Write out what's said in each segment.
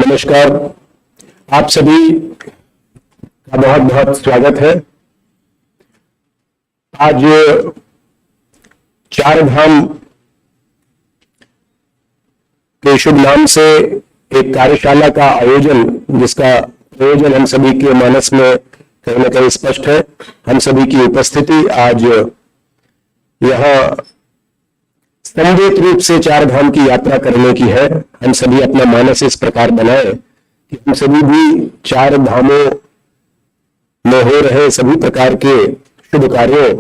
नमस्कार। आप सभी का बहुत बहुत स्वागत है। आज चार धाम के शुभ नाम से एक कार्यशाला का आयोजन, जिसका प्रयोजन हम सभी के मानस में कहीं न कहीं स्पष्ट है। हम सभी की उपस्थिति आज यहाँ संवेद रूप से चार धाम की यात्रा करने की है। हम सभी अपना मानस इस प्रकार बनाए कि हम सभी भी चार धामों में हो रहे सभी प्रकार के शुभ कार्यों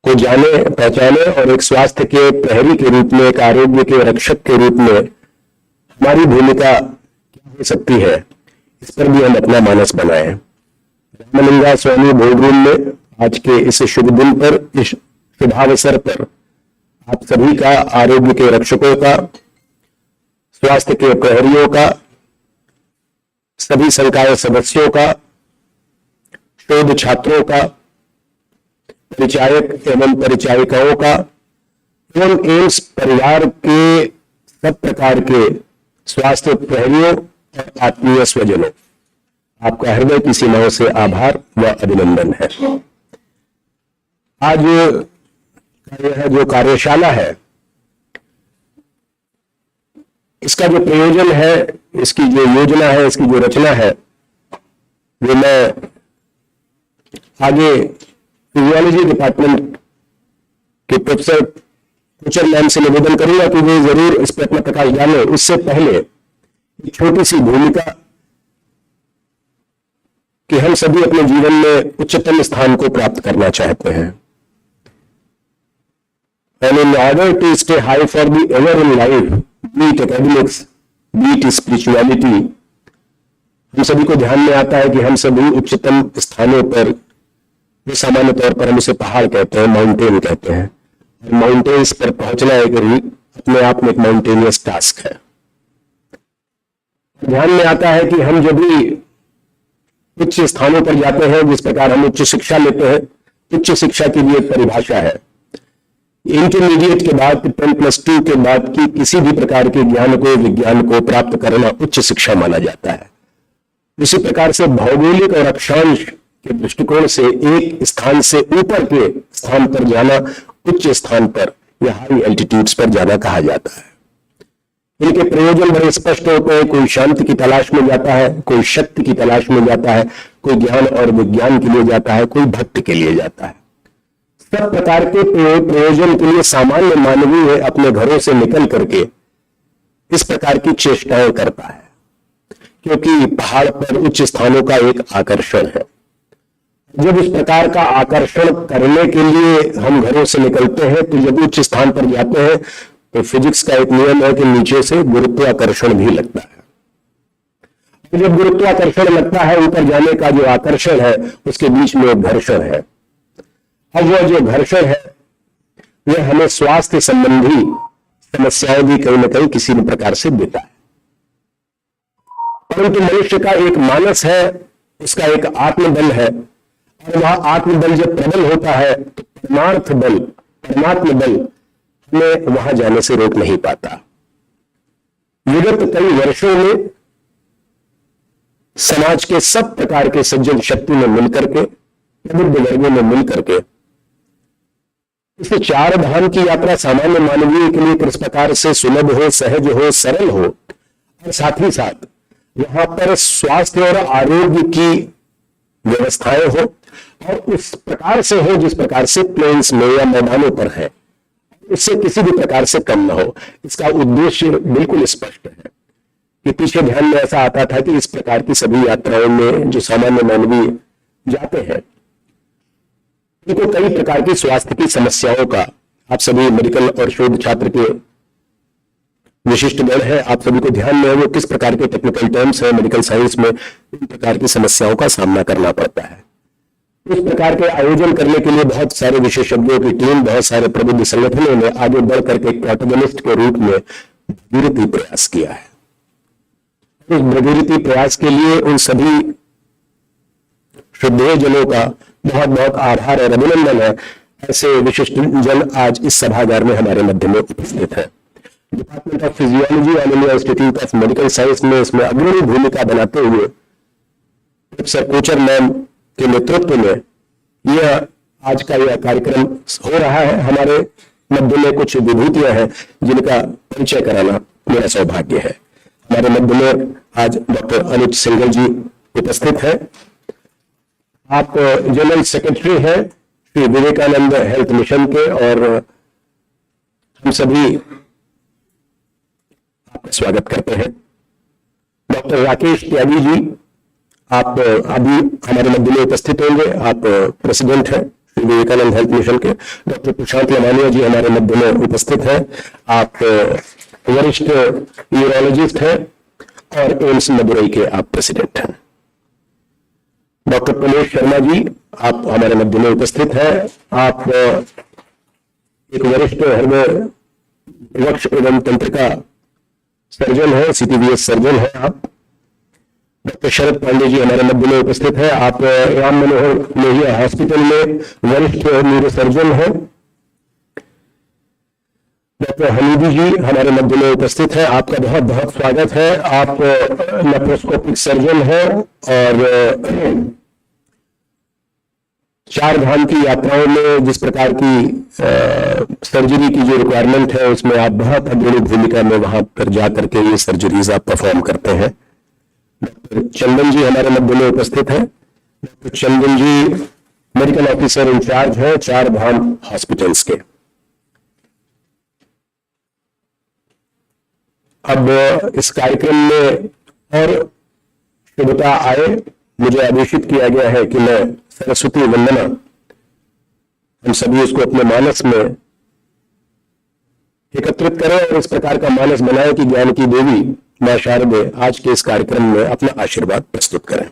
को जाने, पहचाने और एक स्वास्थ्य के प्रहरी के रूप में, एक आरोग्य के रक्षक के रूप में हमारी भूमिका क्या हो सकती है, इस पर भी हम अपना मानस बनाए। रामलिंगा स्वामी बोर्ड रूम में आज के इस शुभ दिन पर, इस शुभावसर पर आप सभी का, आरोग्य के रक्षकों का, स्वास्थ्य के प्रहरियों का, सभी संकाय सदस्यों का, शोध छात्रों का, परिचायक एवं परिचायिकाओं का एवं एम्स परिवार के सब प्रकार के स्वास्थ्य प्रहरियों और आत्मीय स्वजनों, आपका हृदय की सीमाओं से आभार व अभिनंदन है। आज यह जो कार्यशाला है, इसका जो प्रयोजन है, इसकी जो योजना है, इसकी जो रचना है, वो मैं आगे फिजियोलॉजी डिपार्टमेंट के प्रोफेसर कुचर मैम से निवेदन करूंगा कि वे जरूर इस पर अपना प्रकाश डालें। उससे पहले एक छोटी सी भूमिका कि हम सभी अपने जीवन में उच्चतम स्थान को प्राप्त करना चाहते हैं। And in order to stay high for the ever in life, be it academics, be it spirituality, हम सभी को ध्यान में आता है कि हम सभी उच्चतम स्थानों पर, जो सामान्य तौर पर हम उसे पहाड़ कहते हैं, माउंटेन कहते हैं, और माउंटेन्स पर पहुंचना एक अपने आप में एक माउंटेनियस टास्क है। ध्यान में आता है कि हम जब भी उच्च स्थानों पर जाते हैं, जिस प्रकार हम उच्च शिक्षा लेते हैं, उच्च शिक्षा की भी एक परिभाषा है। इंटरमीडिएट के बाद 10+2 के बाद की किसी भी प्रकार के ज्ञान को, विज्ञान को प्राप्त करना उच्च शिक्षा माना जाता है। उसी प्रकार से भौगोलिक और अक्षांश के दृष्टिकोण से एक स्थान से ऊपर के स्थान पर जाना, उच्च स्थान पर या हाई एल्टीट्यूड्स पर जाना कहा जाता है। इनके प्रयोजन बड़े स्पष्ट होते हैं। कोई शांति की तलाश में जाता है, कोई शक्ति की तलाश में जाता है, कोई ज्ञान और विज्ञान के लिए जाता है, कोई भक्ति के लिए जाता है। सब प्रकार के प्रयोजन के लिए सामान्य मानवीय अपने घरों से निकल करके इस प्रकार की चेष्टाएं करता है, क्योंकि पहाड़ पर उच्च स्थानों का एक आकर्षण है। जब इस प्रकार का आकर्षण करने के लिए हम घरों से निकलते हैं, तो जब उच्च स्थान पर जाते हैं तो फिजिक्स का एक नियम है कि नीचे से गुरुत्वाकर्षण भी लगता है। जब गुरुत्वाकर्षण लगता है, ऊपर जाने का जो आकर्षण है, उसके बीच में एक घर्षण है। अब वह जो घर्षण है, वह हमें स्वास्थ्य संबंधी समस्याएं भी कहीं ना कहीं किसी भी प्रकार से देता है। परंतु मनुष्य का एक मानस है, उसका एक आत्मबल है, और वह आत्मबल जब प्रबल होता है तो परमार्थ बल, परमात्म बल हमें वहां जाने से रोक नहीं पाता। विगत कई वर्षों में समाज के सब प्रकार के सज्जन शक्ति में मिलकर के, प्रबुद्ध वर्गों में मिलकर के इस चार धाम की यात्रा सामान्य मानवीय के लिए किस प्रकार से सुलभ हो, सहज हो, सरल हो, और साथ ही साथ वहां पर स्वास्थ्य और आरोग्य की व्यवस्थाएं हो, और उस प्रकार से हो जिस प्रकार से प्लेन्स में या मैदानों पर है, उससे किसी भी प्रकार से कम न हो। इसका उद्देश्य बिल्कुल स्पष्ट है कि पीछे ध्यान में ऐसा आता था कि इस प्रकार की सभी यात्राओं में जो सामान्य मानवीय जाते हैं, उनको कई प्रकार की स्वास्थ्य की समस्याओं का, आप सभी मेडिकल और शोध छात्र के विशिष्ट गण है, आप सभी को ध्यान में है वो किस प्रकार के टेक्निकल टर्म्स है मेडिकल साइंस में, इन प्रकार की समस्याओं का सामना करना पड़ता है। इस प्रकार के आयोजन करने के लिए बहुत सारे विशेषज्ञों की टीम, बहुत सारे प्रबुद्ध संगठनों ने आगे बढ़ करके एक प्रोटोगनिस्ट के रूप में भगीरथी प्रयास किया है। उस भगीरथी प्रयास के लिए उन सभी श्रद्धेय जनों का बहुत बहुत आभार और अभिनंदन है। ऐसे विशिष्ट जन आज इस सभागार में हमारे मध्य में उपस्थित है। Department of physiology all India institute of medical science में इसमें अग्रणी भूमिका बनाते हुए प्रोफेसर कोचर मैम के नेतृत्व में यह आज का यह कार्यक्रम हो रहा है। हमारे मध्य में कुछ विभूतियां हैं जिनका परिचय कराना मेरा सौभाग्य है। हमारे मध्य में आज डॉक्टर अनुज सिंघल जी उपस्थित हैं। आप जनरल सेक्रेटरी हैं श्री विवेकानंद हेल्थ मिशन के, और हम सभी आपका स्वागत करते हैं। डॉक्टर राकेश त्यागी जी, आप अभी हमारे मध्य में उपस्थित होंगे। आप प्रेसिडेंट हैं श्री विवेकानंद हेल्थ मिशन के। डॉक्टर प्रशांत लमानिया जी हमारे मध्य में उपस्थित हैं। आप वरिष्ठ न्यूरोलॉजिस्ट हैं और एम्स मदुरई के आप प्रेसिडेंट हैं। डॉक्टर प्रमोद शर्मा जी, आप हमारे मध्य में उपस्थित हैं। आप एक वरिष्ठ हृदय वक्ष एवं तंत्रिका सर्जन है, सीटीबीएस सर्जन है आप। डॉक्टर शरद पांडे जी हमारे मध्य में उपस्थित है। आप राम मनोहर लोहिया हॉस्पिटल में वरिष्ठ न्यूरो सर्जन है। डॉक्टर हमीदी जी हमारे मध्य में उपस्थित है। आपका बहुत बहुत स्वागत है। आप लेप्रोस्कोपिक सर्जन हैं और चार धाम की यात्राओं में जिस प्रकार की सर्जरी की जो रिक्वायरमेंट है उसमें आप बहुत अग्रणी भूमिका में वहां पर जाकर के ये सर्जरीज आप परफॉर्म करते हैं। डॉक्टर चंदन जी हमारे मध्य में उपस्थित हैं। डॉक्टर चंदन जी मेडिकल ऑफिसर इंचार्ज है चार धाम हॉस्पिटल्स के। अब इस कार्यक्रम में और शुभता आए, मुझे आदेशित किया गया है कि मैं सरस्वती वंदना, हम सभी उसको अपने मानस में एकत्रित करें और इस प्रकार का मानस बनाएं कि ज्ञान की देवी मां शारदे आज के इस कार्यक्रम में अपना आशीर्वाद प्रस्तुत करें।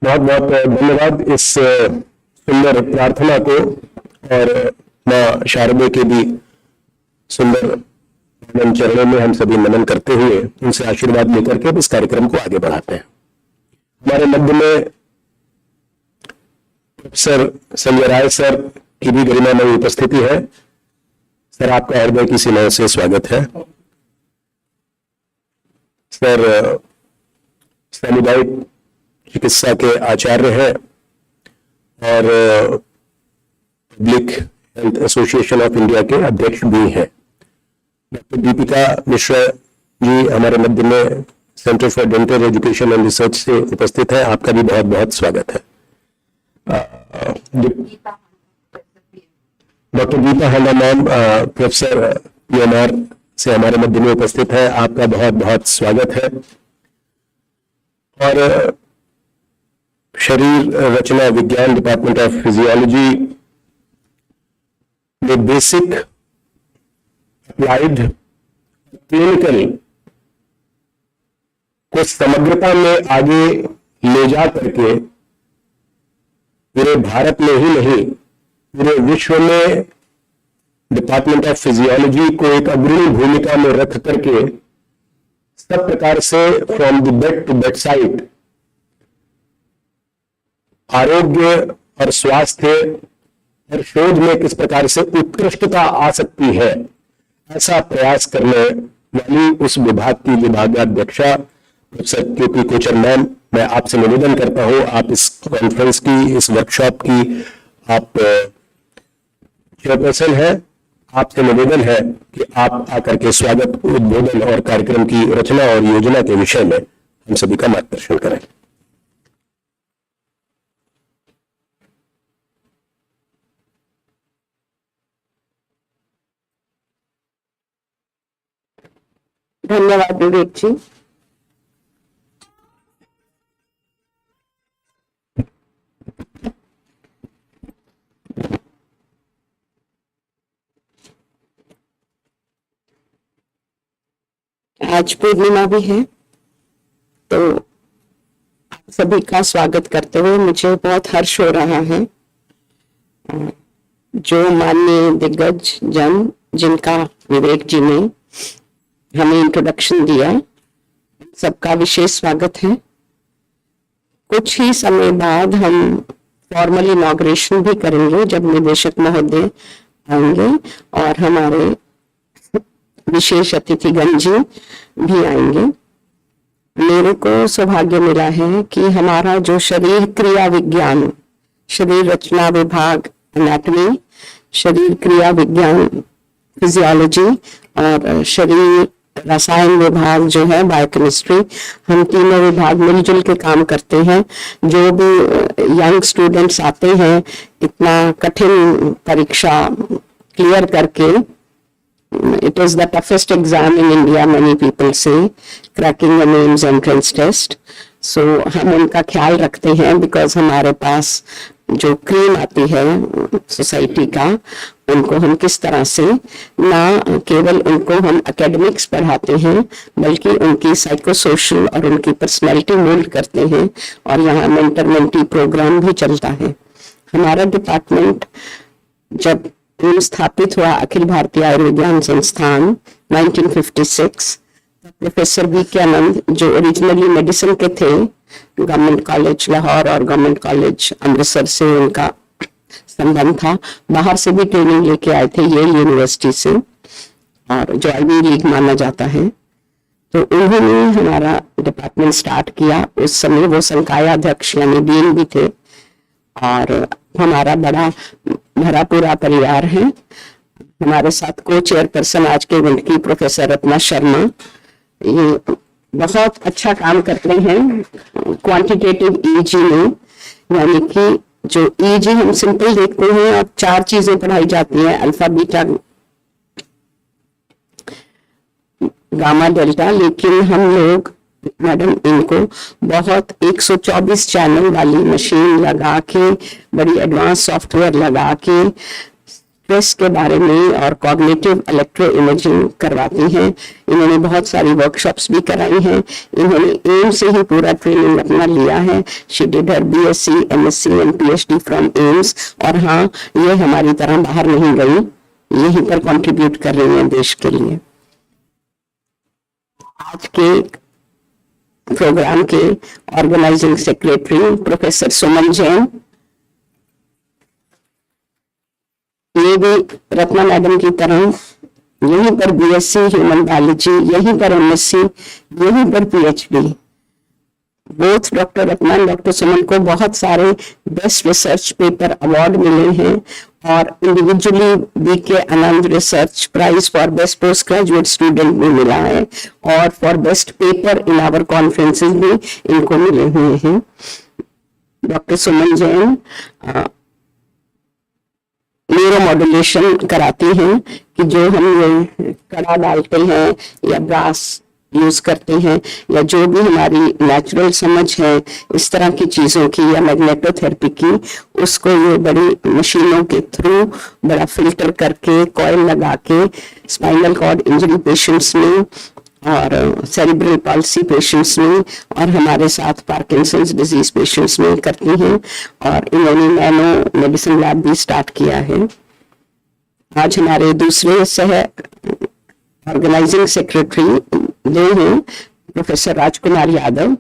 बहुत बहुत धन्यवाद इस सुंदर प्रार्थना को और माँ शारदे के भी सुंदर चरणों में हम सभी नमन करते हुए उनसे आशीर्वाद लेकर के इस कार्यक्रम को आगे बढ़ाते हैं। हमारे मध्य में प्रोफेसर संजय राय सर की भी गरिमामयी उपस्थिति है। सर, आपका हृदय की सीमाओं से स्वागत है। सर सामुदायिक चिकित्सा के आचार्य हैं और public health association of India के अध्यक्ष भी हैं। डॉक्टर दीपिका मिश्रा जी हमारे मध्य में centre for dental education and research से उपस्थित है। आपका भी बहुत बहुत स्वागत है। डॉक्टर दीपा हांडा मैम प्रोफेसर पीएमआर से हमारे मध्य में उपस्थित है। आपका बहुत बहुत स्वागत है। और शरीर रचना विज्ञान डिपार्टमेंट ऑफ फिजियोलॉजी में बेसिक अप्लाइड क्लिनिकल को समग्रता में आगे ले जा करके पूरे भारत में ही नहीं पूरे विश्व में डिपार्टमेंट ऑफ फिजियोलॉजी को एक अग्रणी भूमिका में रख करके सब प्रकार से from the bed to bedside आरोग्य और स्वास्थ्य और शोध में किस प्रकार से उत्कृष्टता आ सकती है, ऐसा प्रयास करने वाली उस विभाग की विभागाध्यक्षा प्रोफेसर के कोचर मैम, मैं आपसे निवेदन करता हूं, आप इस कॉन्फ्रेंस की, इस वर्कशॉप की आप चेयरपर्सन हैं, आपसे निवेदन है कि आप आकर के स्वागत, उद्बोधन और कार्यक्रम की रचना और योजना के विषय में हम सभी का मार्गदर्शन करें। धन्यवाद विवेक जी। आज पूर्णिमा भी है, तो सभी का स्वागत करते हुए मुझे बहुत हर्ष हो रहा है। जो माननीय दिग्गज जन जिनका विवेक जी ने हमें इंट्रोडक्शन दिया, सबका विशेष स्वागत है। कुछ ही समय बाद हम फॉर्मल इनॉग्रेशन भी करेंगे जब निदेशक महोदय आएंगे और हमारे विशेष अतिथिगण जी भी आएंगे। मेरे को सौभाग्य मिला है कि हमारा जो शरीर क्रिया विज्ञान, शरीर रचना विभाग एनाटॉमी, शरीर क्रिया विज्ञान फिजियोलॉजी और शरीर रसायन विभाग जो है बायोकेमिस्ट्री, हम तीनों विभाग मिलजुल के काम करते हैं। जो भी यंग स्टूडेंट्स आते हैं इतना कठिन परीक्षा क्लियर करके, it is the toughest exam in India, many people say, cracking the names entrance test. So हम उनका ख्याल रखते हैं because हमारे पास जो क्रीम आती है सोसाइटी का, उनको हम किस तरह से ना केवल उनको हम एकेडमिक्स पढ़ाते हैं बल्कि उनकी साइको सोशल और उनकी पर्सनैलिटी मोल्ड करते हैं। और यहाँ मेंटर मेंटी प्रोग्राम भी चलता है। हमारा डिपार्टमेंट जब स्थापित हुआ अखिल भारतीय आयुर्विज्ञान संस्थान 1956, प्रोफेसर बी के आनंद जो ओरिजिनली मेडिसिन के थे, गवर्नमेंट कॉलेज लाहौर और गवर्नमेंट कॉलेज अमृतसर से उनका संबंध था, बाहर से भी ट्रेनिंग लेके आए थे येल यूनिवर्सिटी से, और जो आईवी लीग माना जाता है। तो उन्होंने हमारा डिपार्टमेंट स्टार्ट किया। उस समय वो संकाय अध्यक्ष यानी डीन भी थे और हमारा बड़ा भरा पूरा परिवार है। हमारे साथ को चेयरपर्सन आज के इवेंट की प्रोफेसर रत्ना शर्मा, ये बहुत अच्छा काम करते हैं क्वांटिटेटिव ईजी में, यानी कि जो ईजी हम सिंपल देखते हैं और 4 चीजें पढ़ाई जाती हैं, अल्फा बीटा गामा डेल्टा, लेकिन हम लोग मैडम इनको बहुत 124 चैनल वाली मशीन लगा के, बड़ी एडवांस सॉफ्टवेयर लगा के स्ट्रेस के बारे में और कॉग्निटिव इलेक्ट्रो इमेजिंग करवाती हैं। इन्होंने बहुत सारी वर्कशॉप्स भी कराई हैं। इन्होंने एम्स से ही पूरा ट्रेनिंग अपना लिया है। She did her BSc, MSc and PhD from AIIMS. और हाँ, ये हमारी तरह बाहर नहीं गई, यहीं पर कंट्रीब्यूट कर रही हैं देश के लिए। आज के प्रोग्राम के organising secretary professor Suman Jain, ये भी रत्ना मैडम की तरह यहीं पर BSc ह्यूमन बायोलॉजी, यहीं पर MSc, यहीं पर PhD। Both doctor Ratna and doctor Suman को बहुत सारे बेस्ट रिसर्च पेपर अवार्ड मिले हैं और individually BK Anand research prize for best post graduate student भी मिला है और for best paper in our conferences भी इनको मिले हुए हैं। Doctor Suman Jain neuromodulation कराती हैं कि जो हम ये कड़ा डालते हैं या ब्रास यूज करते हैं या जो भी हमारी नेचुरल समझ है इस तरह की चीजों की या मैग्नेटोथेरेपी की, उसको ये बड़ी मशीनों के थ्रू बड़ा फिल्टर करके कॉइल लगा के स्पाइनल कॉर्ड इंजरी पेशेंट्स में और सेरिब्रल पॉल्सी पेशेंट्स में और हमारे साथ पार्किंसंस डिजीज पेशेंट्स में करती हैं। और इन्होंने नैनो मेडिसिन लैब भी स्टार्ट किया है। आज हमारे दूसरे सह ऑर्गेनाइजिंग सेक्रेटरी दो हैं, प्रोफेसर राजकुमार यादव।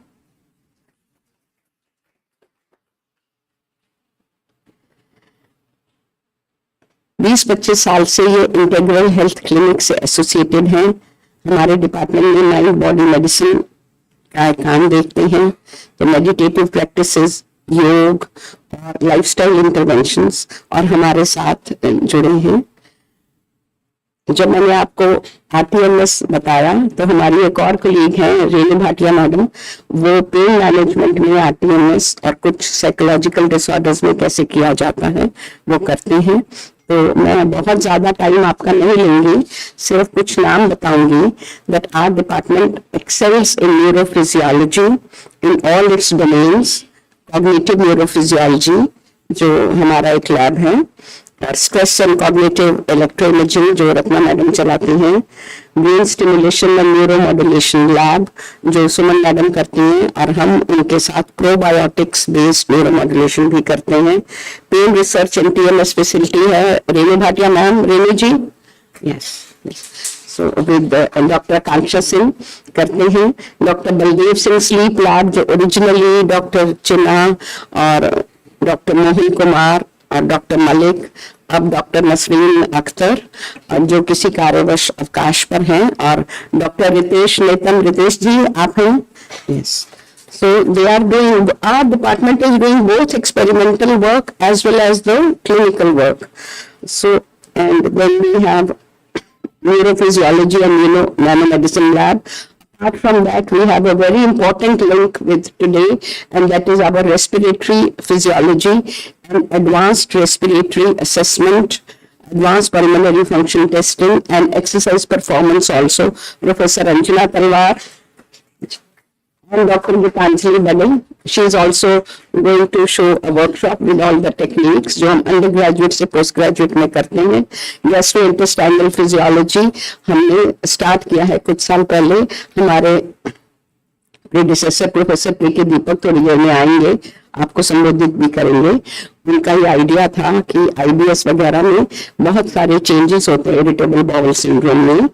बीस 25 साल से ये इंटीग्रल हेल्थ क्लिनिक से एसोसिएटेड हैं। हमारे डिपार्टमेंट में माइंड बॉडी मेडिसिन का काम देखते हैं, तो मेडिटेटिव प्रैक्टिसेस, योग और लाइफस्टाइल इंटरवेंशंस, और हमारे साथ जुड़े हैं। जब मैंने आपको RTMS बताया तो हमारी एक और कलीग है रेणु भाटिया मैडम, वो पेन मैनेजमेंट में RTMS और कुछ साइकोलॉजिकल डिसऑर्डर्स में कैसे किया जाता है वो करती हैं। तो मैं बहुत ज्यादा टाइम आपका नहीं लूंगी, सिर्फ कुछ नाम बताऊंगी। That our department excels in neurophysiology in all its domains, cognitive neurophysiology जो हमारा एक लैब है, और स्ट्रेस एंड कॉग्निटिव इलेक्ट्रोइमेजिंग जो रत्ना मैडम चलाती हैं, brain stimulation and neuro modulation lab जो सुमन मैडम करती हैं और हम उनके साथ प्रोबायोटिक्स बेस्ड न्यूरो मॉड्यूलेशन भी करते हैं। Pain research and TMS facility है Renu Bhatia ma'am, Renu ji, yes, so with doctor Kanksha Singh करते हैं। Doctor Baldev Singh sleep lab जो ओरिजिनली डॉक्टर चिन्ना और डॉक्टर मोहन कुमार और डॉक्टर मलिक, अब डॉक्टर नसरीन अख्तर जो किसी कार्यवश अवकाश पर हैं, और डॉक्टर रितेश नेतम, रितेश जी आप हैं, yes. So they are doing, our department is doing both experimental work as well as the clinical work. So, and then we have neurophysiology and nanomedicine lab. Apart from that, we have a very important link with today, and that is our respiratory physiology and advanced respiratory assessment, advanced pulmonary function testing, and exercise performance also. Professor Anjana Talwar and Dr. Gitanjali Badal. She is also going to show a workshop with all the techniques जो हम undergraduate से post graduate में करते हैं। Gastrointestinal physiology हमने start किया है कुछ साल पहले। हमारे प्रेडिसेसर प्रोफेसर PK दीपक थोड़ी देर में आएंगे, आपको संबोधित भी करेंगे। उनका ये आइडिया था कि IBS वगैरह में बहुत सारे चेंजेस होते हैं इरिटेबल बाउल सिंड्रोम में।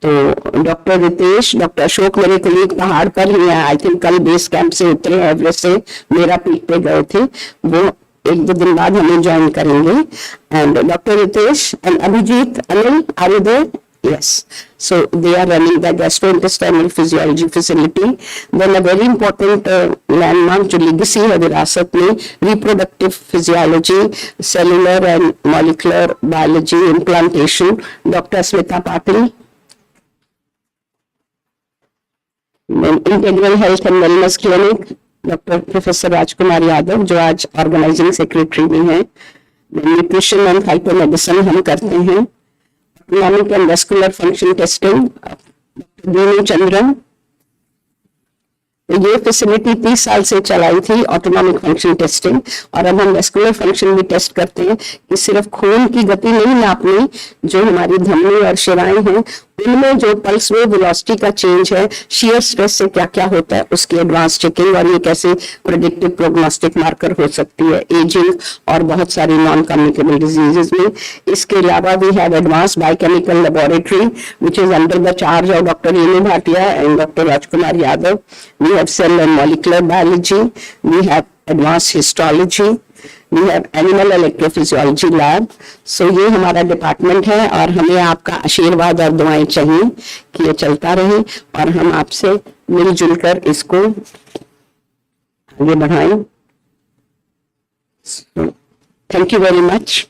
तो डॉक्टर रितेश, डॉक्टर अशोक मेरे कलीग पहाड़ पर ही हैं, आई थिंक कल बेस कैंप से उतरे, एवरेस्ट से मेरा पीक पे गए थे, वो 1-2 दिन बाद हमें ज्वाइन करेंगे। And doctor Ritesh and Abhijit, Anil, are you there? Yes, so they are running the gastrointestinal physiology facility. Then a very important landmark जो legacy है विरासत में, reproductive physiology, cellular and molecular biology, implantation, Dr. Smita Patil. Integral health and wellness clinic doctor professor Rajkumar Yadav जो आज organising secretary भी हैं। Nutrition and phytomedicine हम करते हैं। Economic and vascular function testing doctor Dinu Chandran. तो ये फैसिलिटी 30 साल से चलाई थी ऑटोनॉमिक फंक्शन टेस्टिंग, और अब हम वेस्कुलर फंक्शन भी टेस्ट करते हैं कि सिर्फ खून की गति नहीं नापनी, जो हमारी धमनी और शिराएं हैं उनमें जो पल्स वेव वेलोसिटी का चेंज है, शियर स्ट्रेस से क्या क्या होता है उसकी एडवांस चेकिंग, और ये कैसे प्रेडिक्टिव प्रोग्नोस्टिक मार्कर हो सकती है एजिंग और बहुत सारी नॉन कम्युनिकेबल डिजीजेस में। इसके अलावा we have advance biochemical laboratory which is under the charge of doctor Renu Bhatia and doctor Rajkumar Yadav. We have cell and molecular biology, we have advance histology, we have animal electrophysiology lab. So ये हमारा department है, और हमें आपका आशीर्वाद और दुआएं चाहिए कि ये चलता रहे और हम आपसे मिलजुल कर इसको आगे बढ़ाएं। Thank you very much.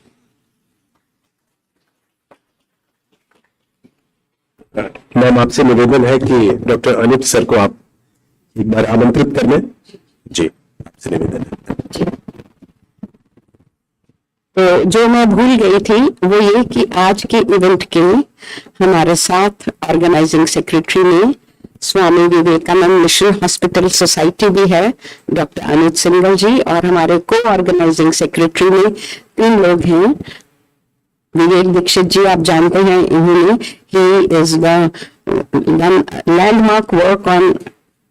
Ma'am, आपसे निवेदन है कि डॉक्टर अनित सर को आप एक बार आमंत्रित कर लें। जी, आपसे निवेदन है। तो जो मैं भूल गई थी वो ये कि आज के इवेंट के हमारे साथ ऑर्गेनाइजिंग सेक्रेटरी में Swami Vivekananda mission hospital society भी है, डॉक्टर अनित सिंगल जी, और हमारे को ऑर्गेनाइजिंग सेक्रेटरी में 3 लोग हैं। विवेक दीक्षित जी आप जानते हैं, इन्होंने he is the landmark work on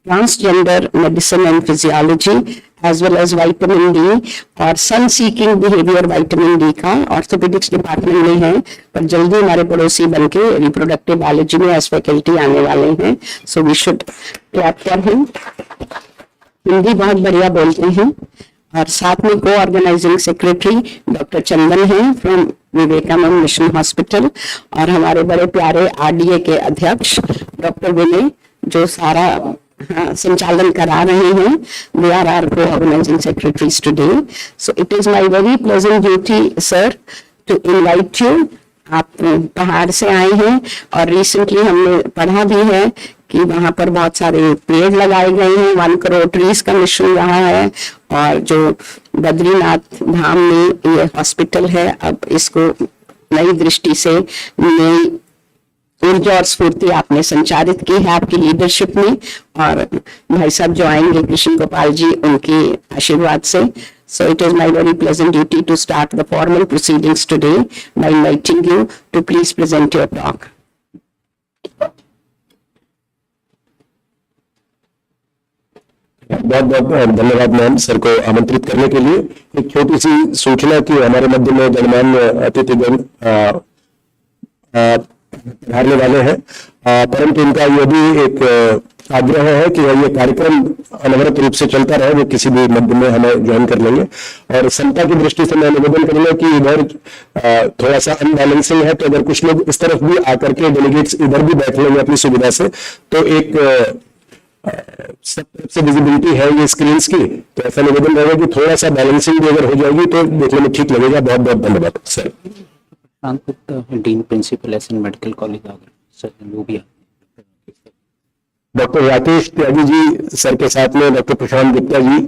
transgender medicine and physiology as well as vitamin D और sun seeking behaviour vitamin D का ऑर्थोपेडिक्स डिपार्टमेंट में है, पर जल्दी हमारे पड़ोसी बनके रिप्रोडक्टिव बायोलॉजी में एज फैकल्टी आने वाले हैं। So we should clap for him. Hindi बहुत बढ़िया बोलते हैं। और साथ में को ऑर्गेनाइजिंग सेक्रेटरी डॉक्टर चंदन हैं फ्रॉम विवेकानंद मिशन हॉस्पिटल, और हमारे बड़े प्यारे आरडीए के अध्यक्ष डॉक्टर विनय जो सारा संचालन करा रहे हैं। They are our co organizing secretaries today. So it is my very pleasant duty sir to invite you. आप पहाड़ से आए हैं, और रिसेंटली हमने पढ़ा भी है कि वहां पर बहुत सारे पेड़ लगाए गए हैं, 1 करोड़ ट्रीज का मिशन रहा है, और जो बद्रीनाथ धाम में ये हॉस्पिटल है, अब इसको नई दृष्टि से नई ऊर्जा और स्फूर्ति आपने संचारित की है आपकी लीडरशिप में, और भाई साहब जो आएंगे कृष्ण गोपाल जी उनके आशीर्वाद से। So it is my very pleasant duty to start the formal proceedings today by inviting you to please present your talk. बहुत बहुत धन्यवाद मैम सर को आमंत्रित करने के लिए। एक छोटी सी सूचना कि हमारे मध्य में गणमान्य अतिथिगण पधारने वाले हैं, परंतु इनका यह भी एक आग्रह है कि ये कार्यक्रम अनवरत रूप से चलता रहे, वो किसी भी मध्य में हमें ज्वाइन कर लेंगे। और समता की दृष्टि से मैं निवेदन करूंगा कि इधर थोड़ा सा अनबैलेंसिंग है, तो अगर कुछ लोग इस तरफ भी आकर के डेलीगेट्स इधर भी बैठ लेंगे अपनी सुविधा से, तो एक सब तरफ से विजिबिलिटी है ये स्क्रीन की, तो ऐसा निवेदन रहेगा कि थोड़ा सा बैलेंसिंग भी अगर हो जाएगी तो देखने में ठीक लगेगा। बहुत बहुत धन्यवाद sir. Dean principal S medical college Agra sir, वो भी डॉक्टर राकेश त्यागी जी सर के साथ में डॉक्टर प्रशांत गुप्ता जी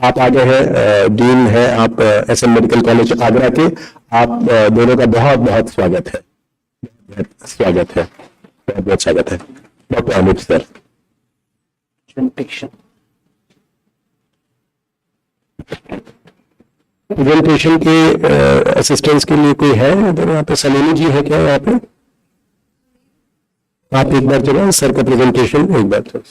आप आगे हैं, डीन है आप एसएम मेडिकल कॉलेज आगरा के। आप दोनों का बहुत बहुत स्वागत है, स्वागत है, बहुत बहुत स्वागत है। डॉक्टर अमित सर प्रेजेंटेशन के असिस्टेंस के लिए कोई है इधर? यहाँ पे सलोनी जी है क्या यहाँ पे? आप एक बार चलो सर का प्रेजेंटेशन एक बार तो।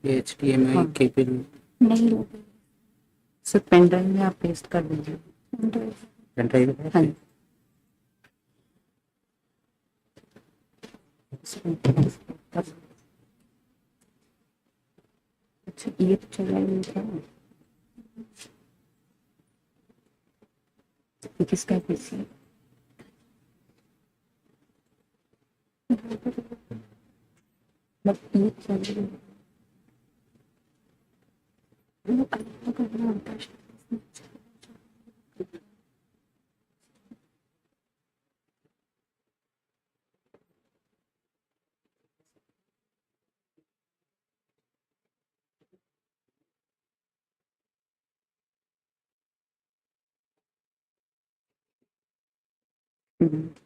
HTML केबल नहीं लोगे सर, पेन ड्राइव में आप पेस्ट कर दीजिए। पेन ड्राइव है? हाँ, अच्छा ये तो चला नहीं था, ये किसका पीसी है? मतलब ये चल रही है, वो करना होता है।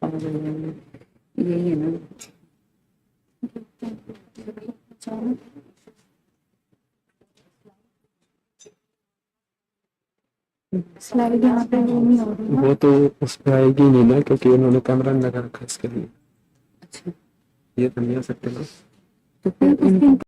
और यही है ना, स्लाइड यहाँ पे वो नहीं हो रही ना। वो तो उस पे आएगी नहीं ना, क्योंकि उन्होंने कैमरा नहीं लगा रखा इसके लिए। अच्छा, ये तो नहीं आ सकते ना। तो फिर इनको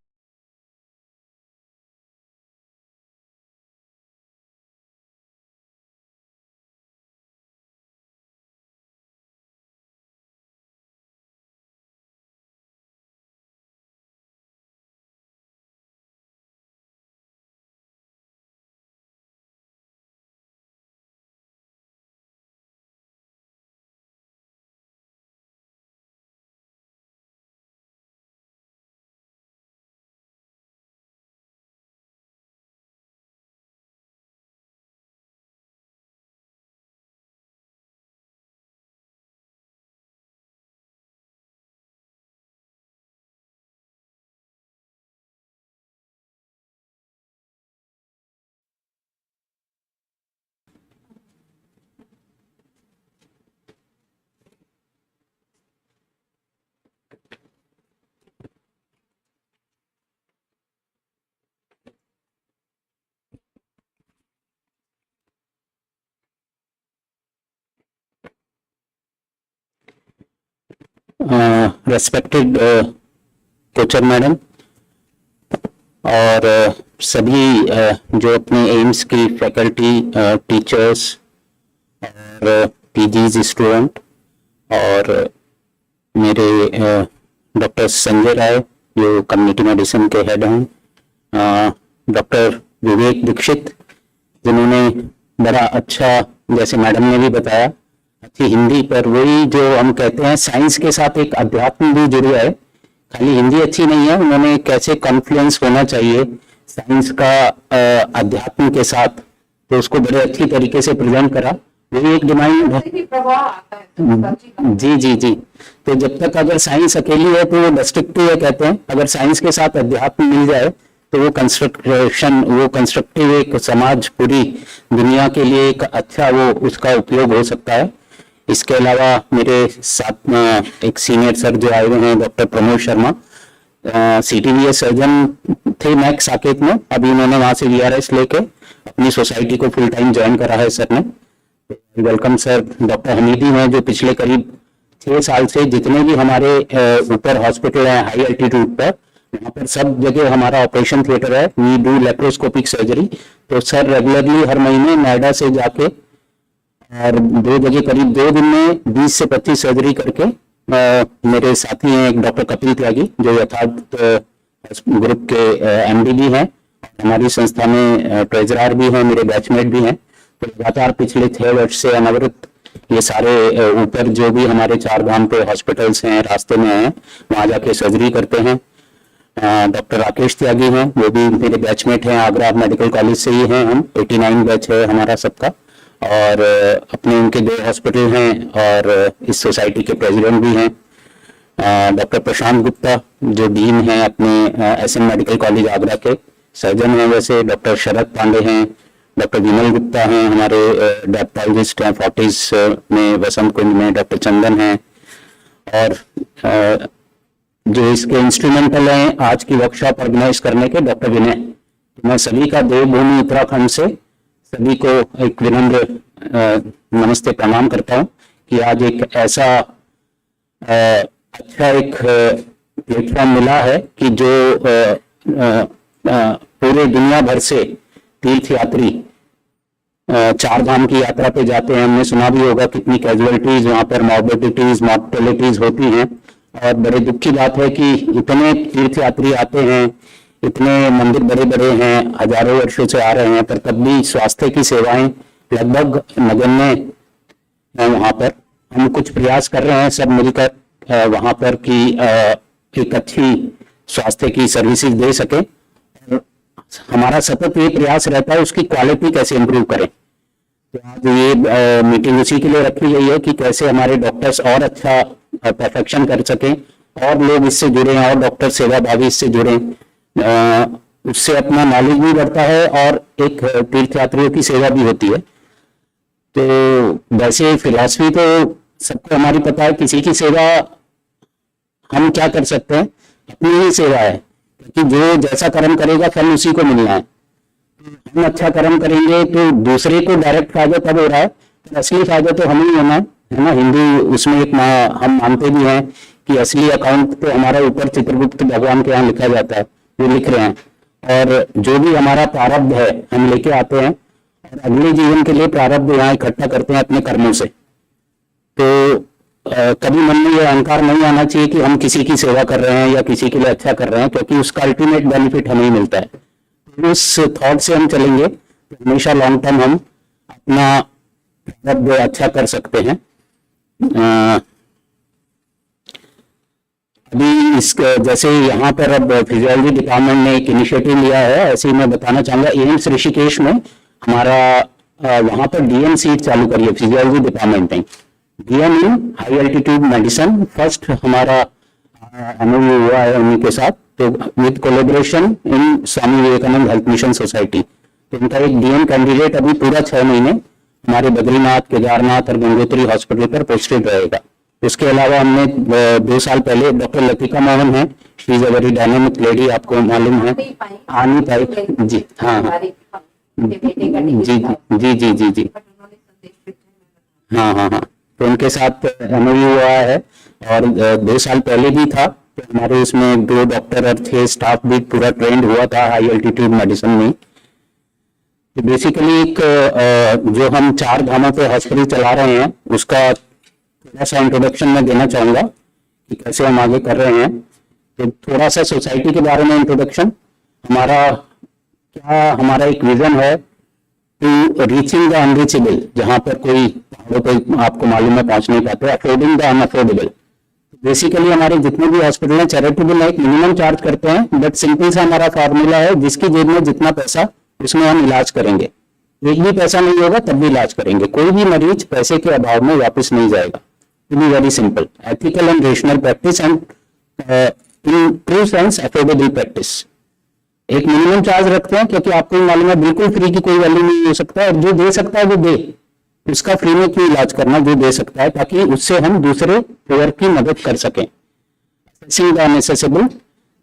रेस्पेक्टेड कोचर मैडम और सभी जो अपने एम्स की फैकल्टी, टीचर्स और पीजीज स्टूडेंट, और मेरे डॉक्टर संजय राय जो कम्युनिटी मेडिसिन के हेड हैं, डॉक्टर विवेक दीक्षित जिन्होंने बड़ा अच्छा, जैसे मैडम ने भी बताया, अच्छी हिंदी पर वही जो हम कहते हैं साइंस के साथ एक अध्यात्म भी जुड़ा है। खाली हिंदी अच्छी नहीं है, उन्होंने कैसे कॉन्फ्लुएंस होना चाहिए साइंस का अध्यात्म के साथ, तो उसको बड़े अच्छी तरीके से प्रेजेंट करा। वही एक डिमांड है। जी जी जी। तो जब तक अगर साइंस अकेली है तो वो डिस्ट्रक्टिव है कहते हैं, अगर साइंस के साथ अध्यात्म मिल जाए तो वो कंस्ट्रक्टिव एक समाज, पूरी दुनिया के लिए एक अच्छा वो उसका उपयोग हो सकता है। इसके अलावा मेरे साथ में एक सीनियर सर जो आए हुए हैं, doctor Pramod Sharma, CTVS surgeon थे मैक्स साकेत में, अभी उन्होंने वहां से VRS लेके अपनी सोसाइटी को फुल टाइम ज्वाइन करा है सर ने। Welcome sir. डॉक्टर हमीदी हैं जो पिछले करीब 6 साल से जितने भी हमारे ऊपर हॉस्पिटल है हाई एल्टीट्यूड पर, वहाँ पर सब जगह हमारा ऑपरेशन थिएटर है, वी डू लेप्रोस्कोपिक सर्जरी। तो सर रेगुलरली हर महीने नोएडा से जाके और 2 जगह करीब 2 दिन में 20 से 25 सर्जरी करके, मेरे साथी हैं एक डॉक्टर कपिल त्यागी जो यथार्थ ग्रुप के MD भी हैं, हमारी संस्था में ट्रेजरर भी हैं, मेरे बैचमेट भी हैं। तो लगातार पिछले 6 वर्ष से अनवरत ये सारे ऊपर जो भी हमारे 4 धाम पे हॉस्पिटल्स हैं रास्ते में हैं, वहां जाके सर्जरी करते हैं। डॉक्टर राकेश त्यागी हैं, वो भी मेरे बैचमेट हैं, आगरा मेडिकल कॉलेज से ही हैं हम, 89 बैच है हमारा सबका, और अपने उनके 2 हॉस्पिटल हैं और इस सोसाइटी के प्रेसिडेंट भी हैं। डॉक्टर प्रशांत गुप्ता जो डीन हैं अपने SM मेडिकल कॉलेज आगरा के, सर्जन हैं वैसे। डॉक्टर शरद पांडे हैं, डॉक्टर विमल गुप्ता हैं हमारे डेप्टोलॉजिस्ट हैं फोर्टिस में वसंत कुंज में, डॉक्टर चंदन हैं, और जो इसके इंस्ट्रूमेंटल हैं आज की वर्कशॉप ऑर्गेनाइज करने के डॉक्टर विनय। मैं सभी का देवभूमि उत्तराखंड से सभी को एक विनम्र नमस्ते प्रणाम करता हूं कि आज एक ऐसा अच्छा एक प्लेटफॉर्म मिला है कि जो पूरे दुनिया भर से तीर्थ यात्री 4 धाम की यात्रा पे जाते हैं। हमने सुना भी होगा कितनी कैजुअलिटीज वहां पर, मॉर्बिडिटीज, मॉर्टेलिटीज होती हैं, और बड़े दुख की बात है कि इतने तीर्थ यात्री आते हैं, इतने मंदिर बड़े बड़े हैं, हजारों वर्षों से आ रहे हैं, पर तब भी स्वास्थ्य की सेवाएं लगभग नगण्य है वहां पर। हम कुछ प्रयास कर रहे हैं सब मिलकर वहां पर कि एक अच्छी स्वास्थ्य की सर्विसेज दे सके। हमारा सतत ये प्रयास रहता है उसकी क्वालिटी कैसे इंप्रूव करें। तो आज ये मीटिंग उसी के लिए रखी गई है कि कैसे हमारे डॉक्टर्स और अच्छा परफेक्शन कर सकें, और लोग इससे जुड़े, और डॉक्टर सेवाभावी इससे जुड़े, उससे अपना नॉलेज भी बढ़ता है और एक तीर्थयात्रियों की सेवा भी होती है। तो वैसे फिलॉसफी तो सबको हमारी पता है, किसी की सेवा हम क्या कर सकते हैं, अपनी ही सेवा है, क्योंकि जो जैसा कर्म करेगा फल उसी को मिलना है। हम अच्छा कर्म करेंगे तो दूसरे को डायरेक्ट फायदा तब हो रहा है, तो असली फायदा तो हमें ही होना है ना। हिंदू उसमें एक हम मानते भी हैं कि असली अकाउंट तो हमारा ऊपर चित्रगुप्त भगवान के यहाँ लिखा जाता है, वो लिख रहे हैं, और जो भी हमारा प्रारब्ध है हम लेके आते हैं और अगले जीवन के लिए प्रारब्ध यहाँ इकट्ठा करते हैं अपने कर्मों से। तो कभी मन में ये अहंकार नहीं आना चाहिए कि हम किसी की सेवा कर रहे हैं या किसी के लिए अच्छा कर रहे हैं, क्योंकि उसका अल्टीमेट बेनिफिट हमें ही मिलता है। तो उस थॉट से हम चलेंगे तो हमेशा लॉन्ग टर्म हम अपना प्रारब्ध अच्छा कर सकते हैं। अभी इस जैसे यहाँ पर अब फिजियोलॉजी डिपार्टमेंट ने एक इनिशिएटिव लिया है, ऐसे ही मैं बताना चाहूंगा। एम्स ऋषिकेश में हमारा वहां पर डीएम सीट चालू करी है फिजियोलॉजी डिपार्टमेंट ने, DM in high altitude medicine. First हमारा एमओयू हुआ है उन्हीं के साथ, तो with collaboration in Swami Vivekananda health mission society. तो उनका एक डीएम कैंडिडेट अभी पूरा 6 महीने हमारे बद्रीनाथ, केदारनाथ और गंगोत्री हॉस्पिटल पर पोस्टेड रहेगा। उसके अलावा हमने 2 साल पहले डॉक्टर लतिका मोहन है, she is a very dynamic lady, आपको मालूम है, आ नहीं पाई जी, हाँ जी जी जी जी जी, हाँ हाँ हाँ, तो उनके साथ एमओयू हुआ है। और 2 साल पहले भी था, तो हमारे इसमें 2 डॉक्टर और 6 स्टाफ भी पूरा ट्रेंड हुआ था हाई एल्टीट्यूड मेडिसिन में। तो बेसिकली एक जो हम 4 धामों पे हॉस्पिटल चला रहे हैं उसका थोड़ा सा इंट्रोडक्शन मैं देना चाहूंगा कि कैसे हम आगे कर रहे हैं। तो थोड़ा सा सोसाइटी के बारे में इंट्रोडक्शन, हमारा एक विजन है टू रीचिंग द अनरीचेबल, जहां पर कोई पहाड़ों पे आपको मालूम है पहुंच नहीं पाते, अफोर्डिंग द अनअफोर्डेबल। बेसिकली हमारे जितने भी हॉस्पिटल हैं चैरिटेबल है, एक मिनिमम चार्ज करते हैं, बट सिंपल सा हमारा फॉर्मूला है, जिसकी जेब में जितना पैसा उसमें हम इलाज करेंगे। एक भी पैसा नहीं होगा तब भी इलाज करेंगे, कोई भी मरीज पैसे के अभाव में वापस नहीं जाएगा। To be very simple, ethical and rational practice and in true sense affordable practice. एक मिनिमम चार्ज रखते हैं क्योंकि आपको मालूम है बिल्कुल फ्री की कोई वैल्यू नहीं हो सकता है, जो दे सकता है वो दे, उसका फ्री में क्यों इलाज करना, जो दे सकता है, ताकि उससे हम दूसरे पुअर की मदद कर सकें। द अनएसेसिबल,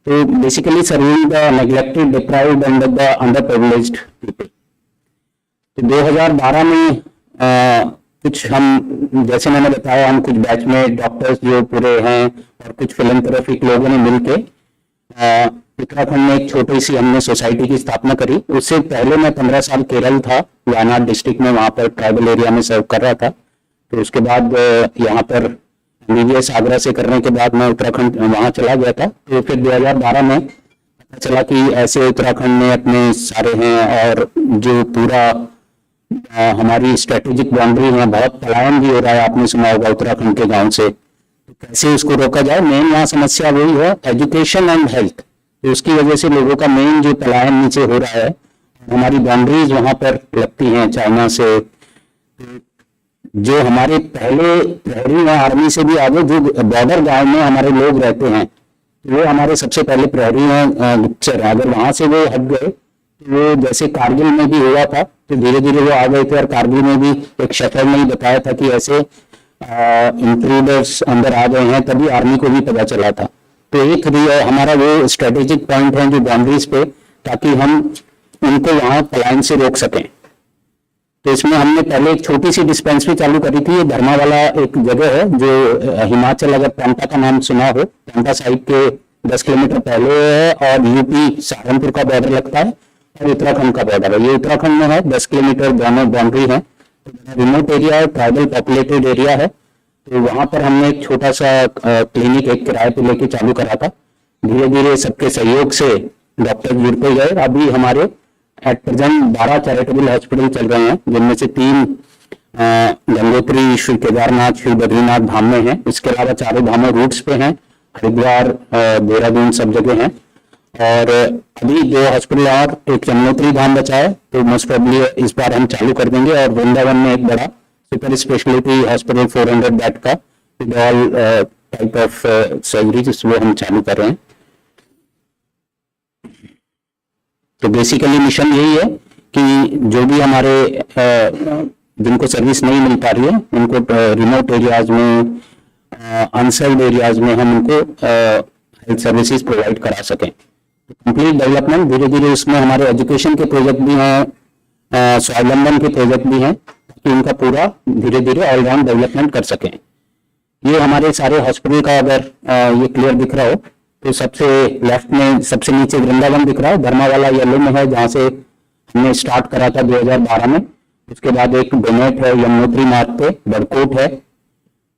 तो basically serving the neglected, deprived and the under privileged people. तो 2012 में कुछ हम, जैसे मैंने बताया, हम कुछ बैचमेट डॉक्टर्स जो पूरे हैं और कुछ फिलैंथ्रोपिक लोगों ने मिलकर उत्तराखंड में एक छोटी सी हमने सोसाइटी की स्थापना करी। उससे पहले मैं 15 साल केरल था, वायनाड डिस्ट्रिक्ट में, वहां पर ट्राइबल एरिया में सर्व कर रहा था। तो उसके बाद यहाँ पर एमबीबीएस आगरा से करने के बाद मैं उत्तराखंड वहां चला गया था। तो फिर 2012 में पता चला कि ऐसे उत्तराखंड में अपने सारे हैं और जो पूरा हमारी स्ट्रेटेजिक बाउंड्री है, बहुत पलायन भी हो रहा है, आपने सुना होगा उत्तराखंड के गांव से। तो कैसे उसको रोका जाए, मेन यहाँ समस्या वही है, एजुकेशन एंड हेल्थ। तो उसकी वजह से लोगों का मेन जो पलायन नीचे हो रहा है, हमारी बाउंड्रीज वहां पर लगती हैं चाइना से। जो हमारे पहले प्रहरी हैं आर्मी से भी आगे, जो बॉर्डर गांव में हमारे लोग रहते हैं, वो हमारे सबसे पहले प्रहरी हैं गुप्तचर। अगर वहां से वो हट गए तो वो, जैसे कारगिल में भी हुआ था, तो धीरे धीरे वो आ गए थे। और कारगिल में भी एक शेफर्ड ने ही बताया था कि ऐसे इंट्रूडर्स अंदर आ गए हैं, तभी आर्मी को भी पता चला था। तो एक हमारा वो स्ट्रेटेजिक पॉइंट है जो बाउंड्रीज पे, ताकि हम उनको वहां पलायन से रोक सकें। तो इसमें हमने पहले एक छोटी सी डिस्पेंसरी चालू करी थी। ये धर्मा वाला एक जगह है जो हिमाचल, अगर पांटा का नाम सुना हो, पांटा साहिब के 10 किलोमीटर पहले है, और यूपी सहारनपुर का बॉर्डर लगता है और उत्तराखंड का बॉर्डर है। ये उत्तराखंड में है, 10 किलोमीटर दोनों बाउंड्री है, रिमोट एरिया है, ट्राइबल पॉपुलेटेड एरिया है। तो वहां पर हमने एक छोटा सा क्लिनिक एक किराए पे लेके चालू करा था। धीरे धीरे सबके सहयोग से डॉक्टर जुड़ते गए। अभी हमारे एट प्रेजेंट 12 चैरिटेबल हॉस्पिटल चल रहे हैं, जिनमें से 3 गंगोत्री, श्री केदारनाथ, श्री बद्रीनाथ धाम में हैं। इसके अलावा 4 धामों रूट्स पे हैं, हरिद्वार, देहरादून, सब जगह हैं। और अभी 2 हॉस्पिटल और एक यमुनोत्री धाम बचा है, तो मोस्ट प्रोबेबली इस बार हम चालू कर देंगे। और वृंदावन में एक बड़ा सुपर स्पेशलिटी हॉस्पिटल 400 बेड का, with all type of surgeries, वो हम चालू कर रहे हैं। तो बेसिकली मिशन यही है कि जो भी हमारे जिनको सर्विस नहीं मिल पा रही है उनको रिमोट एरियाज में, अनसर्व्ड एरियाज में हम उनको हेल्थ सर्विसेज प्रोवाइड करा सकें। कंप्लीट डेवलपमेंट धीरे धीरे उसमें हमारे एजुकेशन के प्रोजेक्ट भी हैं, स्वावलंबन के प्रोजेक्ट भी हैं, ताकि उनका पूरा धीरे धीरे ऑलराउंड डेवलपमेंट कर सकें। ये हमारे सारे हॉस्पिटल का अगर ये क्लियर दिख रहा हो तो सबसे लेफ्ट में सबसे नीचे वृंदावन दिख रहा है, धर्मावाला येलो में है, जहां से हमने स्टार्ट करा था 2012 में। उसके बाद एक डोनेट है यमुनोत्री मार्ग पे, बड़कोट है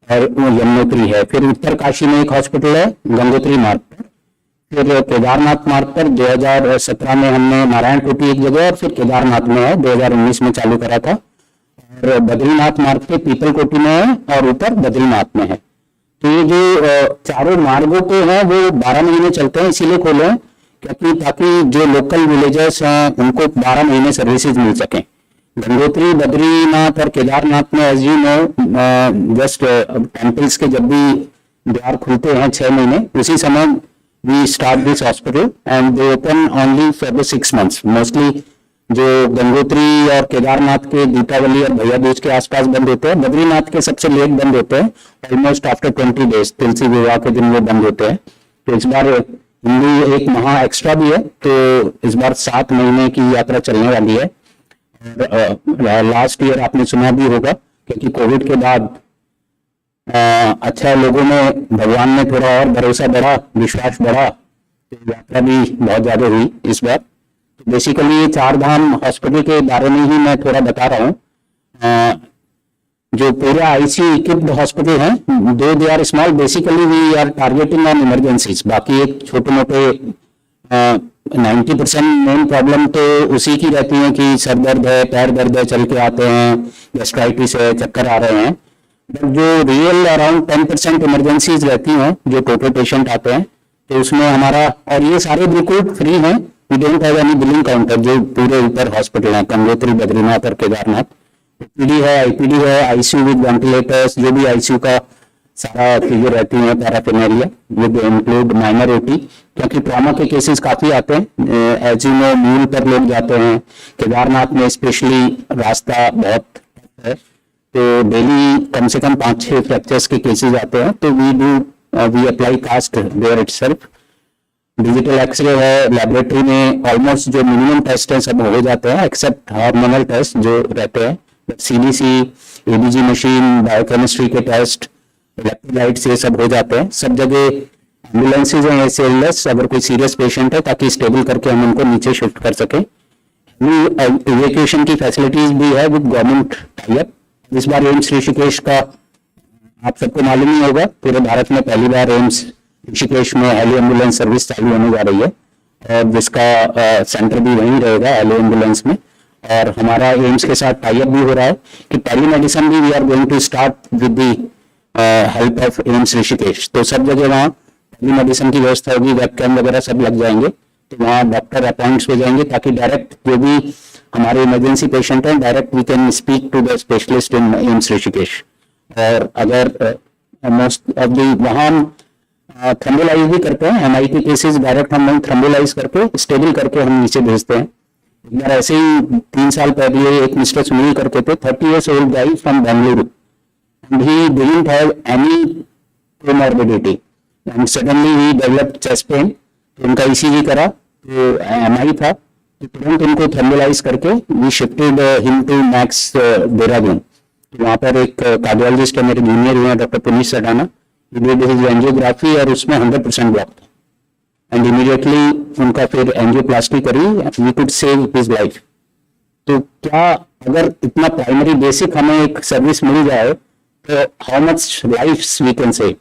और यमुनोत्री है। फिर उत्तर काशी में एक हॉस्पिटल है गंगोत्री मार्ग पर। फिर केदारनाथ मार्ग पर 2017 में हमने नारायण कोटी एक जगह, और फिर केदारनाथ में है 2019 में चालू करा था, और बद्रीनाथ मार्ग पे पीपल कोटी में है और ऊपर बद्रीनाथ में है। तो ये जो चारों मार्गों पे हैं वो 12 महीने चलते हैं, इसीलिए खोले हैं क्योंकि ताकि जो लोकल विलेजर्स हैं उनको 12 महीने सर्विसेज मिल सकें। गंगोत्री, बद्रीनाथ और केदारनाथ में as you know just temples के जब भी द्वार खुलते हैं 6 महीने, उसी समय we start this hospital and they open only for the 6 months। Mostly जो गंगोत्री और केदारनाथ के दीपावली और भैया दूज के आसपास बंद होते हैं, बद्रीनाथ के सबसे लेट बंद होते हैं, ऑलमोस्ट आफ्टर 20 days, तुलसी विवाह के दिन वो बंद होते हैं। तो इस बार हिंदू एक माह एक्स्ट्रा भी है, तो इस बार 7 महीने की यात्रा चलने वाली है। और लास्ट ईयर आपने सुना भी होगा क्योंकि कोविड के बाद अच्छा लोगों में भगवान में थोड़ा और भरोसा बढ़ा, विश्वास बढ़ा, तो यात्रा भी बहुत ज्यादा हुई इस बार। तो बेसिकली ये चारधाम हॉस्पिटल के बारे में ही मैं थोड़ा बता रहा हूँ। जो पूरा आईसीयू इक्विप्ड हॉस्पिटल है, though they are small, basically we are targeting on emergencies. बाकी एक छोटे मोटे 90% मेन प्रॉब्लम तो उसी की रहती है कि सर दर्द है, पैर दर्द है, चल के आते हैं, गैस्ट्राइटिस है, चक्कर आ रहे हैं। बट जो रियल अराउंड 10% इमरजेंसीज रहती हैं जो टोटल पेशेंट आते हैं, तो उसमें हमारा, और ये सारे बिल्कुल फ्री हैं, we don't have any billing counter. जो पूरे ऊपर हॉस्पिटल है गंगोत्री, बद्रीनाथ और केदारनाथ, ओपीडी है, आईपीडी है, आईसीयू विद वेंटिलेटर्स, जो भी आईसीयू का सारा चीजें रहती हैं, paraphernalia with include minor OT, क्योंकि ट्रॉमा के केसेस काफी आते हैं। एज यू नो मूल पर लोग जाते हैं, केदारनाथ में स्पेशली रास्ता बहुत है, तो डेली कम से कम 5-6 फ्रैक्चर्स के केसेस आते हैं। तो we apply cost there itself. Digital x-ray है, लेबोरेटरी में ऑलमोस्ट जो मिनिमम टेस्ट है सब हो जाते हैं एक्सेप्ट हार्मोनल टेस्ट जो रहते हैं, सीडीसी, एबीजी मशीन, बायोकेमिस्ट्री के टेस्ट, इलेक्ट्रोलाइट्स, ये सब हो जाते हैं। सब जगह एम्बुलेंसेज हैं एसएलएस, अगर कोई सीरियस पेशेंट है ताकि स्टेबल करके हम उनको नीचे शिफ्ट कर सकें। इवैक्यूएशन की फैसिलिटीज भी है विद गवर्नमेंट टाइप। इस बार एम्स ऋषिकेश का आप सबको मालूम ही होगा, पूरे भारत में पहली बार एम्स ऋषिकेश में हेली एम्बुलेंस सर्विस चालू होने जा रही है, और जिसका सेंटर भी वहीं रहेगा हेली एम्बुलेंस में। और हमारा एम्स के साथ टाइप भी हो रहा है कि टेलीमेडिसिन भी we are going to start with the help of AIIMS Rishikesh. तो सब जगह वहाँ टेलीमेडिसिन की व्यवस्था होगी, वेबकैम वगैरह सब लग जाएंगे, तो वहाँ डॉक्टर अपॉइंट्स हो जाएंगे ताकि डायरेक्ट जो भी हमारे इमरजेंसी पेशेंट हैं direct we can speak to the specialist in AIIMS Rishikesh. और अगर मोस्ट ऑफ दी वहाँ हम थ्रोम्बोलाइज भी करते हैं, एमआईटी केसेस डायरेक्ट हम थ्रोम्बोलाइज करके स्टेबल करके हम नीचे भेजते हैं। एक बार ऐसे ही 3 साल पहले एक मिस्टर सुनील करके थे, 30 years old guy from Bengaluru, and he didn't have any comorbidity and suddenly he developed chest pain। तो उनका ईसीजी करा तो एमआई था, तो तुरंत उनको थ्रोम्बोलाइज करके we shifted him to Max Dehradun. तो वहाँ पर एक कार्डियोलॉजिस्ट है मेरे जूनियर हुए डॉक्टर पुनीत सडाना, एंजियोग्राफी और उसमें 100% ब्लॉक था, एंड इमीडिएटली उनका फिर एंजियोप्लास्टी करी, we could save his life. तो क्या अगर इतना प्राइमरी बेसिक हमें एक सर्विस मिल जाए तो how much life we can save.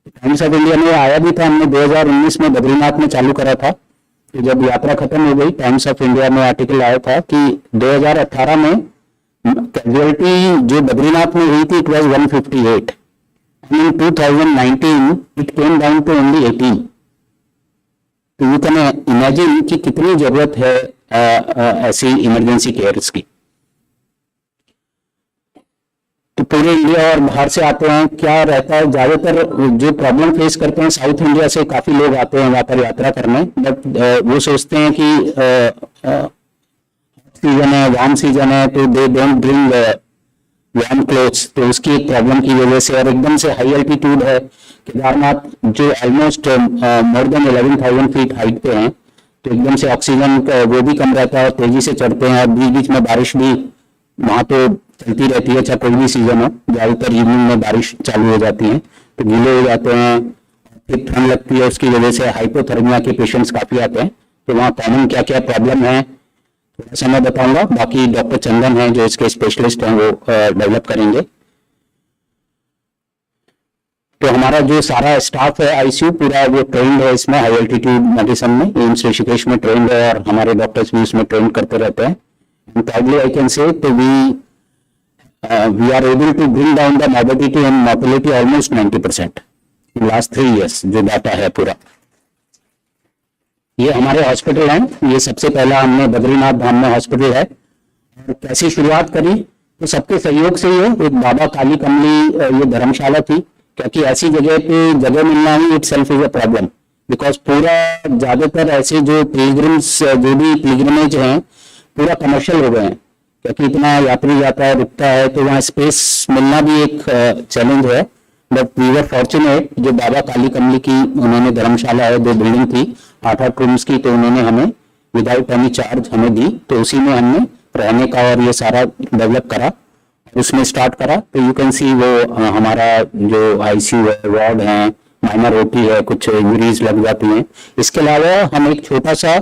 Times of India में आया भी था, हमने 2019 में बद्रीनाथ में चालू करा था। तो जब यात्रा खत्म हो गई, टाइम्स ऑफ इंडिया में आर्टिकल आया था कि 2018 में कैजुअलिटी जो बद्रीनाथ में हुई थी it was 158, and in 2019 it came down to only 18। तो यू कैन इमेजिन कि कितनी जरूरत है ऐसी इमरजेंसी केयर्स की। तो पूरे इंडिया और बाहर से आते हैं, क्या रहता है ज्यादातर जो प्रॉब्लम फेस करते हैं, साउथ इंडिया से काफी लोग आते हैं वहां पर यात्रा करने, बट वो सोचते हैं कि सीजन है, वार्म सीजन है, तो they don't bring warm clothes, तो उसकी एक प्रॉब्लम की वजह से, और एकदम से हाई एल्टीट्यूड है केदारनाथ जो almost more than 11,000 feet height पे हैं, तो एकदम से ऑक्सीजन वो भी कम रहता है और तेजी से चढ़ते हैं, और बीच बीच में बारिश भी वहां तो चलती रहती है, चाहे कोई भी सीजन हो, ज्यादातर इवनिंग में बारिश चालू हो जाती है तो गीले हो जाते हैं, फिर ठंड लगती है, उसकी वजह से हाइपोथर्मिया के पेशेंट्स काफी आते हैं। तो वहाँ कॉमन क्या क्या प्रॉब्लम है थोड़ा सा मैं बताऊंगा, बाकी डॉक्टर चंदन हैं जो इसके स्पेशलिस्ट हैं वो डेवलप करेंगे। तो हमारा जो सारा स्टाफ है आईसीयू पूरा वो ट्रेंड है इसमें, हाई एल्टीट्यूड मेडिसिन में, एम्स ऋषिकेश में ट्रेंड है और हमारे डॉक्टर्स भी उसमें ट्रेंड करते रहते हैं। And thirdly I can say तो we are able to bring down the morbidity and mortality almost 90% in last 3 years, जो डाटा है पूरा। ये हमारे हॉस्पिटल हैं, ये सबसे पहला हमने बद्रीनाथ धाम में हॉस्पिटल है, और कैसी शुरुआत करी तो सबके सहयोग से ही है। एक बाबा काली कमली ये धर्मशाला थी, क्योंकि ऐसी जगह पे जगह मिलना ही itself is a problem, because पूरा ज्यादातर ऐसे जो पिलग्रिम्स जो भी पिलग्रिमेज हैं पूरा कमर्शियल हो गए हैं, क्योंकि इतना यात्री जाता है रुकता है, तो वहाँ स्पेस मिलना भी एक चैलेंज है। बट वी वर फॉर्चुनेट, जो बाबा काली कमली की उन्होंने धर्मशाला है, 2 बिल्डिंग थी 8-8 रूम्स की, तो उन्होंने हमें विदाउट एनी चार्ज हमें दी, तो उसी में हमने रहने का और ये सारा डेवलप करा, उसमें स्टार्ट करा। तो यू कैन सी वो हमारा जो आईसीयू है, वार्ड है, माइनर ओटी है, कुछ इंजरीज लग जाती हैं। इसके अलावा हम एक छोटा सा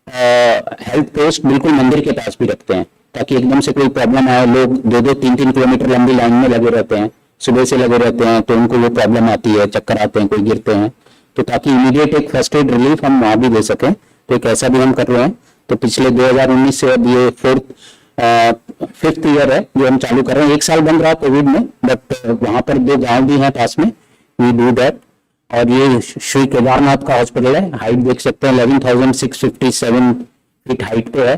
हेल्थ पोस्ट बिल्कुल मंदिर के पास भी रखते हैं, ताकि एकदम से कोई प्रॉब्लम आए, लोग 2-2, 3-3 किलोमीटर लंबी लाइन में लगे रहते हैं, सुबह से लगे रहते हैं, तो उनको वो प्रॉब्लम आती है, चक्कर आते हैं, कोई गिरते हैं, तो ताकि इमीडिएट एक फर्स्ट एड रिलीफ हम वहां भी दे सकें, तो एक ऐसा भी हम कर रहे हैं। तो पिछले 2019 से अब ये 5th ईयर है जो हम चालू कर रहे हैं। 1 साल बंद रहा कोविड में, बट वहां पर 2 गांव भी हैं पास में, वी डू दैट। और ये श्री केदारनाथ का हॉस्पिटल है, हाइट देख सकते हैं 11,657 फीट हाइट पे है।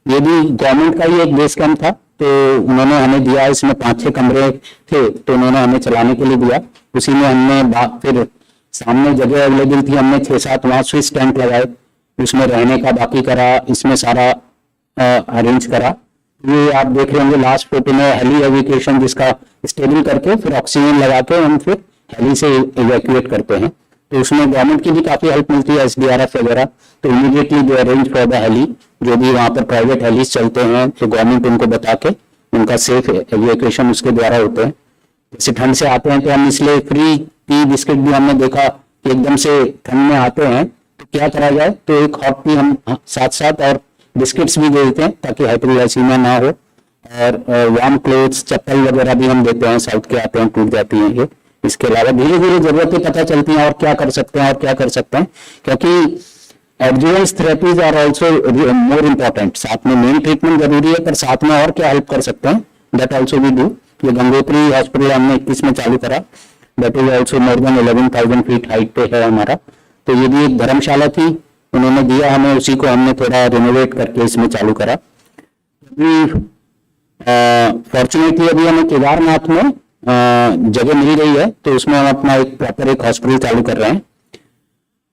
ये भी गवर्नमेंट का ही एक बेस कैंप था, तो उन्होंने हमें दिया, इसमें 5-6 कमरे थे, तो उन्होंने हमें चलाने के लिए दिया। उसी में हमने फिर सामने जगह अवेलेबल थी, हमने 6-7 वहां स्विच टेंट लगाए, उसमें रहने का बाकी करा, इसमें सारा अरेंज करा। ये आप देख रहे होंगे लास्ट फोटो में हेली एविक्यूएशन, जिसका स्टेबल करके फिर ऑक्सीजन लगा के हम फिर हेली से इवैक्यूएट करते हैं, तो उसमें गवर्नमेंट की भी काफी हेल्प मिलती है, SDRF वगैरह। तो इमीडिएटली जो अरेंज फॉर द हेली, जो भी वहां पर प्राइवेट हेलीज चलते हैं, तो गवर्नमेंट उनको बता के उनका सेफ एविक्यूएशन उसके द्वारा होते हैं। जैसे ठंड से आते हैं तो हम इसलिए फ्री टी बिस्किट भी हमने देखा कि एकदम से ठंड में आते हैं तो क्या करा जाए, तो एक हॉट टी हम साथ साथ और बिस्किट्स भी दे देते हैं ताकि हाइपोग्लाइसीमिया ना हो, और वार्म क्लोथ्स, चप्पल वगैरह भी हम देते हैं, साउथ के आते हैं, टूट जाती हैं ये। इसके अलावा धीरे धीरे जरूरतें पता चलती हैं और क्या कर सकते हैं और क्या कर सकते हैं, क्योंकि adjuvants therapies are also more important. साथ में मेन ट्रीटमेंट जरूरी है, पर साथ में और क्या हेल्प कर सकते हैं, दैट ऑल्सो वी डू। ये गंगोत्री हॉस्पिटल हमने 21 में चालू करा, that is also more than 11,000 feet height पे है हमारा। तो ये भी एक धर्मशाला थी, उन्होंने दिया हमें, उसी को हमने थोड़ा रिनोवेट करके इसमें चालू करा। फॉर्चुनेटली अभी हमें केदारनाथ में जगह मिल गई है, तो उसमें हम अपना एक प्रॉपर एक हॉस्पिटल चालू कर रहे हैं।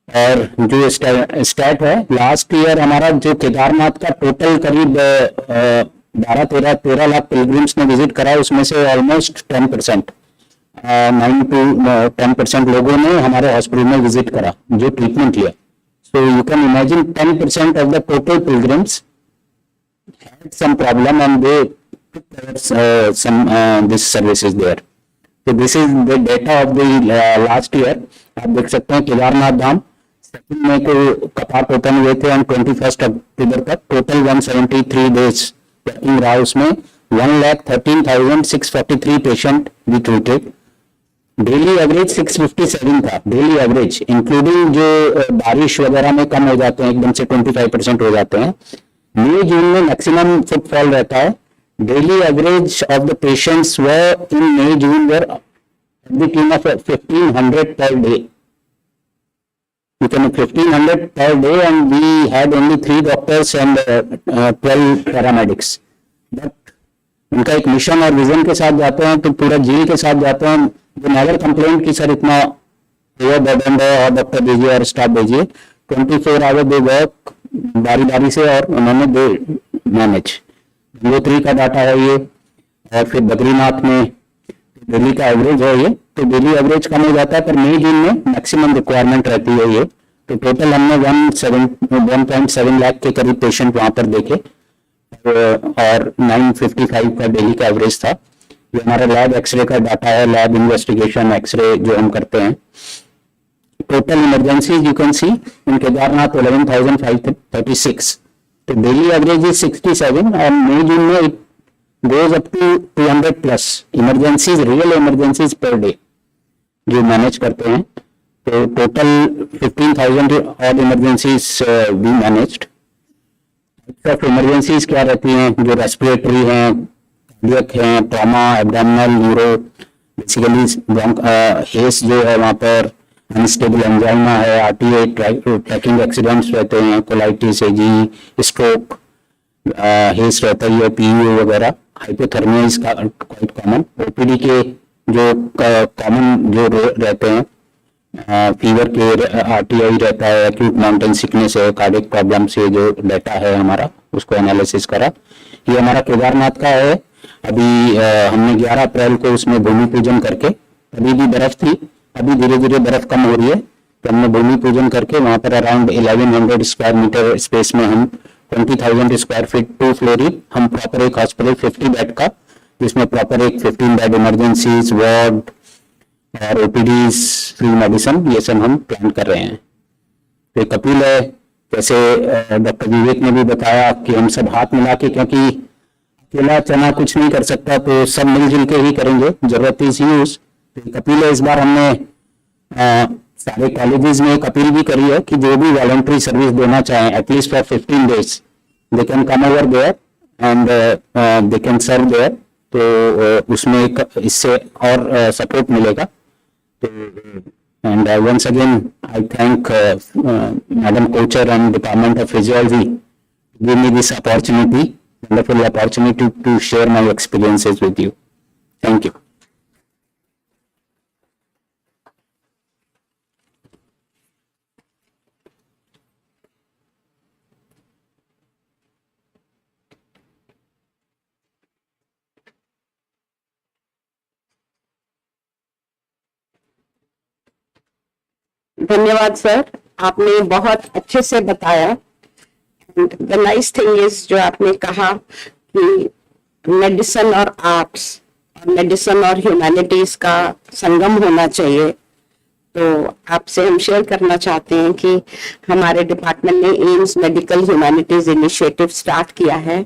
और जो स्टैट है, लास्ट ईयर हमारा जो केदारनाथ का टोटल करीब 12-13 लाख पिलग्रिम्स ने विजिट करा, उसमें से ऑलमोस्ट 10%, 9 to 10% लोगों ने हमारे हॉस्पिटल में विजिट करा जो ट्रीटमेंट लिया। So you can imagine 10% of the total pilgrims had some problem and they took some this services there. So this is the data of the last year. आप देख सकते हैं केदारनाथ धाम 2 मई को कपाट ओपन हुए थे, और 21 अक्टूबर तक टोटल 173 डेज वर्किंग रहा। उसमें 1,13,643 पेशेंट भी ट्रीटेड। डेली एवरेज 657 था, डेली एवरेज, इंक्लूडिंग जो बारिश वगैरह में कम हो जाते हैं, एकदम से 25% हो जाते हैं। मई जून में मैक्सिमम फुटफॉल रहता है। Daily average of the patients were in May June were the team of 1,500 per day. You can 1,500 per day, and we had only 3 doctors and 12 paramedics. But उनका एक मिशन और विजन के साथ जाते हैं, तो पूरा जील के साथ जाते हैं। वो नेवर कंप्लेंट की सर इतना ओवरबर्डन है और डॉक्टर भेजिए और स्टाफ भेजिए। 24 आवर दे वर्क बारी बारी से, और उन्होंने दे मैनेज। 3 का डाटा है ये। और फिर बद्रीनाथ में डेली का एवरेज है ये, तो डेली एवरेज कम हो जाता है, पर मई जून में मैक्सिमम रिक्वायरमेंट रहती है ये। तो टोटल हमने 1.7 लाख के करीब पेशेंट वहां पर देखे और 955 का डेली का एवरेज था। ये हमारा लैब एक्सरे का डाटा है, लैब इन्वेस्टिगेशन एक्सरे जो हम करते हैं। Total emergencies you can see in Kedarnath 11,536, तो डेली एवरेज इज 67 और मई जून में it goes up to 200 plus emergencies, real emergencies per day जो मैनेज करते हैं। तो टोटल 15,000 ऑड इमरजेंसीज भी मैनेज्ड। ऑफ इमरजेंसीज क्या रहती हैं, जो रेस्पिरेटरी हैं, कार्डियक हैं, ट्रॉमा, एब्डोमिनल, न्यूरो, बेसिकली हेस जो है वहाँ पर अनस्टेबल एंजाइना है, आरटीए ट्रैकिंग एक्सीडेंट्स रहते हैं, कोलाइटिस, एजी, स्ट्रोक, हेस रहता है, पीयू वगैरह, hypothermia is quite common. OPD के जो कॉमन जो रहते हैं, फीवर के आरटीआई रहता है, एक्यूट माउंटेन सिकनेस है, कार्डियक प्रॉब्लम से जो डाटा है हमारा उसको एनालिसिस करा। ये हमारा केदारनाथ का है। अभी हमने 11 अप्रैल को उसमें भूमि पूजन करके, अभी भी बर्फ थी, अभी धीरे धीरे बर्फ कम हो रही है, तो हमने भूमि पूजन करके वहां पर अराउंड 1100 स्क्वायर मीटर स्पेस में हम 20,000 स्क्वायर फीट 2 फ्लोरी हम प्रॉपर एक हॉस्पिटल 50 बेड का, जिसमें प्रॉपर एक 15 बेड इमरजेंसीज वार्ड और ओपीडीज, फ्री मेडिसिन, ये सब हम प्लान कर रहे हैं। तो कपिल है, जैसे डॉक्टर विवेक ने भी बताया कि हम सब हाथ मिला के, क्योंकि अकेला चना कुछ नहीं कर सकता, तो सब मिलजुल के ही करेंगे, जरूरत इज यूज। तो कपिल है, इस बार हमने सारे कॉलेजेस में एक अपील भी करी है कि जो भी वॉलंटरी सर्विस देना चाहें at least for 15 days they can come over there and they can serve there, तो उसमें एक इससे और सपोर्ट मिलेगा। तो and once again I thank madam Kochar and department of physiology give me this opportunity, wonderful opportunity to share my experiences with you. Thank you. धन्यवाद sir, आपने बहुत अच्छे से बताया। द नाइस थिंग इज जो आपने कहा कि मेडिसिन और आर्ट्स और मेडिसिन और ह्यूमैनिटीज का संगम होना चाहिए। तो आपसे हम शेयर करना चाहते हैं कि हमारे डिपार्टमेंट ने AIIMS medical humanities initiative start किया है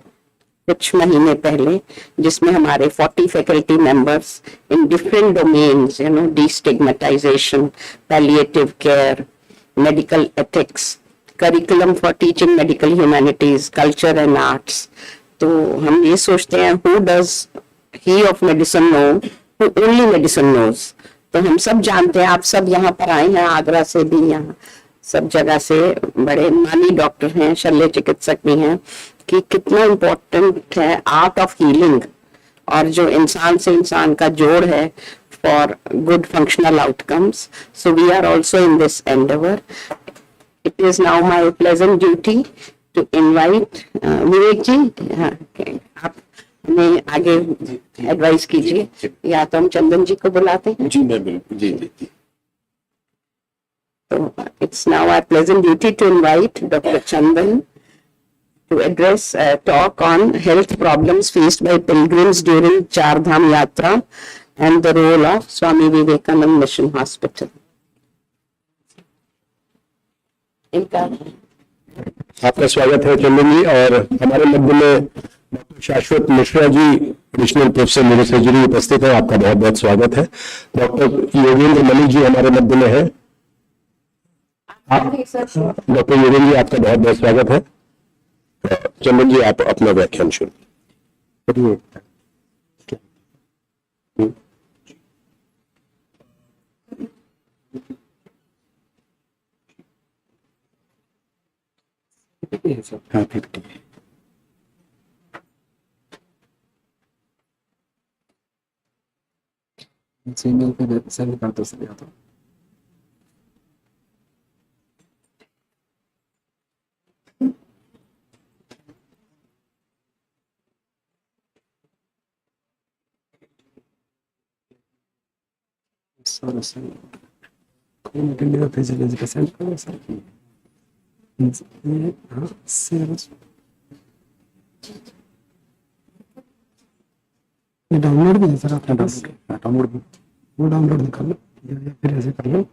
कुछ महीने पहले, जिसमें हमारे 40 faculty members in different domains, destigmatization, palliative care, medical ethics, curriculum for teaching medical humanities, culture and arts. तो हम ये सोचते हैं, who does he of medicine know, who only medicine knows. तो हम सब जानते हैं, आप सब यहाँ पर आए हैं, आगरा से भी, यहाँ सब जगह से बड़े मानी डॉक्टर हैं, शल्य चिकित्सक भी हैं, कि कितना इम्पोर्टेंट है आर्ट ऑफ हीलिंग और जो इंसान से इंसान का जोड़ है for good functional outcomes. So we are also in this endeavour. It is now my pleasant duty to invite Vivek ji, आप हमें आगे एडवाइस कीजिए, या तो हम चंदन जी को बुलाते हैं। जी बिल्कुल, जी जी। So it's now our pleasant duty to invite Dr. Chandan to address a talk on health problems faced by pilgrims during Chardham Yatra and the role of Swami Vivekananda Mission Hospital. इनका आपका स्वागत है चंदन जी। और हमारे मध्य में doctor शाश्वत Mishra ji, additional professor neurosurgery उपस्थित है, आपका बहुत बहुत स्वागत है। डॉक्टर योगेंद्र मलिक जी हमारे मध्य में है। डॉक्टर योगेंद्र जी, आपका बहुत बहुत स्वागत है। चंदन जी, आप अपना व्याख्यान शुरू करिए। हाँ 50। ईमेल पे सेंड कर दो सर, या तो कंटिन्यू फिजियोलॉजी सेंड करो सर। ये हाँ सिलेबस ये डाउनलोड भी है सर आपके पास? डाउनलोड भी वो डाउनलोड कर लो या फिर ऐसे कर लो।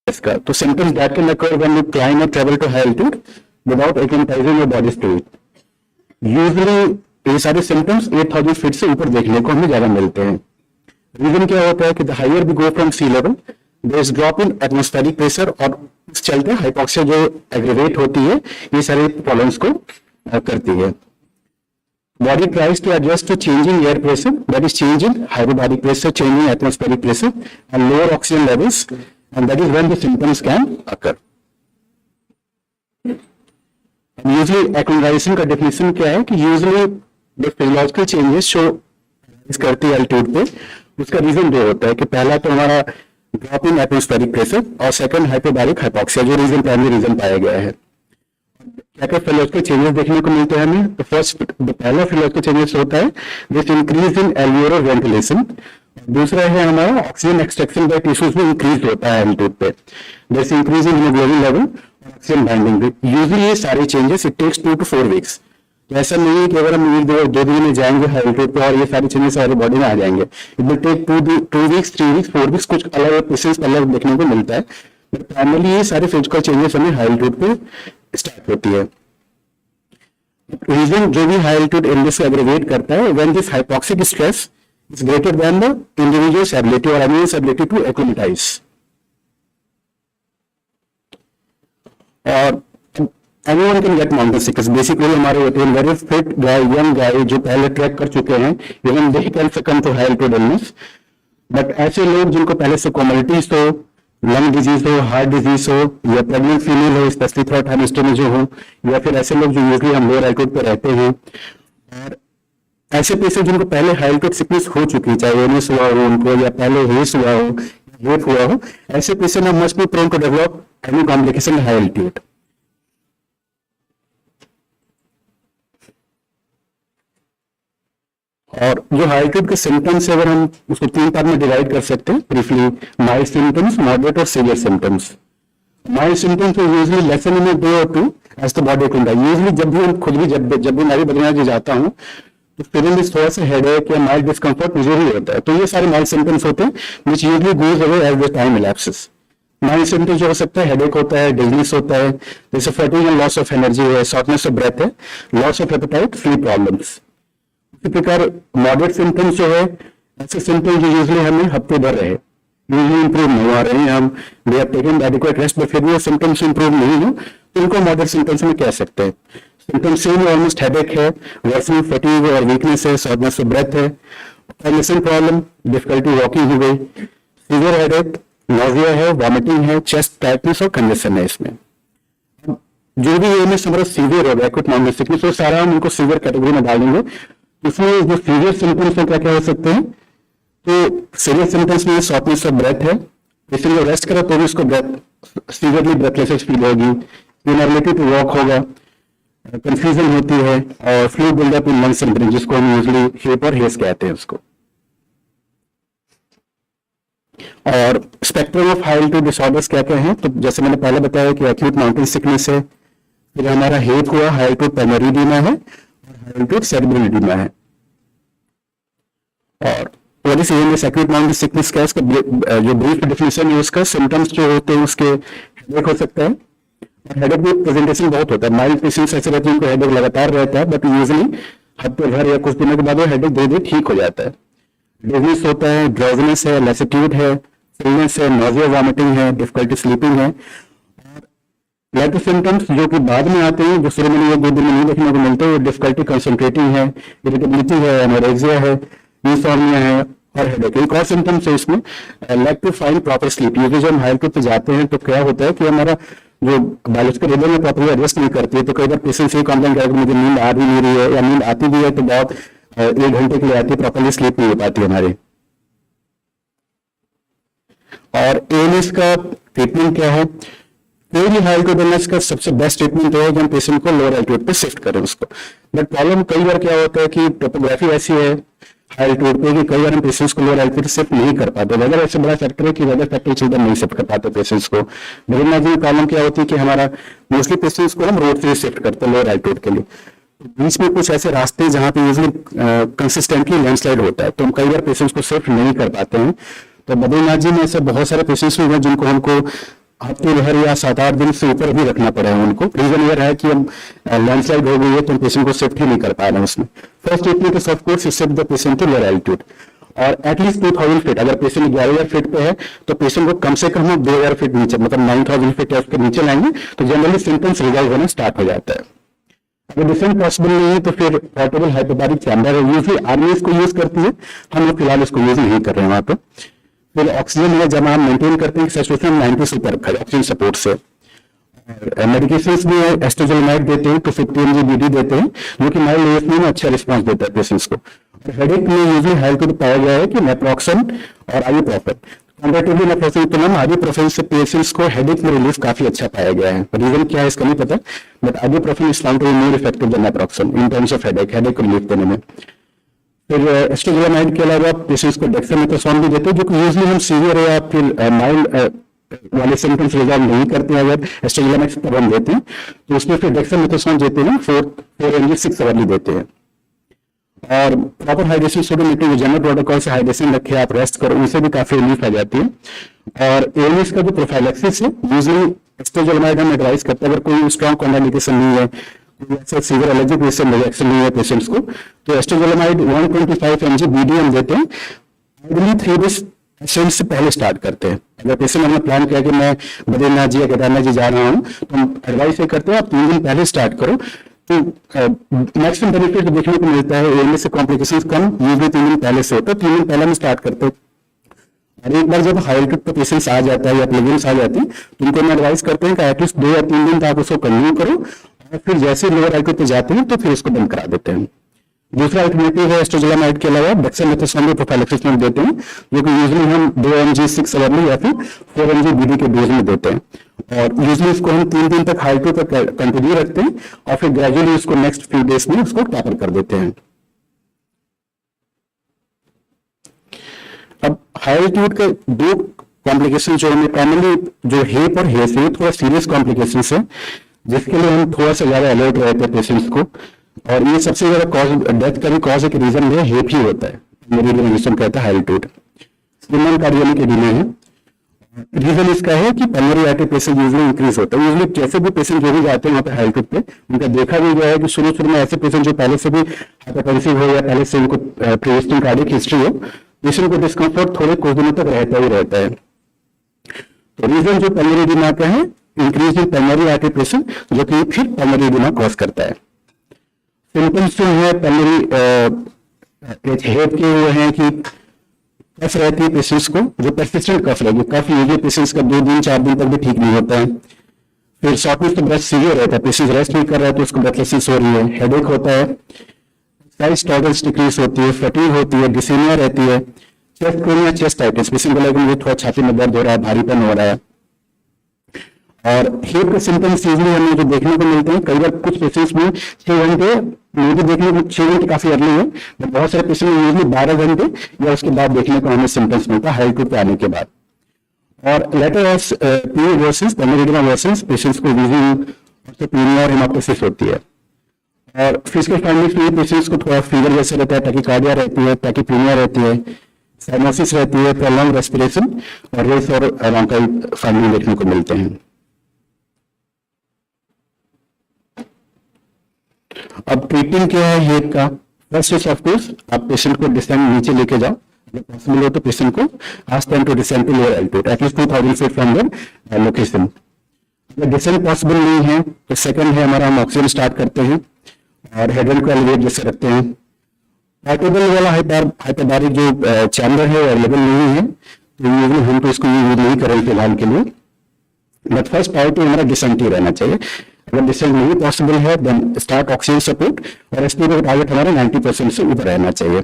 इसका तो symptoms that can occur when you climb or travel to high altitude without acclimatizing your body to it. Usually ये सारे symptoms 8000 फीट से ऊपर देखने को हमें ज्यादा मिलते हैं। रीजन क्या होता है कि the higher we go from sea level, there is drop in atmospheric pressure और इस चलते हाइपोक्सिया जो एग्रेवेट होती है ये सारे प्रॉब्लम्स को करती है। Body tries to adjust to changing air pressure, that is change in hydrobaric pressure, changing atmospheric pressure and lower oxygen levels, and that is when the symptoms can occur. And usually acclimatization का definition क्या है कि usually the physiological changes show इस करती है altitude पे, उसका reason जो होता है कि पहला तो हमारा ड्रॉप इन एटमॉस्फेरिक प्रेशर और सेकंड हाइपोबारिक हाइपोक्सिया जो रीजन प्राइमरी रीजन पाया गया है। क्या क्या फिजियोलॉजिकल चेंजेस देखने को मिलते हैं हमें? तो फर्स्ट पहला फिजियोलॉजिकल चेंजेस होता है this increase in alveolar ventilation. दूसरा है हमारा ऑक्सीजन एक्सट्रैक्शन बाय टिश्यूज में इंक्रीज होता है एल्टीट्यूड पे, this increase in haemoglobin level और ऑक्सीजन बाइंडिंग। यूजुअली ये सारे changes it takes 2 to 4 weeks. तो ऐसा नहीं है कि अगर हम दो दिन में जाएंगे हाई एल्टीट्यूड पे और ये सारे चेंजेस हमारी बॉडी में आ जाएंगे। It will take 2 weeks 3 weeks 4 weeks, कुछ अलग पेशेंट्स अलग देखने को मिलता है, बट प्राइमरली ये सारे फिजिकल चेंजेस हमें हाई एल्टीट्यूड पे स्टार्ट होती है। रीजन जो भी हाई एल्टीट्यूड इलनेस को एग्रेवेट करता है when this hypoxic stress is greater than the individuals ability और एनिमल्स एबिलिटी टू एक्लिमेटाइज। और anyone can get mountain sickness. Basically हमारे होते हैं very fit guy, young guy जो पहले ट्रैक कर चुके हैं, even they can succumb to high altitude illness. But ऐसे लोग जिनको पहले से कोमोलिटीज हो, लंग डिजीज हो, हार्ट डिजीज हो या प्रेग्नेंट फीमेल हो, स्पेशली थर्ड हाइमिस्टर में जो हो, या फिर ऐसे लोग जो यूजली हम लोअर एल्टीट्यूड पे रहते हैं और ऐसे पेशेंट जिनको पहले हाई एल्टीट्यूड सिकनेस हो चुकी है, चाहे एमएस हुआ हो उनको या पहले हेस हुआ हो, हेप हुआ हो, ऐसे patient must be prone to develop any complication high altitude. और जो हाई एल्टीट्यूड के सिम्टम्स है, अगर हम उसको 3 पार्ट में डिवाइड कर सकते हैं ब्रीफली, माइल्ड सिम्टम्स, मॉडरेट और severe symptoms. Mild symptoms usually lessen in day और 2 as the body to die. Usually जब भी हम खुद भी जब भी मैं भी बद्रीनाथ जी जाता हूँ तो फीलिंग थोड़ा सा हेडेक या माइल्ड डिस्कम्फर्ट मुझे ही होता है। तो ये सारे माइल्ड सिम्टम्स होते हैं which usually goes away as the time elapses. Mild symptoms जो हो सकता है, हेडेक होता है, डिजीनेस होता है, जैसे fatigue and loss of energy है, शॉर्टनेस ऑफ ब्रेथ है, loss of appetite, sleep problems. इसी प्रकार मॉडरेट सिम्टम्स जो है, ऐसे सिम्टम्स जो यूजुअली हमें हफ्ते भर रहे, यूजुअली इंप्रूव नहीं हो रहे हैं, हम we have taken adequate rest but फिर भी सिम्टम्स इंप्रूव नहीं हो, तो इनको मॉडरेट सिम्टम्स में कह सकते हैं। सिम्टम्स सेम ऑलमोस्ट हेडेक है, वर्सनिंग फैटिग और वीकनेस है, शॉर्टनेस ऑफ ब्रेथ है, लिसन प्रॉब्लम, डिफिकल्टी वॉकिंग हो गई, सीवियर हेडेक, नोजिया है, वॉमिटिंग है, चेस्ट टाइटनेस और कंजेशन है। इसमें जो भी ये हमारा सीवियर होगा एक्यूट माउंटेन सिकनेस, वो सारा हम उनको सीवियर कैटेगरी में डालेंगे। इसमें जो सीवियर सिम्टम्स में क्या क्या हो सकते हैं, तो सीवियर सिम्टम्स में शॉर्टनेस ऑफ ब्रेथ है, पेशेंट जब रेस्ट करा तो भी उसको ब्रेथ सीवियरली ब्रेथलेस फील होगी, इनएबिलिटी टू वॉक होगा, कंफ्यूजन होती है और fluid buildup in lungs and brain, जिसको हम यूजुअली हेप और हेस कहते हैं उसको। और spectrum of high altitude disorders क्या क्या हैं, तो जैसे मैंने पहले बताया कि एक्यूट माउंटेन सिकनेस है, फिर हमारा हेप हुआ, हाई एल्टीट्यूड पल्मोनरी एडीमा है और हाई एल्टीट्यूड सेरेब्रल एडीमा है। और वजह से एक्यूट माउंटेन सिकनेस का इसका जो ब्रीफ डेफिनेशन है, उसका सिम्टम्स जो होते हैं उसके हेडेक हो सकता है, हेडेक में प्रेजेंटेशन बहुत होता है। माइल्ड पेशेंट्स ऐसे रहते हैं उनको हेडेक लगातार रहता है, बट यूजुअली हफ्ते भर या कुछ दिनों के बाद वो हेडेक धीरे धीरे ठीक हो जाता है। डिजीनेस होता है, ड्राउजीनेस है, लैसिट्यूड है, फुलनेस है, नोजिया वॉमिटिंग है, डिफिकल्टी स्लीपिंग है। लेटर सिम्टम्स जो कि बाद में आते हैं, जो शुरू में 1-2 दिन में नहीं देखने को मिलते हैं, डिफिकल्टी कंसंट्रेटिंग है, इरिटेबिलिटी है, एनोरेक्सिया है, इंसोम्निया है और हेडेक। एक और सिम्टम्स है इसमें lack to find proper sleep. Usually जब हम हाई एल्टीट्यूड पे जाते हैं तो क्या होता है कि हमारा जो बायोलॉजिकल रिदम में प्रॉपर्ली एडजस्ट नहीं करती है, तो कई बार पेशेंट से कंप्लेन करके मुझे नींद आ भी नहीं रही है, या नींद आती भी है तो बहुत 1 घंटे के लिए आती है, प्रॉपर्ली स्लीप नहीं हो पाती हमारी। और एएलएस का ट्रीटमेंट क्या है, कोई भी हाई एल्टीट्यूड इलनेस का सबसे बेस्ट ट्रीटमेंट है कि हम पेशेंट को लोअर एल्टीट्यूड पे शिफ्ट करें उसको। बट प्रॉब्लम कई बार क्या होता है कि टोपोग्राफी ऐसी है हाई एल्टीट्यूड पे कि कई बार हम पेशेंट्स को लोअर एल्टीट्यूड शिफ्ट नहीं कर पाते। वेदर ऐसे बड़ा फैक्टर है कि वेदर फैक्टर चलते नहीं शिफ्ट कर पाते पेशेंट्स को। बद्रीनाथ जी में प्रॉब्लम क्या होती है कि हमारा मोस्टली पेशेंट्स को हम रोड से शिफ्ट करते हैं लोअर एल्टीट्यूड के लिए। बीच में कुछ ऐसे रास्ते जहाँ पे यूजुअली कंसिस्टेंटली लैंडस्लाइड होता है, तो हम कई बार पेशेंट्स को शिफ्ट नहीं कर पाते हैं। तो बद्रीनाथ जी में ऐसे बहुत सारे पेशेंट्स हुए जिनको हमको हफ्ते भर या 7-8 दिन से ऊपर भी रखना पड़ा है उनको। रीजन ये रहा है कि हम लैंडस्लाइड हो गई है तो हम पेशेंट को शिफ्ट ही नहीं कर पा रहे हैं उसमें। First treatment is of course shift the patient to lower altitude, और एटलीस्ट 2000 फीट। अगर पेशेंट 11000 फीट पे है तो पेशेंट को कम से कम हम 2000 फीट नीचे, मतलब 9000 फीट या उसके नीचे लाएंगे तो जनरली सिम्टम्स रिजॉल्व होना स्टार्ट हो जाता है। अगर डिफरेंट पॉसिबल नहीं है तो फिर पोर्टेबल हाइपोबारिक चैम्बर है, यूजली आर्मी इसको यूज करती है, हम लोग फिलहाल इसको यूज नहीं कर रहे हैं वहां पर। फिर ऑक्सीजन है जब हम मेंटेन करते हैं सैचुरेशन 90 से ऊपर रखा है ऑक्सीजन सपोर्ट से। मेडिकेशंस में एस्ट्रोजोलिमाइड देते हैं, 250 mg BD देते हैं, जो कि माइल्ड एएस में अच्छा रिस्पांस देता है पेशेंट्स को। हेडेक में यूजली हाई एल्टीट्यूड पाया गया है कि नेप्रोक्सन और आइबुप्रोफेन, कंपैरेटिवली नेप्रोक्सन की तुलना में आइबुप्रोफेन से पेशेंट्स को हेडेक में रिलीफ काफी अच्छा पाया गया है। रीजन क्या है इसका नहीं पता, but ibuprofen is found to be more effective than naproxen in terms of headache को रिलीफ देने में। फिर एस्ट्रोजोलिमाइड के अलावा पेशेंट्स को डेक्सामेथासोन भी देते हैं, जो कि यूजली हम सीवियर या फिर माइल्ड वाले सिम्टम्स रिजॉल्व नहीं करते हैं। अगर एस्ट्रोजोलिमाइड तब हम देते हैं तो उसमें फिर डेक्सामेथासोन देते हैं 4 mg 6 आवर्ली देते हैं। और proper hydration sodium general protocol से हाइड्रेशन रखे, आप रेस्ट करो, उनसे भी काफी रिलीफ आ जाती है। और एएलएस का जो प्रोफाइलैक्सिस है यूजली एस्ट्रोजोलिमाइड हम एडवाइस करते हैं अगर कोई स्ट्रॉन्ग कॉन्ट्राइंडिकेशन नहीं है, कोई सीवियर एलर्जिक रिएक्शन नहीं है पेशेंट्स को, तो एस्ट्रोजोलिमाइड 125 mg BD हम देते हैं। आइडियली 3 डेज पेशेंट से पहले स्टार्ट करते हैं। अगर पेशेंट ने प्लान किया कि मैं बद्रीनाथ जी या केदारनाथ जी जा रहा हूँ तो हम एडवाइस ये करते हैं आप 3 दिन पहले स्टार्ट करो, तो मैक्सिमम बेनिफिट देखने को मिलता है। एएलएस से कॉम्प्लिकेशंस कम यूजली 3 दिन पहले से होता है, 3 दिन पहले हम स्टार्ट करते हैं। और एक बार जब हाई एल्टीट्यूड पे पेशेंट्स आ जाता है या प्लेगेंस आ जाती है तो उनको हम एडवाइस करते हैं कि एटलीस्ट 2 या 3 दिन तक आप उसको कंटिन्यू करो, और फिर जैसे लोअर एल्टीट्यूड पे जाते हैं तो फिर उसको बंद करा देते हैं। दूसरा अल्टरनेटिव है एस्ट्रोजोलामाइड के अलावा डेक्सामेथासोन प्रोफाइलैक्सिस में देते हैं, जो कि यूजुअली हम 2 mg 6 आवर्ली या फिर 4 mg BD के डोज में देते हैं, और यूजुअली इसको हम 3 दिन तक हाई टू पर कंटिन्यू रखते हैं और फिर ग्रेजुअली उसको नेक्स्ट फ्यू डेज में उसको टैपर कर देते हैं। अब हाई एल्टीट्यूड के 2 कॉम्प्लिकेशन जो हमें प्राइमरली जो हेप और हेस है थोड़ा सीरियस कॉम्प्लिकेशन है, जिसके लिए हम थोड़ा सा ज्यादा अलर्ट रहते हैं पेशेंट्स को, और ये सबसे ज्यादा कॉज डेथ का भी कॉज एक रीजन है हेप ही होता है, मेरिडियन कहता है हाई एल्टीट्यूड स्पिनल कार्डियोमिक एडिमा है। रीजन इसका है कि pulmonary artery pressure usually increase होता है। यूजुअली जैसे भी पेशेंट जो भी जाते हैं वहाँ पे हाई एल्टीट्यूड पे उनका देखा भी गया है कि शुरू में ऐसे पेशेंट जो पहले से भी हाइपरटेंसिव हो या पहले से उनको प्रीएक्जिस्टिंग कार्डियक हिस्ट्री हो, पेशेंट को डिस्कम्फर्ट थोड़े कुछ दिनों तक रहता ही रहता है। तो रीजन जो पल्मोनरी एडिमा का है increase in pulmonary artery pressure, जो कि फिर पल्मोनरी एडिमा कॉज करता है। सिम्टम्स जो है पल्मोनरी हेप के वो हैं कि कफ रहती है पेशेंट्स को, जो परसिस्टेंट कफ रहेगी, कफ यूजुअली पेशेंट्स का 2 दिन 4 दिन तक भी ठीक नहीं होता है। फिर शॉर्टनेस तो ब्रेथ सीवियर रहता है, पेशेंट रेस्ट नहीं कर रहा है तो उसको ब्रेथलेसनेस हो रही है, हेडेक होता है, साइज टॉलरेंस डिक्रीज होती है, फटीग होती है, डिसेनिया रहती है, चेस्ट पेन या चेस्ट टाइटिस, पेशेंट को लगेगा मुझे थोड़ा छाती में दर्द हो रहा है, भारीपन हो रहा है। और हेप के सिम्टम्स यूजुअली हमें जो देखने को मिलते हैं, कई बार कुछ पेशेंट्स में 6 घंटे मुझे देखने को 6 घंटे काफी अर्ली है, बट बहुत सारे पेशेंट में यूजुअली 12 घंटे या उसके बाद देखने को हमें सिम्टम्स मिलता है हाई एल्टीट्यूड पे आने के बाद। और later of period versus pulmonary versus patients को वीजिंग और हेमाप्टोसिस होती है। और फिजिकल फाइंडिंग्स में पेशेंट्स को थोड़ा फीवर जैसे रहता है, टैकीकार्डिया रहती है, टैकीपीनिया रहती है, साइनोसिस रहती है, प्रोलॉन्ग रेस्पिरेशन और रेस और ब्रोंकाइल फाइंडिंग देखने को मिलते हैं। अब ट्रीटमेंट क्या है हेप का? फर्स्ट इज ऑफ कोर्स आप पेशेंट को डिसेंड नीचे लेके जाओ, अगर पॉसिबल हो तो पेशेंट को ask them to descend to lower altitude at least 2000 feet from their location. अगर डिसेंड पॉसिबल नहीं है तो सेकंड है हमारा, हम ऑक्सीजन स्टार्ट करते हैं और हेड को एलिवेट जैसे रखते हैं। पोर्टेबल वाला हाइपरबारिक जो चैम्बर है अवेलेबल नहीं है तो यूजुअली हम तो इसको यूज नहीं करें फिलहाल के लिए, बट फर्स्ट प्रायोरिटी हमारा डिसेंट ही रहना चाहिए। अगर डिसेंट नहीं पॉसिबल है देन स्टार्ट ऑक्सीजन सपोर्ट और एसपी का टारगेट हमारा 90% से ऊपर रहना चाहिए।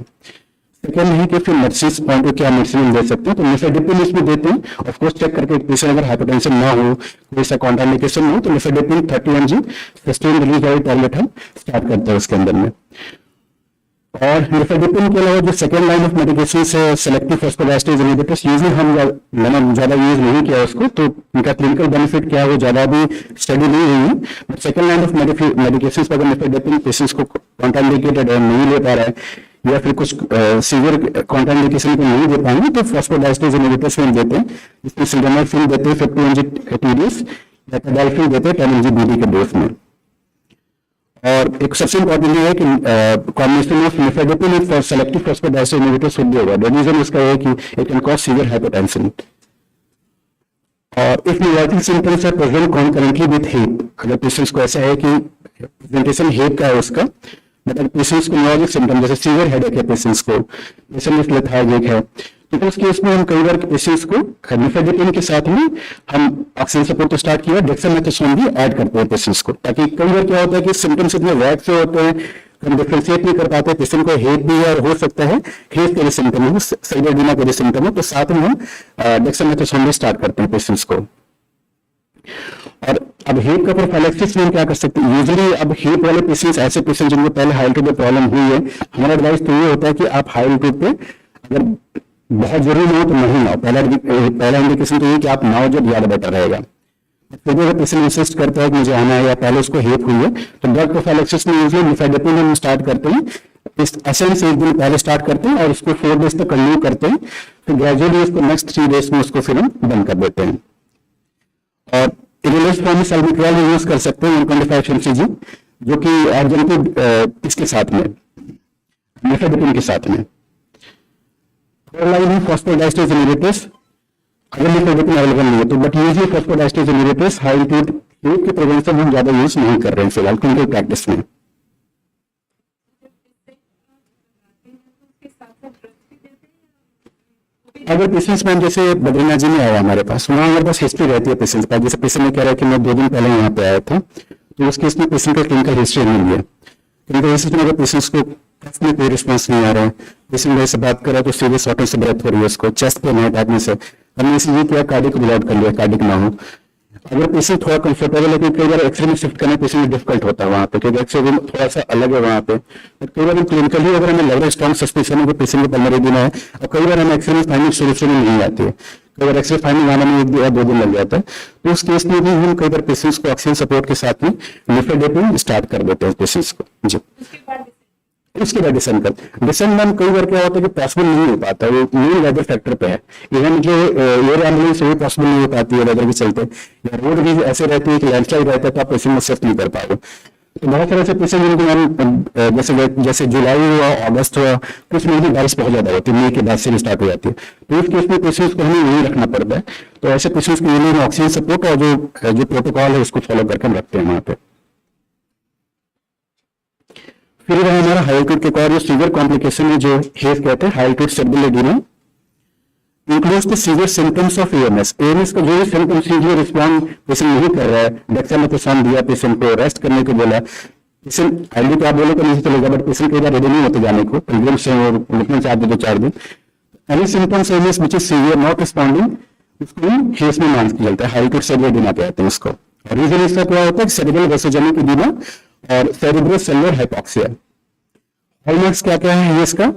सेकंड है कि फिर मेडिसिन पॉइंट ऑफ क्या मेडिसिन दे सकते हैं, तो निफेडिपिन इसमें देते हैं। ऑफ कोर्स चेक करके पेशेंट अगर हाइपरटेंशन ना हो, कोई सा कॉन्ट्राइंडिकेशन हो, तो निफेडिपिन 30 mg सस्टेन रिलीज वाली टैबलेट हम स्टार्ट करते हैं उसके अंदर में। और निफेडिपिन के अलावा जो सेकंड लाइन ऑफ मेडिकेशन है सेलेक्टिव फॉस्फोडाइस्टेरेज इनहिबिटर्स, यूजुअली मैंने ज्यादा यूज नहीं किया उसको, तो उनका क्लिनिकल बेनिफिट क्या है वो ज्यादा भी स्टडी नहीं हुई है, but second line of medication पर अगर निफेडिपिन पेशेंट्स को कॉन्ट्राइंडिकेटेड है, नहीं ले पा रहा है या फिर कुछ सीवियर कॉन्ट्राइंडिकेशन को नहीं दे पाएंगे तो फॉस्फोडाइस्टेरेज इनहिबिटर्स में देते हैं, इसमें सिल्डेनाफिल देते हैं 50 mg TDS या टैडाल्फिल देते हैं 10 mg BD के डोज में। और एक सबसे इंपॉर्टेंट है कि combination of nifedipine for selective phosphodiesterase inhibitors should be avoided. The reason इसका है कि it can cause severe hypertension. और if neurotic symptoms are present concurrently with HAPE, अगर पेशेंट्स को ऐसा है कि प्रेजेंटेशन हेप का है उसका, मतलब पेशेंट्स को न्यूरोटिक सिम्टम जैसे सीवियर हेडेक है पेशेंट्स को, पेशेंट में लेथार्जिक है, तो उस केस में हम कई बार पेशेंट्स को निफेडिपिन के साथ में हम ऑक्सीजन सपोर्ट तो स्टार्ट किया, डेक्सामेथासोन भी ऐड करते हैं पेशेंट्स को, ताकि कई बार क्या होता है कि सिम्टम्स इतने वैग से होते हैं हम डिफ्रेंशिएट नहीं कर पाते, पेशेंट को हेप भी है और हो सकता है हेप के सिम्टम है, साइडोडिमा के सिम्टम है, तो साथ में हम डेक्सामेथासोन भी स्टार्ट करते हैं पेशेंट्स को। और अब हेप का प्रोफाइलैक्सिस में हम क्या कर सकते हैं? यूजुअली अब हेप वाले पेशेंट्स ऐसे पेशेंट जिनको पहले हाई एल्टीट्यूड पे प्रॉब्लम हुई है, हमारा एडवाइस तो ये होता है कि आप हाई एल्टीट्यूड पे अगर बहुत जरूरी ना हो तो नहीं आओ। पहला इंडिकेशन तो ये कि आप नाओ जब ज्यादा बेटर रहेगा। फिर अगर पेशेंट इंसिस्ट करता है कि मुझे आना है या पहले उसको हेप हुई है तो ड्रग प्रोफाइलैक्सिस में यूजुअली निफेडिपिन हम स्टार्ट करते हैं, इस एसेंस एक दिन पहले स्टार्ट करते हैं और उसको 4 डेज तक कंटिन्यू करते हैं, फिर ग्रेजुअली उसको नेक्स्ट 3 डेज में उसको फिर हम बंद कर देते हैं। और इरिलेज फॉर्म में सल्बिट्रॉल यूज कर सकते हैं 125 mg, जो कि एडजंक्टिव इसके साथ में निफेडिपिन के साथ में। लाइन फॉस्फोडाइस्टेरेज इनहिबिटर्स अगर निफेडिपिन अवेलेबल नहीं है तो, but usually phosphodiesterase inhibitors high altitude HAPE के प्रिवेंशन हम ज्यादा यूज नहीं कर रहे हैं फिलहाल क्लिनिकल प्रैक्टिस में। अगर पेशेंट्स में जैसे बद्रीनाथ जी में आया हमारे पास, वहाँ हमारे पास हिस्ट्री रहती है पेशेंट का, जैसे पेशेंट ने कह रहा है कि मैं 2 दिन पहले यहाँ पे आया था, तो उस केस में पेशेंट का क्लिनिकल हिस्ट्री नहीं है। क्लिनिकल हिस्ट्री में अगर पेशेंट्स को चेस्ट में कोई रिस्पॉन्स नहीं आ रहा है, पेशेंट वैसे बात कर रहा है तो सीरियस ऑटो से ब्रेथ हो रही है उसको, चेस्ट पेन है टाइप में से, हमने इसलिए किया कार्डिक रूल आउट कर लिया, कार्डिक ना हो। अगर पेशेंट थोड़ा कंफर्टेबल है, क्योंकि कई बार एक्सरे में शिफ्ट करना पेशेंट डिफिकल्ट होता है वहाँ पे, क्योंकि एक्सरे रूम थोड़ा सा अलग है वहाँ पे, बट कई बार क्लिनिकली अगर हमें लग रहा है स्ट्रॉन्ग सस्पेंशन है कि पेशेंट को पल्मोनरी एडिमा है, और कई बार हमें एक्सरे में फाइंडिंग शुरू में नहीं आती है, कई बार एक्सरे फाइंडिंग आने में 1 या 2 दिन लग जाता है, तो उस केस में भी हम कई बार पेशेंट्स को ऑक्सीजन सपोर्ट के साथ में निफेडेपिन स्टार्ट कर देते हैं पेशेंट्स को जी। उसके बाद डिसेंट मैम कई बार क्या होता है कि पॉसिबल नहीं हो पाता, वो मेन वेदर फैक्टर पे है, इवन जो एयर एम्बुलेंस वो पॉसिबल नहीं हो पाती है वेदर के चलते, या रोड भी ऐसे रहती है कि लैंडस्लाइड रहता है तो आप पेशेंट में शिफ्ट नहीं कर पाओगे। तो बहुत सारे ऐसे पेशेंट जिनको मैम जैसे जुलाई हुआ, अगस्त हुआ, कुछ महीने बारिश बहुत ज्यादा होती है, मई के बाद से स्टार्ट हो जाती है, तो इस केस में पेशेंट्स को हमें यही रखना पड़ता है। तो ऐसे पेशेंट्स के लिए ऑक्सीजन सपोर्ट और जो प्रोटोकॉल है उसको फॉलो करके हम रखते हैं वहाँ पे। फिर रहा हमारा हाई एल्टीट्यूड के और जो सीवियर कॉम्प्लिकेशन है जो हेज कहते हैं, high altitude cerebral oedema includes the severe symptoms of AMS. AMS का जो भी सिम्टम्स सीवियर रिस्पॉन्ड पेशेंट नहीं कर रहा है, डेक्सामेथासोन दिया पेशेंट को, रेस्ट करने को बोला, पेशेंट आईडी तो आप बोलो तो नहीं चलेगा, बट पेशेंट कई बार रेडी नहीं होते जाने को, पिलग्रिम से और रुकना चाहते 2-4 दिन, any symptoms AMS which is severe not responding, उसको हेज में मान के चलता है, हाई एल्टीट्यूड सेरेब्रल एडिमा कहते हैं उसको। और रीजन इसका क्या होता है, सेरेब्रल वेसोजेनिक एडिमा और सेरेब्रो सेलुलर हाइपोक्सिया। हॉलमार्क्स क्या क्या है इसका,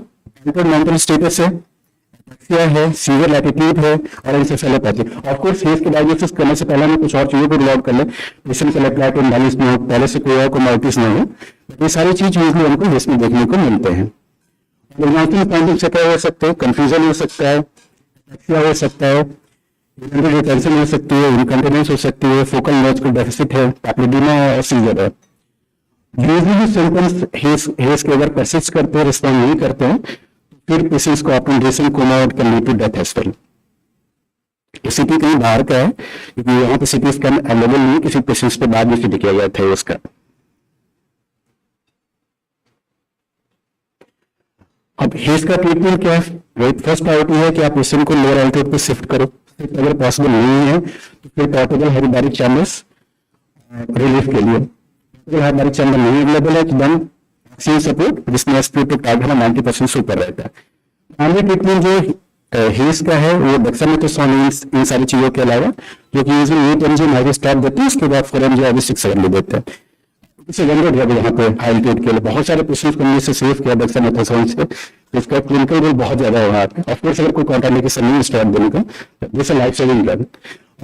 मेंटल स्टेटस है, एटैक्सिया है, सीवियर लैटिट्यूड है और एंसेफेलोपैथी। ऑफ कोर्स हेज के डायग्नोसिस करने से पहले हमें कुछ और चीजों को रिलॉट कर ले, पेशेंट का इलेक्ट्रोलाइट इम्बैलेंस ना हो, पहले से कोई और कोमोर्बिडिटीज ना हो, ये सारी चीज यूजुअली हमको हेज में देखने को मिलते हैं। डायग्नोस्टिक फाइंडिंग से क्या हो सकते हैं, कंफ्यूजन हो सकता है, एटैक्सिया हो सकता है, रिटेंशन हो सकती है, इनकंटिनेंस हो सकती है, फोकल न्यूरोलॉजिकल डेफिसिट है, पैप्लिडीमा और सीजर है। यूजुअली सिम्टम्स हेज के अगर परसिस्ट करते हैं, रिस्पॉन्ड नहीं करते हैं, फिर पेशेंट्स को अपनी dressing coma out can lead to death as well. CT कहीं बाहर का है क्योंकि यहाँ पे सीटी स्कैन अवेलेबल नहीं, किसी पेशेंट्स पे बाद में सीटी किया जाता है उसका। अब हेज का ट्रीटमेंट क्या है, फर्स्ट प्रायोरिटी है कि आप पेशेंट को लोअर एल्टीट्यूड पे शिफ्ट करो, अगर पॉसिबल नहीं है तो फिर पोर्टेबल हाइड्रोबैरिक चैम्बर्स रिलीफ के लिए, अगर हाइड्रोबैरिक चैम्बर नहीं अवेलेबल है तो देन ऑक्सीजन सपोर्ट जिसमें एस्पिरेटेड टारगेट 90% से ऊपर रहता है। प्राइमरी ट्रीटमेंट जो हेज का है वो डेक्सामेथासोन इन सारी चीजों के अलावा, जो कि यूजुअली 8 mg हाई स्टार्ट देते हैं, उसके बाद 4 mg अभी 6 ले देते हैं। सेकेंडरी ड्रग यहाँ पे हाई एल्टीट्यूड के लिए बहुत सारे पेशेंट्स को हमने से सेव किया डेक्सामेथासोन से, तो इसका क्लिनिकल रोल बहुत ज्यादा है वहाँ पे। ऑफ कोर्स अगर कोई कॉन्ट्राइंडिकेशन नहीं स्टार्ट देने का, दिस लाइफ सेविंग ड्रग।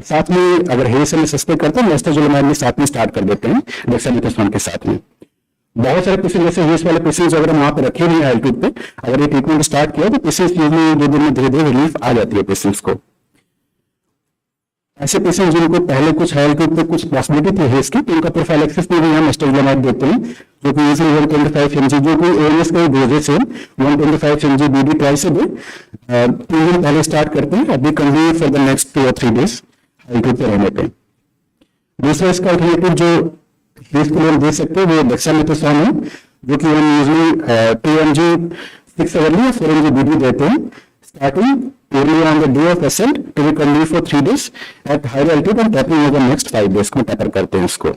साथ में अगर हेज से सस्पेक्ट करते हैं लेस्टोजोलमाइड में साथ में स्टार्ट कर देते हैं डेक्सामेथासोन के साथ में। बहुत सारे पेशेंट जैसे हेज वाले पेशेंट्स अगर वहां पे रखे नहीं एल्टीट्यूड पे, अगर ये ट्रीटमेंट स्टार्ट किया तो पेशेंट्स यूजुअली 2 दिन में धीरे धीरे रिलीफ आ जाती है पेशेंट्स को। ऐसे पेशेंट जिनको पहले कुछ हाई एल्टीट्यूड पे कुछ पॉसिबिलिटी थी हेज की, तो उनका प्रोफाइलैक्सिस में भी हम लेस्टोजोलमाइड देते हैं, जो कि यूजुअली 125 mg, जो कि एएमएस का डोजेज है 125 mg BD twice a day, 3 दिन पहले स्टार्ट करते हैं, अभी continue for the next 2 or 3 days altitude पे रहने पे। दूसरा इसका अल्टरनेटिव जो हेज के लिए दे सकते हैं वो डेक्सामेथासोन है, जो कि हम यूजुअली 2 mg 6 hourly और 4 mg बीडी देते हैं, starting early on the day of ascent to be continued for 3 days at higher altitude and tapping over next 5 days को टैपर करते हैं इसको।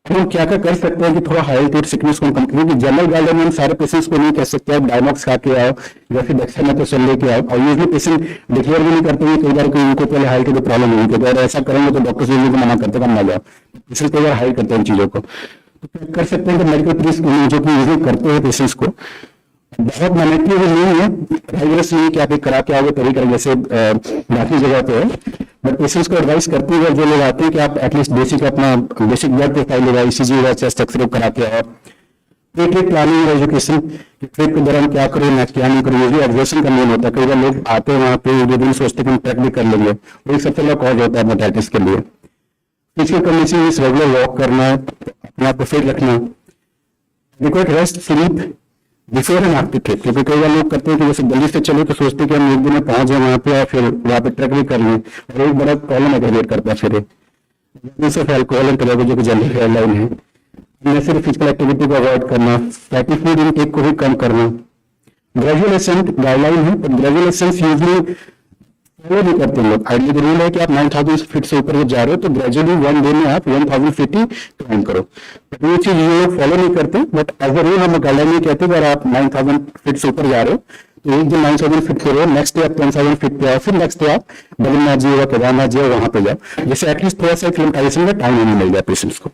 हम क्या क्या कर सकते हैं कि थोड़ा हाई एल्टीट्यूड सिकनेस को कम करें, जनरल गाइडलाइन में सारे पेशेंट्स को नहीं कह सकते आप डायमॉक्स खा के आओ या फिर डेक्सामेथासोन लेके आओ, और यूजुअली पेशेंट डिक्लेयर भी नहीं करते हैं कई बार कि उनको पहले हाई एल्टीट्यूड प्रॉब्लम हुई, क्योंकि अगर ऐसा करेंगे तो डॉक्टर्स भी मना करते कम ना जाओ, पेशेंट कई बार हाई करते हैं इन चीजों को। तो कर सकते हैं कि मेडिकल प्री स्क्रीनिंग जो कि यूजुअली करते हैं पेशेंट्स को, बहुत मैंडेटरी नहीं है, रेगुलस नहीं कि आप एक करा के आओगे तभी करें जैसे बाकी जगह पे है, बट पेशेंट्स को एडवाइस करते हुए जो लोग आते हैं कि आप एटलीस्ट बेसिक अपना बेसिक ब्लड प्रोफाइल होगा, ईसीजी होगा, चेस्ट एक्सरे करा के आओ। ट्रिप प्लानिंग एजुकेशन, ट्रिप के दौरान क्या करो ना क्या नहीं करो, ये ऑब्जर्वेशन का मेन होता है। कई बार लोग आते हैं वहाँ पे जो दिन सोचते हैं हम ट्रैक भी कर लेंगे, वो एक सबसे बड़ा कॉज होता है मोर्टेलिटीज के लिए। फिजिकल कंडीशन रेगुलर वॉक करना, अपने आप को फिट रखना, required rest sleep before and after trip, क्योंकि कई बार लोग करते हैं कि जैसे दिल्ली से चले तो सोचते हैं कि हम एक दिन में पहुंच जाए वहां पे और फिर वहां पे ट्रैक भी कर लें, और एक बड़ा प्रॉब्लम एग्रीवेट करता है फिर सिर्फ अल्कोहल एंड टोबैको जो कि जनरल गाइडलाइन है। न सिर्फ फिजिकल एक्टिविटी को अवॉइड करना, फैटी फूड इनटेक को भी कम करना। ग्रेजुअल एसेंट गाइडलाइन है, तो ग्रेजुअल एसेंट यूजली फॉलो नहीं करते हैं लोग। आइडियली रूल है कि आप 9000 फीट से ऊपर जब जा रहे हो तो ग्रेजुअली वन डे में आप 1000 फीट ही क्लाइंब करो। बट ये चीज ये लोग फॉलो नहीं करते। बट एज अ रूल हम गाइडलाइन में कहते हैं अगर आप 9000 फीट से ऊपर जा रहे हो तो एक दिन 9000 फीट पे रहो, नेक्स्ट डे आप 10,000 फीट पे आओ, फिर नेक्स्ट डे आप बद्रीनाथ जी या केदारनाथ जी वहां पे जाओ, जैसे एटलीस्ट थोड़ा सा एक्लिमेटाइजेशन का टाइम नहीं मिल जाए पेशेंट्स को।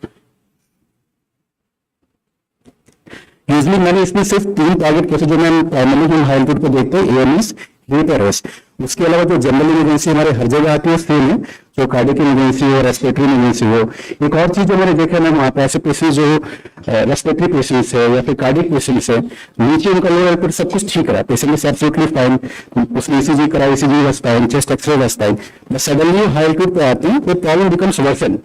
यूजली मैंने इसमें सिर्फ 3 टारगेट कैसे जो मैं प्राइमरी हम हाई पे देखते हैं, एएमएस, ब्रीथ और रेस्ट। उसके अलावा जो जनरल इमरजेंसी हमारे हर जगह आती है सेम है, जो कार्डियक इमरजेंसी हो, रेस्पिरेटरी इमरजेंसी हो। एक और चीज जो मैंने देखा है ना, वहाँ पे ऐसे पेशेंट जो रेस्पिरेटरी पेशेंट्स है या फिर कार्डियक पेशेंट्स है, नीचे उनका लोअर पर सब कुछ ठीक रहा, पेशेंट इज एब्सोल्युटली फाइन, उसने ईसीजी करा, ECG was fine, chest x-ray was fine, but suddenly high altitude पे आते हैं तो प्रॉब्लम बिकम्स वर्सन।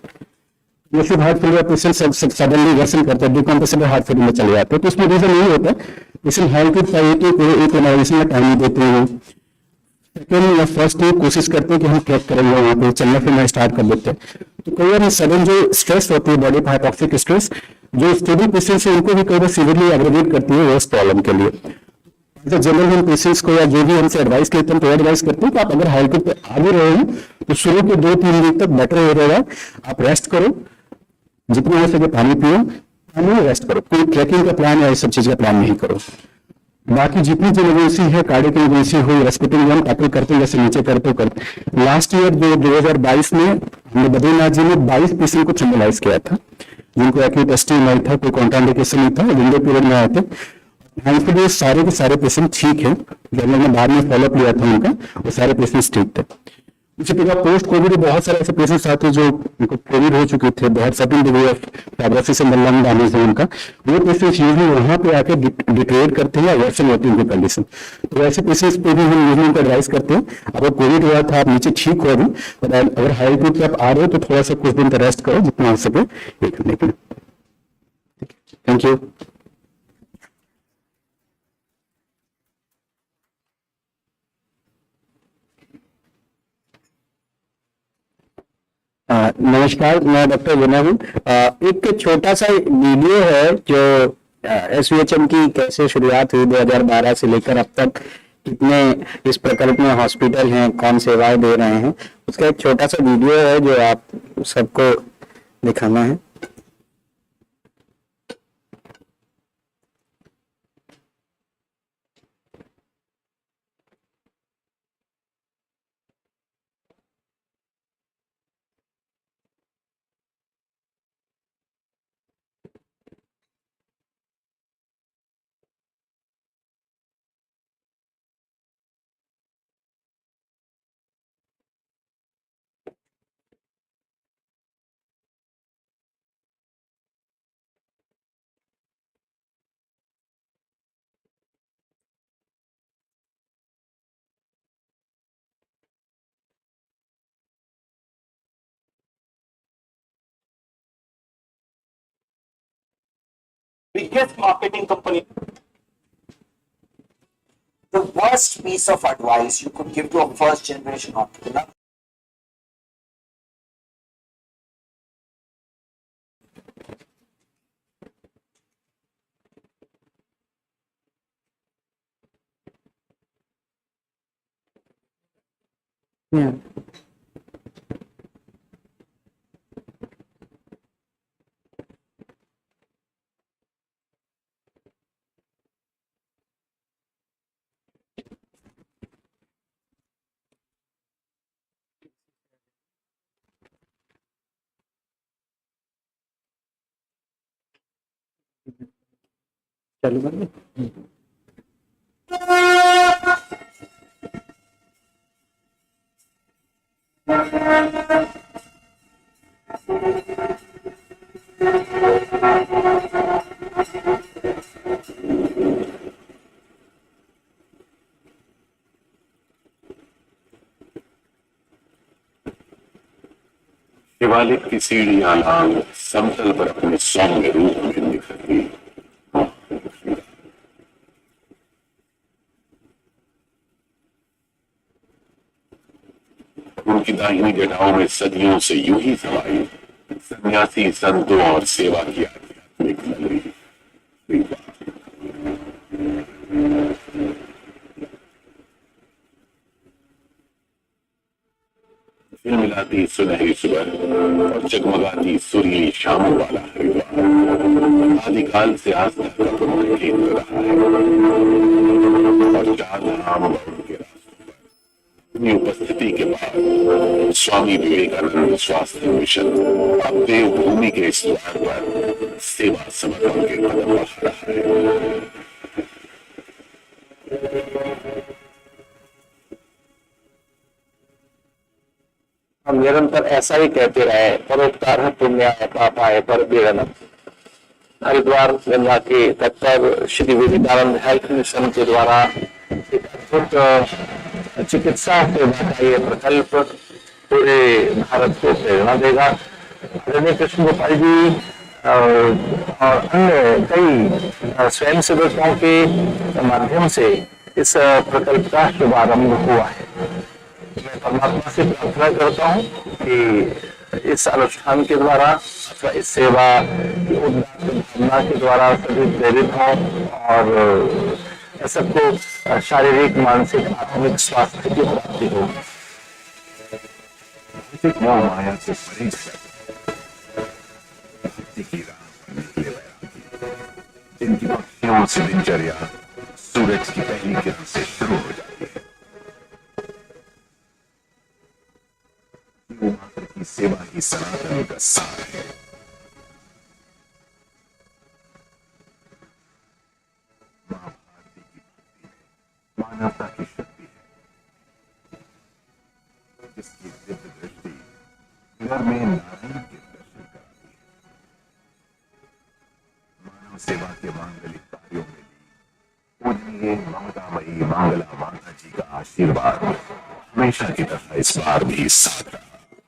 जैसे heart failure patient suddenly worsen करता है, डिकम्पेंसेबल हार्ट फेलियर में चले जाते हैं, तो इसमें रीजन यही होता है पेशेंट हाई एल्टीट्यूड चाहिए तो एक एनालिसिस में टाइम नहीं देते हैं। सेकेंड या फर्स्ट डे कोशिश करते हैं कि हम ट्रैक करेंगे, वहाँ पे चलना फिरना स्टार्ट कर देते हैं। तो कई बार सडन जो स्ट्रेस होती है बॉडी पर, हाइपोक्सिक स्ट्रेस, जो स्टेबल पेशेंट्स है उनको भी कई बार सीवियरली एग्रेवेट करती है वर्स प्रॉब्लम के लिए। जो जनरल हम पेशेंट्स को या जो भी हमसे एडवाइस लेते हैं तो एडवाइस करते हैं कि आप अगर हाई एल्टीट्यूड पे आगे रहे हैं तो शुरू के 2-3 दिन तक बेटर हो रहेगा, आप रेस्ट करो, जितना हो सके पानी पियो, पानी रेस्ट करो, कोई ट्रैकिंग का प्लान या इस सब चीज का प्लान नहीं करो। बाकी जितनी जो इमरजेंसी है, कार्डियक इमरजेंसी हो, रेस्पिरेटरी हम टैकल करते हैं, जैसे नीचे करते करते। लास्ट ईयर जो 2022 में हमने बद्रीनाथ जी में 22 पेशेंट को चैनलाइज किया था, जिनको एक्यूट एसटीएमआई था, कोई कॉन्ट्राइंडिकेशन नहीं था, विंडो पीरियड में आए थे। थैंकफुली सारे के सारे पेशेंट ठीक है, जो हमने बाद में फॉलोअप लिया था उनका, वो सारे पेशेंट्स ठीक थे। उसी प्रकार पोस्ट कोविड बहुत सारे ऐसे पेशेंट्स आते हैं जो उनको कोविड हो चुके थे, बहुत certain degree of fibrosis and lung damage है उनका, वो पेशेंट्स यूजली वहां पे आके डिटेरियोरेट करते हैं या वर्सन होती है उनकी कंडीशन। तो ऐसे पेशेंट्स पे भी हम यूजली उनको एडवाइस करते हैं, अगर कोविड हुआ था आप नीचे ठीक हो अभी, तो अगर हाई एल्टीट्यूड पे आप आ रहे हो तो थोड़ा सा कुछ दिन तक रेस्ट करो जितना हो सके ये करने के लिए। Thank you. नमस्कार, मैं डॉक्टर विनय हूँ। एक छोटा सा वीडियो है जो एसवीएचएम की कैसे शुरुआत हुई 2012 से लेकर अब तक, कितने इस प्रकल्प में हॉस्पिटल हैं, कौन सेवाएं दे रहे हैं, उसका एक छोटा सा वीडियो है जो आप सबको दिखाना है। Biggest marketing company. The worst piece of advice you could give to a first generation entrepreneur. Yeah. चालू कर दो। शिवालिक की सीढ़ियां लांग समतल पर अपने सौम्य रूप में निखरती। उनकी दाहिनी जटाओं में सदियों से यूं ही समाई सन्यासी संतों और सेवा की आध्यात्मिक नगरी। झिलमिलाती सुनहरी सुबह और जगमगाती सुरीली शामों वाला हरिद्वार आदिकाल से आज तक का प्रमुख केंद्र रहा है और चारधाम और उनके रास्तों पर अपनी उपस्थिति के बाद स्वामी विवेकानंद स्वास्थ्य मिशन अब देवभूमि के इस द्वार पर सेवा समर्पण के कदम बढ़ा रहा है। हम निरंतर ऐसा ही कहते रहे, परोपकार है पुण्य है, पाप है पर पीड़न। हरिद्वार गंगा के तट पर श्री विवेकानंद हेल्थ मिशन के द्वारा एक अद्भुत चिकित्सा सेवा का ये प्रकल्प पूरे भारत को प्रेरणा देगा। आदरणीय कृष्ण गोपाल जी और अन्य कई स्वयंसेवकों के माध्यम से इस प्रकल्प का शुभारंभ हुआ है। मैं परमात्मा से प्रार्थना करता हूँ कि इस अनुष्ठान के द्वारा अथवा इस सेवा की उदात्त भावना के द्वारा सभी प्रेरित हों और सबको शारीरिक, मानसिक, आत्मिक स्वास्थ्य की प्राप्ति हो। माया से परे की राह पर निकले वैरागी, जिनकी पक्षियों से दिनचर्या सूरज की पहली किरण से शुरू हो जाती है। वो मात्र की सेवा ही सनातन का सार है। मां भारती की भक्ति है, मानवता की शक्ति है, जिसकी दिव्य दृष्टि घर में नारायण के दर्शन कराती है। मानव सेवा के मांगलिक कार्यों में भी पूजनीय ममतामयी मंगला माता जी का आशीर्वाद हमेशा की तरह इस बार भी साथ रहा।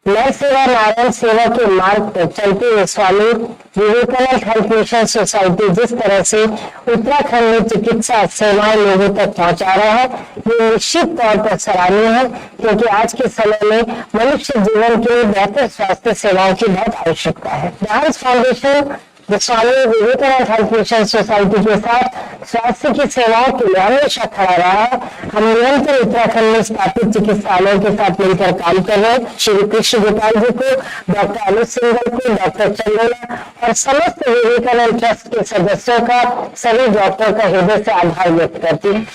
नर सेवा नारायण सेवा के मार्ग पर चलते हुए स्वामी विवेकानंद हेल्थ मिशन सोसाइटी जिस तरह से उत्तराखंड में चिकित्सा सेवाएं लोगों तक पहुंचा रहा है, ये निश्चित तौर पर सराहनीय है, क्योंकि आज के समय में मनुष्य जीवन के लिए बेहतर स्वास्थ्य सेवाओं की बहुत आवश्यकता है। डांस फाउंडेशन स्वामी विवेकानंद हेल्थ मिशन सोसाइटी के साथ स्वास्थ्य की सेवाओं के लिए हमेशा खड़ा रहा है। हम निरंतर उत्तराखंड में स्थापित चिकित्सालयों के साथ मिलकर काम कर रहे हैं। श्री कृष्ण गोपाल जी को, डॉक्टर अनुज सिंघल को, डॉक्टर चंदना और समस्त विवेकानंद ट्रस्ट के सदस्यों का, सभी डॉक्टर का हृदय से आभार व्यक्त करती है।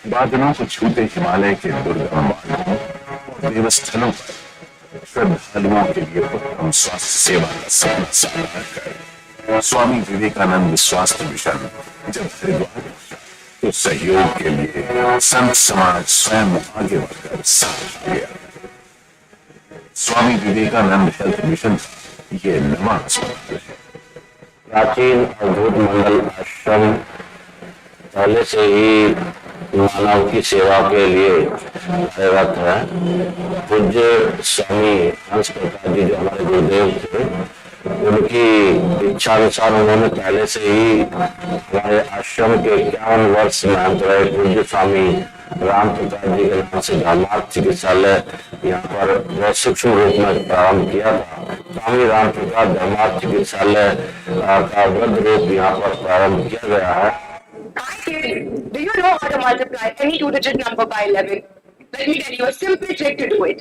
बादलों को छूते हिमालय के दुर्गम मार्गों और देवस्थलों पर श्रद्धालुओं के लिए उत्तम स्वास्थ्य सेवा का सपना साकार कर स्वामी विवेकानंद स्वास्थ्य मिशन जब हरिद्वार तो सहयोग के लिए संत समाज स्वयं आगे बढ़कर साथ आ गया। स्वामी विवेकानंद हेल्थ मिशन ये नवा अस्पताल है। प्राचीन अवधूत मंडल आश्रम पहले से ही मानव की सेवा के लिए कार्यरत है। पूज्य स्वामी हंस प्रकाश जी जो हमारे गुरुदेव थे, उनकी इच्छा अनुसार उन्होंने पहले से ही हमारे आश्रम के 51 वर्ष महंत रहे पूज्य स्वामी राम प्रकाश जी के नाम से धर्मार्थ चिकित्सालय यहाँ पर बहुत सूक्ष्म रूप में प्रारंभ किया था। स्वामी राम प्रकाश धर्मार्थ चिकित्सालय का वृद्ध रूप यहाँ पर प्रारंभ किया गया है। Do you know how to multiply any two-digit number by 11? Let me tell you a simple trick to do it.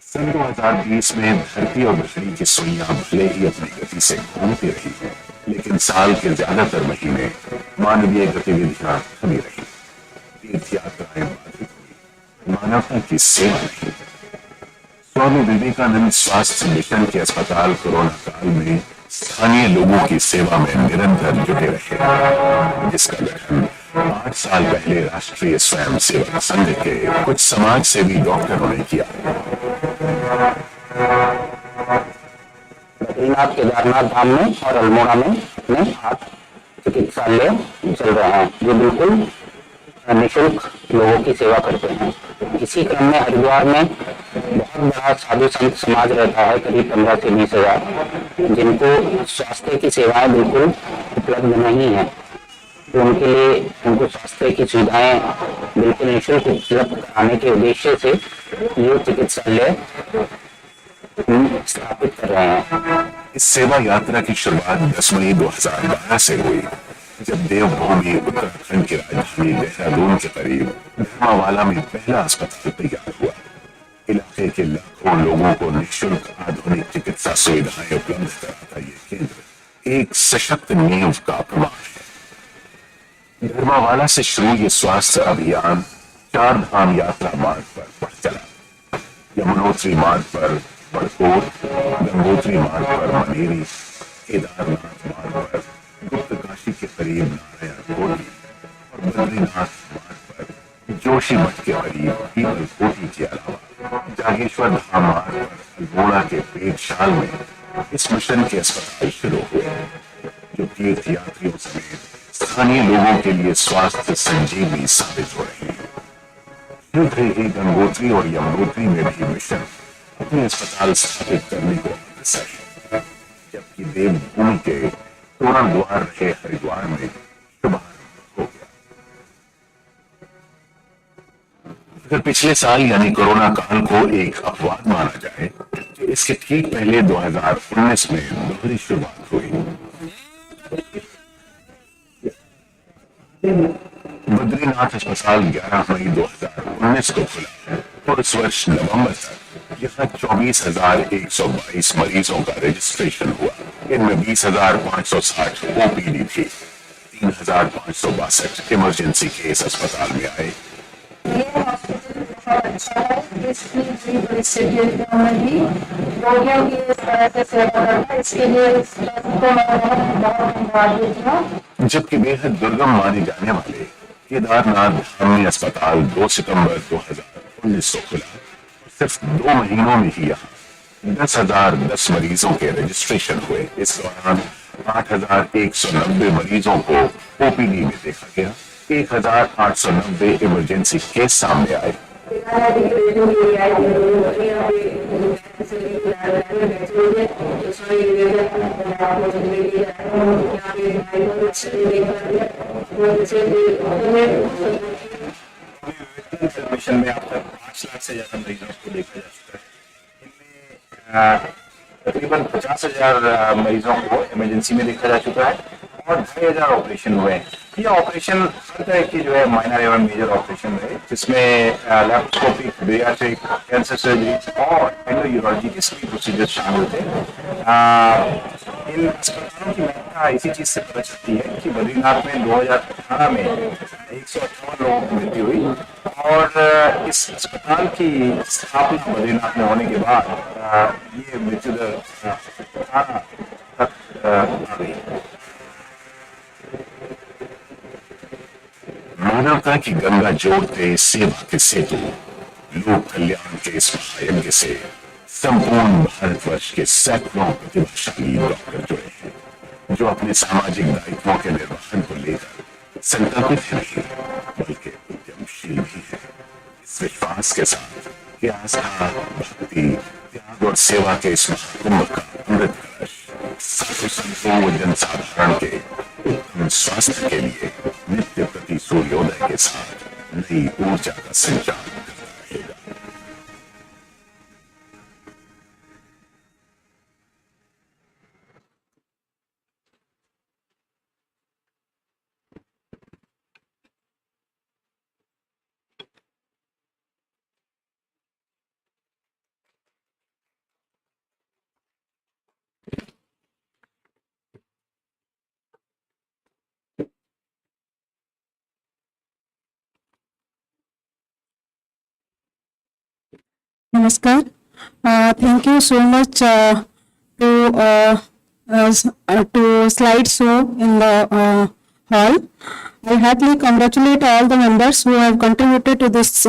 सन 2020 में धरती और घड़ी की सुइयां भले ही अपनी गति से घूमती रही, लेकिन साल के ज्यादातर महीने मानवीय गतिविधियां थमी रही, तीर्थ यात्राएं बाधित हुई, मानवता की सेवा नहीं। स्वामी विवेकानंद स्वास्थ्य मिशन के अस्पताल कोरोना काल में स्थानीय लोगों की सेवा में निरंतर जुटे रहे, जिसका गठन 8 साल पहले राष्ट्रीय स्वयं सेवक संघ के कुछ समाज सेवी डॉक्टरों ने किया। बद्रीनाथ केदारनाथ धाम में और अल्मोड़ा में 8 चिकित्सालय चल रहे हैं जो बिल्कुल निःशुल्क लोगों की सेवा करते हैं। इसी क्रम में हरिद्वार में बहुत बड़ा साधु संत समाज रहता है, करीब 15 से 20 हजार, जिनको स्वास्थ्य की सेवाएं बिल्कुल उपलब्ध नहीं है। तो उनके लिए उनको स्वास्थ्य की सुविधाएं बिल्कुल निःशुल्क उपलब्ध कराने के उद्देश्य से ये चिकित्सालय स्थापित कर रहे हैं। इस सेवा यात्रा की शुरुआत 10 मई 2012 से हुई, जब देवभूमि उत्तराखंड की राजधानी देहरादून के करीब धर्मावाला में पहला अस्पताल तैयार हुआ। इलाके के लाखों लोगों को निःशुल्क आधुनिक चिकित्सा सुविधाएं उपलब्ध कराता ये केंद्र एक सशक्त नींव का प्रमाण है। धर्मावाला से शुरू ये स्वास्थ्य अभियान चारधाम यात्रा मार्ग पर बढ़ चला। यमुनोत्री मार्ग पर बड़कोट, गंगोत्री मार्ग पर मनेरी, केदारनाथ मार्ग पर गुप्त काशी के करीब नारायण कोटी और बद्रीनाथ मार्ग पर जोशी मठ के करीब पीपल कोटी के अलावा जागेश्वर धाम मार्ग पर अल्मोड़ा के पेटशाल में इस मिशन के अस्पताल शुरू हुए, जो तीर्थ यात्रियों समेत स्थानीय लोगों के लिए स्वास्थ्य संजीवनी साबित हो रही है। शीघ्र ही गंगोत्री और यमुनोत्री में भी मिशन अपने अस्पताल स्थापित करने को अग्रसर है, जबकि देवभूमि के तोरण द्वार रहे हरिद्वार में शुभारंभ हो गया। अगर पिछले साल यानी कोरोना काल को एक अपवाद माना जाए तो इसके ठीक पहले 2019 में दोहरी शुरुआत हुई। बद्रीनाथ अस्पताल 11 मई 2019 को खुला और इस वर्ष नवंबर तक यहाँ 24,122 मरीजों का रजिस्ट्रेशन हुआ। इनमें 20,560 ओपीडी थी, 3,562 इमरजेंसी केस अस्पताल में आए। ये हॉस्पिटल बहुत अच्छा है, इसकी भी बड़ी सीरियस भी रोगियों की इस तरह से सेवा करना, इसके लिए इस ट्रस्ट को मैं बहुत धन्यवाद देती हूँ। जबकि बेहद दुर्गम माने जाने वाले केदारनाथ धाम अस्पताल 2 सितंबर 2019 को खुला। सिर्फ 2 महीनों में ही यहाँ 10,010 मरीजों के रजिस्ट्रेशन हुए। इस दौरान 8,190 मरीजों को ओपीडी में देखा गया, 1,890 इमरजेंसी केस सामने आए। मिशन में अब तक 5 लाख से ज्यादा मरीजों को देखा जा चुका है। इनमें तकरीबन 50,000 मरीजों को इमरजेंसी में देखा जा चुका है और 2,000 ऑपरेशन हुए हैं। ये ऑपरेशन हर तरह की जो है माइनर एवं मेजर ऑपरेशन है, जिसमें लैप्रोस्कोपिक, बेरियाट्रिक, कैंसर सर्जरी और एंडोयूरोलॉजी के सभी प्रोसीजर शामिल थे। इन अस्पतालों की महत्ता इसी चीज से पता चलती है कि बद्रीनाथ में 2018 में 158 लोगों की मृत्यु हुई और इस अस्पताल की स्थापना बद्रीनाथ में होने के बाद ये मृत्यु दर 18 तक आ गई। मानवता की गंगा जोड़ते सेवा के सेतु, लोक कल्याण के इस महायज्ञ से संपूर्ण भारतवर्ष के सैकड़ों प्रतिभाशाली डॉक्टर जुड़े हैं, जो अपने सामाजिक दायित्वों के निर्वहन को लेकर संकल्पित है नहीं बल्कि उद्यमशील भी है। इस विश्वास के साथ कि आस्था, भक्ति, त्याग और सेवा के इस महाकुंभ का अमृत कलश साधु संतों व जनसाधारण के उत्तम स्वास्थ्य के लिए नित्य प्रति सूर्योदय के साथ नई ऊर्जा का संचार करता रहेगा। Namaskar. Thank you so much to slideshow in the hall. I heartily congratulate all the members who have contributed to this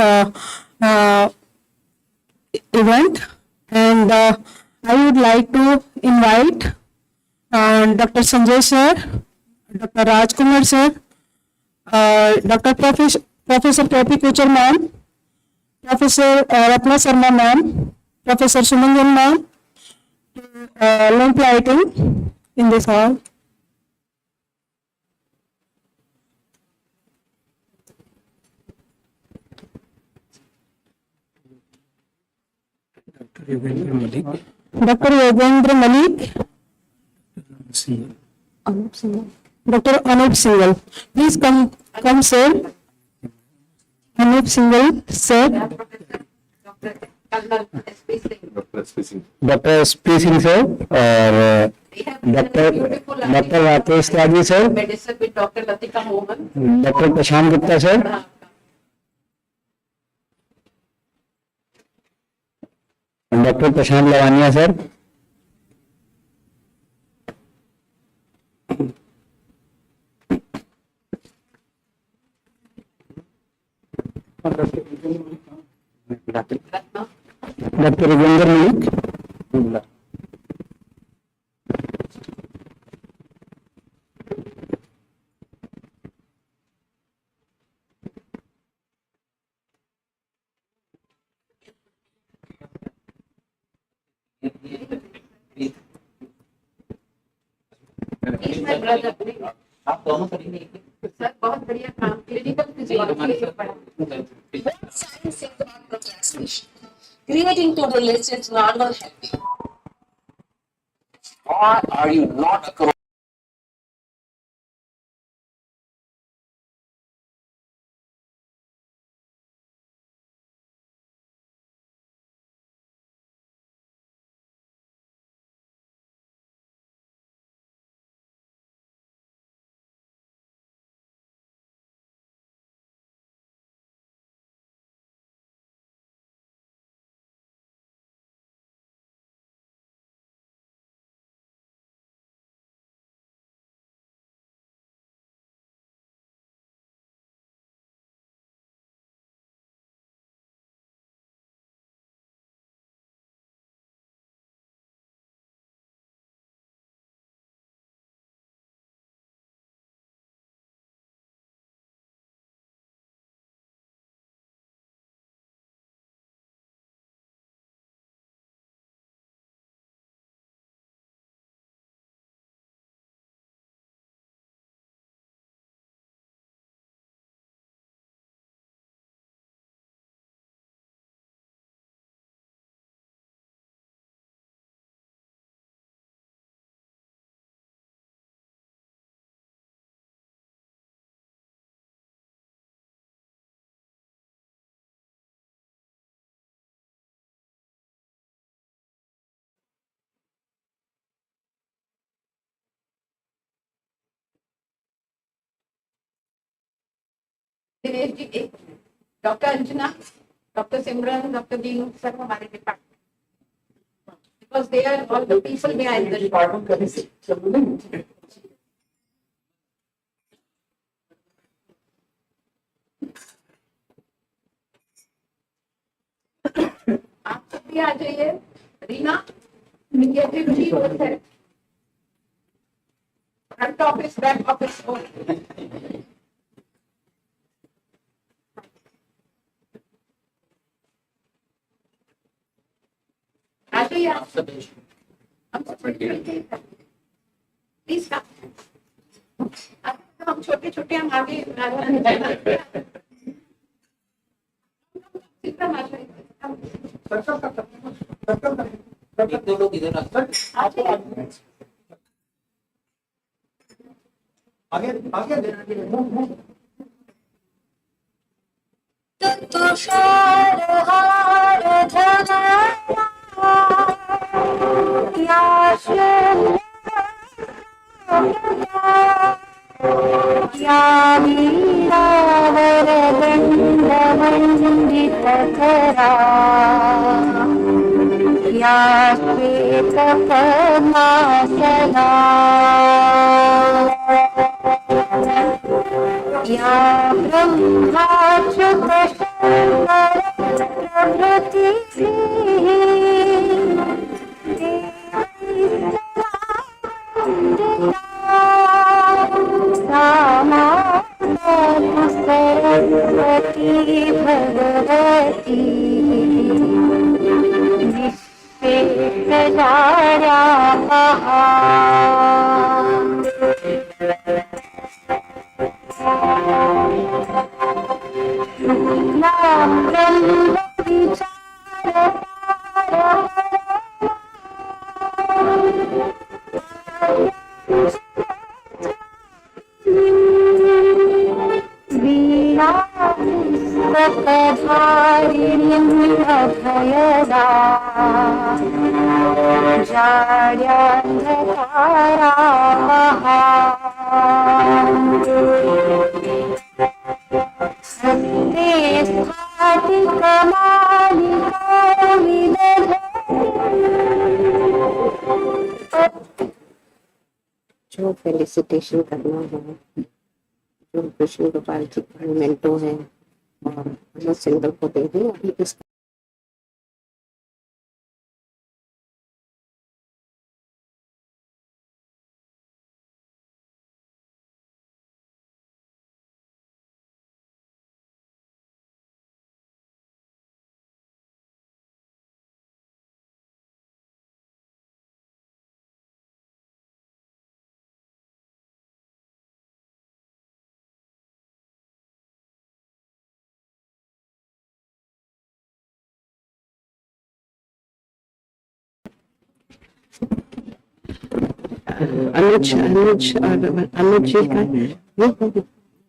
event, and I would like to invite Dr. Sanjay sir, Dr. Rajkumar sir, Dr. Professor K.P. Kuchar ma'am, Professor Ratna Sharma ma'am, Professor Sumanjan ma'am, to lamplighting in this hall. Dr. Yogendra Malik, Dr. Anup Singhal. Please come, sir. Anup Singhal, sir. Doctor S P Singh sir और doctor Rakesh त्यागी sir, doctor Prashant Gupta sir, doctor प्रशांत Lavania sir, doctor Ravinder Malik, आप दोनों करेंगे sir बहुत बढ़िया काम, clinical physiology पढ़ा। What science says about procrastination? Creating to-do lists is not going to help you. Why are you not a Dinesh ji, एक doctor Anjana, doctor Simran, doctor Dinu sir हमारे department, because they are all the people behind the department. आप सब भी आ जाइए। रीना की बोल है, front office back office please हम छोटे छोटे हम आगे दो लोग इधर आगे तुषार हार या वीरावर दंड मंडितधरा या श्वेत पद्मासना या ब्रह्माच्युत शंकर प्रभृति सरस्वती भगवती विश्वेशजाया ब्रह्म विचार जो फेलिसिटेशन करना है, जो कृष्ण गोपाल जी का मेंटो है और सिंगल को दे दें अभी इस अनुज और अनुज जी का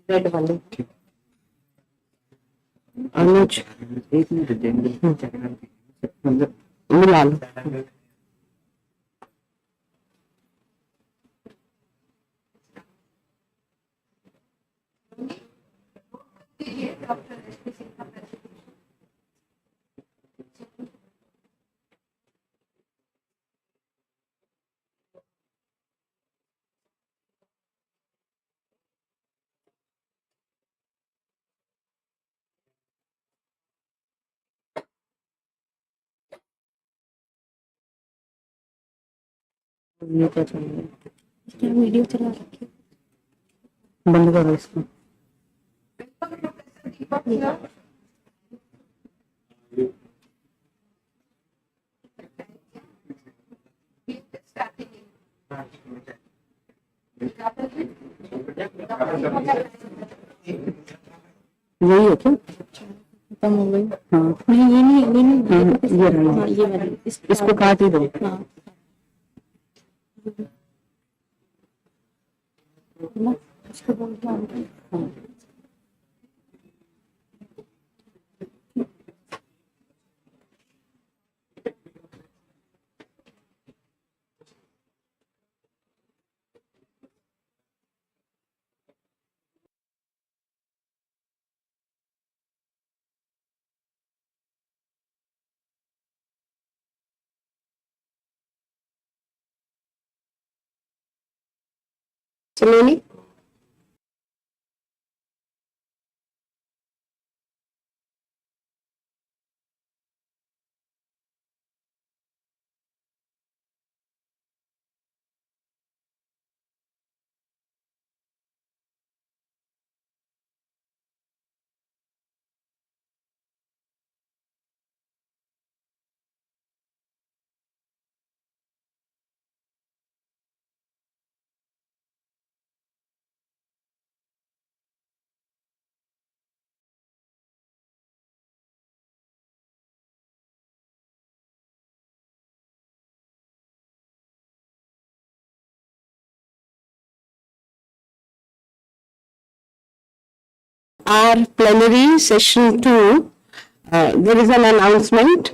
रेड वाले अनुज मिला लो। ये क्या चल रहा है? क्या वीडियो चला रखी है? बंद करो इसको। यही है क्या? खत्म हो गई। हाँ नहीं ये नहीं ये रहा। हाँ ये वाली इसको काट ही दो। हाँ इसको बोल के हाँ चलो our plenary session 2, there is an announcement.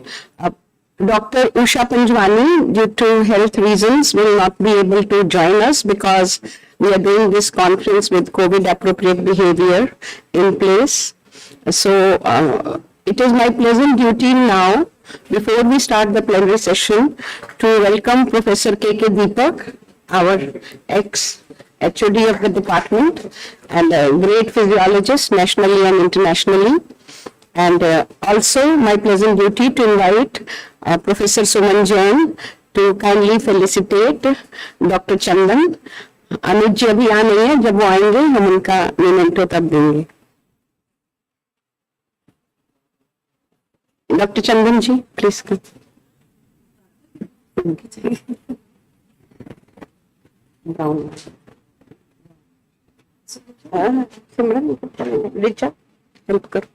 Dr. Usha Panjwani, due to health reasons, will not be able to join us because we are doing this conference with COVID appropriate behavior in place. So it is my pleasant duty now, before we start the plenary session, to welcome Professor K.K. Deepak, our ex-HOD of the department and a great physiologist nationally and internationally. And also my pleasant duty to invite Professor Suman Jain to kindly felicitate Dr. Chandan. अनुज जी अभी यहाँ नहीं है, जब वो आएंगे हम उनका memento तब देंगे। Doctor Chandan ji please come. Simran Richa help करो।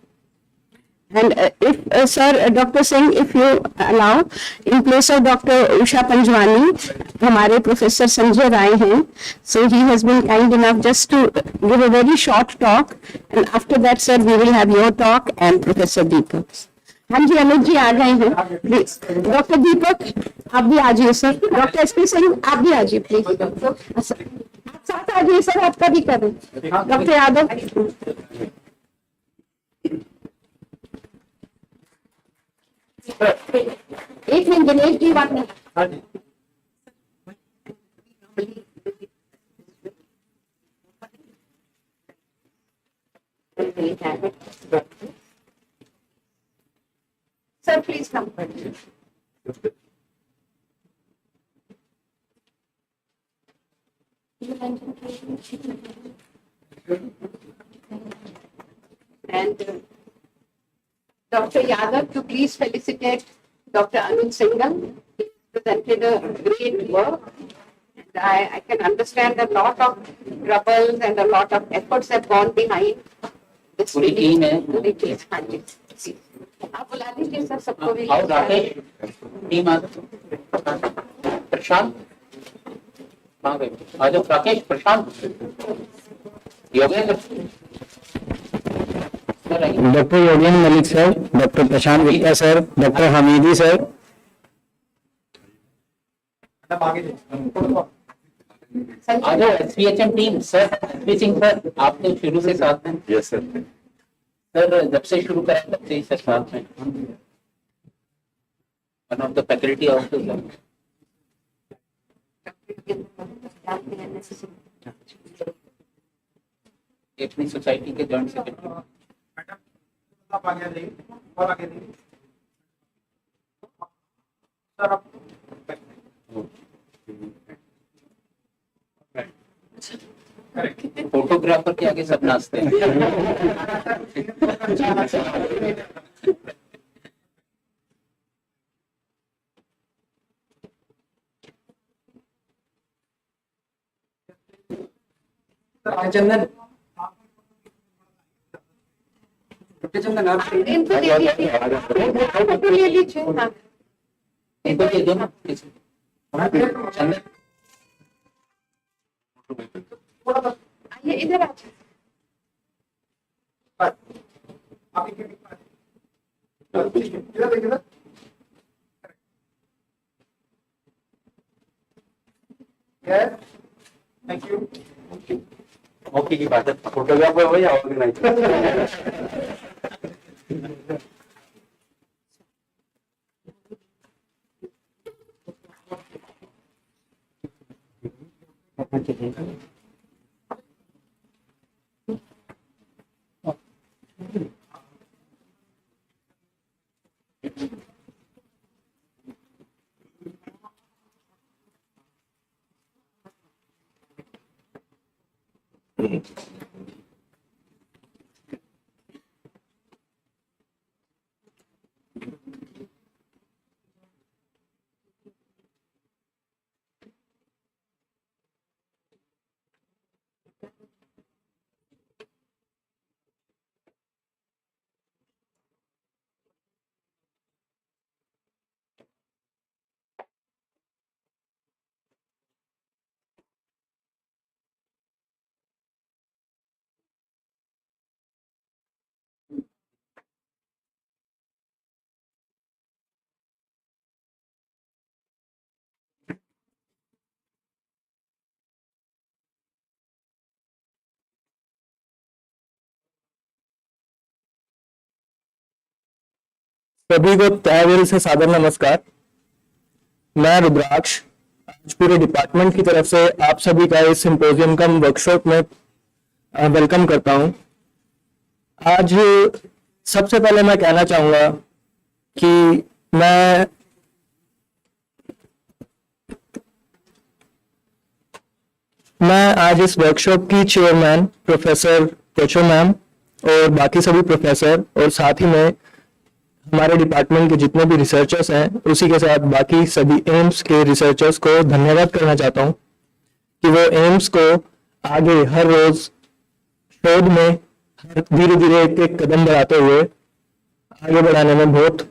And if sir, Dr. Singh, if you allow, in place of Dr. Usha Panjwani, हमारे Professor Sanjay Rai हैं, so he has been kind enough just to give a very short talk, and after that, sir, we will have your talk and Professor Deepak. हाँ जी, अमित जी आ गए हैं please. Doctor दीपक आप भी आ जाइए sir. Doctor S P Singh आप भी आ जाइए प्लीज। आप साथ आ जाइए सर, आपका भी करें। डॉक्टर यादव एक मिनट, दिनेश जी बात नहीं। सर प्लीज कम करिए। And Dr. Yadav to please felicitate Dr. Anuj Singhal. He presented a great work. And I can understand a lot of troubles and a lot of efforts have gone behind this. पूरी team है। पूरी team, हाँ जी। आप बुला लीजिए sir सबको भी। आओ राकेश, टीम आ जाओ। प्रशांत कहाँ गए? आ जाओ Rakesh, Prashant, Yogendra, doctor Yogendra Malik sir, doctor Prashant Gupta sir, doctor Hamidi sir. आ जाओ SPHM team. Sir SP Singh sir, आप तो शुरू से साथ हैं। Yes sir. सर जब से शुरू करा तब से ही सर साथ में। One of the faculty also sir. अपनी सोसाइटी के जॉइंट सेक्रेटरी। फोटोग्राफर के आगे सब नाचते हैं। चंदन, चंदन आप इनको दे दीजिए, फोटो ले लीजिए। हाँ इनको दे दो ना चंदन। आइए इधर आ जाइए। Thank you. मौके की बात है, फोटोग्राफर हो या ऑर्गेनाइजर। सभी को तहे दिल से सादर नमस्कार। मैं रुद्राक्ष आज पूरे डिपार्टमेंट की तरफ से आप सभी का इस सिंपोजियम कम वर्कशॉप में वेलकम करता हूं। आज सबसे पहले मैं कहना चाहूंगा कि मैं आज इस वर्कशॉप की चेयरमैन प्रोफेसर कोचो मैम और बाकी सभी प्रोफेसर और साथ ही में हमारे डिपार्टमेंट के जितने भी रिसर्चर्स हैं उसी के साथ बाकी सभी एम्स के रिसर्चर्स को धन्यवाद करना चाहता हूं कि वो एम्स को आगे हर रोज शोध में धीरे धीरे एक एक कदम बढ़ाते हुए आगे बढ़ाने में बहुत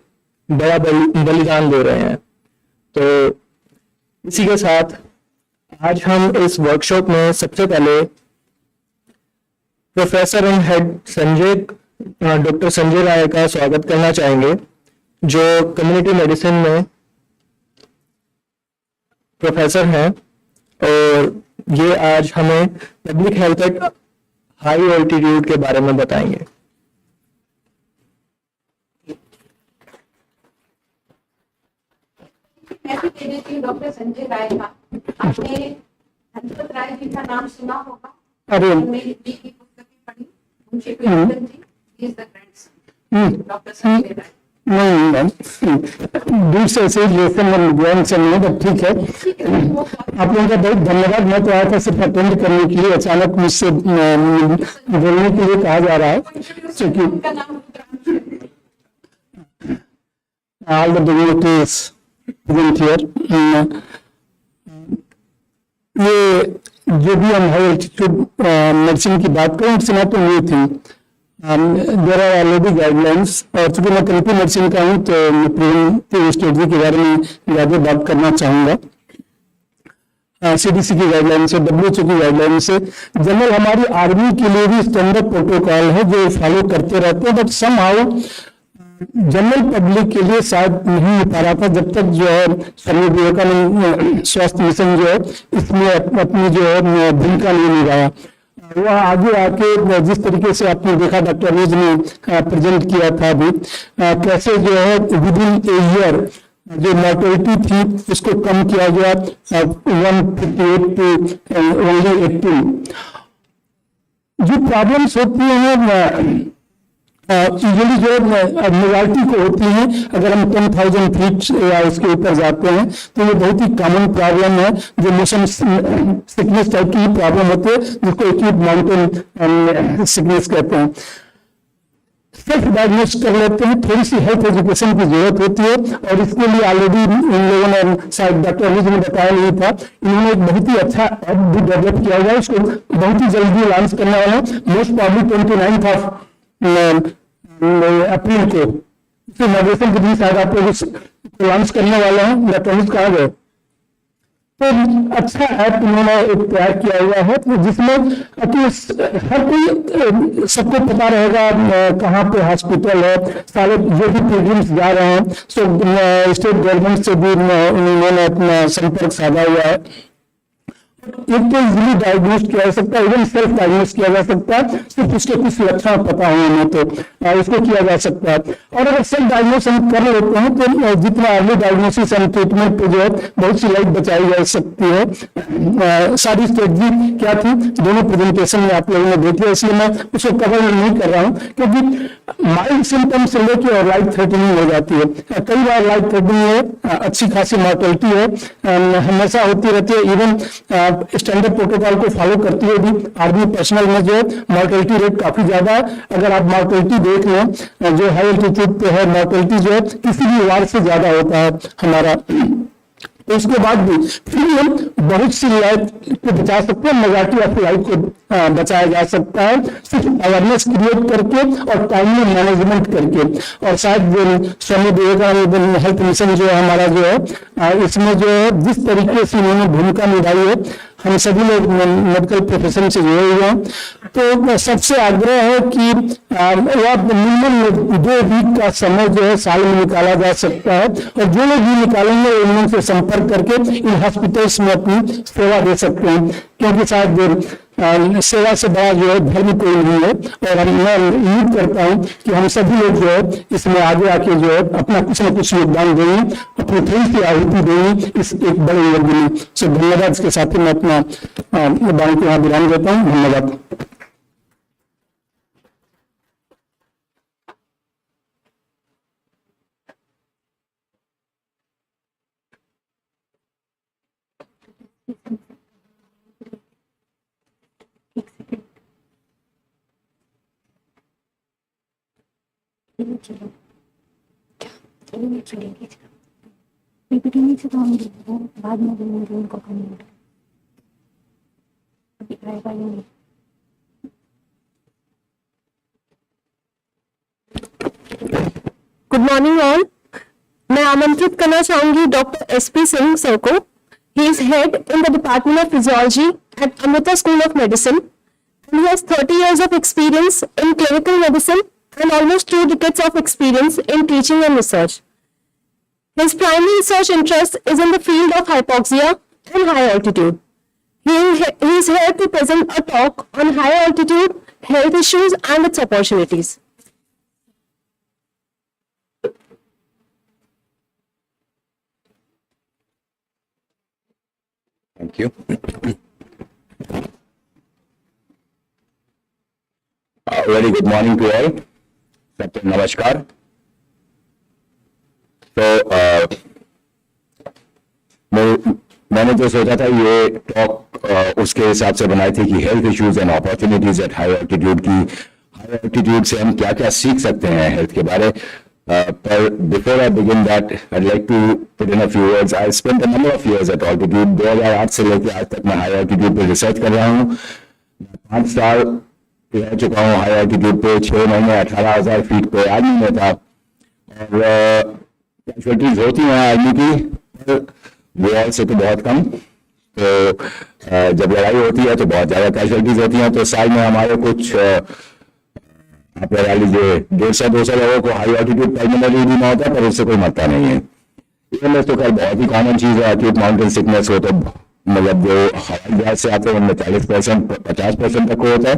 बड़ा बलिदान दे रहे हैं। तो इसी के साथ आज हम इस वर्कशॉप में सबसे पहले professor and head doctor Sanjay Rai का स्वागत करना चाहेंगे जो कम्युनिटी मेडिसिन में प्रोफेसर हैं और ये आज हमें public health at high altitude के बारे में बताएंगे। मैं भी दे देती हूँ डॉक्टर संजय राय का। आपने हनुमत राय जी का नाम सुना होगा। अरे मेरी की पुस्तकें पढ़ी, उनकी Priyankan ji, he is the grandson, doctor Sanjay Rai. नहीं मैम, दूर से ऐसे लेसन ज्ञान से नहीं, तो ठीक है। आप लोगों का बहुत धन्यवाद। मैं तो आया था सिर्फ अटेंड करने के लिए, अचानक मुझसे बोलने के लिए कहा जा रहा है, क्योंकि all the dignitaries present here. ये जो भी हम हाई एल्टीट्यूड मेडिसिन की बात करें, it's not new thing, there are already guidelines. और चूंकि मैं कम्युनिटी मेडिसिन का हूँ तो मैं प्रिवेंटिव स्ट्रेटजी के बारे में ज़्यादा बात करना चाहूँगा। CDC की गाइडलाइन से, WHO की गाइडलाइन से, जनरल हमारी आर्मी के लिए भी स्टैंडर्ड प्रोटोकॉल है जो फॉलो करते रहते हैं, बट समहाउ जनरल पब्लिक के लिए शायद नहीं हो पा रहा था जब तक जो है स्वामी विवेकानंद स्वास्थ्य मिशन जो है इसमें अपनी जो है भूमिका नहीं निभाया। वह आगे आके जिस तरीके से आपने देखा डॉक्टर अनीज ने प्रेजेंट किया था अभी, कैसे जो है विद इन ए ईयर जो मॉर्टेलिटी थी उसको कम किया गया 158 टू ओनली 18। जो प्रॉब्लम्स होती हैं यूजुअली जो मेजॉरिटी को होती है, अगर हम 10,000 फीट या उसके ऊपर जाते हैं तो ये बहुत ही कॉमन प्रॉब्लम है, जो मोशन सिकनेस टाइप की प्रॉब्लम होती है, जिसको एक्यूट माउंटेन सिकनेस कहते हैं। सेल्फ डायग्नोस कर लेते हैं, थोड़ी सी हेल्थ एजुकेशन की जरूरत होती है, और इसके लिए ऑलरेडी इन लोगों ने, शायद डॉक्टर अनीज ने बताया नहीं था, इन्होंने एक बहुत ही अच्छा ऐप भी डेवलप किया हुआ है, उसको बहुत ही जल्दी लॉन्च करने वाला है, मोस्ट प्रॉब्ली 29 अप्रैल को इनॉग्रेशन के दिन शायद आप लोग लॉन्च करने वाले हैं। इलेक्ट्रॉनिक्स कहा गए तो अच्छा ऐप इन्होंने एक तैयार किया हुआ है, तो जिसमें हर कोई, सबको पता रहेगा कहाँ पे हॉस्पिटल है, सारे जो भी पिलग्रिम्स जा रहे हैं। सो स्टेट गवर्नमेंट से भी उन्होंने अपना संपर्क साधा हुआ है। एक तो इजिली डायग्नोज किया जा सकता है, इवन सेल्फ डायग्नोज किया जा सकता है, सिर्फ उसके कुछ लक्षण पता होने तो उसको किया जा सकता है। और अगर सेल्फ डायग्नोज हम कर लेते हैं तो जितना अर्ली डायग्नोसिस एंड ट्रीटमेंट पे जो है बहुत सी लाइफ बचाई जा सकती है। सारी स्ट्रेटजी क्या थी दोनों प्रेजेंटेशन में आप लोगों ने देखी, इसलिए मैं उसको कवर नहीं कर रहा हूँ, क्योंकि माइल्ड सिम्टम्स से लेकर और लाइफ थ्रेटनिंग हो जाती है। कई बार लाइफ थ्रेटनिंग है, अच्छी खासी मॉर्टेलिटी है, हमेशा होती रहती है। इवन स्टैंडर्ड प्रोटोकॉल को फॉलो करते हुए भी आर्मी पर्सनल में जो है मॉर्टेलिटी रेट काफी ज्यादा है। अगर आप मॉर्टेलिटी देख लें, जो हाई एल्टीट्यूड पे है मॉर्टेलिटी जो है किसी भी वार से ज्यादा होता है हमारा, तो उसके बाद भी फिर हम बहुत सी लाइफ को बचा सकते हैं, मेजॉरिटी ऑफ लाइफ को बचाया जा सकता है, सिर्फ अवेयरनेस क्रिएट करके और टाइमली मैनेजमेंट करके। और शायद स्वामी विवेकानंद हेल्थ मिशन जो है हमारा जो है इसमें जो है जिस तरीके से उन्होंने भूमिका निभाई है, हम सभी लोग मेडिकल प्रोफेशन से जुड़े हुए हैं, तो सबसे आग्रह है कि मिनिमम 2 वीक का समय जो है साल में निकाला जा सकता है, और जो लोग भी निकालेंगे उनसे संपर्क करके इन हॉस्पिटल्स में अपनी सेवा दे सकते हैं, क्योंकि शायद सेवा से बड़ा जो है धर्म कोई नहीं है। और मैं उम्मीद करता हूँ कि हम सभी लोग जो है इसमें आगे आके जो है अपना कुछ न कुछ योगदान देंगे, अपनी थोड़ी सी आहुति देंगे इस एक बड़े यज्ञ में। सो धन्यवाद। इसके साथ ही मैं अपना बाणी को यहाँ विराम देता हूँ। धन्यवाद। पीपीटी नीचे तो हम बाद में देंगे उनको कमेंट, अभी आएगा नहीं। Good morning all. मैं आमंत्रित करना चाहूंगी डॉक्टर SP सिंह सर को। He is head in the department of physiology at Amrita school of medicine. He has 30 years of experience in clinical medicine and almost 2 decades of experience in teaching and research. His primary research interest is in the field of hypoxia and high altitude. He is here to present a talk on high altitude health issues and its opportunities. Thank you. Very good morning to all. सबको नमस्कार. तो मैंने जो सोचा था ये talk उसके हिसाब से बनाई थी कि health issues and opportunities at high altitude की हाई ऑल्टीट्यूड से हम क्या क्या सीख सकते हैं हेल्थ के बारे. पर before I begin that I like to put in a few words. I spent a number of years at altitude. 2008 से लेकर आज तक मैं हाई ऑल्टीट्यूड पे रिसर्च कर रहा हूँ. 5 साल रह चुका हूँ हाई ऑल्टीट्यूड पे. 6 महीने 18,000 फीट पे आर्मी में था. और कैजुअलिटीज होती हैं आर्मी की, वॉर से तो बहुत कम. तो जब लड़ाई होती है तो बहुत ज्यादा कैजुअलिटीज होती हैं. तो साल में हमारे कुछ आप लगा लीजिए 150-200 लोगों को हाई ऑल्टीट्यूड पल्मोनरी एडीमा होता है, पर उससे कोई मरता नहीं है. एएमएस तो खैर बहुत ही कॉमन चीज है. एक्यूट माउंटेन सिकनेस हो तो मतलब जो हवाई जहाज से आते हैं उनमें 40% 50% तक होता है,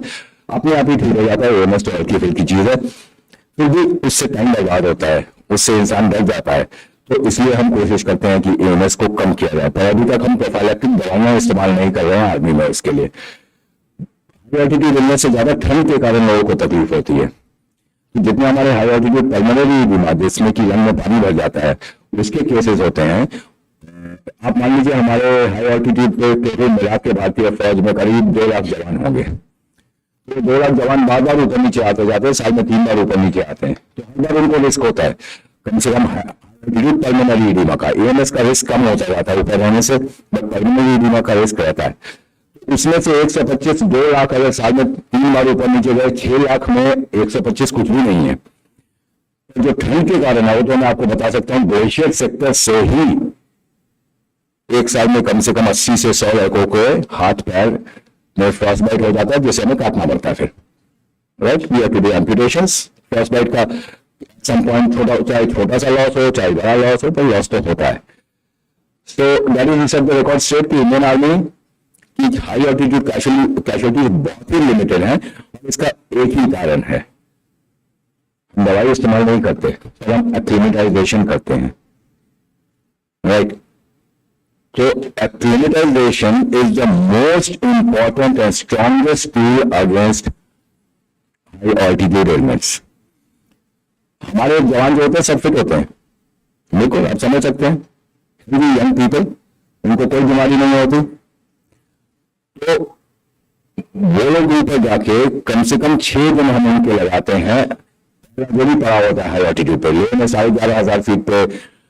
अपने आप ही ठीक हो जाता है. एएमएस तो हल्की फुल्की चीज है, फिर भी उससे टाइम बर्बाद होता है, उससे इंसान डर जाता है. तो इसलिए हम कोशिश करते हैं कि एएमएस को कम किया जाए. पर अभी तक हम प्रोफाइलैक्टिक दवाइयां इस्तेमाल नहीं कर रहे हैं आर्मी में इसके लिए. हाई ऑल्टीट्यूड इलनेस से ज्यादा ठंड के कारण लोगों को तकलीफ होती है. तो जितने हमारे हाई ऑल्टीट्यूड पल्मोनरी एडीमा जिसमें कि लंग में पानी भर जाता है उसके केसेस होते हैं. आप मान लीजिए हमारे हाई ऑल्टीट्यूड पे टोटल मिला के भारतीय फौज में करीब 2 लाख जवान होंगे. तो 2 लाख जवान बार बार ऊपर नीचे आते जाते हैं, साल में 3 बार ऊपर नीचे आते हैं. तो हर बार उनको रिस्क होता है. कम से कम पल्मोनरी एडीमा का एएमएस का रिस्क कम होता जाता है ऊपर रहने से, बट पल्मोनरी एडीमा का रिस्क रहता है. इसमें से 125 2 लाख अगर साल में 3 बार ऊपर नीचे गए, 6 लाख में 125 कुछ भी नहीं है. जो ठंड के कारण है वो तो मैं आपको बता सकता हूँ. ग्लेशियर सेक्टर से ही एक साल में कम से कम 80 से 100 लड़कों को हाथ पैर में फ्रॉस्ट बाइट हो जाता है, जिसे हमें काटना पड़ता है. फिर right we have to do amputations. Frostbite का सम पॉइंट चाहे छोटा सा लॉस हो चाहे बड़ा लॉस हो, तो लॉस तो होता है. So that is the record state की इंडियन आर्मी की हाई ऑल्टीट्यूड कैजुअलिटीज बहुत ही लिमिटेड है. और इसका एक ही कारण है, हम दवाई इस्तेमाल नहीं करते, पर हम एक्लिमेटाइजेशन करते हैं. राइट. तो acclimatisation is the most important and strongest tool against high altitude elements. हमारे जवान जो होते हैं सब फिट होते हैं, बिल्कुल आप समझ सकते हैं. यंग पीपल, उनको कोई बीमारी नहीं होती. तो वो लोग ऊपर जाके कम से कम 6 दिन हम उनके लगाते हैं. जो भी पड़ा होता है हाई ऑल्टीट्यूड पे, ये 11,500 फीट पे,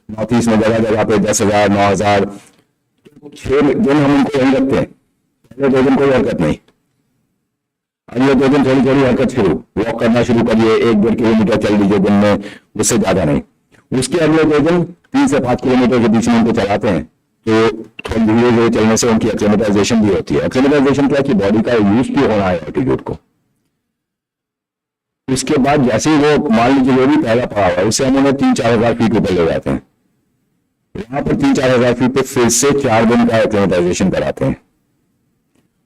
नॉर्थ ईस्ट में जगह जगह पे 10,000 9,000, 6 दिन हम उनको यहीं रखते हैं. पहले 2 दिन कोई हरकत नहीं, अगले 2 दिन थोड़ी थोड़ी हरकत शुरू, वॉक करना शुरू करिए, 1-1.5 किलोमीटर चल लीजिए दिन में, उससे ज्यादा नहीं. उसके अगले 2 दिन 3 से 5 किलोमीटर के बीच में उनको चलाते हैं. तो थोड़ी धीरे धीरे चलने से उनकी एक्लिमेटाइजेशन भी होती है. एक्लिमेटाइजेशन क्या कि बॉडी का यूज टू होना है ऑल्टीट्यूड को. उसके बाद जैसे ही वो मान लीजिए जो भी पहला पड़ा हुआ है उससे हम उन्हें 3-4 हजार फीट ऊपर ले जाते हैं. वहां पर 3-4 हजार फीट पे फिर से 4 दिन का एक्लिमेटाइजेशन कराते हैं.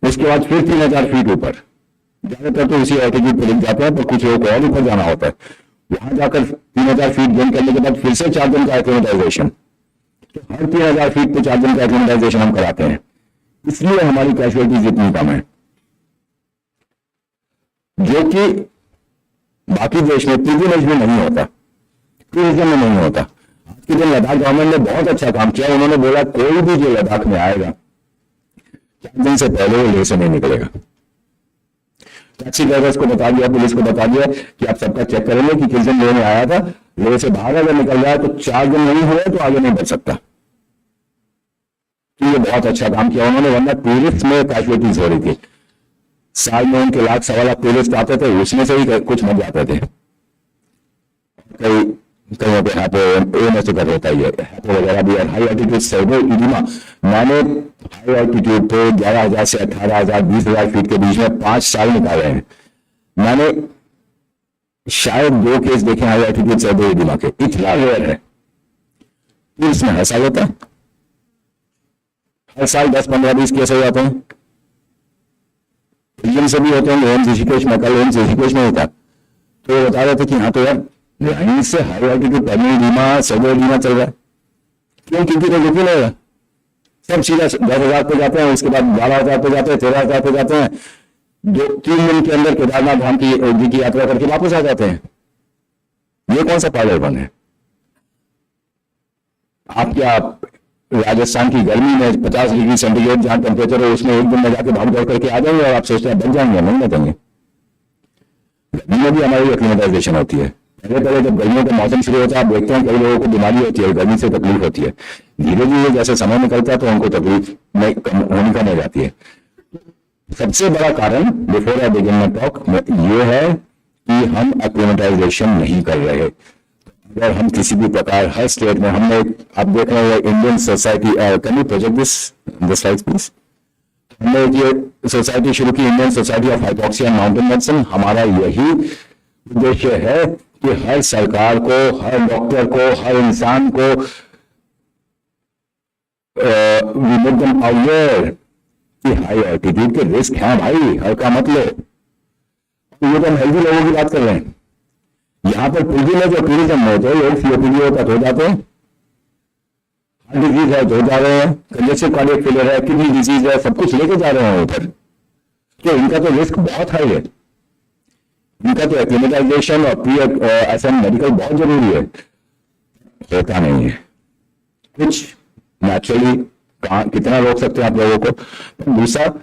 उसके बाद फिर 3,000 फीट ऊपर, ज्यादातर तो इसी ऑल्टीट्यूड पर लिख जाते हैं, पर कुछ लोगों को और ऊपर जाना होता है. वहां जाकर 3,000 फीट गेन करने के बाद फिर से 4 दिन का एक्लिमेटाइजेशन. तो हर 3,000 फीट पे 4 दिन का एक्लिमेटाइजेशन हम कराते हैं. इसलिए हमारी कैजुअलिटीज इतनी कम है, जो कि बाकी देश में प्रिविलेज में नहीं होता, टूरिज्म में नहीं होता. आज के दिन लद्दाख गवर्नमेंट ने बहुत अच्छा काम किया. उन्होंने बोला कोई भी जो लद्दाख में आएगा 4 दिन से पहले वो लेह से नहीं निकलेगा. टैक्सी ड्राइवर्स को बता दिया, पुलिस को बता दिया कि आप सबका चेक करेंगे कि किस दिन लेह में आया था. लेह से बाहर अगर निकल जाए तो 4 दिन नहीं हुए तो आगे नहीं बढ़ सकता. तो ये बहुत अच्छा काम किया उन्होंने, वरना टूरिस्ट में कैजुअलिटीज हो रही थी. साल में उनके 1,00,000-1.25 टूरिस्ट आते थे, उसमें से ही कुछ मर जाते थे. कई कहीं पे एएमएस तो कर होता ही है, वगैरह भी. हाई ऑल्टीट्यूड सेरेब्रल एडिमा मैंने हाई ऑल्टीट्यूड पे 11,000 से 18,000 20,000 फीट के बीच में 5 साल निकाले हैं. मैंने शायद 2 केस देखे हाई ऑल्टीट्यूड सेरेब्रल एडिमा के. इतना रेयर है. इसमें हर साल होता है, हर साल 10, 15, 20 केस हो जाते हैं। इंडियन से भी होते हैं। एम्स ऋषिकेश में, कल एम्स ऋषिकेश में होता, तो वो बता रहे थे कि हाँ तो यार लाइन से हाई ऑल्टीट्यूड पैनिडीमा, सर्वोडीमा चल रहा है। क्यों? क्योंकि तो रुक ही नहीं रहा, सब सीधा 10,000 पे जाते हैं, उसके बाद 12,000 पे जाते हैं, 13,000 पे जाते हैं, 2-3 दिन के अंदर केदारनाथ धाम की यात्रा करके वापस आ जाते हैं। ये कौन सा पागलपन है? आप क्या राजस्थान की गर्मी में 50 डिग्री सेंटीग्रेड जहां टेम्परेचर है उसमें एक दिन में जाके भाग दौड़ करके आ जाएंगे और आप सोचते हैं बच जाएंगे? नहीं बचेंगे। गर्मी में भी हमारी एक्लिमेटाइजेशन होती है। पहले जब गर्मियों का मौसम शुरू होता है, आप देखते हैं कई लोगों को बीमारी होती है, गर्मी से तकलीफ होती है। धीरे धीरे जैसे समय निकलता है तो उनको तकलीफ होनी कम हो जाती है। सबसे बड़ा कारण, before I begin my talk, ये है कि हम एक्लिमेटाइजेशन नहीं कर रहे। अगर हम किसी भी प्रकार हर स्टेट में, हमने, आप देख रहे हैं Indian society, can you project this slides please? हमने ये सोसाइटी शुरू की, Indian society of hypoxia and mountain medicine. हमारा यही उद्देश्य है कि हर सरकार को, हर डॉक्टर को, हर इंसान को वी मेक देम अवेयर कि हाई ऑल्टीट्यूड के रिस्क हैं भाई, हल्का मत लो। तो ये तो हम हेल्दी लोगों की बात कर रहे हैं। यहां पर पिलग्रिम है, जो टूरिज्म में होते हैं, लोग सीओपीडी होता हो जाते हैं, हार्ट डिजीज है तो जा रहे हैं, कंजेस्टिव कार्डियक फेलियर है, किडनी डिजीज है, सब कुछ लेके जा रहे हैं ऊपर। तो इनका तो रिस्क बहुत हाई है। इनका तो एक्लिमेटाइजेशन और प्री ऐसा मेडिकल बहुत जरूरी है, होता नहीं है। कुछ नेचुरली कितना रोक सकते हैं आप लोगों को। दूसरा,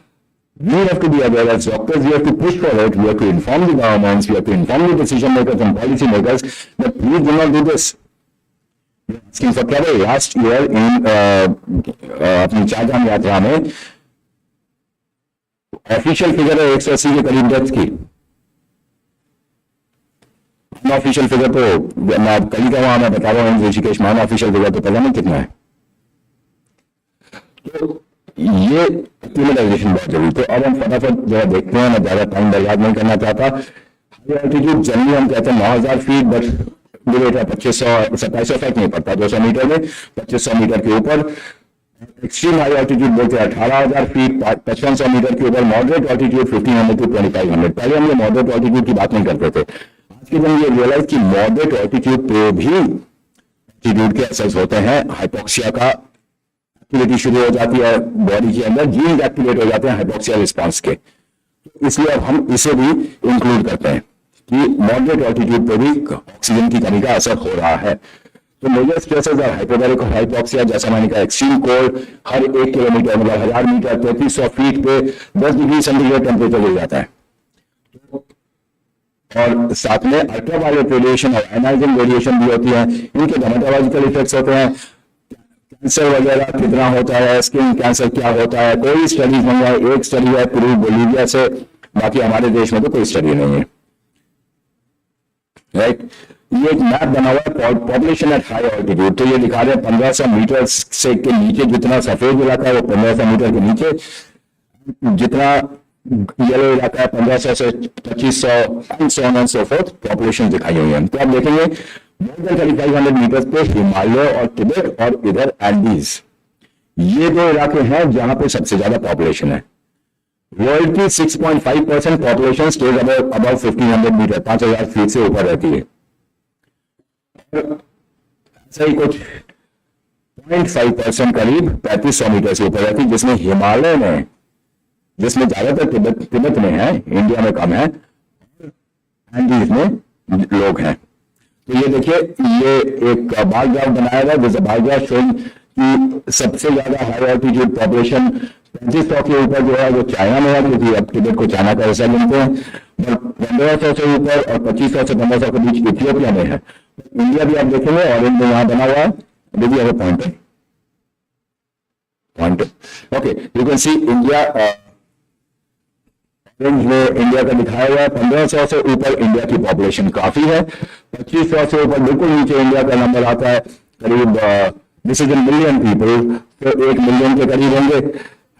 we have to be aware as doctors, we have to push for it, we have to inform the governments, we have to inform the decision makers and policy makers that please do not do this. Asking for trouble. Last year in अपनी चारधाम यात्रा में official figure है 180 के करीब death की। Unofficial figure तो मैं कल ही का वहां मैं बता रहा हूँ ऋषिकेश में, अनऑफिशियल फिगर तो पता नहीं कितना है। तो ये एक्लिमेटाइजेशन बहुत जरूरी। तो अब हम फटाफट जरा देखते हैं, मैं ज्यादा टाइम बर्बाद नहीं करना चाहता। हाई ऑल्टीट्यूड जनरली हम कहते हैं 9,000 फीट, बट डिबेट 2500 फीट नहीं पड़ता, 200 मीटर में 2500 मीटर के ऊपर। एक्सट्रीम हाई ऑल्टीट्यूड बोलते हैं 18,000 फीट, 5500 मीटर के ऊपर। Moderate altitude 1500 to 2500। पहले हम ये मॉडरेट ऑल्टीट्यूड की बात नहीं करते थे। आज के दिन ये रियलाइज की मॉडरेट ऑल्टीट्यूड पे भी ऑल्टीट्यूड के असर होते हैं। हाइपोक्सिया का एक्टिविटी शुरू हो जाती है बॉडी के अंदर, जीन्स एक्टिवेट हो जाते हैं हाइपोक्सिया रिस्पांस के। इसलिए अब हम इसे भी इंक्लूड करते हैं कि मॉडरेट ऑल्टीट्यूड पे भी ऑक्सीजन की कमी का असर हो रहा है। तो मेजर स्ट्रेसेस और हाइपोबैरिक हाइपोक्सिया, जैसा मैंने कहा, एक्सट्रीम कोल्ड, हर 1 किलोमीटर मतलब 1000 मीटर 3300 फीट पे 10 डिग्री सेंटीग्रेड टेम्परेचर गिर जाता है। और साथ में अल्ट्रावायलेट रेडिएशन और आयनाइजिंग रेडिएशन भी होती है। इनके डर्मेटोलॉजिकल इफेक्ट्स होते हैं। कैंसर वगैरह कितना होता है, स्किन कैंसर क्या होता है, कोई स्टडीज नहीं है। एक स्टडी है पेरू बोलीविया से, बाकी हमारे देश में तो कोई स्टडी नहीं है। राइट, ये एक मैप बना हुआ है पॉपुलेशन एट हाई ऑल्टीट्यूड। तो ये दिखा रहे हैं 1500 मीटर से के नीचे जितना सफेद इलाका है वो 1500 मीटर के नीचे, जितना येलो इलाका है 1500 से 2500 पॉपुलेशन दिखाई हुई है। तो आप देखेंगे मोर देन 3500 मीटर पे हिमालय और तिब्बत और इधर एंडीज, ये दो इलाके हैं जहां पे सबसे ज्यादा पॉपुलेशन है। वर्ल्ड की 6.5% population stays about 1500 meter, 5000 feet से ऊपर रहती है। ऐसा ही कुछ 0.5% करीब 3500 मीटर से ऊपर रहती है, जिसमें हिमालय में, जिसमें ज्यादातर तिब्बत में है, इंडिया में कम है, एंडीज में लोग हैं। तो ये देखिए, ये एक बार ग्राफ बनाया गया, जैसे बार ग्राफ शोइंग कि सबसे ज्यादा हाई ऑल्टीट्यूड पॉपुलेशन 3500 के ऊपर जो है वो चाइना में है, क्योंकि अब तिब्बत को चाइना का हिस्सा गिनते हैं। 1500 से ऊपर और 2500 से 1500 के बीच इथियोपिया में है। इंडिया भी आप देखेंगे ऑरेंज में यहां बना हुआ है, देखिए पॉइंट है, point. Okay, you can C India में इंडिया का दिखाया हुआ है। 1500 से ऊपर इंडिया की पॉपुलेशन काफी है। 2500 से ऊपर बिल्कुल नीचे इंडिया का नंबर आता है करीब, this is in million people, तो 1 मिलियन के करीब होंगे।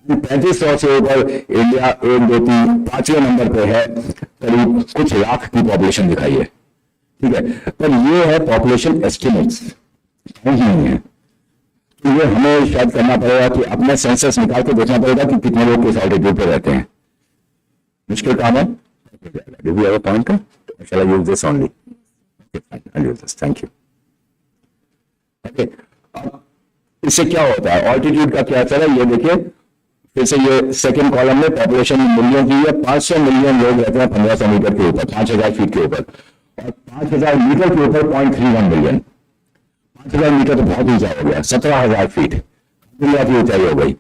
3500 से ऊपर इंडिया 1, 2, 3, 5वें नंबर पे है, करीब कुछ लाख की पॉपुलेशन दिखाई है। ठीक है, पर ये है पॉपुलेशन एस्टिमेट्स, नहीं है। लिए हमें शायद करना पड़ेगा कि अपने सेंसस निकाल के देखना पड़ेगा कि कितने लोग किस ऑल्टीट्यूड पे रहते हैं। मुश्किल काम है। Do we have a pointer? Shall I use this only? Okay, fine. I'll use this. Thank you. Okay. अब इससे क्या होता है, ऑल्टीट्यूड का क्या असर है ये देखिए। फिर से ये सेकंड कॉलम में पॉपुलेशन मिलियन की है। 500 मिलियन लोग रहते हैं 1500 मीटर के ऊपर, 5000 फीट के ऊपर, और 5000 मीटर के ऊपर 0.31 मिलियन। 5000 मीटर तो बहुत ऊंचा हो गया, 17000 फीट दुनिया की ऊंचाई हो गई।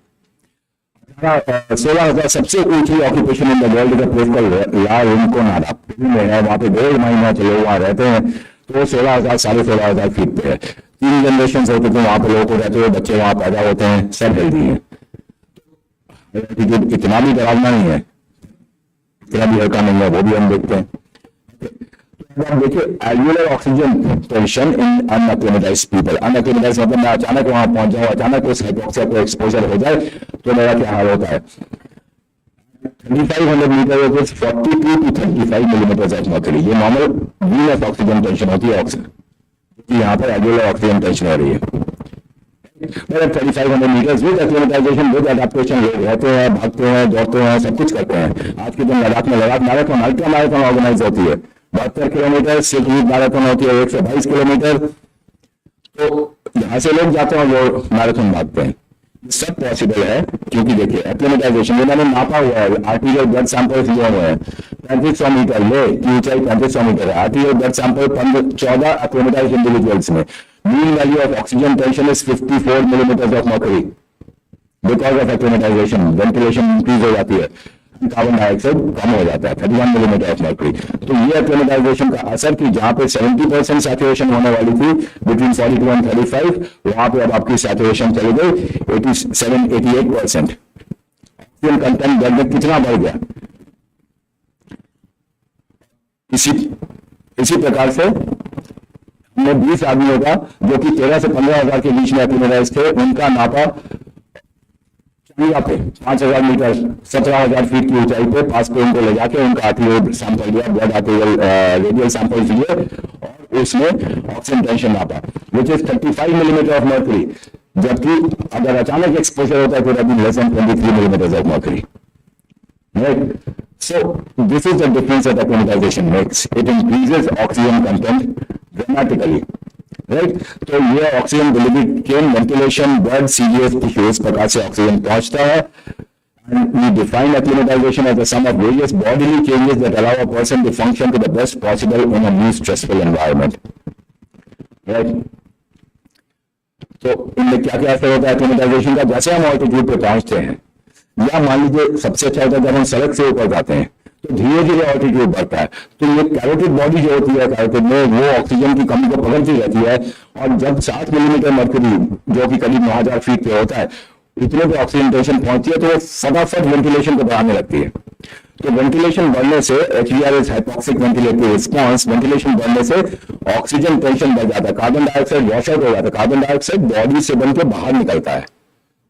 16,000 सबसे ऊंची ऑक्यूपेशन इन द वर्ल्ड का प्लेस कॉल्ड ला रिंकोनाडा में है। वहां पे 1.5 महीना चलो वहां रहते हैं तो 16,000 16,500 फीट पे है। 3 जनरेशन होते थे वहां पे, लोगों को रहते हुए बच्चे वहां पैदा होते हैं, सब हेल्दी है। इतना भी डरावना नहीं है, इतना भी हल्का नहीं है, वो भी हम देखते हैं। देखिए alveolar oxygen tension in unacclimatized people. Unacclimatized मतलब मैं अचानक वहां पहुंच जाऊं, अचानक उस हाइपोक्सिया को एक्सपोजर हो जाए तो मेरा क्या हाल होता है। 3500 meter 42 to 35 millimeter of mercury, ये नॉर्मल वीनस ऑक्सीजन टेंशन होती है। ऑक्सीजन यहाँ पर एल्वुलर ऑक्सीजन टेंशन हो रही है। 3500 meters with acclimatisation with adaptation लोग रहते हैं, भागते हैं, दौड़ते हैं, सब कुछ करते हैं। आज के दिन लद्दाख में Ladakh marathon, ultra marathon organise होती है। 72 किलोमीटर, सिल्क रूट मैराथन होती है 122 किलोमीटर। तो यहाँ से लोग जाते हैं और वो मैराथन भागते हैं। सब पॉसिबल है क्योंकि देखिए एक्लिमेटाइजेशन ये मैंने नापा हुआ है। आर्टीरियल ब्लड सैंपल लिए हुए हैं 3500 मीटर ले की ऊंचाई 3500 मीटर है। आर्टीरियल ब्लड सैंपल 14 एक्लिमेटाइज्ड इंडिविजुअल्स में mean value of oxygen tension is 54 millimetre of mercury because of acclimatisation. Ventilation increase हो जाती है, कार्बन डाइऑक्साइड कम हो जाता है, 31 मिलीमीटर ऑफ मर्क्यूरी। तो ये एक्लिमेटाइजेशन का असर कि जहां पे 70% सैचुरेशन होने वाली थी बिटवीन 42 और 35, वहां पे अब आपकी सैचुरेशन चली गई 87-88%। ऑक्सीजन कंटेंट ब्लड में कितना बढ़ गया। इसी प्रकार से हमने 20 आदमियों का जो कि 13 से 15,000 के बीच में एक्लिमेटाइज थे, उनका नापा पे 5000 मीटर 17,000 फीट की ऊंचाई पे पास पे उनको ले जाके उनका आर्टीरियल सैंपल लिया, ब्लड आर्टीरियल रेडियल सैंपल लिए और उसमें ऑक्सीजन टेंशन नापा which is 35 millimeter of mercury. जबकि अगर अचानक एक्सपोजर होता है तो that is less than 23 millimetre of mercury. Right, so this is the difference that acclimatization makes. It increases oxygen content dramatically. Right, तो ये oxygen delivery came ventilation blood serious tissue इस प्रकार से ऑक्सीजन पहुंचता है। And we define acclimatisation as the sum of various bodily changes that allow a person to function to the best possible in a least stressful environment. Right, तो इनमें क्या क्या असर होता है एक्लिमेटाइजेशन का। जैसे हम ऑल्टीट्यूड पे पहुंचते हैं, या मान लीजिए सबसे अच्छा होता है जब हम सड़क से ऊपर जाते हैं तो धीरे धीरे ऑल्टीट्यूड बढ़ता है, तो ये कैरोटिड बॉडी जो होती है कैरोटिड में वो ऑक्सीजन की कमी को पकड़ती रहती है। और जब 7 मिलीमीटर मर्क्यूरी जो कि करीब 9000 फीट पे होता है, इतने पे ऑक्सीजन टेंशन पहुंचती है तो वो फटाफट वेंटिलेशन को बढ़ाने लगती है। तो वेंटिलेशन बढ़ने से HVR hypoxic ventilatory response, ventilation बढ़ने से ऑक्सीजन टेंशन बढ़ जाता है, कार्बन डाइऑक्साइड वॉश आउट हो जाता है, कार्बन डाइऑक्साइड बॉडी से बन के बाहर निकलता है।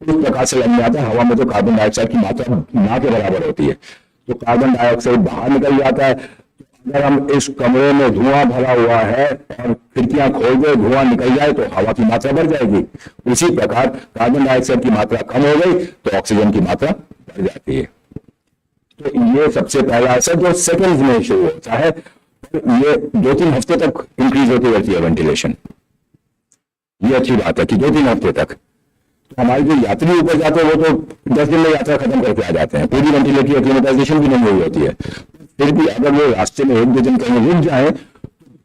इस प्रकार से लग जाता है, हवा में तो कार्बन डाइऑक्साइड की मात्रा ना के बराबर होती है, तो कार्बन डाइऑक्साइड बाहर निकल जाता है। अगर हम इस कमरे में धुआं भरा हुआ है और खिड़कियां खोल दे धुआं निकल जाए तो हवा की मात्रा बढ़ जाएगी। उसी प्रकार कार्बन डाइऑक्साइड की मात्रा कम हो गई तो ऑक्सीजन की मात्रा बढ़ जाती है। तो ये सबसे पहला असर जो सेकंड्स में शुरू होता है, ये 2-3 हफ्ते तक इंक्रीज होती रहती है वेंटिलेशन। ये अच्छी बात है कि 2-3 हफ्ते तक। तो हमारे जो यात्री ऊपर जाते हैं वो तो 10 दिन में यात्रा खत्म करके आ जाते हैं, पूरी वेंटिलेटरी एक्लिमेटाइजेशन भी नहीं हुई होती है। फिर भी अगर वो रास्ते में 1-2 दिन कहीं रुक जाए तो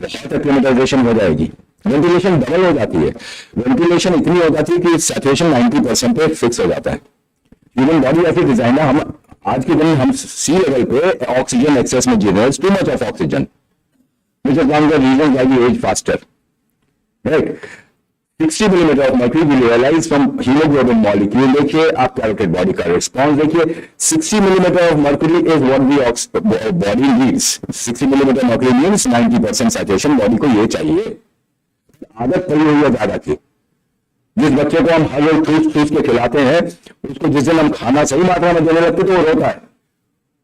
बहुत एक्लिमेटाइजेशन हो जाएगी, वेंटिलेशन डबल हो जाती है। वेंटिलेशन इतनी हो जाती है कि सैचुरेशन 90% पे फिक्स हो जाता है। ह्यूमन बॉडी ऐसी डिजाइन है, हम आज के दिन हम सी लेवल पे ऑक्सीजन एक्सेस में जी रहे हैं, too much of oxygen which is one of the reasons why we age faster. Right, 60 millimeter of mercury will realise from haemoglobin molecule. देखिए आप कैरोटिड बॉडी का रिस्पॉन्स देखिए, 60 millimeter of mercury is what the body needs. 60 millimeter mercury means 90% saturation body को ये चाहिए। आदत पड़ी हुई है ज्यादा की। जिस बच्चे को हम हर रोज ठूस ठूस के खिलाते हैं, उसको जिस दिन हम खाना सही मात्रा में देने लगते तो वो रोता है।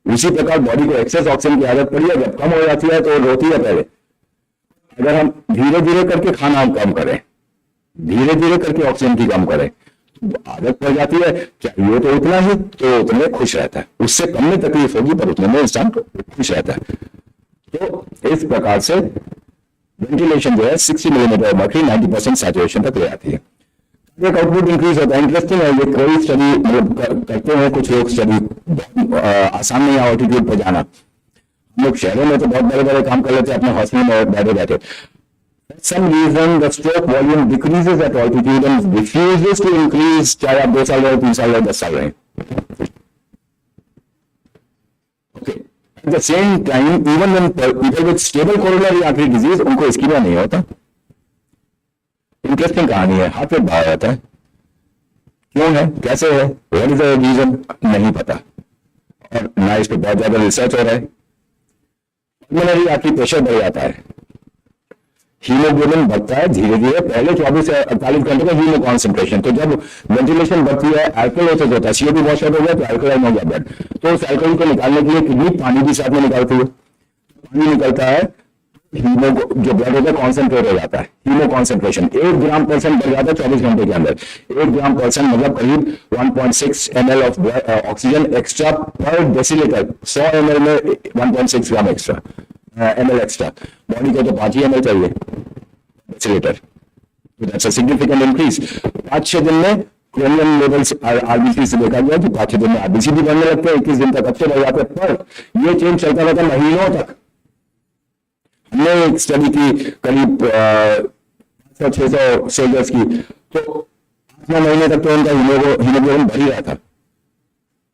उसी प्रकार बॉडी को एक्सेस ऑक्सीजन की आदत पड़ी है, जब कम हो जाती है तो वो रोती है पहले। अगर हम धीरे धीरे करके खाना हम कम करें, धीरे धीरे करके ऑक्सीजन की कम करें, आदत पड़ जाती है, चाहिए तो उतना ही, तो उतने खुश रहता है, उससे कम में तकलीफ होगी पर उतने में इंसान खुश रहता है। तो इस प्रकार से वेंटिलेशन जो है 60 मिलीमीटर मर्क्यूरी 90% सैचुरेशन तक ले आती है। एक आउटपुट इंक्रीज होता है। इंटरेस्टिंग है, ये कोई स्टडी मतलब करते हैं कुछ लोग स्टडी, आसान नहीं है ऑल्टीट्यूड पर जाना। हम लोग शहरों में तो बहुत बड़े बड़े काम कर लेते हैं अपने हौसले में बैठे बैठे। some reason the stroke volume decreases at altitude and refuses to increase, चाहे आप 2 साल रहे, 3 साल रहे, 10 साल रहे। Okay. At the same time, even when people with stable coronary artery disease, उनको इस्कीमिया नहीं होता। इंटरेस्टिंग कहानी है, हार्ट रेट बढ़ा जाता है। क्यों है, कैसे है, व्हाट इज द रीजन, नहीं पता, और ना इस पर बहुत ज्यादा रिसर्च हो रहा है। पल्मोनरी आर्टरी प्रेशर बढ़ जाता है, हीमोग्लोबिन बढ़ता है धीरे धीरे, पहले 24 से 48 घंटे का हीमो कॉन्सेंट्रेशन। तो जब वेंटिलेशन बढ़ती है, अल्कोलोसिस होता है, CO2 बहुत शॉर्ट हो गया तो अल्कोलाइन हो गया ब्लड, तो उस अल्कोहल को निकालने के लिए किडनी पानी भी साथ में निकालती है। पानी निकलता है, हीमो जो ब्लड होता है कॉन्सेंट्रेट हो जाता है, हीमो कॉन्सेंट्रेशन 1 ग्राम % बढ़ जाता है 24 घंटे के अंदर। 1 ग्राम % मतलब करीब 1.6 ml ऑफ ऑक्सीजन एक्स्ट्रा पर डेसीलीटर। 100 ml में 1.6 ग्राम एक्स्ट्रा ml एक्स्ट्रा, बॉडी को तो 5 ही ml चाहिए डेसीलीटर, तो दैट्स अ सिग्निफिकेंट इंक्रीज। 5-6 दिन में क्रोमियम लेवल्स आरबीसी से देखा गया कि 5-6 दिन में आरबीसी भी बढ़ने लगते हैं, 21 दिन तक अच्छे बढ़ जाते हैं, पर ये चेंज चलता रहता है महीनों तक। हमने एक स्टडी की करीब 500-600 सोल्जर्स की, तो 8 महीने तक तो उनका हीमोग्लोबिन बढ़ ही रहा था।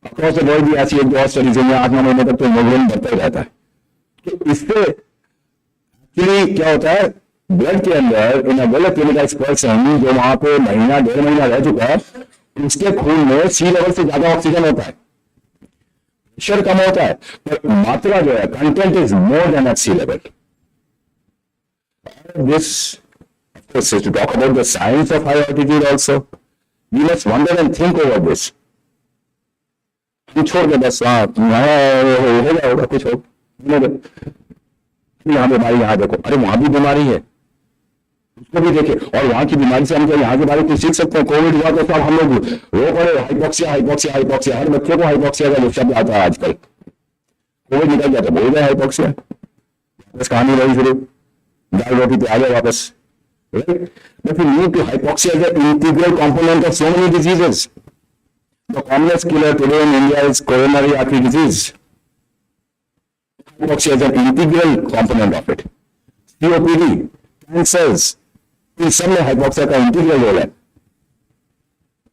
अक्रॉस द वर्ल्ड भी ऐसी एक बहुत स्टडीज है, 8 महीने तक तो हीमोग्लोबिन बढ़ता ही रहता है। तो इससे एक्चुअली क्या होता है, ब्लड के अंदर इन अ वेल एक्लिमेटाइज्ड पर्सन जो वहां पे महीना 1.5 महीना रह चुका है, उसके खून में सी लेवल से ज्यादा ऑक्सीजन होता है, प्रेशर कम होता है, पर मात्रा जो है content is more than at sea level. This, of course, is to talk about the science of high altitude also. We must wonder and think over this. छोड़ के बस हाँ हो गया होगा कुछ हो, यहाँ बीमारी, यहाँ देखो, अरे वहां भी बीमारी है, उसको भी देखे, और वहां की बीमारी से हम क्या यहाँ के बारे में कुछ सीख सकते हैं। कोविड हुआ तो सब हम लोग वो पड़े हाइपोक्सिया हाइपोक्सिया हाइपोक्सिया, हर बच्चे को हाइपोक्सिया का शब्द आता है आजकल। कोविड निकल जाता बोल रहे हाइपोक्सिया, बस कहानी रही शुरू, दाल रोटी पे आ जाए वापस। But we need to hypoxia as an integral component of so many diseases. The commonest killer today in India is coronary artery disease. Hypoxia is an integral component of it. COPD, cancers, इन सब में hypoxia का integral role है।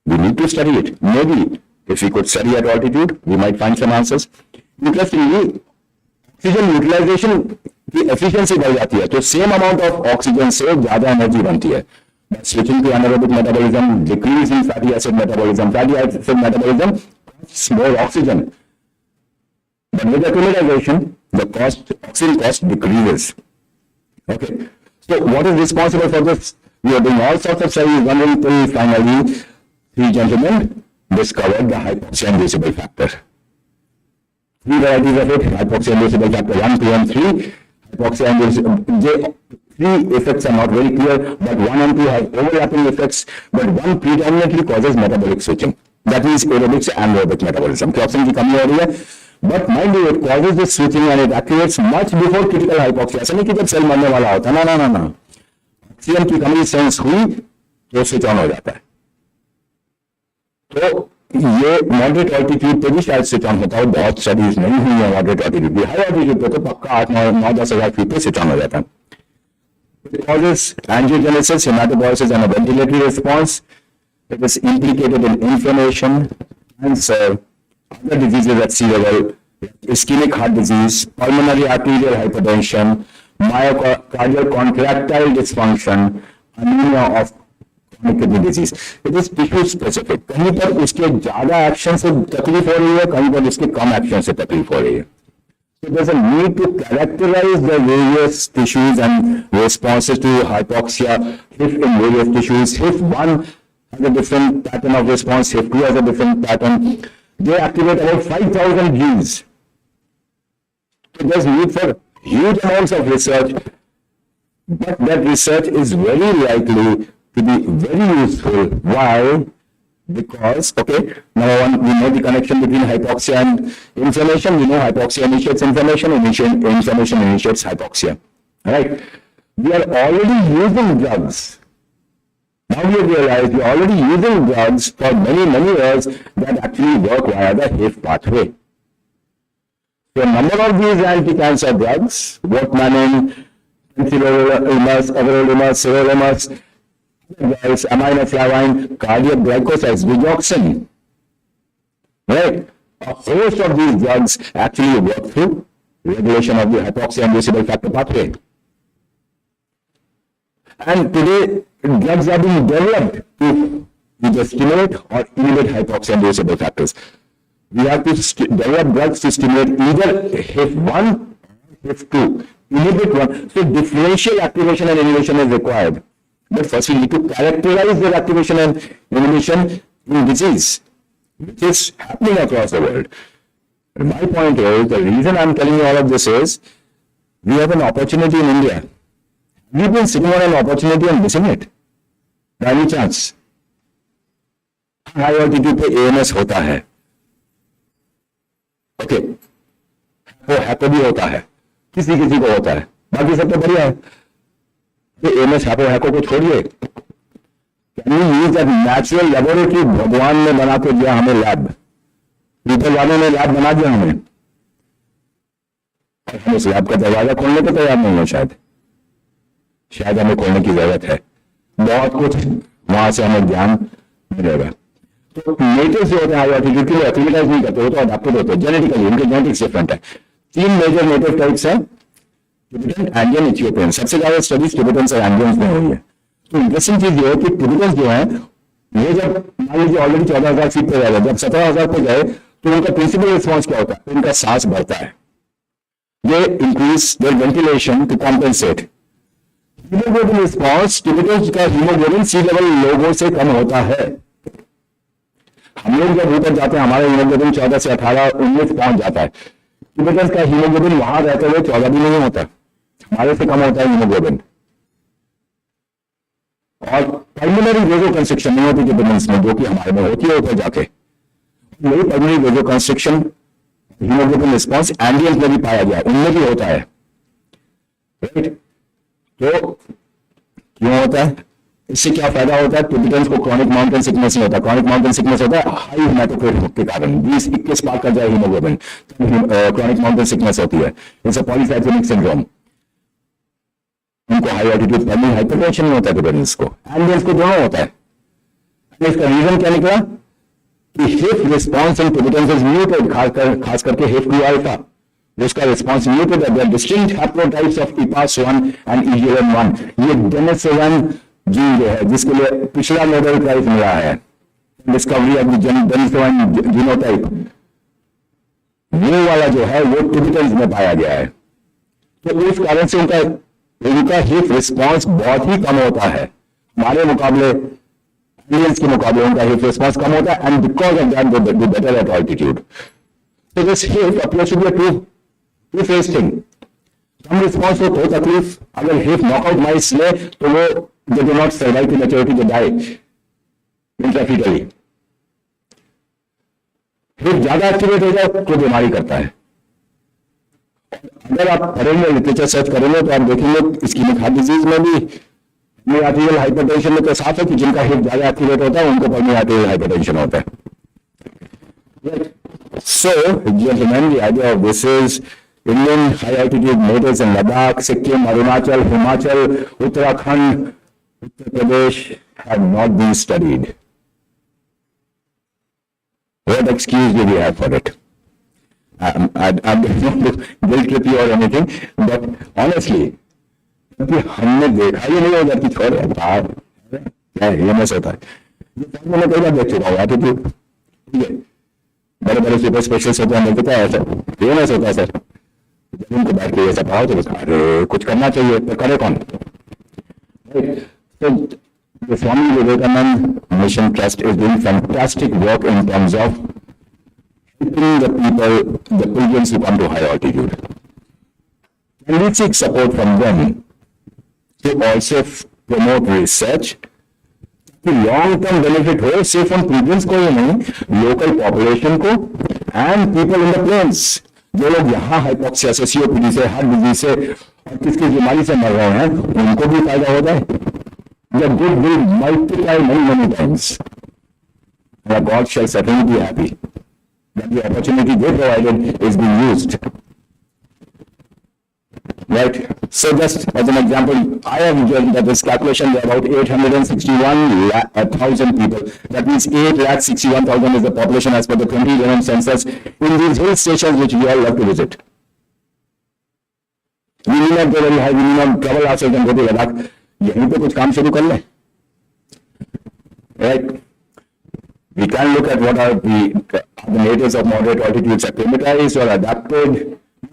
We need to study it. Maybe if we could study at altitude, we might find some answers. Interestingly, oxygen utilisation की efficiency बढ़ जाती है, तो same amount of oxygen से ज्यादा एनर्जी बनती है। Switching to anaerobic metabolism, decrease in fatty acid metabolism, fatty acid metabolism costs more oxygen, but with acclimatisation the cost, oxygen cost decreases. Okay, so what is responsible for this? We are doing all sorts of studies, one until finally 3 gentlemen discovered the hypoxia inducible factor. 3 varieties of it: hypoxia inducible factor 1, 2 and 3. Hypoxia inducible, 3 effects are not very clear, but 1 and 2 have overlapping effects, but 1 predominantly causes metabolic switching. That means aerobic से anaerobic metabolism की option की कमी हो रही है, but mind you, it causes this switching and it activates much before critical hypoxia. ऐसा नहीं कि जब सेल मरने वाला होता, ना, ऑक्सीजन की कमी सेंस हुई तो स्विच ऑन हो जाता है। तो ये मॉडरेट ऑल्टीट्यूड पे भी शायद स्विच ऑन होता है, बहुत स्टडीज नहीं हुई है मॉडरेट ऑल्टीट्यूड। हाई ऑल्टीट्यूड पे तो पक्का 8-9-10 हजार फीट पे स्विच ऑन हो जाता है। It causes angiogenesis, hematopoiesis and a ventilatory response. It is implicated in inflammation, cancer, other diseases at sea level, ischemic heart disease, pulmonary arterial hypertension, myocardial contractile dysfunction, anemia of kidney disease. It is tissue specific, कहीं पर उसके ज्यादा action से तकलीफ हो रही है, कहीं पर उसके कम एक्शन से तकलीफ हो रही है। So there's a need to characterize the various tissues and responses to hypoxia. If in various tissues, if one has a different pattern of response, if 2 has a different pattern, they activate about 5,000 genes. So there's need for huge amounts of research, but that research is very likely to be very useful. Why? Because, okay, number one, we know the connection between hypoxia and inflammation. We know hypoxia initiates inflammation, inflammation initiates hypoxia. All right? We are already using drugs. Now we realize we are already using drugs for many, many years that actually work via the HIF pathway. So a number of these anti-cancer drugs, workmannin, everolimus, sirolimus, drugs, aminoflavine, cardiac glycosides, digoxin, right? A host of these drugs actually work through regulation of the hypoxia-inducible factor pathway. And today, drugs are being developed to either stimulate or inhibit hypoxia-inducible factors. We have to develop drugs to stimulate either HIF1 or HIF2, inhibit one. So differential activation and inhibition is required. But first we need to characterize their activation and inhibition in disease, which is happening across the world. And my point is, the reason I'm telling you all of this is, we have an opportunity in India. We've been sitting on an opportunity and missing it. By any chance? High altitude पे AMS होता है. Okay, वो हैपो भी होता है, किसी किसी को होता है, बाकी सब तो बढ़िया है. तो एमएस हैपो को छोड़िए. Can you use that natural laboratory भगवान ने बना के दिया हमें लैब, पीपल वालों ने लैब बना दिया हमें, और हम उस लैब का दरवाजा खोलने को तैयार नहीं है. शायद हमें खोलने की जरूरत है. बहुत कुछ वहां से हमें ज्ञान मिलेगा. तो नेटिव्स जो होते हैं हाई ऑल्टीट्यूड के लिए एक्लिमेटाइज नहीं करते, वो तो अडैप्टेड होते हैं जेनेटिकली, उनके जेनेटिक्स डिफरेंट है. 3 मेजर नेटिव टाइप्स हैं, टिबेटन, एंडियन, इथियोपियन. सबसे ज्यादा स्टडीज टिबेटन और एंडियंस में हुई है. तो इंटरेस्टिंग चीज ये है कि टिबेटन जो है, ये जब मान लीजिए ऑलरेडी 14,000 फीट पे गए, जब 17,000 पे गए तो उनका प्रिंसिपल रिस्पॉन्स क्या होता है? उनका सांस बढ़ता है. ये increase their ventilation to compensate. Haemoglobin response, Tibetan का हीमोग्लोबिन सी लेवल लोगों से कम होता है. हम लोग जब ऊपर जाते हैं हमारा हीमोग्लोबिन 14 से 18, 19 पहुंच जाता है. टिबेटन का हीमोग्लोबिन वहां रहते हुए 14 भी नहीं होता, हमारे से कम होता है हीमोग्लोबिन. और पल्मोनरी वेजोकंस्ट्रिक्शन नहीं होती टिबेटन्स में, जो कि हमारे में होती है ऊपर जाके. यही पल्मोनरी वेजोकंस्ट्रिक्शन हीमोग्लोबिन रिस्पॉन्स एंडियंस में भी पाया गया, उनमें भी होता है. राइट? तो क्यों होता है? इससे क्या फायदा होता है? टिबेटन्स को क्रॉनिक माउंटेन सिकनेस नहीं होता. क्रॉनिक माउंटेन सिकनेस होता है हाई हेमाटोक्रिट के कारण, 20-21 पार कर जाए हीमोग्लोबिन, क्रॉनिक माउंटेन सिकनेस होती है. It's a polycythemic syndrome. उनको हाई ऑल्टीट्यूड पल्मोनरी हाइपरटेंशन नहीं होता टिबेटन्स को, एंडियंस को दोनों होता है. इसका रीजन क्या निकला? कि HIF response in Tibetans is muted, खास करके हिफ 2 अल्फा. उसका रिस्पॉन्स म्यूटेड है. Distinct haplotypes of EPAS1 and EGLN1. ये डेनिसोवन जीन जो है, जिसके लिए पिछला नोबेल प्राइज मिला है, discovery of the Denisovan genotype, वो वाला जो है वो टिबेटन्स में पाया गया है. तो इस कारण से उनका हिप रिस्पॉन्स बहुत ही कम होता है. हमारे मुकाबले, इंडियंस के मुकाबले उनका हिप रिस्पॉन्स कम होता है. And because of that they do better at altitude. So this HIF appears to be a two-phase thing. Some response हो तो तकलीफ, अगर HIF knockout mice ले तो वो they do not survive to maturity, they die intrafetally. HIF ज्यादा activate हो जाए तो बीमारी करता है. अगर आप पढ़ेंगे, लिटरेचर सर्च करेंगे तो आप देखेंगे इस्कीमिक हार्ट डिजीज में भी, आर्टिरियल हाइपरटेंशन में तो साफ है कि जिनका HIF ज्यादा एक्टिवेट होता है उनको पल्मोनरी आर्टिरियल हाइपरटेंशन होता है. So, gentlemen, the idea of this is Indian high altitude natives in Ladakh, Sikkim, Arunachal, Himachal, Uttarakhand, Uttar Pradesh have not been studied. What excuse do we have for it? I don't want to guilt trip you or anything, but honestly, हमने देखा ही नहीं होगा कि छोड़े बाहर क्या EMS होता है. ये मैंने कई बार देख चुका हूँ एटीट्यूड. ठीक है, बड़े बड़े सुपर स्पेशलिस्ट होते हैं, क्या है सर, EMS होता है सर. जब उनको बैठ के ये सब आओ तो अरे कुछ करना चाहिए, तो करे कौन? So the Swami Vivekanand Mission Trust is doing fantastic work in terms of helping the people, the pilgrims who come to high altitude. And we seek support from them to also promote research कि long term benefit हो सिर्फ हम peoples को ही नहीं, local population को and people in the plains, जो लोग यहाँ हाइपोक्सिया से, सीओपीडी से, हार्ट डिजीज से और किसकी बीमारी से मर रहे हैं, उनको भी फायदा हो जाए. The good will multiply many times. And God shall certainly be happy that the opportunity they provided is being used. Right? So just as an example, I have enjoyed that this calculation there are about 861,000 people. That means 8,61,000 is the population as per the 2011 census in these hill stations which we all love to visit. We need not go very high, we need not travel ourselves and go to Ladakh. यहीं पे कुछ काम शुरू कर लें. Right? We can look at what are the natives of moderate altitudes acclimatized or adapted.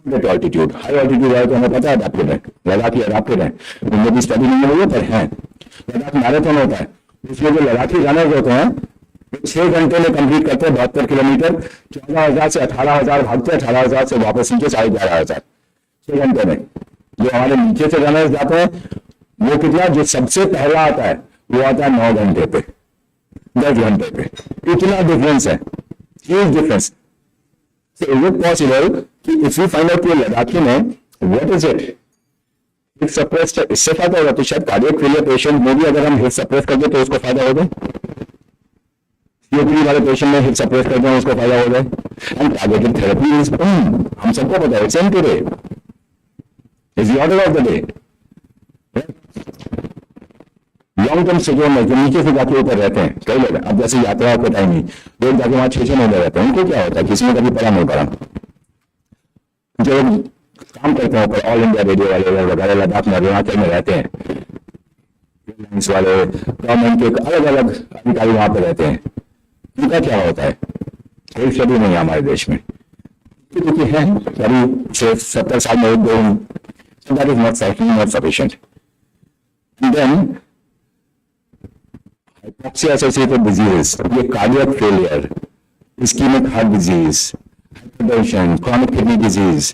Moderate altitude, high altitude है तो हमें पता है adapted है, लद्दाखी adapted है, उनमें भी स्टडी नहीं हुई है पर हैं. लद्दाख मैराथन होता है, उसमें जो लद्दाखी रनर्स होते हैं 6 घंटे में कंप्लीट करते हैं 72 किलोमीटर, 14,000 से 18,000 भागते हैं, 18,000 से वापस नीचे 11,500 6 घंटे में. जो हमारे नीचे से रनर्स जाते हैं वो कितना, जो सबसे पहला आता है वो आता है 9 घंटे पे, 10 घंटे पे. इतना डिफरेंस है, huge difference. So is it possible कि if we find out कि लद्दाखी में what is it, hit suppressed, इससे फायदा होगा. तो शायद कार्डियक फेलियर पेशेंट में भी अगर हम हिट सप्रेस कर दे तो उसको फायदा होगा. सीओपीडी वाले पेशेंट में हिट सप्रेस कर दें उसको फायदा होगा. एंड टारगेटेड थेरेपी इज हम सबको पता है, it's M today, is the order of the day. Long term से जो नीचे से जाके ऊपर रहते हैं कई लोग, अब जैसे यात्रा के टाइम ही लोग जाके वहां 6 महीने रहते हैं, उनको क्या होता है, किसी ने कभी पढ़ा नहीं पड़ा. जो काम करते हैं ऊपर, ऑल इंडिया रेडियो वाले वगैरह लद्दाख में, अरुणाचल में रहते हैं, एयरलाइंस वाले, गवर्नमेंट के अलग अलग अधिकारी वहां पर रहते हैं, उनका क्या होता है, कोई स्टडी नहीं है हमारे देश में. क्योंकि है करीब 70 साल में एक दो, that is not sufficient. Then hypoxia associated diseases, ये cardiac failure, ischemic heart disease, hypertension, chronic kidney disease,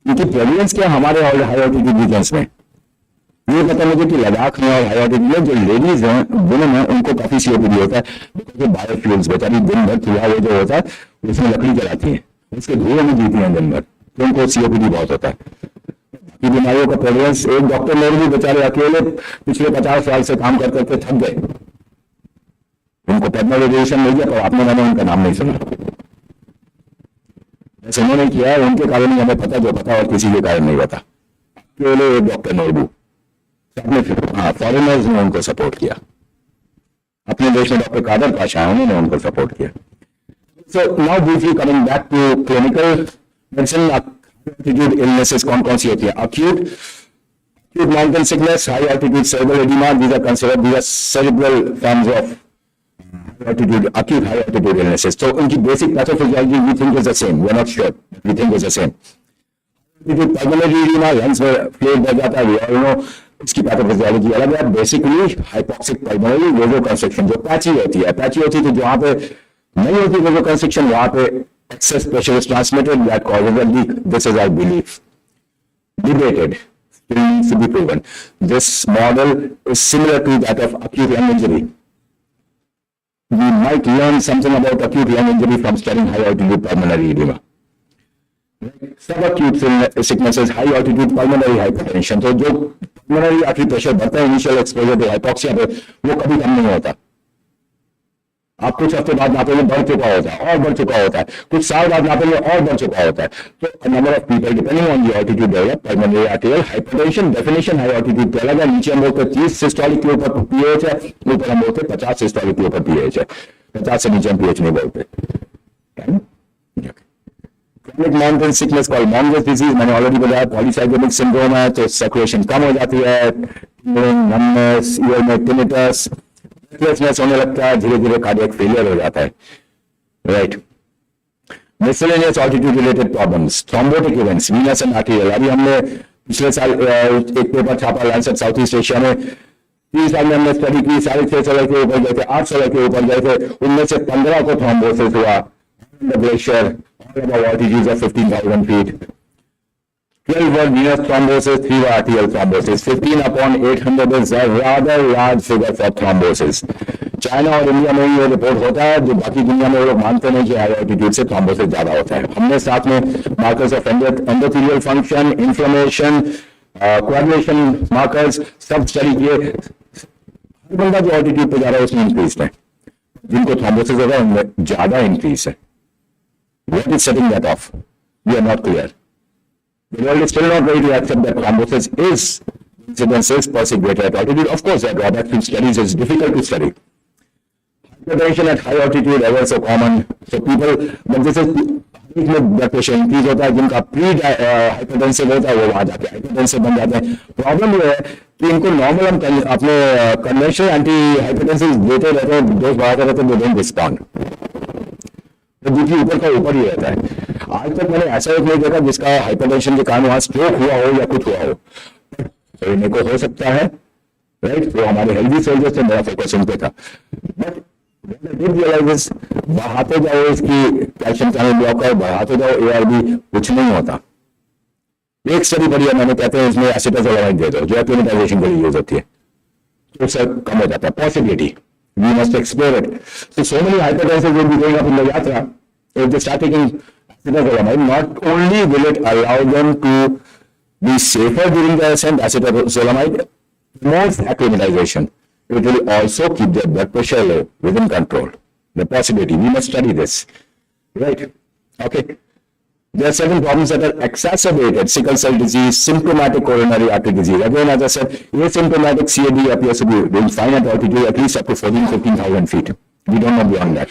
इनकी prevalence क्या हमारे हाई ऑल्टीट्यूड रीजन्स में. ये पता मुझे कि लद्दाख में और हाई ऑल्टीट्यूड में जो लेडीज हैं, वुमेन हैं, उनको काफी सीओपीडी होता है. बिकॉज बायोफ्यूल्स बेचारी दिन भर चूल्हा वो जो होता है उसमें लकड़ी जलाती है, उसके धुएं में जीती हैं दिन भर, तो उनको सीओपीडी बहुत होता है. की बीमारियों का प्रेवलेंस, एक डॉक्टर लोग भी बेचारे अकेले पिछले 50 साल से काम कर करके थक गए, उनको पद्मविभूषण मिल गया पर आपने मैंने उनका नाम नहीं सुना. ऐसे उन्होंने किया है, उनके कारण ही हमें पता, जो पता और किसी के कारण नहीं पता. अकेले एक डॉक्टर नोबू, सबने फॉरेनर्स ने उनको सपोर्ट किया. अपने देश में डॉक्टर कादर पाशा है, उन्होंने उनको सपोर्ट किया. So now briefly coming back to clinical medicine, altitude illnesses कौन सी होती है. acute mountain sickness, high altitude cerebral edema, these are considered, these are cerebral forms of acute high altitude illnesses. So उनकी basic pathophysiology we think is the same, we are not sure, we think is the same. pulmonary edema, lungs में fluid बढ़ जाता है, we all know इसकी pathophysiology अलग है. Basically hypoxic pulmonary vasoconstriction जो patchy होती है, तो जहाँ पे नहीं होती vasoconstriction वहाँ पे excess pressure is transmitted that causes a leak. This is our belief. Debated. Still needs to be proven. This model is similar to that of acute lung injury. We might learn something about acute lung injury from studying high altitude pulmonary edema. Subacute sicknesses, high altitude pulmonary hypertension. तो जो pulmonary artery pressure बढ़ता है initial exposure to hypoxia पे, वो कभी कम नहीं होता. आप कुछ हफ्ते बाद नापेंगे बढ़ चुका होता है और बढ़ चुका होता है, कुछ साल बाद नापेंगे और बढ़ चुका होता है. तो number of people depending on the altitude develop pulmonary arterial hypertension. Definition high altitude पे अलग है, नीचे हम बोलते 30 सिस्टोलिक के ऊपर पीएच है, ऊपर हम बोलते 50 सिस्टोलिक के ऊपर पीएच है. 50 से नीचे हम पीएच नहीं बोलते. Chronic mountain sickness called Monge's disease, मैंने ऑलरेडी बताया. पॉलीसाइक्लिक सिंड्रोम है तो सर्कुलेशन कम हो जाती है, नमनेस, ईयर में टिनिटस, ब्रेथलेसनेस होने लगता है, धीरे धीरे कार्डियक फेलियर हो जाता है. Right. Miscellaneous altitude related problems, thrombotic events, Venus and arterial. अभी हमने पिछले साल एक पेपर छापा लांसेट साउथ ईस्ट एशिया में, 30 साल में हमने स्टडी की, 650 के ऊपर गए थे, 800 के ऊपर गए थे, उनमें से 15 को थ्रोम्बोसिस हुआ. Glacier altitude of 15,000 feet. 12 were venous thrombosis, 3 were arterial thrombosis. 15 upon 800 is a rather large figure for thrombosis. China और इंडिया में ये रिपोर्ट होता है, जो बाकी दुनिया में वो लोग मानते हैं कि हाई ऑल्टीट्यूड से थ्रोम्बोसिस ज्यादा होता है. हमने साथ में markers of endothelial function, inflammation, coagulation markers सब स्टडी किए. हर बंदा जो ऑल्टीट्यूड पे जा रहा है उसमें इंक्रीज है. जिनको थ्रोम्बोसिस होगा उनमें ज्यादा इंक्रीज है. What is setting that off? We are not clear. The world is still not ready to accept that thrombosis is, incidence is possibly greater at altitude. Of course, there are drawbacks in studies. It's difficult to study. Hypertension at high altitude ever so common. So people, but this is blood pressure increase होता है, जिनका pre hypertensive होता है वो वहां जाके hypertensive बन जाते हैं. प्रॉब्लम ये है कि इनको नॉर्मल हम अपने कन्वेंशनल एंटी हाइपरटेंसिव देते रहते हैं, डोज बढ़ाते रहते हैं, दे डोंट रिस्पॉन्ड. तो बीपी ऊपर का ऊपर ही रहता है. आज तक मैंने ऐसा एक नहीं देखा जिसका हाइपरटेंशन के कारण वहां स्ट्रोक हुआ हो या कुछ हुआ हो. तो इन्हें को हो सकता है, राइट. तो हमारे हेल्दी सोल्जर्स से मेरा फोकस उन पे था. बट बढ़ाते जाओ इसकी कैल्शियम चैनल ब्लॉकर, बढ़ाते जाओ ARB, कुछ नहीं होता. एक स्टडी बढ़िया मैंने कहते हैं इसमें एसिटाजोलामाइड दे दो, जो एक्लिमेटाइजेशन के लिए यूज होती है, तो उससे कम हो जाता है. Possibility, we must explore it. So many hypertensives will be going up in the yatra. If they start taking acetazolamide, not only will it allow them to be safer during the ascent, acetazolamide promotes acclimatization. It will also keep their blood pressure low, within control. The possibility, we must study this. Right? Okay. There are certain problems that are exacerbated. Sickle cell disease, symptomatic coronary artery disease. Again, as I said, asymptomatic CAD appears to be doing fine at altitude, at least up to 14,000-15,000 feet. We don't know beyond that.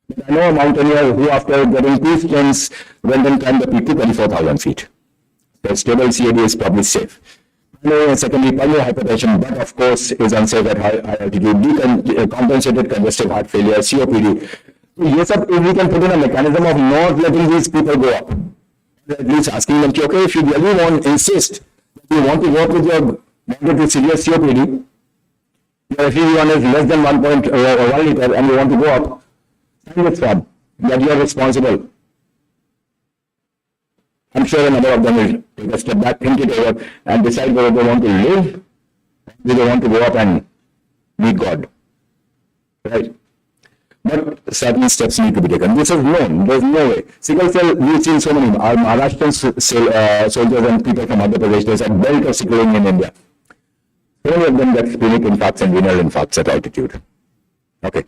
But I know a mountaineer who, after getting 2 sprints, went and climbed the peak to 24,000 feet. So stable CAD is probably safe. Secondly, pulmonary hypertension, but of course is unsafe at high altitude. Decompensated congestive heart failure, COPD. So ये सब we can put in a mechanism of not letting these people go up. At least asking them, okay, if you really want, insist, you want to work with your moderate to severe COPD, your FEV1 is less than 1.1 liter and you want to go up, sign with SWAB, that you are responsible. I'm sure a number of them will take a step back, think it over, and decide whether they want to live, or they want to go up and meet God. Right? But certain steps need to be taken. This is known. There's no way. Sickle cell, we've seen so many. Our Maharashtrian soldiers and people from Madhya Pradesh, there's a belt of sickling in India. So many of them get splenic infarcts and renal infarcts at altitude. Okay.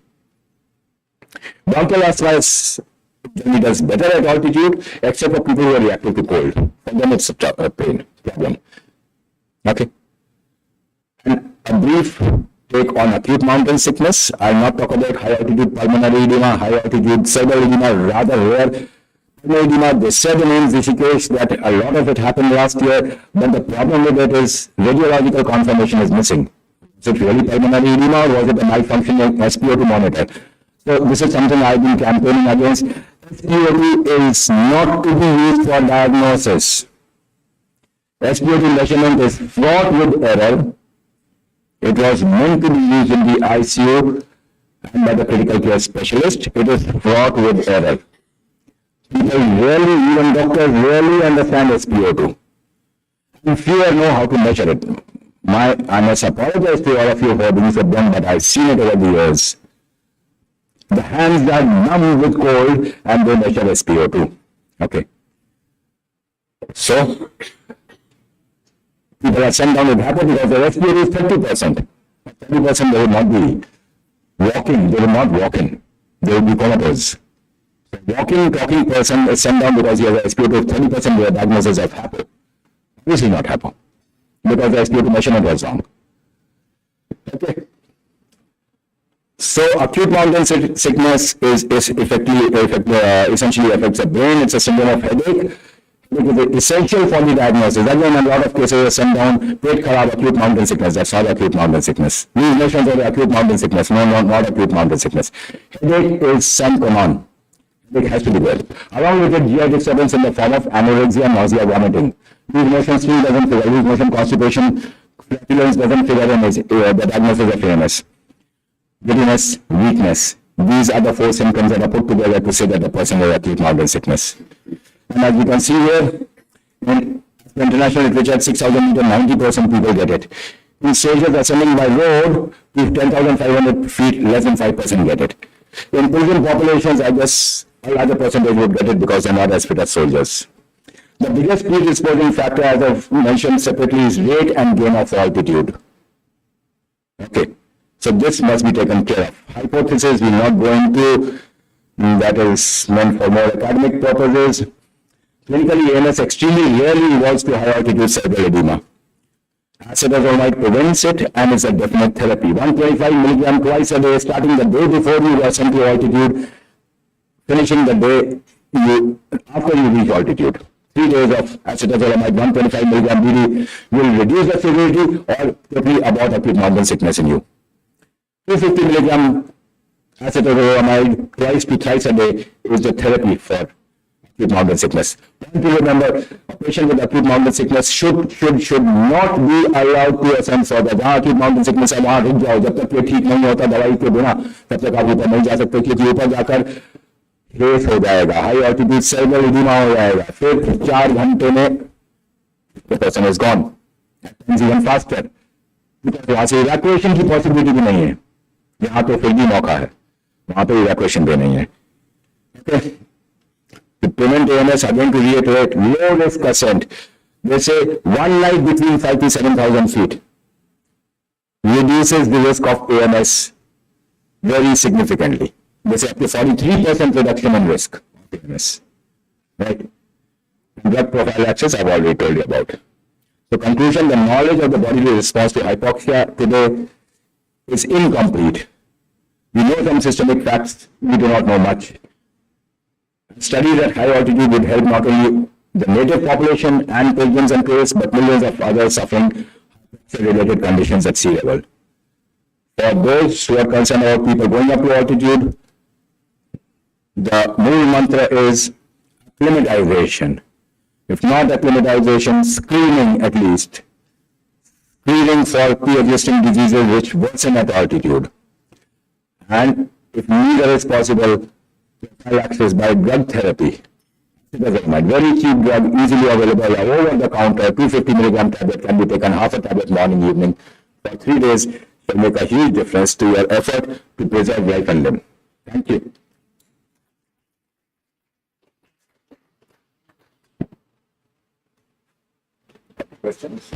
Bronchial asthma generally does better at altitude, except for people who are reactive to cold. For them, it's a pain problem. Okay. And a brief take on acute mountain sickness. I'll not talk about high altitude pulmonary edema, high altitude cerebral edema, rather rare. Pulmonary edema, they said in AIMS Rishikesh that a lot of it happened last year, but the problem with it is radiological confirmation is missing. Is it really pulmonary edema or was it a malfunctioning SpO2 monitor? So this is something I've been campaigning against. SpO2 is not to be used for diagnosis. SpO2 measurement is fraught with error. It was meant to be used in the ICU and by the critical care specialist. It is fraught with error. People really, even doctors really understand SpO2. And fewer know how to measure it. I must apologize to all of you for being so dumb, but I've seen it over the years. The hands are numb with cold and they measure SpO2. Okay. So, people are sent down with hypo because their SpO2 is 30%. 30% they will not be walking, they will not walk in. They will be comatose. Walking, talking person is sent down because he has a SpO2 of 30% with a diagnosis of hypo. Obviously not hypo, because the SpO2 measurement was wrong. Okay. So acute mountain sickness is essentially affects the brain. It's a syndrome of headache. It is essential for the diagnosis. Again, a lot of cases are sent down, pet kharab, acute mountain sickness. That's not acute mountain sickness. These nations are acute mountain sickness. No, not acute mountain sickness. Headache is sine qua non. It has to be there. Along with it, GI disturbance in the form of anorexia, nausea, vomiting. These motion still doesn't figure. These motion constipation, flatulence doesn't figure in the diagnosis of AMS. Giddiness, weakness. These are the 4 symptoms that are put together to say that the person has acute mountain sickness. And as you can see here, in The international literature at 6,000 meters, 90% people get it. In soldiers ascending by road, if 10,500 feet, less than 5% get it. In prison populations, I guess a larger percentage would get it because they're not as fit as soldiers. The biggest predisposing factor, as I've mentioned separately, is rate and gain of altitude. Okay, so this must be taken care of. Hypothesis we'll not go into, that is meant for more academic purposes. Clinically, ALS extremely rarely evolves to high altitude cerebral edema. Acetazolamide prevents it and is a definite therapy. 125 milligram twice a day, starting the day before you ascend to altitude, finishing the day after you reach altitude. 3 days of acetazolamide, 125 milligram BD will reduce the severity or totally abort acute mountain sickness in you. 250 milligram acetazolamide twice to thrice a day is the therapy for acute mountain sickness. Point to remember, a patient with acute mountain sickness should not be allowed to ascend further. जहाँ acute mountain sickness है वहाँ रुक जाओ, जब तक ये ठीक नहीं होता दवाई के बिना तब तक आप ऊपर नहीं जा सकते, क्योंकि ऊपर जाकर हेस हो जाएगा, हाई ऑल्टीट्यूड सेरेब्रल एडिमा हो जाएगा, फिर 4 घंटे में the person is gone, even faster, because वहाँ से evacuation की possibility भी नहीं है. यहाँ तो फिर भी मौका है, वहाँ तो evacuation भी नहीं है. Okay. To prevent ALS, again to reiterate, low risk ascent. They say one light between 5,000 to 7,000 feet reduces the risk of ALS very significantly. They say up to 43% reduction in risk of ALS. Right? Drug prophylaxis I've already told you about. So conclusion, the knowledge of the bodily response to hypoxia today is incomplete. We know some systemic facts, we do not know much. Studies at high altitude would help not only the native population and pilgrims and tourists, but millions of others suffering related conditions at sea level. For those who are concerned about people going up to altitude, the main mantra is acclimatization. If not acclimatization, screening at least. Screening for pre-existing diseases which worsen at altitude. And if neither is possible, prophylaxis by drug therapy. Very cheap drug, easily available, over the counter, 250 milligram tablet can be taken, half a tablet morning, evening. For 3 days, will make a huge difference to your effort to preserve life and limb. Thank you. Questions?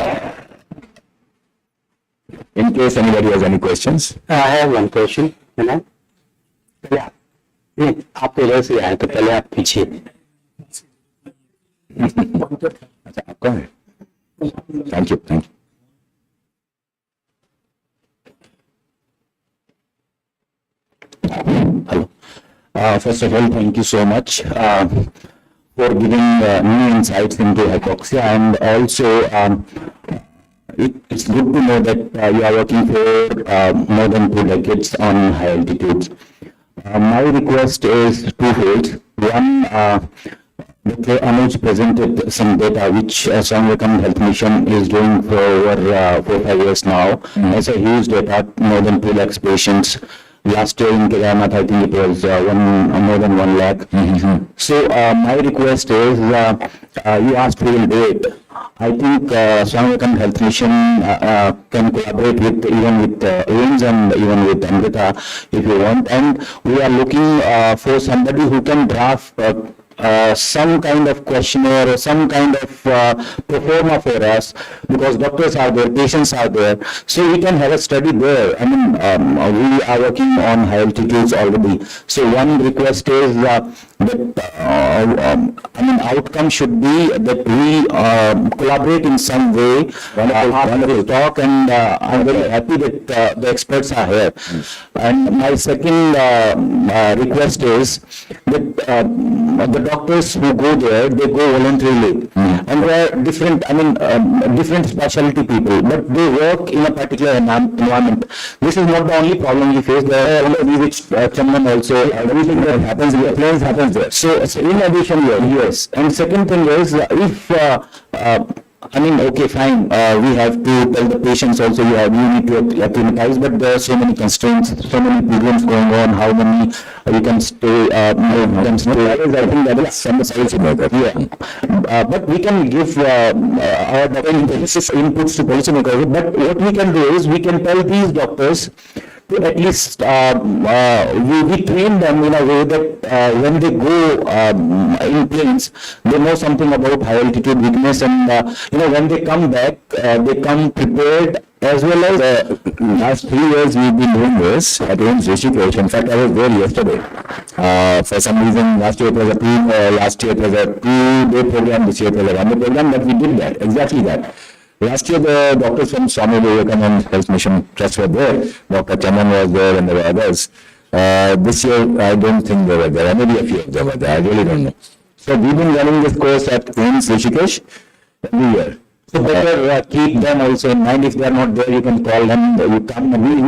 In case anybody has any questions. I have one question. Can I? Yeah. नहीं, आप इधर से आए तो पहले आप पीछे. अच्छा, आपका है. Thank you. Thank you. Hello. First of all, thank you so much for giving new insights into hypoxia, and also it's good to know that you are working for more than 2 decades on high altitudes. My request is twofold. One, Dr. Anuj presented some data which Swami Vivekananda Health Mission is doing for over 4-5 years now. It's a huge data, more than 2 lakhs patients. Last year in Kedarnath, I think it was more than 1 lakh. So my request is, you asked we will do it. I think Swami Vivekananda Health Mission can collaborate with even with AIMS and even with Amrita if you want. And we are looking for somebody who can draft some kind of questionnaire or some kind of pro forma for us, because doctors are there, patients are there, so we can have a study there. I mean, we are working on high altitudes already. So one request is that outcome should be that we collaborate in some way after this talk, and I'm very happy that the experts are here. And my second request is that the doctors who go there, they go voluntarily, and they are different, different specialty people, but they work in a particular environment. This is not the only problem we face. There are which Chandan also, everything that happens, the planes happens there. So in addition, yes. And second thing is, if I mean, okay, fine. We have to tell the patients also you need to acclimatize, but there are so many constraints, so many programs going on. How many you can stay? You can stay. I think that is some policymaker. Yeah, but we can give our inputs to policymakers. But what we can do is we can tell these doctors to at least we train them in a way that when they go in planes, they know something about high altitude weakness, and when they come back, they come prepared. As well as last 3 years we've been doing this at AIIMS Rishikesh. In fact, I was there yesterday. For some reason, last year it was a 2-day program. This year it was a 1-day program, but we did that, exactly that. Last year, the doctors from Swami Vivekanand Health Mission Trust were there. Dr. Chandan was there, and there were others. This year, I don't think they were there. Maybe a few of them were there. I really don't know. So we've been running this course at AIIMS Rishikesh every year. So better keep them also in mind. If they are not there, you can call them. You come. We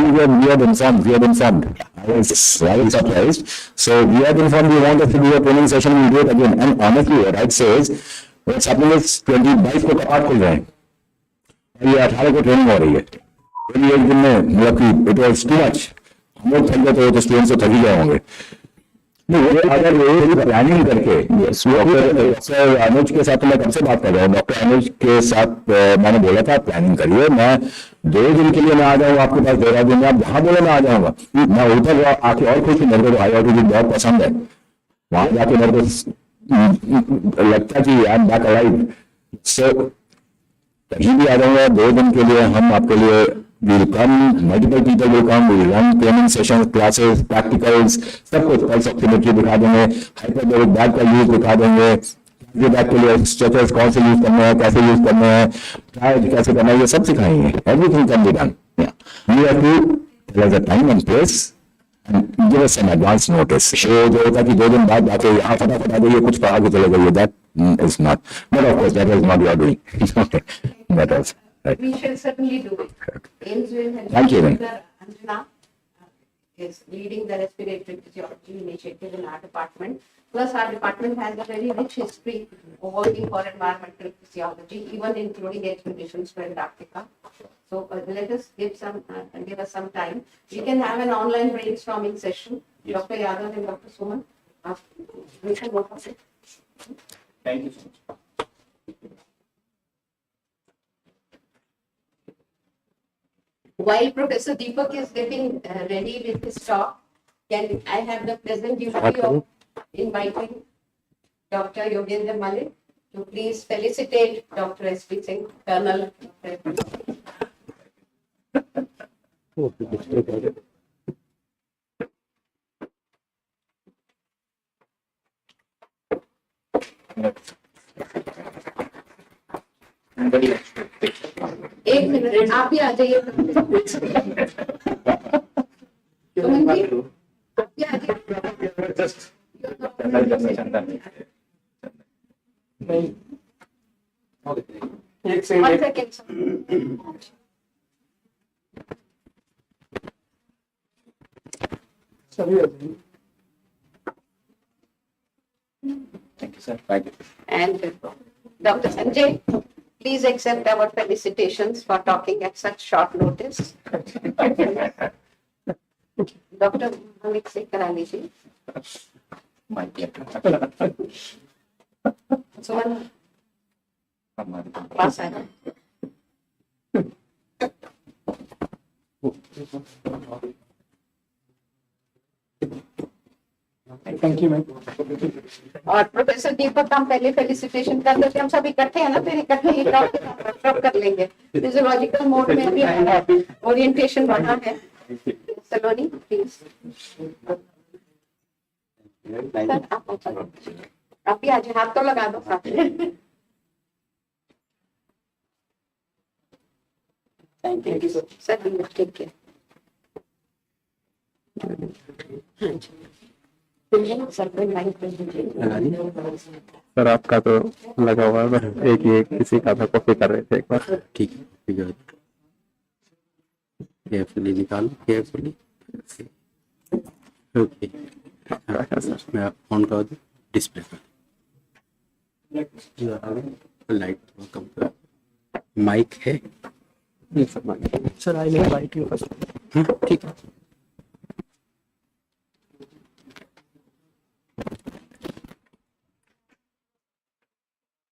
are informed. We are informed. I was surprised. So we are informed. We want us to do a training session. We do it again. And honestly, what I'd say is, what's happening is 22 को कपाट खुल रहे हैं. ये 18 को training हो रही है. एक दिन में मतलब कि इट वाज टू मच. हम लोग थक गए तो स्टूडेंट्स तो थक ही गए होंगे. अगर ये प्लानिंग करके डॉक्टर अनुज के साथ मैं कब से बात कर रहा हूँ. डॉक्टर अनुज के साथ मैंने बोला था प्लानिंग करिए. मैं 2 दिन के लिए मैं आ जाऊँगा आपके पास. 2 दिन में आप जहाँ बोले मैं आ जाऊँगा. मैं उधर आके और खुश हूँ. मेरे को हाई ऑल्टीट्यूड बहुत पसंद है. वहां जाके मेरे को लगता है कि आई एम बैक अलाइव. सो कहीं भी आ जाऊंगा 2 दिन के लिए. हम आपके लिए will come, multiple people will come, we will run training sessions, classes, practicals, सब कुछ. पल्स ऑक्सीमेट्री दिखा देंगे, हाइपरबोलिक बैग का यूज दिखा देंगे, बैग के लिए स्ट्रेचर्स कौन से यूज करने हैं, कैसे यूज करने हैं, ट्रायल कैसे करना है, ये सब सिखाएंगे. Everything can be done. You have to tell us the time and place and give us an advance notice. जो होता है कि 2 दिन बाद जाके यहाँ फटाफट आ जाइए, कुछ पढ़ा के चले जाइए. That is not. But of course, that is not your doing. That was. Right. We shall certainly do it. AIIMS will help. Thank you. Anjana is leading the respiratory physiology initiative in our department. Plus, our department has a very rich history of working for environmental physiology, even including expeditions to Antarctica. So let us give us some time. We can have an online brainstorming session. Yes. Dr. Yadav and Dr. Suman, we can work on it. Thank you so much. While Professor Deepak is getting ready with his talk, can I have the pleasant duty of inviting Dr. Yogendra Malik to please felicitate Dr. S.P. Singh, Colonel. एक minute, आप भी आ जाइए. सुमन जी, आप भी आ जाइए. एक second. Thank you, sir. Thank you. And Dr. Sanjay, please accept our felicitations for talking at such short notice. Dr. Malik से करा लीजिए. My pleasure. सुमन पास आए. Thank you ma'am. और प्रोफेसर दीपक हम पहले फेलिसिटेशन कर लेते. हम सब इकट्ठे हैं ना, फिर इकट्ठे ही टॉक कर लेंगे. फिजियोलॉजिकल मोड में भी ओरिएंटेशन बढ़ा है. सलोनी प्लीज. सर आप भी आज हाथ तो लगा दो साथ में. Thank you sir. Take care. Sir आपका तो लगा हुआ है. एक किसी का था कॉपी कर रहे थे एक बार. ठीक है. केयरफुली निकालो. केयरफुली. ओके. सर मैं ऑन कर दूँ डिस्प्ले पर. लाइट कम कर. माइक है? Sir I will invite you first. ठीक है।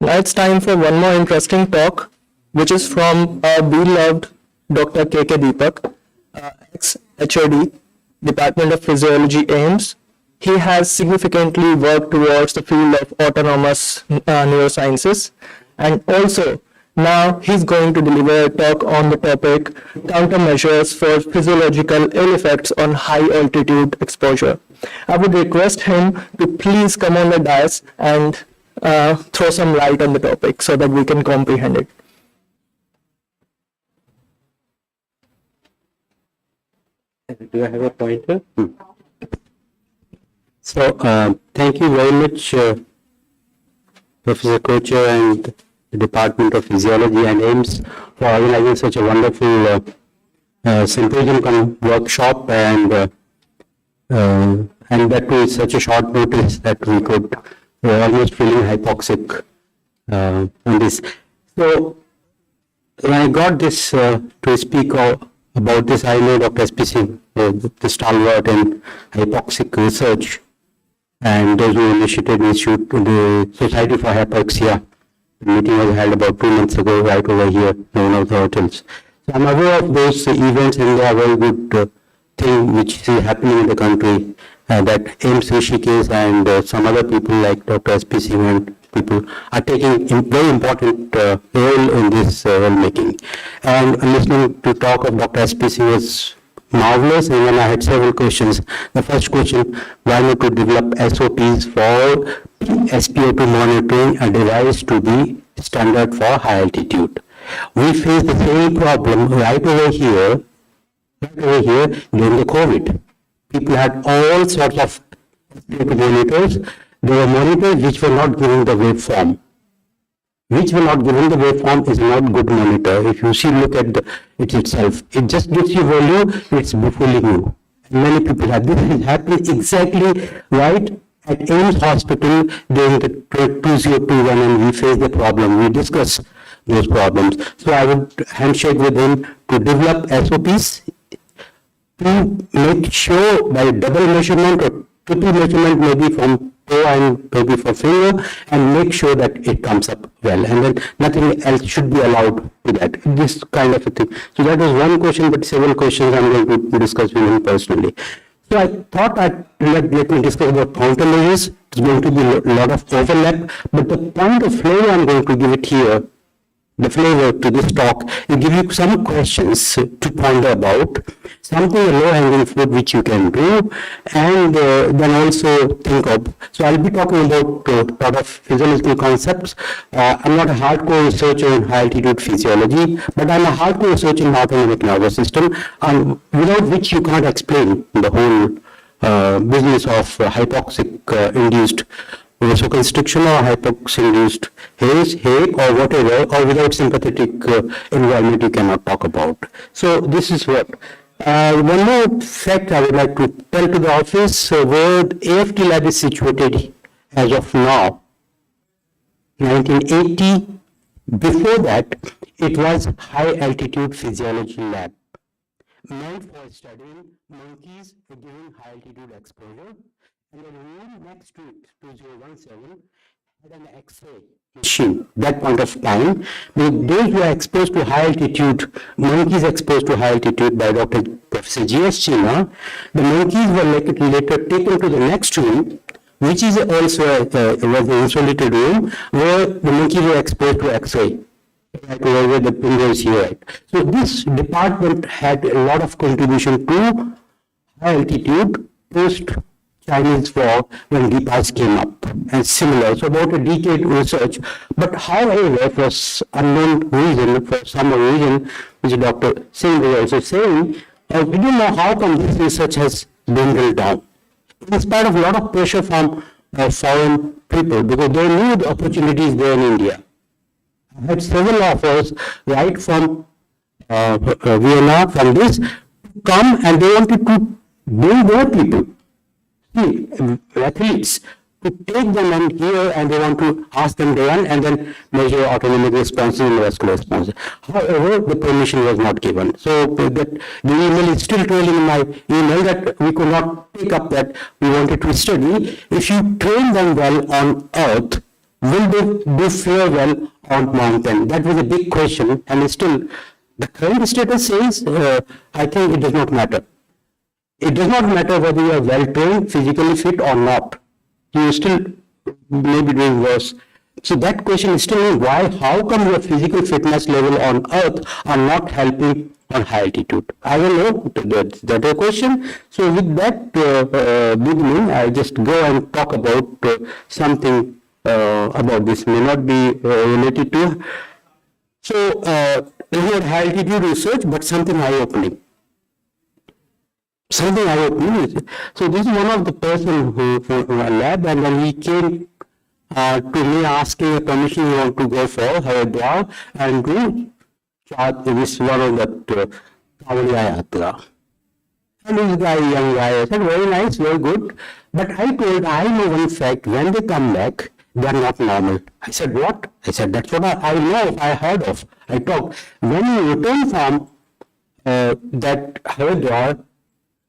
Now it's time for one more interesting talk, which is from our beloved Dr. K.K. Deepak, ex-HOD, Department of Physiology, AIIMS. He has significantly worked towards the field of autonomous neurosciences, and also now he's going to deliver a talk on the topic countermeasures for physiological ill effects on high altitude exposure. I would request him to please come on the dais and throw some light on the topic so that we can comprehend it. Do I have a pointer? So, thank you very much, Professor Kocher and the Department of Physiology and AIIMS for organizing such a wonderful Symposium cum workshop, and that too is such a short notice that we could almost feeling hypoxic on this. So when I got this to speak about this, I know Dr. S.P. Singh, the stalwart in hypoxic research, and those who initiated the Society for Hypoxia. The meeting was held about 2 months ago right over here in one of the hotels. So I'm aware of those events, and they are very good thing which is happening in the country, that AIIMS Rishikesh and some other people like Dr. S.P. Singh and people are taking a very important role in this role-making. And listening to talk of Dr. S.P. Singh was marvelous, and then I had several questions. The first question, why not to develop SOPs for SpO2 monitoring, a device to be standard for high altitude? We face the same problem right over here during the COVID. People had all sorts of SpO2 monitors. There were monitors which were not giving the waveform. Which were not given the waveform is not good monitor. If you see, look at it itself. It just gives you value, it's befooling you. Many people have this is happening exactly right at AIIMS hospital during the 2021, and we face the problem. We discuss those problems. So I would handshake with him to develop SOPs to make sure by double measurement or triple measurement, maybe from toe and maybe for finger, and make sure that it comes up well, and then nothing else should be allowed to that, this kind of a thing. So that was one question, but several questions I'm going to discuss with him personally. So I thought let me discuss about countermeasures. It's going to be a lot of overlap, but the point of flavor I'm going to give it here, the flavor to this talk, will give you some questions to ponder about, something a low-hanging fruit which you can do, and then also think of. So I'll be talking about a lot of physiological concepts. I'm not a hardcore researcher in high-altitude physiology, but I'm a hardcore researcher in autonomic nervous system, without which you can't explain the whole business of hypoxic-induced vasoconstriction or hypoxia-induced haze, or whatever, or without sympathetic environment you cannot talk about. So this is what. One more fact I would like to tell to the office, where the AFT lab is situated as of now. 1980, before that, it was high altitude physiology lab, meant for studying monkeys during high altitude exposure. And the room next to it, 2017, had an X-ray machine. That point of time, those who are exposed to high altitude, monkeys exposed to high altitude by Professor G.S. China, the monkeys were later taken to the next room, which is also was an insulated room, where the monkeys were exposed to X-ray. Right over where the finger is here. So this department had a lot of contribution to high altitude post Chinese war when DPAS came up, and similar. So about a decade research, but however, for unknown reason, for some reason, which Dr. Singh was also saying, we don't know how come this research has dwindled down. In spite of a lot of pressure from foreign people, because they knew the opportunities there in India. I had several offers right from Vienna, from this, to come, and they wanted to bring more people. See, athletes to take them and here and they want to ask them to run and then measure autonomic responses and vascular responses. However, the permission was not given. So that the email is still trailing in my email that we could not take up that we wanted to study. If you train them well on earth, will they do fare well on mountain? That was a big question, and still the current status says, I think it does not matter. It does not matter whether you are well trained, physically fit or not. You still may be doing worse. So that question is still why, how come your physical fitness level on earth are not helping on high altitude? I don't know, that's a question. So with that beginning, I just go and talk about something about this, may not be related to. So here high altitude research, but something eye-opening. Something eye-opening. So this is one of the person who lab, and then he came to me asking a permission he want to go for Haridwar and do this one of that Kavaliya Yatra. And this guy, young guy, I said, very nice, very good. But I told, I know one fact, when they come back, they are not normal. I said, what? I said, that's what I know, I heard of. I talked. When you return from that Haridwar,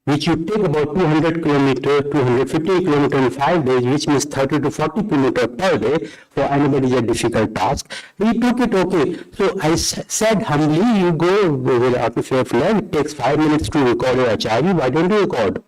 which you take about 200 kilometers, 250 kilometers in 5 days, which means 30 to 40 kilometers per day, for anybody is a difficult task. He took it okay. So I said humbly, you go with atmosphere flag, it takes 5 minutes to record your HRV, why don't you record?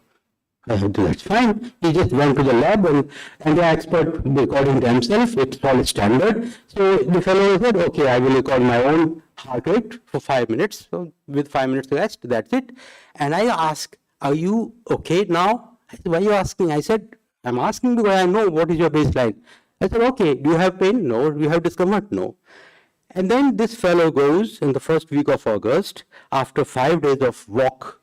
I said, that's fine. He just went to the lab and they are expert recording themselves, it's all standard. So the fellow said, okay, I will record my own heart rate for 5 minutes. So with 5 minutes rest, that's it. And I asked, are you okay now? I said, why are you asking? I said, I'm asking because I know what is your baseline. I said, okay, do you have pain? No. Do you have discomfort? No. And then this fellow goes in the first week of August, after 5 days of walk.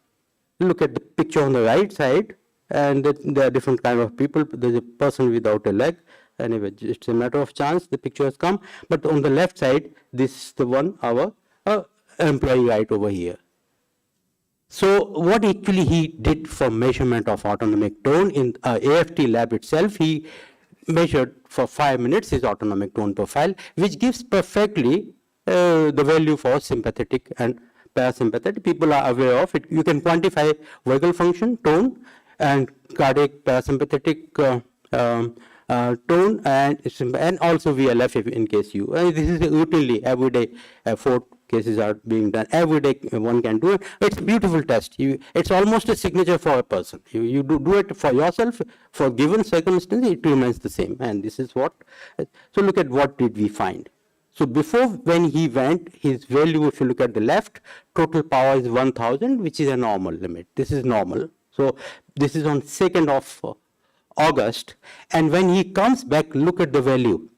Look at the picture on the right side, and there are different kind of people. There's a person without a leg. Anyway, it's a matter of chance, the picture has come. But on the left side, this is the one, our employee right over here. So what actually he did for measurement of autonomic tone in AFT lab itself, he measured for 5 minutes his autonomic tone profile, which gives perfectly the value for sympathetic and parasympathetic. People are aware of it. You can quantify vagal function, tone, and cardiac parasympathetic tone, and also VLF in case you. This is routinely every day 4 cases are being done. Every day one can do it. It's a beautiful test. It's almost a signature for a person. You do it for yourself, for given circumstances, it remains the same. And this is what, so look at what did we find. So before, when he went, his value, if you look at the left, total power is 1000, which is a normal limit. This is normal. So this is on 2nd of August. And when he comes back, look at the value.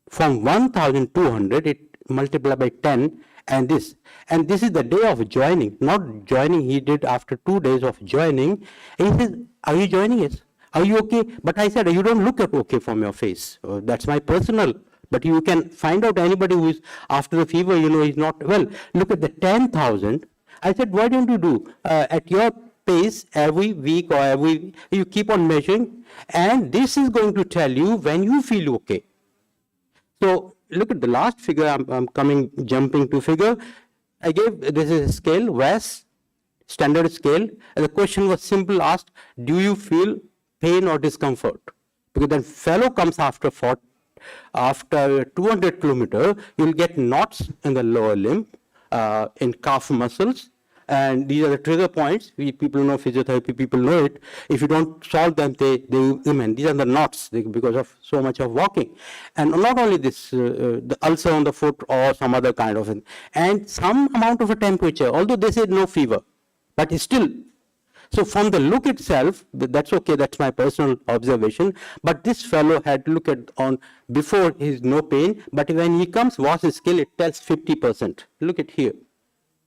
From 1200, it multiplied by 10, and this is the day of joining, not joining he did after 2 days of joining. And he says, are you joining? Yes. Are you okay? But I said, you don't look at okay from your face. That's my personal. But you can find out anybody who is after the fever, is not well. Look at the 10,000. I said, why don't you do at your pace every week or you keep on measuring, and this is going to tell you when you feel okay. So look at the last figure. I'm jumping to figure. I gave, this is a scale, WAS, standard scale. And the question was simple, asked, do you feel pain or discomfort? Because then fellow comes after 200 kilometers, you'll get knots in the lower limb, in calf muscles. And these are the trigger points. People know physiotherapy, people know it. If you don't solve them, they remain. These are the knots because of so much of walking. And not only this, the ulcer on the foot or some other kind of thing. And some amount of a temperature, although they say no fever, but it's still. So from the look itself, that's okay, that's my personal observation. But this fellow had to look at on before his no pain, but when he comes, WAS scale, it tells 50%. Look at here.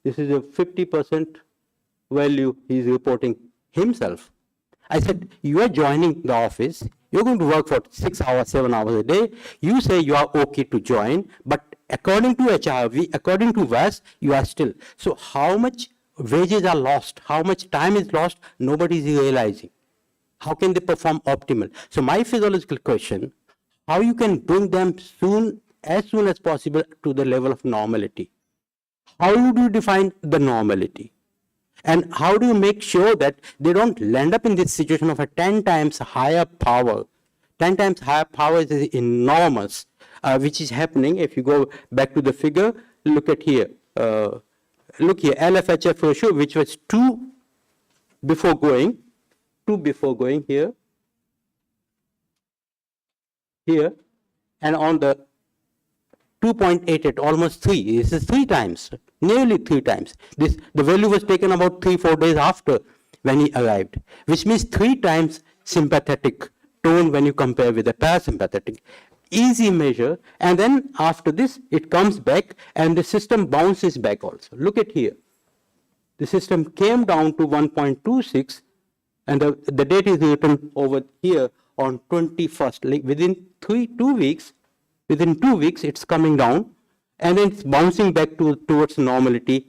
This is a 50% value he is reporting himself. I said, you are joining the office, you're going to work for 6 hours, 7 hours a day. You say you are okay to join, but according to HRV, according to WAS, you are still. So how much wages are lost, how much time is lost, nobody is realizing. How can they perform optimal? So my physiological question, how you can bring them as soon as possible to the level of normality? How do you define the normality? And how do you make sure that they don't land up in this situation of a 10 times higher power? 10 times higher power is enormous, which is happening. If you go back to the figure, look at here. Look here, LFHF ratio, which was 2 before going here, and on the 2.88, almost 3. This is 3 times, nearly 3 times. The value was taken about 3-4 days after when he arrived, which means 3 times sympathetic tone when you compare with the parasympathetic. Easy measure, and then after this, it comes back and the system bounces back also. Look at here. The system came down to 1.26, and the date is written over here on 21st, like within 2 weeks. Within 2 weeks, it's coming down, and then it's bouncing back towards normality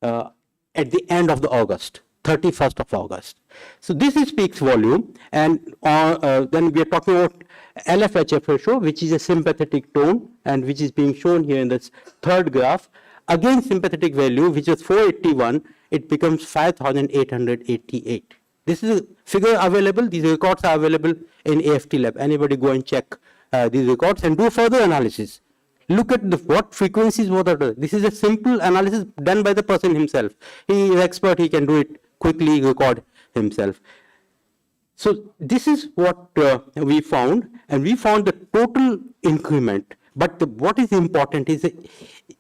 at the end of the August, 31st of August. So this speaks volume, and then we are talking about LFHF ratio, which is a sympathetic tone, and which is being shown here in this third graph. Again, sympathetic value, which is 481, it becomes 5,888. This is a figure available. These records are available in AFT lab. Anybody go and check these records and do further analysis. Look at what frequencies what are. This is a simple analysis done by the person himself. He is expert. He can do it quickly, record himself. So this is what we found, and we found the total increment. But what is important is the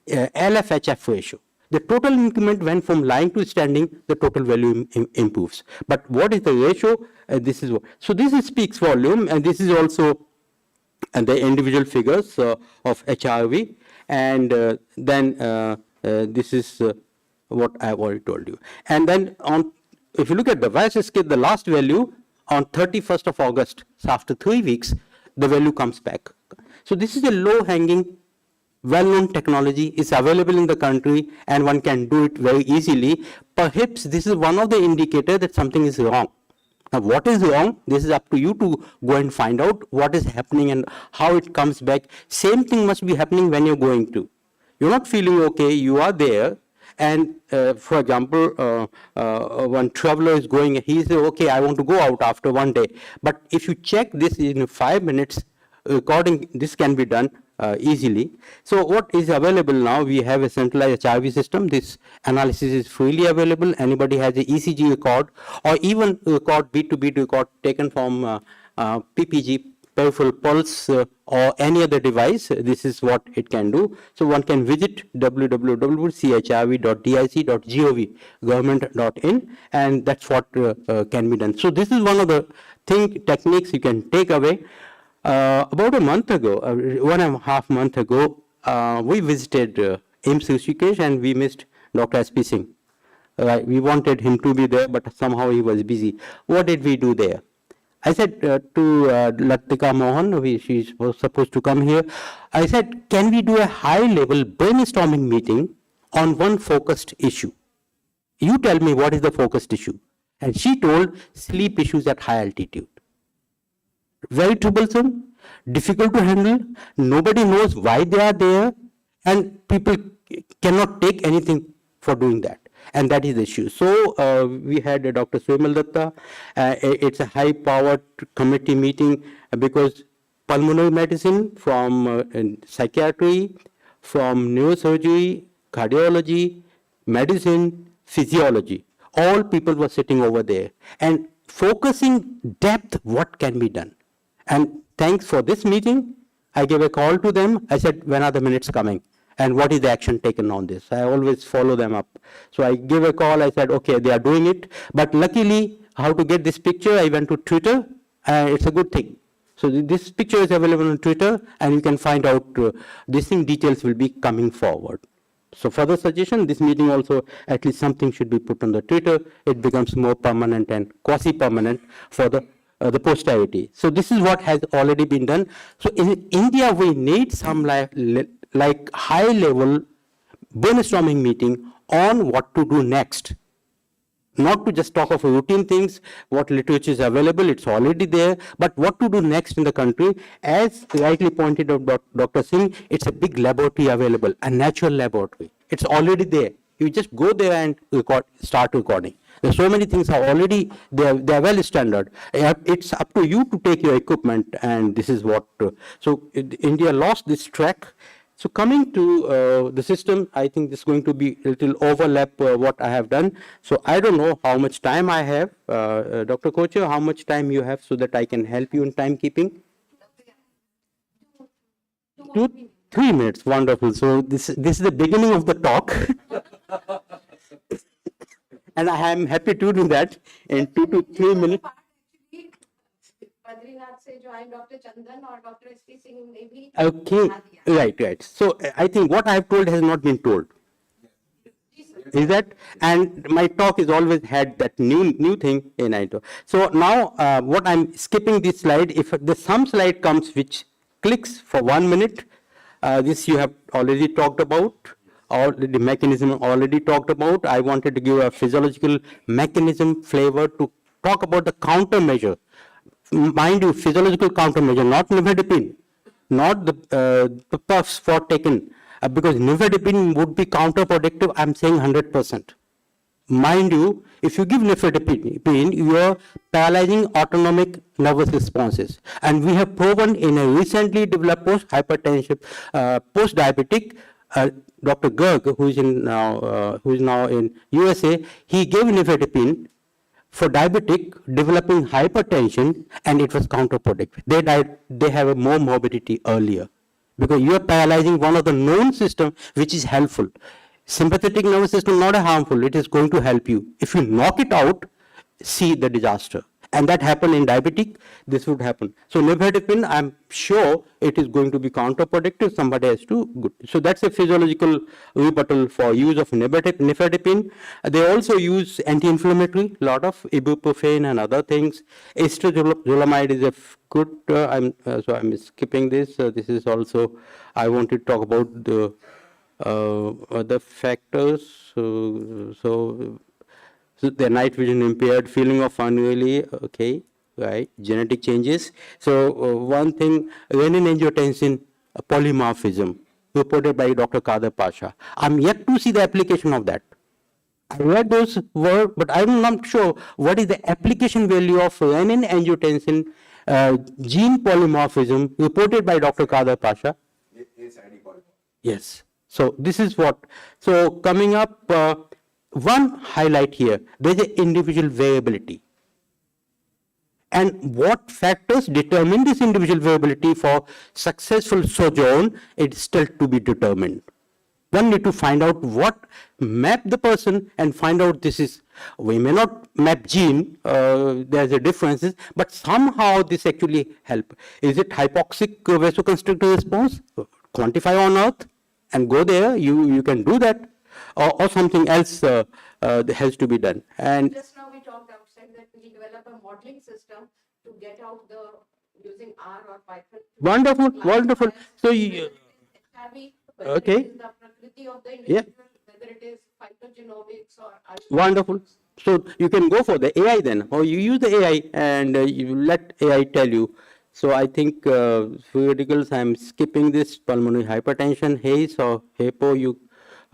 LFHF ratio. The total increment went from lying to standing, the total value improves. But what is the ratio? This is what. So this speaks volume, and this is also the individual figures of HRV, and then this is what I have already told you. And then if you look at the Weiss scale, the last value on 31st of August, so after 3 weeks, the value comes back. So this is a low-hanging, well-known technology. It's available in the country, and one can do it very easily. Perhaps this is one of the indicators that something is wrong. Now, what is wrong? This is up to you to go and find out what is happening and how it comes back. Same thing must be happening when you're going to. You're not feeling okay, you are there, and for example, one traveler is going, he says, okay, I want to go out after 1 day. But if you check this in 5 minutes, recording, this can be done easily. So what is available now, we have a centralized HRV system. This analysis is freely available. Anybody has a ECG record, or even record, beat-to-beat record taken from PPG, peripheral pulse, or any other device. This is what it can do. So one can visit www.chrv.dic.gov, government.in, and that's what can be done. So this is one of the techniques you can take away. About a month ago, 1.5 months ago, we visited AIIMS Rishikesh, and we missed Dr. S.P. Singh. We wanted him to be there, but somehow he was busy. What did we do there? I said to Latika Mohan, she was supposed to come here, I said, can we do a high-level brainstorming meeting on one focused issue? You tell me what is the focused issue. And she told sleep issues at high altitude. Very troublesome, difficult to handle, nobody knows why they are there, and people cannot take anything for doing that. And that is the issue. So we had Dr. Swimal Datta. It's a high-powered committee meeting because pulmonary medicine, from psychiatry, from neurosurgery, cardiology, medicine, physiology, all people were sitting over there and focusing depth what can be done. And thanks for this meeting, I gave a call to them. I said, when are the minutes coming? And what is the action taken on this? I always follow them up. So I gave a call. I said, okay, they are doing it. But luckily, how to get this picture? I went to Twitter. It's a good thing. So this picture is available on Twitter, and you can find out these details will be coming forward. So further suggestion, this meeting also, at least something should be put on the Twitter. It becomes more permanent and quasi-permanent for the posterity. So this is what has already been done. So in India, we need some like high-level brainstorming meeting on what to do next. not to just talk of routine things, what literature is available, it's already there, but what to do next in the country. As rightly pointed out by Dr. Singh, it's a big laboratory available, a natural laboratory. It's already there. You just go there and start recording. There's so many things are already there, they are well standard. It's up to you to take your equipment, and this is what, so India lost this track. So coming to the system, I think this is going to be a little overlap what I have done. So I don't know how much time I have. Dr. Kocher, how much time you have so that I can help you in timekeeping? 3 minutes, wonderful. So this is the beginning of the talk. And I am happy to do that in 2 to 3 minutes. Badrinath से जो आए doctor चंदन और doctor SP Singh ने भी Okay, right. So I think what I have told has not been told. Is that? And my talk is always had that new thing in it. So now what I'm skipping this slide, if the some slide comes which clicks for 1 minute, this you have already talked about, or the mechanism already talked about. I wanted to give a physiological mechanism flavor to talk about the countermeasure. Mind you, physiological countermeasure, not nifedipine, not the puffs for taken, because nifedipine would be counterproductive. I'm saying 100%. Mind you, if you give nifedipine, you are paralyzing autonomic nervous responses, and we have proven in a recently developed post-hypertensive, post-diabetic. Dr. Garg, who is now in USA, he gave nifedipine for diabetic developing hypertension, and it was counterproductive. They died. They have a more morbidity earlier because you are paralyzing one of the known system which is helpful. Sympathetic nervous system not a harmful. It is going to help you. If you knock it out, see the disaster. And that happened in diabetic, this would happen. So nifedipine, I'm sure it is going to be counterproductive. Somebody has to, good. So that's a physiological rebuttal for use of nifedipine. They also use anti-inflammatory, lot of ibuprofen and other things. Acetazolamide is a good, so I'm skipping this. This is also, I want to talk about the other factors. So the night vision impaired, feeling of unruly, okay, right, genetic changes. So one thing, renin-angiotensin polymorphism, reported by Dr. Kader Pasha. I'm yet to see the application of that. I read those words, but I'm not sure what is the application value of renin-angiotensin gene polymorphism reported by Dr. Kader Pasha. Yes. So this is what. So coming up, one highlight here, there is an individual variability. And what factors determine this individual variability for successful sojourn, it's still to be determined. One need to find out what map the person and find out this is, we may not map gene, there's a differences, but somehow this actually help. Is it hypoxic vasoconstrictor response? Quantify on earth and go there, you can do that. Or something else has to be done. And just now we talked outside that we develop a modeling system to get out the using R or Python. Wonderful. So you, okay. The prakriti of the individual, whether it is phytogenomics or wonderful. So you can go for the AI then, or you use the AI and you let AI tell you. So I think theoreticals, I'm skipping this pulmonary hypertension, HACE or HAPO,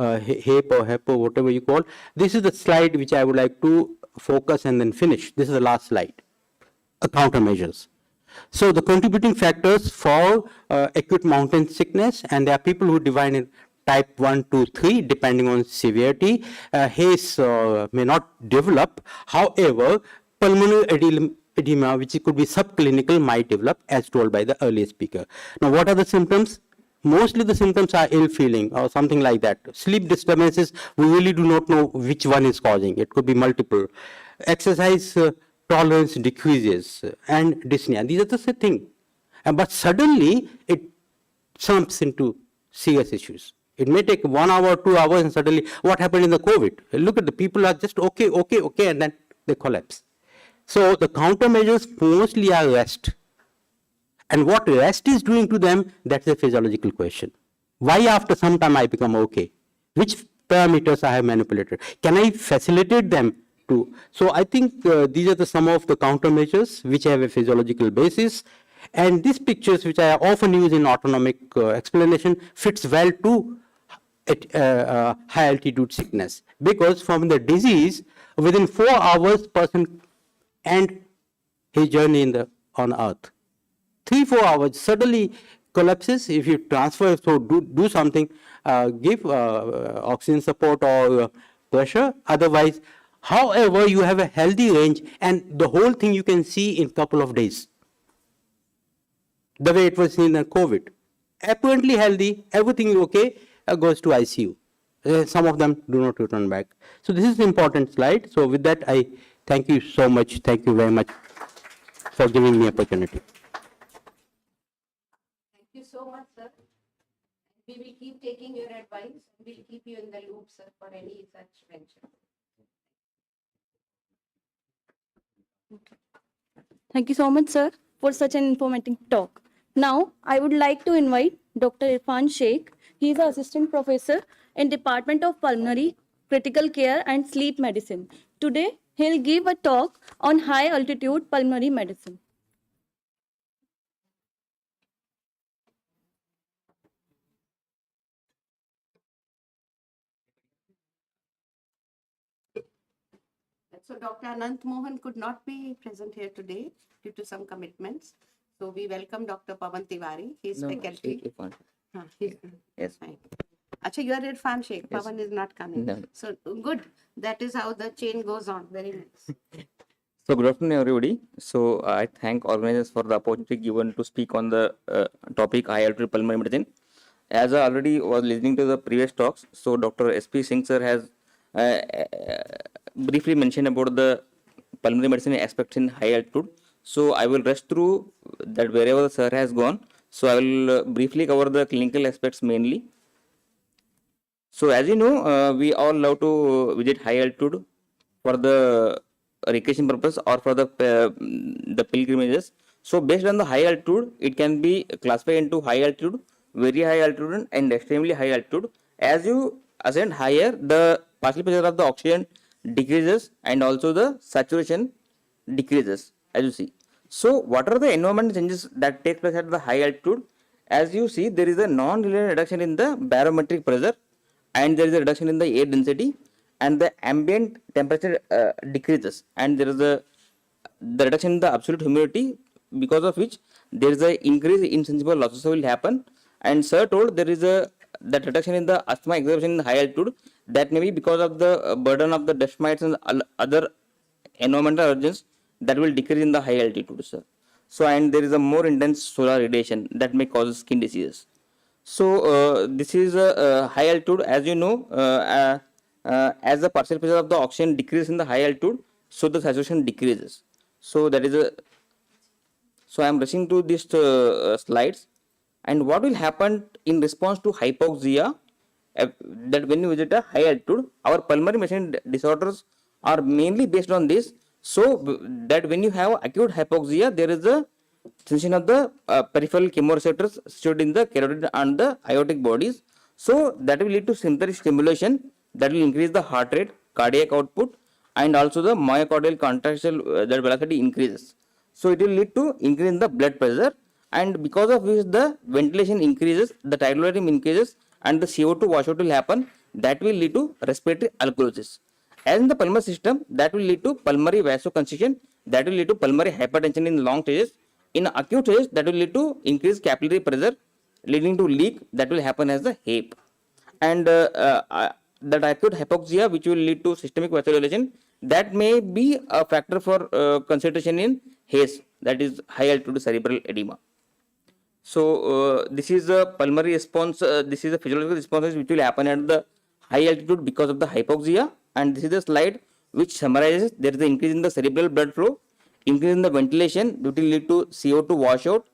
HAP or HAPO, whatever you call. This is the slide which I would like to focus and then finish. This is the last slide. Countermeasures. So the contributing factors for acute mountain sickness, and there are people who divide in type 1, 2, 3 depending on severity. HACE may not develop. However, pulmonary edema, which could be subclinical, might develop as told by the earlier speaker. Now, what are the symptoms? Mostly the symptoms are ill feeling or something like that. Sleep disturbances, we really do not know which one is causing. It could be multiple. Exercise tolerance decreases and dyspnea. These are the thing. But suddenly it jumps into serious issues. It may take 1 hour, 2 hours, and suddenly what happened in the COVID? Look at the people are just okay, and then they collapse. So the countermeasures mostly are rest. And what rest is doing to them, that's a physiological question. Why after some time I become okay? Which parameters I have manipulated? Can I facilitate them So I think these are the some of the countermeasures which have a physiological basis, and these pictures which I often use in autonomic explanation fits well to high altitude sickness, because from the disease within 4 hours person end his journey in the on earth. 3-4 hours suddenly collapses if you transfer. So do something, give oxygen support or pressure. Otherwise, however, you have a healthy range, and the whole thing you can see in couple of days. The way it was in COVID, apparently healthy, everything is okay, goes to ICU. Some of them do not return back. So this is an important slide. So with that, I thank you so much. Thank you very much for giving me opportunity. Thank you so much, sir. We will keep taking your advice. We'll keep you in the loop, sir, for any such venture. Thank you so much, sir, for such an informative talk. Now, I would like to invite Dr. Irfan Sheikh. He is an assistant professor in Department of Pulmonary, Critical Care and Sleep Medicine. Today, he'll give a talk on high altitude pulmonary medicine. So Dr. Anant Mohan could not be present here today due to some commitments. So we welcome Dr. Pawan Tiwari. He's faculty. Yes. Fine. Acha, you are Irfan Sheikh. Yes. Pawan is not coming. No. So good. That is how the chain goes on. Very nice. So good afternoon, everybody. So I thank organizers for the opportunity given to speak on the topic high altitude pulmonary medicine. As I already was listening to the previous talks, so Dr. S.P. Singh sir has briefly mentioned about the pulmonary medicine aspects in high altitude. So I will rush through that wherever the sir has gone. So I will briefly cover the clinical aspects mainly. So as you know, we all love to visit high altitude for the recreation purpose or for the pilgrimages. So based on the high altitude, it can be classified into high altitude, very high altitude, and extremely high altitude. As you ascend higher, the partial pressure of the oxygen decreases and also the saturation decreases, as you see. So what are the environmental changes that take place at the high altitude? As you see, there is a non-linear reduction in the barometric pressure, and there is a reduction in the air density, and the ambient temperature decreases, and there is the reduction in the absolute humidity, because of which there is a increase in sensible losses will happen. And sir told there is a that reduction in the asthma exacerbation in the high altitude, that may be because of the burden of the dust mites and other environmental allergens that will decrease in the high altitude, sir. So and there is a more intense solar radiation that may cause skin diseases. So this is a high altitude. As you know, as the partial pressure of the oxygen decreases in the high altitude, so the saturation decreases. So that is a. So I am rushing to these slides. And what will happen in response to hypoxia? That when you visit a high altitude, our pulmonary medicine disorders are mainly based on this. So that when you have acute hypoxia, there is a sensation of the peripheral chemoreceptors situated in the carotid and the aortic bodies. So that will lead to sympathetic stimulation that will increase the heart rate, cardiac output, and also the myocardial contractile that velocity increases. So it will lead to increase in the blood pressure, and because of which the ventilation increases, the tidal volume increases, and the CO2 washout will happen. That will lead to respiratory alkalosis. As in the pulmonary system, that will lead to pulmonary vasoconstriction, that will lead to pulmonary hypertension in long stages. In acute stages, that will lead to increased capillary pressure, leading to leak that will happen as the HAPE. And that acute hypoxia, which will lead to systemic vasodilation, that may be a factor for consideration in HACE, that is high altitude cerebral edema. So this is a pulmonary response. This is a physiological response which will happen at the high altitude because of the hypoxia. And this is the slide which summarizes there is an increase in the cerebral blood flow, increase in the ventilation, which will lead to CO2 washout,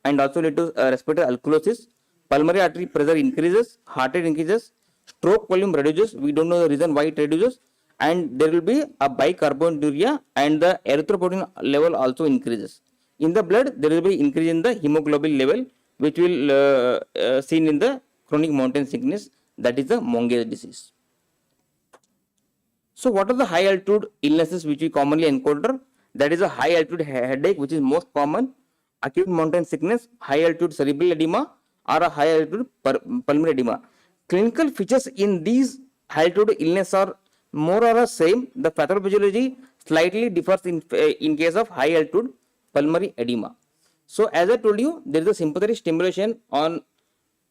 and also lead to respiratory alkalosis. Pulmonary artery pressure increases, heart rate increases, stroke volume reduces. We don't know the reason why it reduces, and there will be a bicarbonuria, and the erythropoietin level also increases. In the blood, there will be increase in the hemoglobin level, which will seen in the chronic mountain sickness, that is the Monge's disease. So what are the high altitude illnesses which we commonly encounter? That is a high altitude headache, which is most common, acute mountain sickness, high altitude cerebral edema, or a high altitude pulmonary edema. Clinical features in these high altitude illness are more or less same. The pathophysiology slightly differs in case of high altitude pulmonary edema. So as I told you, there is a sympathetic stimulation on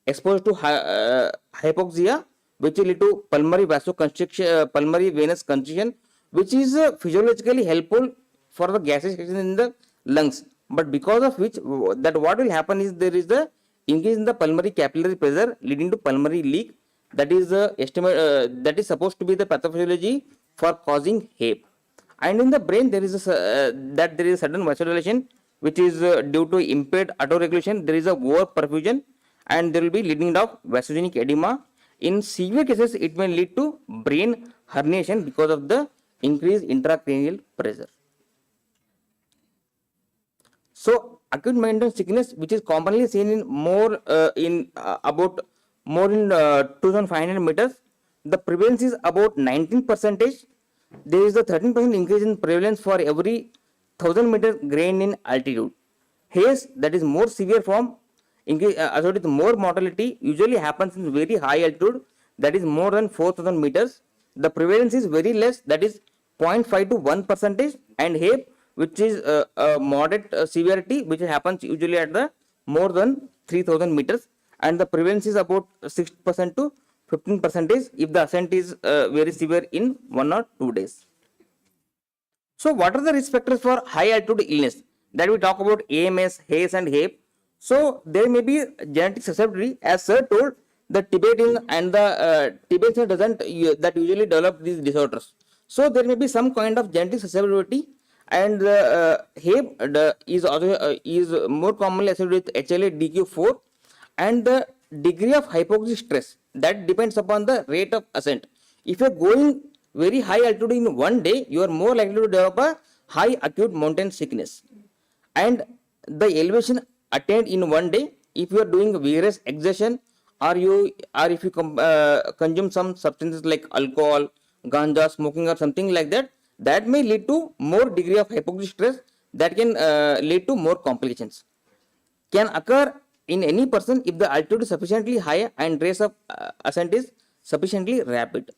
exposed to hypoxia, which will lead to pulmonary vasoconstriction, pulmonary venous constriction, which is physiologically helpful for the gasification in the lungs. But because of which, that what will happen is there is the increase in the pulmonary capillary pressure, leading to pulmonary leak. That is that is supposed to be the pathophysiology for causing HAPE. And in the brain, there is a sudden vasodilation, which is due to impaired autoregulation. There is a over perfusion, and there will be leading of vasogenic edema. In severe cases, it may lead to brain herniation because of the increased intracranial pressure. So acute mountain sickness, which is commonly seen in about 2,500 meters, the prevalence is about 19%. There is a 13% increase in prevalence for every 1,000 meter gain in altitude. Haze, that is more severe form, associated with more mortality, usually happens in very high altitude, that is more than 4,000 meters. The prevalence is very less, that is 0.5 to 1%, and HAPE, which is a moderate severity, which happens usually at the more than 3,000 meters, and the prevalence is about 6% to 15% if the ascent is very severe in 1 or 2 days. So what are the risk factors for high altitude illness? That we talk about AMS, HAZE and HAPE. So there may be genetic susceptibility, as sir told, the Tibetan and the Tibetans doesn't that usually develop these disorders. So there may be some kind of genetic susceptibility, and HAPE is also is more commonly associated with HLA-DQ4, and the degree of hypoxic stress that depends upon the rate of ascent. If you are going very high altitude in one day, you are more likely to develop a high acute mountain sickness. And the elevation attained in one day, if you are doing vigorous exertion, or if you consume some substances like alcohol, ganja, smoking or something like that, that may lead to more degree of hypoxic stress that can lead to more complications. Can occur in any person if the altitude is sufficiently high and rate of ascent is sufficiently rapid.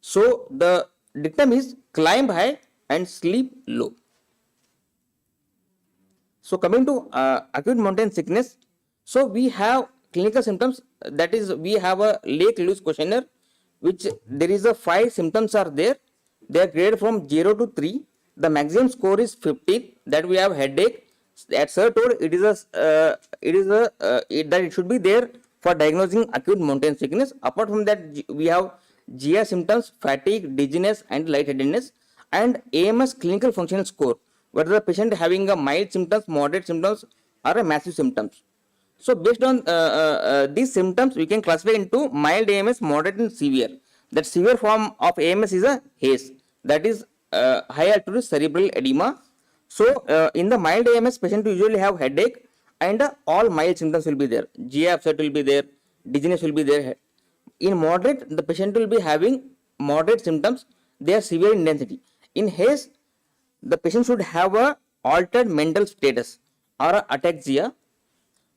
So the dictum is climb high and sleep low. So coming to acute mountain sickness, so we have clinical symptoms, that is we have a Lake Lewis questionnaire, which there is a 5 symptoms are there. They are graded from 0 to 3. The maximum score is 15. That we have headache. As sir told, that it should be there for diagnosing acute mountain sickness. Apart from that, we have GI symptoms, fatigue, dizziness, and lightheadedness, and AMS clinical functional score, whether the patient having a mild symptoms, moderate symptoms, or a massive symptoms. So based on these symptoms, we can classify into mild AMS, moderate, and severe. That severe form of AMS is a HAZE, that is high altitude cerebral edema. So in the mild AMS, patient usually have headache, and all mild symptoms will be there. GI upset will be there, dizziness will be there. In moderate, the patient will be having moderate symptoms. They are severe in intensity. In HAZE, the patient should have a altered mental status or a ataxia.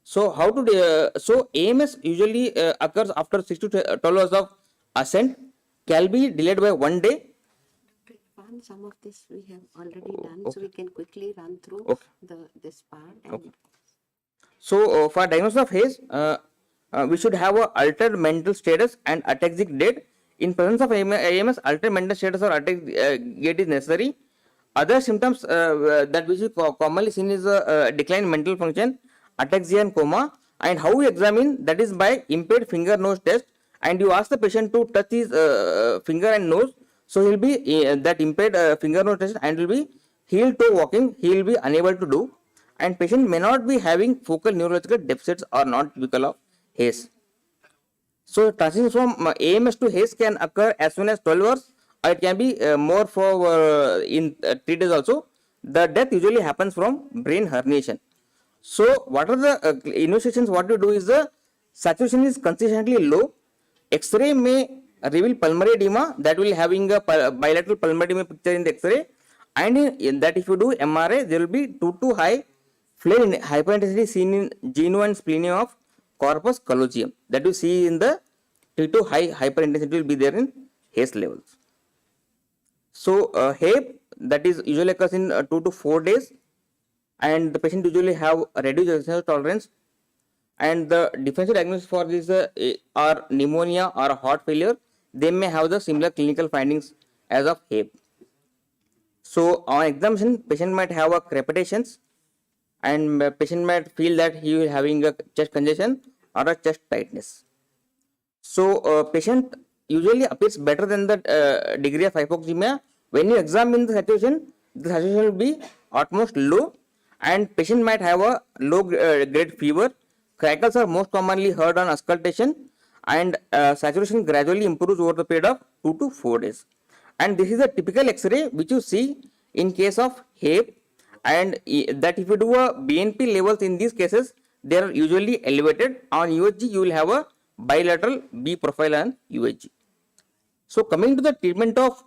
So how to so AMS usually occurs after 6 to 12 hours of ascent, can be delayed by 1 day. Some of this we have already done, so we can quickly run through this part. And So for diagnosis of HAZE, we should have a altered mental status and ataxic gait. In presence of AMS, altered mental status or ataxic gait is necessary. Other symptoms that which is commonly seen is decline in mental function, ataxia and coma. And how we examine, that is by impaired finger nose test, and you ask the patient to touch his finger and nose. So he will be that impaired finger nose test, and will be heel toe walking, he will be unable to do, and patient may not be having focal neurological deficits or not typical of HAZE. So transition from AMS to HAZE can occur as soon as 12 hours, or it can be more for in 3 days also. The death usually happens from brain herniation. So what are the investigations? What you do is the saturation is consistently low. X-ray may reveal pulmonary edema that will having a bilateral pulmonary edema picture in the X-ray, and in that if you do MRI, there will be too high flare in hyperintensity seen in genu and splenium of corpus callosum that you see in the T2 high hyperintensity will be there in Hase levels. So HAPE that is usually occurs in 2 to 4 days, and the patient usually have a reduced exercise tolerance, and the differential diagnosis for this are pneumonia or heart failure. They may have the similar clinical findings as of HAPE. So on examination, patient might have a crepitations, and patient might feel that he is having a chest congestion or a chest tightness. So patient usually appears better than the degree of hypoxemia. When you examine the saturation will be utmost low, and patient might have a low grade fever. Crackles are most commonly heard on auscultation, and saturation gradually improves over the period of 2 to 4 days. And this is a typical X-ray which you see in case of HAPE, and that if you do a BNP levels in these cases, they are usually elevated. On USG, you will have a bilateral B profile on USG. So coming to the treatment of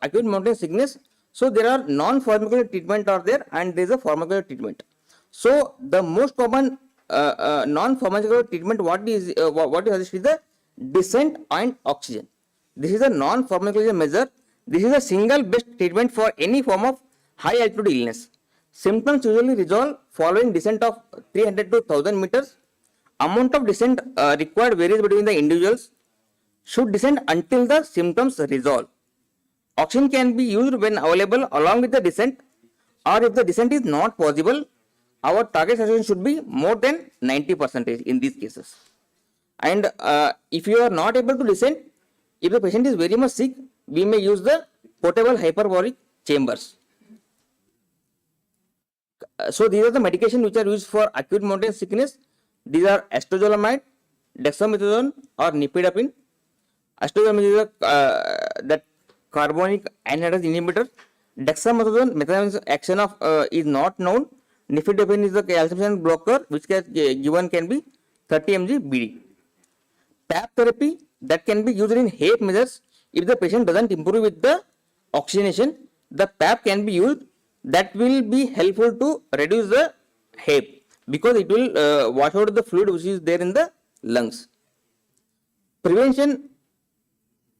acute mountain sickness, so there are non-pharmacological treatment are there, and there is a pharmacological treatment. So the most common non-pharmacological treatment what is the descent on oxygen. This is a non-pharmacological measure. This is a single best treatment for any form of high altitude illness. Symptoms usually resolve following descent of 300 to 1000 meters. Amount of descent required varies between the individuals. Should descend until the symptoms resolve. Oxygen can be used when available along with the descent, or if the descent is not possible, our target saturation should be more than 90% in these cases. And if you are not able to descend, if the patient is very much sick, we may use the portable hyperbaric chambers. So these are the medications which are used for acute mountain sickness. These are acetazolamide, dexamethasone, or nifedipine. Acetazolamide is that carbonic anhydrase inhibitor. Dexamethasone mechanism action of is not known. Nifedipine is the calcium channel blocker, which given can be 30 mg BD. PAP therapy that can be used in HAPE measures. If the patient doesn't improve with the oxygenation, the PAP can be used. That will be helpful to reduce the HAPE because it will wash out the fluid which is there in the lungs. Prevention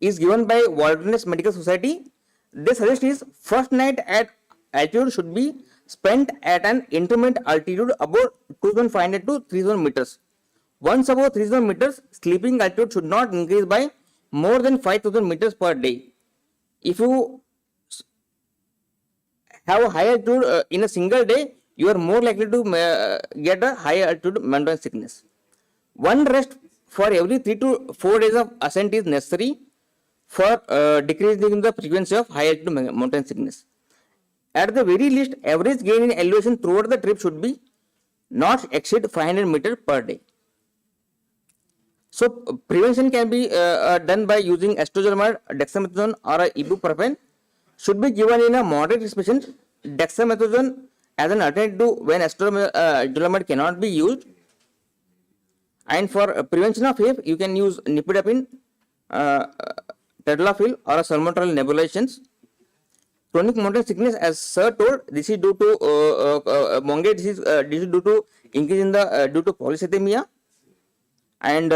is given by Wilderness Medical Society. They suggest is first night at altitude should be spent at an intermediate altitude about 2500 to 3000 meters. Once above 3000 meters, sleeping altitude should not increase by more than 5000 meters per day. If you have a high altitude in a single day, you are more likely to get a high altitude mountain sickness. One rest for every 3 to 4 days of ascent is necessary for decreasing the frequency of high altitude mountain sickness. At the very least, average gain in elevation throughout the trip should be not exceed 500 meters per day. So prevention can be done by using acetazolamide, dexamethasone, or ibuprofen. Should be given in a moderate patient. Dexamethasone as an alternative when acetazolamide cannot be used. And for prevention of HAPE, you can use nifedipine, tadalafil, or salmeterol nebulizations. Chronic mountain sickness, as Sir told, this is due to Monge disease. This is due to increase in the due to polycythemia. And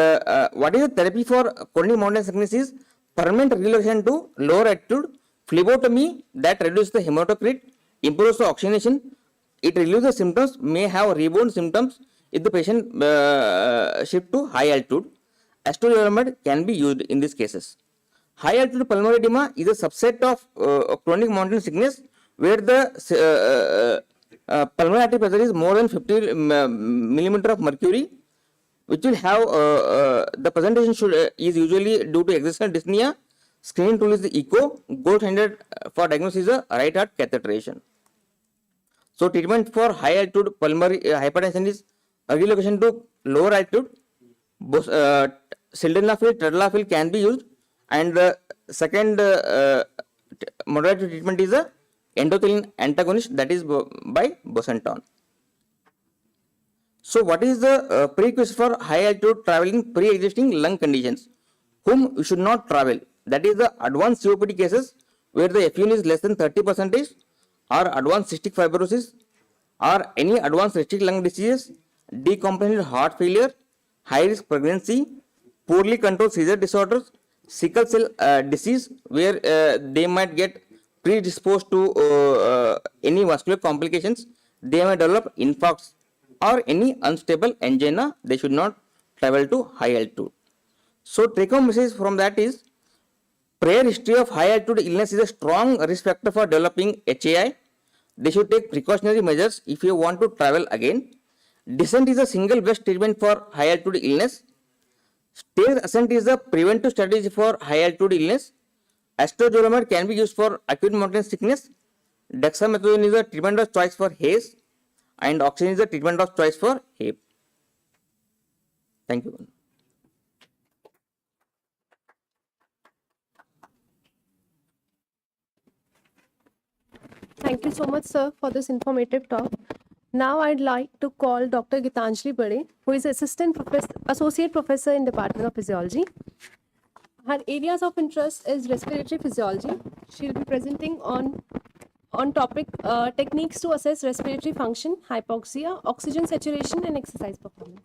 what is the therapy for chronic mountain sickness is permanent relocation to lower altitude, phlebotomy that reduces the hematocrit, improves the oxygenation. It relieves the symptoms, may have rebound symptoms if the patient shift to high altitude. Acetazolamide can be used in these cases. High altitude pulmonary edema is a subset of chronic mountain sickness where the pulmonary artery pressure is more than 50 millimeter of mercury, which will have the presentation is usually due to exertional dyspnea. Screening tool is the echo. Gold standard for diagnosis is a right heart catheterization. So treatment for high altitude pulmonary hypertension is relocation to lower altitude. Sildenafil, tadalafil can be used, and the second modality treatment is a endothelin antagonist, that is by bosentan. So what is the prerequisite for high altitude traveling pre-existing lung conditions? whom you should not travel. That is the advanced COPD cases where the FeN is less than 30%, or advanced cystic fibrosis, or any advanced restricted lung diseases, decompensated heart failure, high risk pregnancy, poorly controlled seizure disorders, sickle cell disease, where they might get predisposed to any vascular complications, they may develop infarcts or any unstable angina. They should not travel to high altitude. So take home message from that is, prior history of high altitude illness is a strong risk factor for developing HAI. They should take precautionary measures if you want to travel again. Descent is the single best treatment for high altitude illness. Staged ascent is the preventive strategy for high altitude illness. Astrozolamide can be used for acute mountain sickness. Dexamethasone is the treatment of choice for haze, and oxygen is the treatment of choice for HAPE. Thank you. Thank you so much, sir, for this informative talk. Now I'd like to call Dr. Gitanjali Bade, who is Associate Professor in Department of Physiology. Her areas of interest is respiratory physiology. She'll be presenting on topic techniques to assess respiratory function, hypoxia, oxygen saturation, and exercise performance.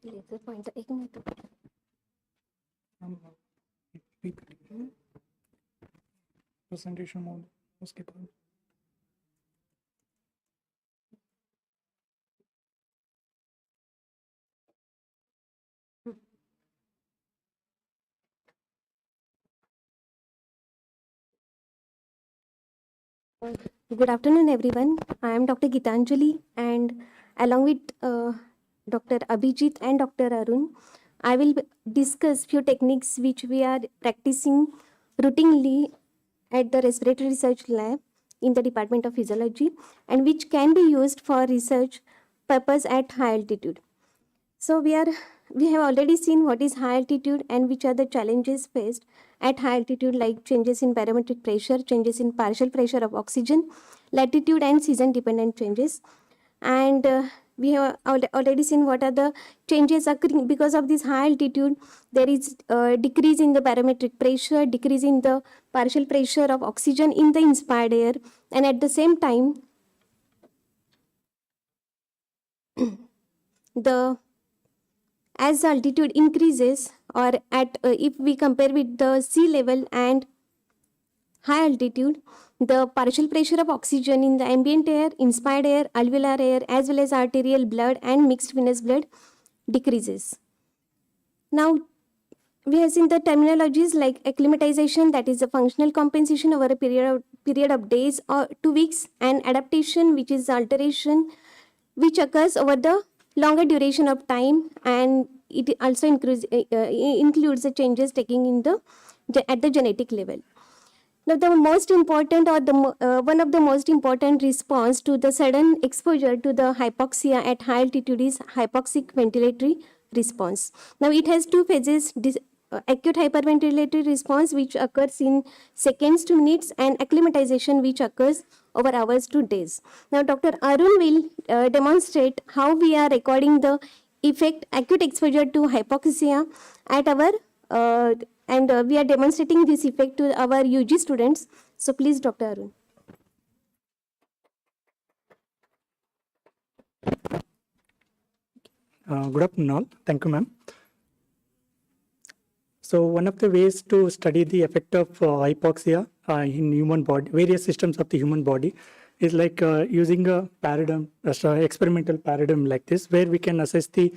Laser pointer एक minute presentation mode उसके बाद Good afternoon, everyone. I am Dr. Gitanjali, and along with Dr. Abhijit and Dr. Arun, I will discuss few techniques which we are practicing routinely at the Respiratory Research Lab in the Department of Physiology, and which can be used for research purpose at high altitude. So we have already seen what is high altitude and which are the challenges faced at high altitude, like changes in barometric pressure, changes in partial pressure of oxygen, latitude and season dependent changes. And we have already seen what are the changes occurring because of this high altitude. There is decrease in the barometric pressure, decrease in the partial pressure of oxygen in the inspired air, and at the same time the as the altitude increases, or at if we compare with the sea level and high altitude, the partial pressure of oxygen in the ambient air, inspired air, alveolar air, as well as arterial blood and mixed venous blood decreases. Now, we have seen the terminologies like acclimatization, that is a functional compensation over a period of days or 2 weeks, and adaptation, which is alteration which occurs over the longer duration of time, and it also includes the changes taking in the at the genetic level. Now, the most important, or the one of the most important response to the sudden exposure to the hypoxia at high altitude is hypoxic ventilatory response. Now, it has two phases: acute hyperventilatory response, which occurs in seconds to minutes, and acclimatization, which occurs over hours to days. Now, Dr. Arun will demonstrate how we are recording the effect acute exposure to hypoxia at our and we are demonstrating this effect to our UG students. So please, Dr. Arun. Good afternoon all. Thank you, ma'am. So one of the ways to study the effect of hypoxia in human body, various systems of the human body, is like using a paradigm, experimental paradigm like this, where we can assess the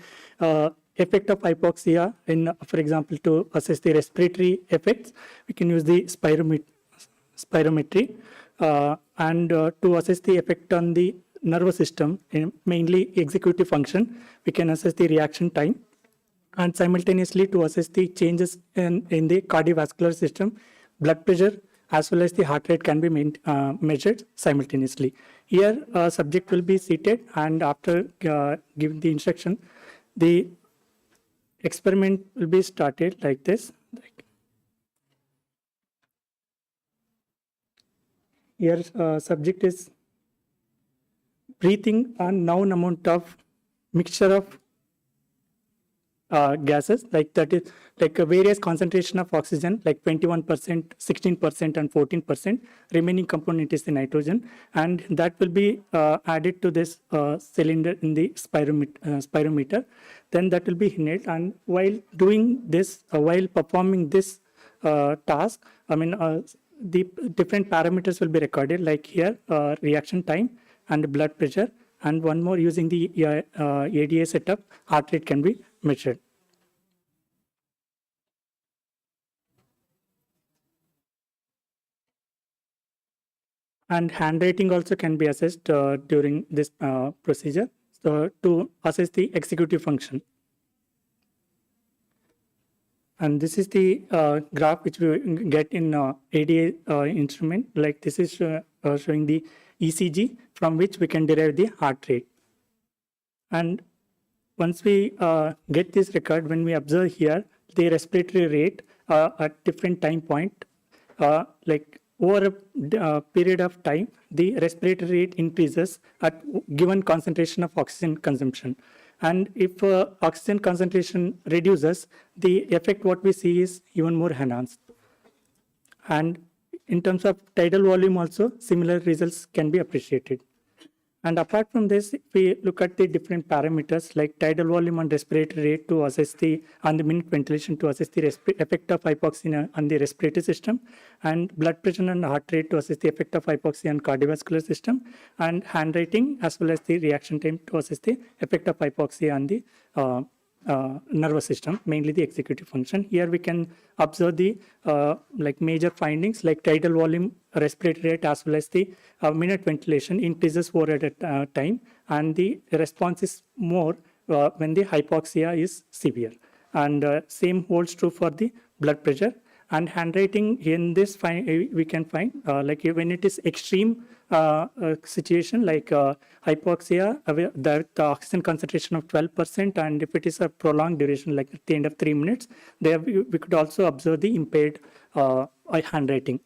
effect of hypoxia in, for example, to assess the respiratory effects, we can use the spirometry, and to assess the effect on the nervous system, mainly executive function, we can assess the reaction time, and simultaneously to assess the changes in the cardiovascular system, blood pressure, as well as the heart rate can be measured simultaneously. Here, subject will be seated, and after giving the instruction, the experiment will be started like this. Here, subject is breathing a known amount of mixture of gases, like that is like a various concentration of oxygen, like 21%, 16%, and 14%. Remaining component is the nitrogen, and that will be added to this cylinder in the spirometer. Then that will be inhaled, and while doing this, while performing this task, the different parameters will be recorded, like here reaction time and blood pressure, and one more using the ADA setup, heart rate can be measured. And handwriting also can be assessed during this procedure, so to assess the executive function. And this is the graph which we get in ADA instrument. Like this is showing the ECG, from which we can derive the heart rate. And once we get this record, when we observe here the respiratory rate at different time point, like over a period of time, the respiratory rate increases at given concentration of oxygen consumption. And if oxygen concentration reduces, the effect what we see is even more enhanced. And in terms of tidal volume also, similar results can be appreciated. And apart from this, if we look at the different parameters like tidal volume and respiratory rate to assess the, on the minute ventilation to assess the effect of hypoxia on the respiratory system, and blood pressure and heart rate to assess the effect of hypoxia on cardiovascular system, and handwriting as well as the reaction time to assess the effect of hypoxia on the nervous system, mainly the executive function. Here we can observe the like major findings like tidal volume, respiratory rate, as well as the minute ventilation increases over at a time, and the response is more when the hypoxia is severe. And same holds true for the blood pressure. And handwriting in this we can find like when it is extreme situation like hypoxia, the oxygen concentration of 12%, and if it is a prolonged duration like at the end of 3 minutes, there we could also observe the impaired handwriting.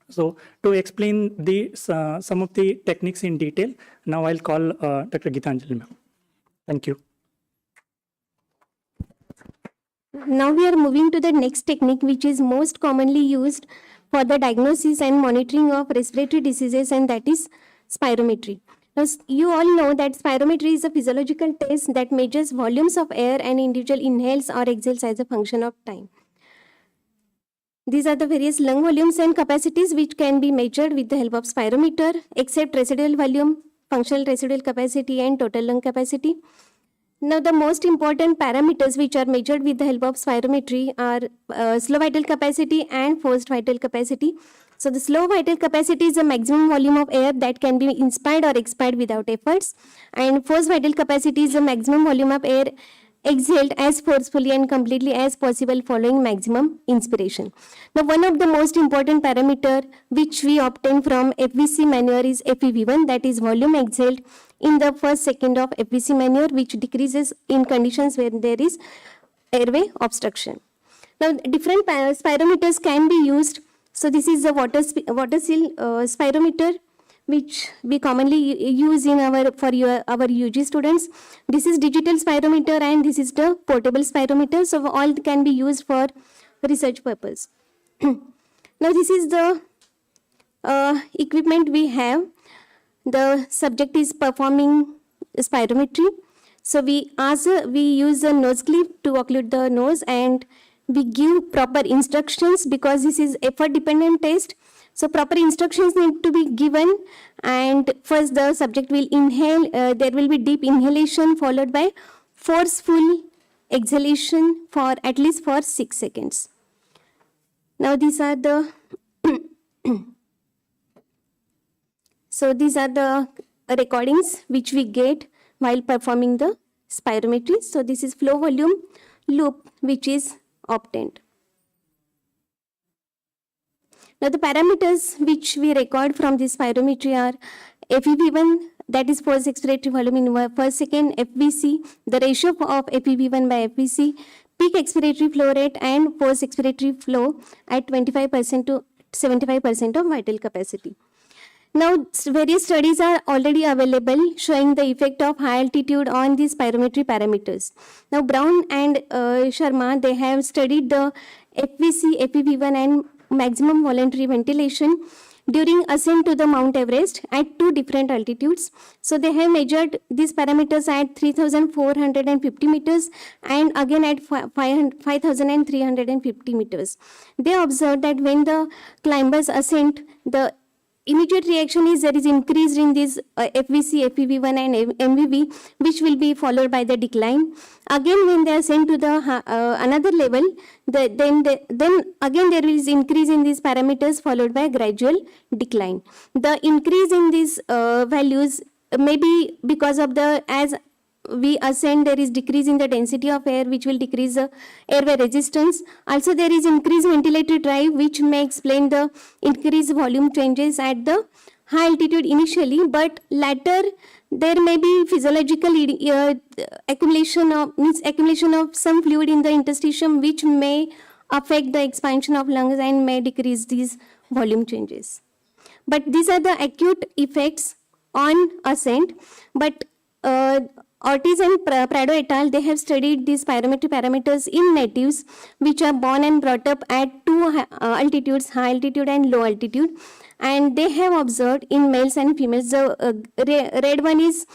So to explain the some of the techniques in detail, now I'll call Dr. Gitanjali ma'am. Thank you. Now we are moving to the next technique, which is most commonly used for the diagnosis and monitoring of respiratory diseases, and that is spirometry. Now, you all know that spirometry is a physiological test that measures volumes of air an individual inhales or exhales as a function of time. These are the various lung volumes and capacities which can be measured with the help of spirometer, except residual volume, functional residual capacity, and total lung capacity. Now, the most important parameters which are measured with the help of spirometry are slow vital capacity and forced vital capacity. So, the slow vital capacity is the maximum volume of air that can be inspired or expired without efforts, and forced vital capacity is the maximum volume of air exhaled as forcefully and completely as possible following maximum inspiration. Now, one of the most important parameter which we obtain from FVC manure is FEV1, that is volume exhaled in the first second of FVC manure, which decreases in conditions where there is airway obstruction. Now, different spirometers can be used. So, this is the water seal spirometer, which we commonly use in our UG students. This is digital spirometer and this is the portable spirometer. So, all can be used for research purpose. Now, this is the equipment we have. The subject is performing spirometry. So, we use a nose clip to occlude the nose, and we give proper instructions because this is effort dependent test. So, proper instructions need to be given, and first the subject will inhale. There will be deep inhalation followed by forceful exhalation for at least for 6 seconds. Now, these are the these are the recordings which we get while performing the spirometry. So, this is flow volume loop which is obtained. Now, the parameters which we record from this spirometry are FEV1, that is forced expiratory volume in per second, FVC, the ratio of FEV1 by FVC, peak expiratory flow rate, and forced expiratory flow at 25% to 75% of vital capacity. Now, various studies are already available showing the effect of high altitude on these spirometry parameters. Now, Brown and Sharma, they have studied the FVC, FEV1 and maximum voluntary ventilation during ascent to the Mount Everest at 2 different altitudes. So, they have measured these parameters at 3,450 meters and again at 5,350 meters. They observed that when the climbers ascend, the immediate reaction is there is increase in this FVC, FEV1 and MVV, which will be followed by the decline. Again, when they are sent to the another level, then again there is increase in these parameters followed by gradual decline. The increase in these values may be because of as we ascend, there is decrease in the density of air, which will decrease the airway resistance. Also, there is increased ventilatory drive, which may explain the increased volume changes at the high altitude initially, but later there may be physiological accumulation of some fluid in the interstitium, which may affect the expansion of lungs and may decrease these volume changes. But these are the acute effects on ascent. But Ortiz and Prado et al., they have studied these spirometry parameters in natives which are born and brought up at 2 altitudes, high altitude and low altitude, and they have observed in males and females. The red one is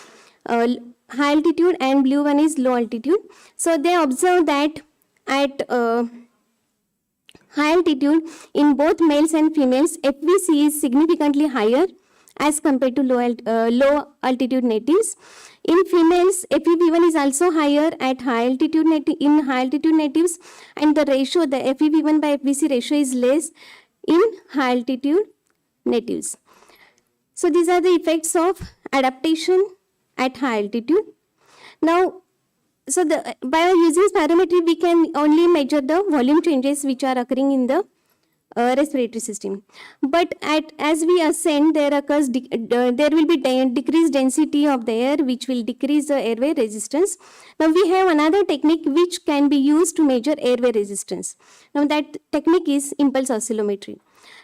high altitude and blue one is low altitude. So, they observed that at high altitude in both males and females, FVC is significantly higher as compared to low altitude natives. In females, FEV1 is also higher at high altitude natives, and the ratio, the FEV1 by FVC ratio is less in high altitude natives. So, these are the effects of adaptation at high altitude. Now, by using spirometry, we can only measure the volume changes which are occurring in the respiratory system. But as we ascend, there will be decreased density of the air, which will decrease the airway resistance. Now, we have another technique which can be used to measure airway resistance. Now, that technique is impulse oscillometry.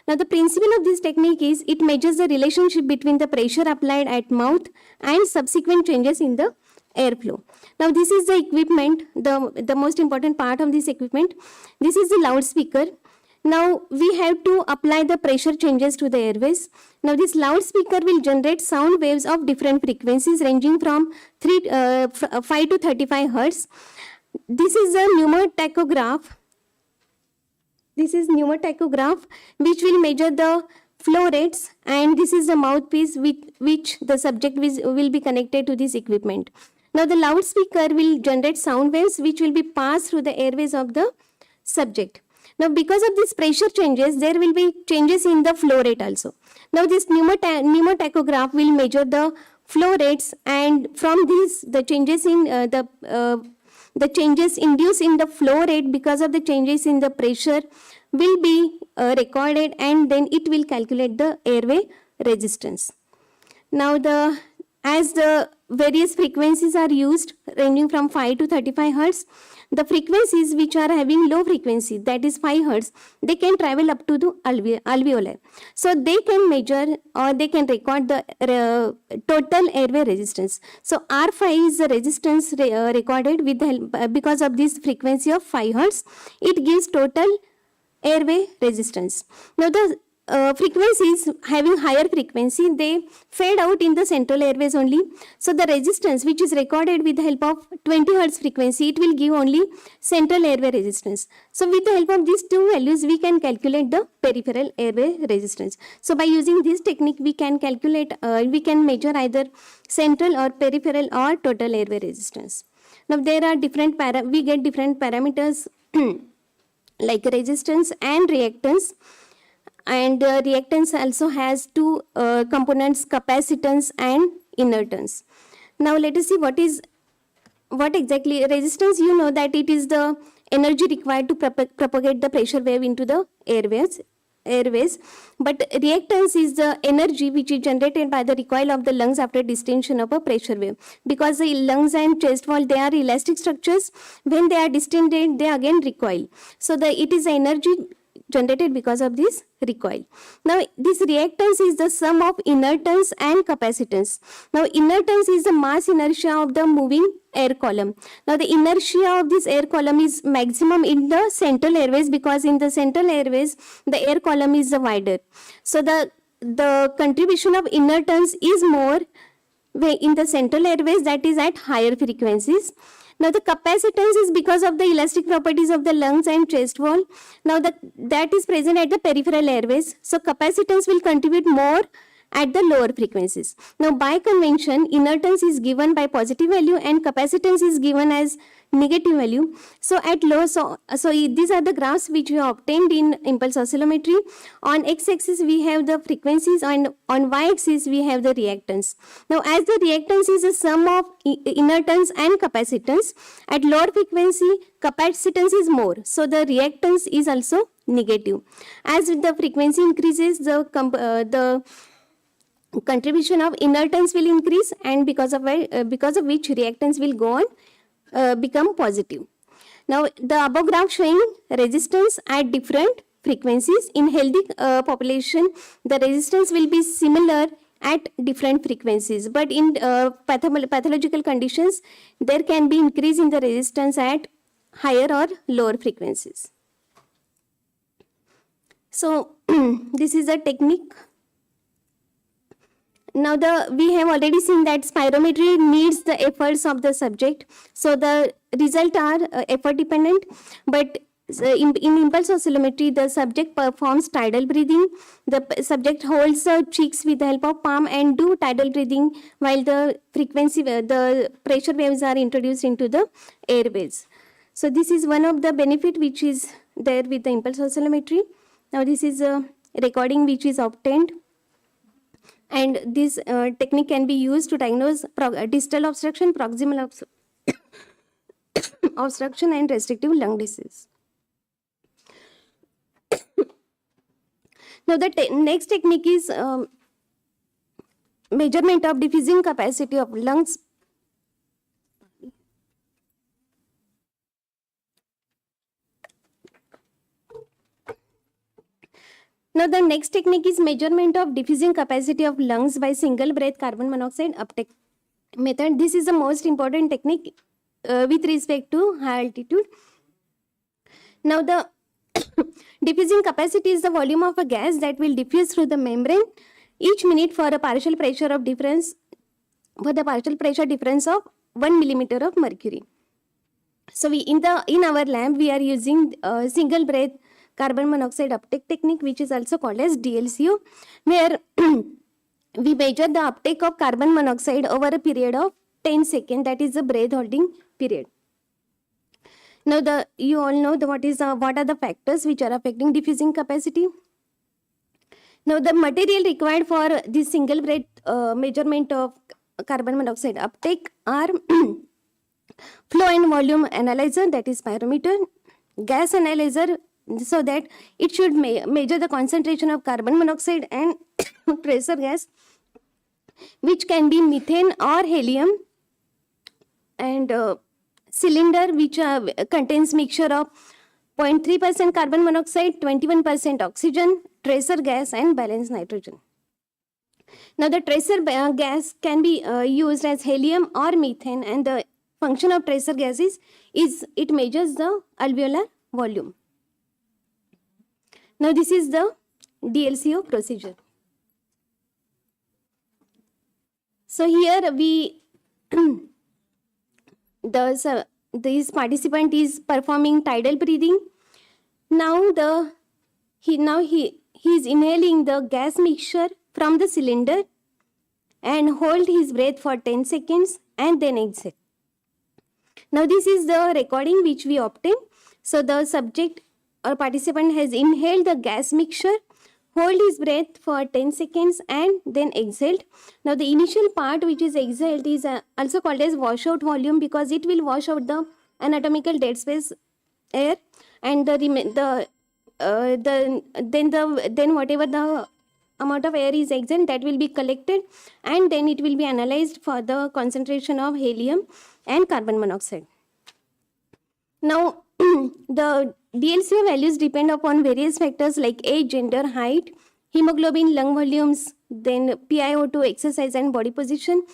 Now, the principle of this technique is it measures the relationship between the pressure applied at mouth and subsequent changes in the airflow. Now, this is the equipment, the most important part of this equipment. This is the loudspeaker. Now we have to apply the pressure changes to the airways. Now this loudspeaker will generate sound waves of different frequencies ranging from 5 to 35 hertz. This is a pneumotachograph. This is pneumotachograph which will measure the flow rates, and this is the mouthpiece with which the subject will be connected to this equipment. Now the loudspeaker will generate sound waves which will be passed through the airways of the subject. Now because of these pressure changes, there will be changes in the flow rate also. Now this pneumotachograph will measure the flow rates, and from these the changes in the changes induced in the flow rate because of the changes in the pressure will be recorded, and then it will calculate the airway resistance. Now as the various frequencies are used ranging from 5 to 35 hertz, the frequencies which are having low frequency, that is 5 hertz, they can travel up to the alveoli. So they can measure or they can record the total airway resistance. So R5 is the resistance recorded with the help, because of this frequency of 5 hertz. It gives total airway resistance. Now the frequencies having higher frequency, they fade out in the central airways only. So the resistance which is recorded with the help of 20 hertz frequency, it will give only central airway resistance. So with the help of these two values, we can calculate the peripheral airway resistance. So by using this technique, we can calculate, we can measure either central or peripheral or total airway resistance. Now there are different we get different parameters like resistance and reactance. And reactance also has two components, capacitance and inertance. Now let us see what exactly resistance. You know that it is the energy required to propagate the pressure wave into the airways. But reactance is the energy which is generated by the recoil of the lungs after distension of a pressure wave. Because the lungs and chest wall, they are elastic structures. When they are distended, they again recoil. So it is the energy generated because of this recoil. Now this reactance is the sum of inertance and capacitance. Now inertance is the mass inertia of the moving air column. Now the inertia of this air column is maximum in the central airways, because in the central airways the air column is wider. So the contribution of inertance is more in the central airways, that is at higher frequencies. Now the capacitance is because of the elastic properties of the lungs and chest wall. Now that is present at the peripheral airways. So capacitance will contribute more at the lower frequencies. Now by convention, inertance is given by positive value and capacitance is given as negative value. So at low, so these are the graphs which we obtained in impulse oscillometry. On x-axis we have the frequencies, and on y-axis we have the reactance. Now as the reactance is a sum of inertance and capacitance, at lower frequency capacitance is more, so the reactance is also negative. As the frequency increases, the contribution of inertance will increase, and because of which reactance will go on become positive. Now the above graph showing resistance at different frequencies. In healthy population, the resistance will be similar at different frequencies, but in pathological conditions, there can be increase in the resistance at higher or lower frequencies. So this is a technique. Now we have already seen that spirometry needs the efforts of the subject. So the results are effort dependent, but in impulse oscillometry, the subject performs tidal breathing. The subject holds the cheeks with the help of palm and do tidal breathing while the pressure waves are introduced into the airways. So this is one of the benefit which is there with the impulse oscillometry. Now this is a recording which is obtained. And this technique can be used to diagnose distal obstruction, proximal obstruction and restrictive lung disease. Now the next technique is measurement of diffusing capacity of lungs. Now the next technique is measurement of diffusing capacity of lungs by single breath carbon monoxide uptake method. This is the most important technique with respect to high altitude. Now the Diffusing capacity is the volume of a gas that will diffuse through the membrane each minute for a partial pressure of difference of 1 millimeter of mercury. So in our lab we are using single breath carbon monoxide uptake technique, which is also called as DLCO, where we measure the uptake of carbon monoxide over a period of 10 seconds, that is the breath holding period. Now you all know what are the factors which are affecting diffusing capacity. Now the material required for this single breath measurement of carbon monoxide uptake are flow and volume analyzer, that is pyrometer, gas analyzer, so that it should measure the concentration of carbon monoxide and tracer gas, which can be methane or helium, and cylinder which contains mixture of 0.3% carbon monoxide, 21% oxygen, tracer gas and balanced nitrogen. Now the tracer gas can be used as helium or methane, and the function of tracer gas is it measures the alveolar volume. Now this is the DLCO procedure. So here we this participant is performing tidal breathing. Now he is inhaling the gas mixture from the cylinder and hold his breath for 10 seconds and then exhale. Now this is the recording which we obtained. So the subject or participant has inhaled the gas mixture, hold his breath for 10 seconds and then exhaled. Now the initial part which is exhaled is also called as washout volume, because it will wash out the anatomical dead space air, and then whatever the amount of air is exhaled, that will be collected and then it will be analyzed for the concentration of helium and carbon monoxide. Now the DLCO values depend upon various factors like age, gender, height, hemoglobin, lung volumes, then PiO2, exercise and body position.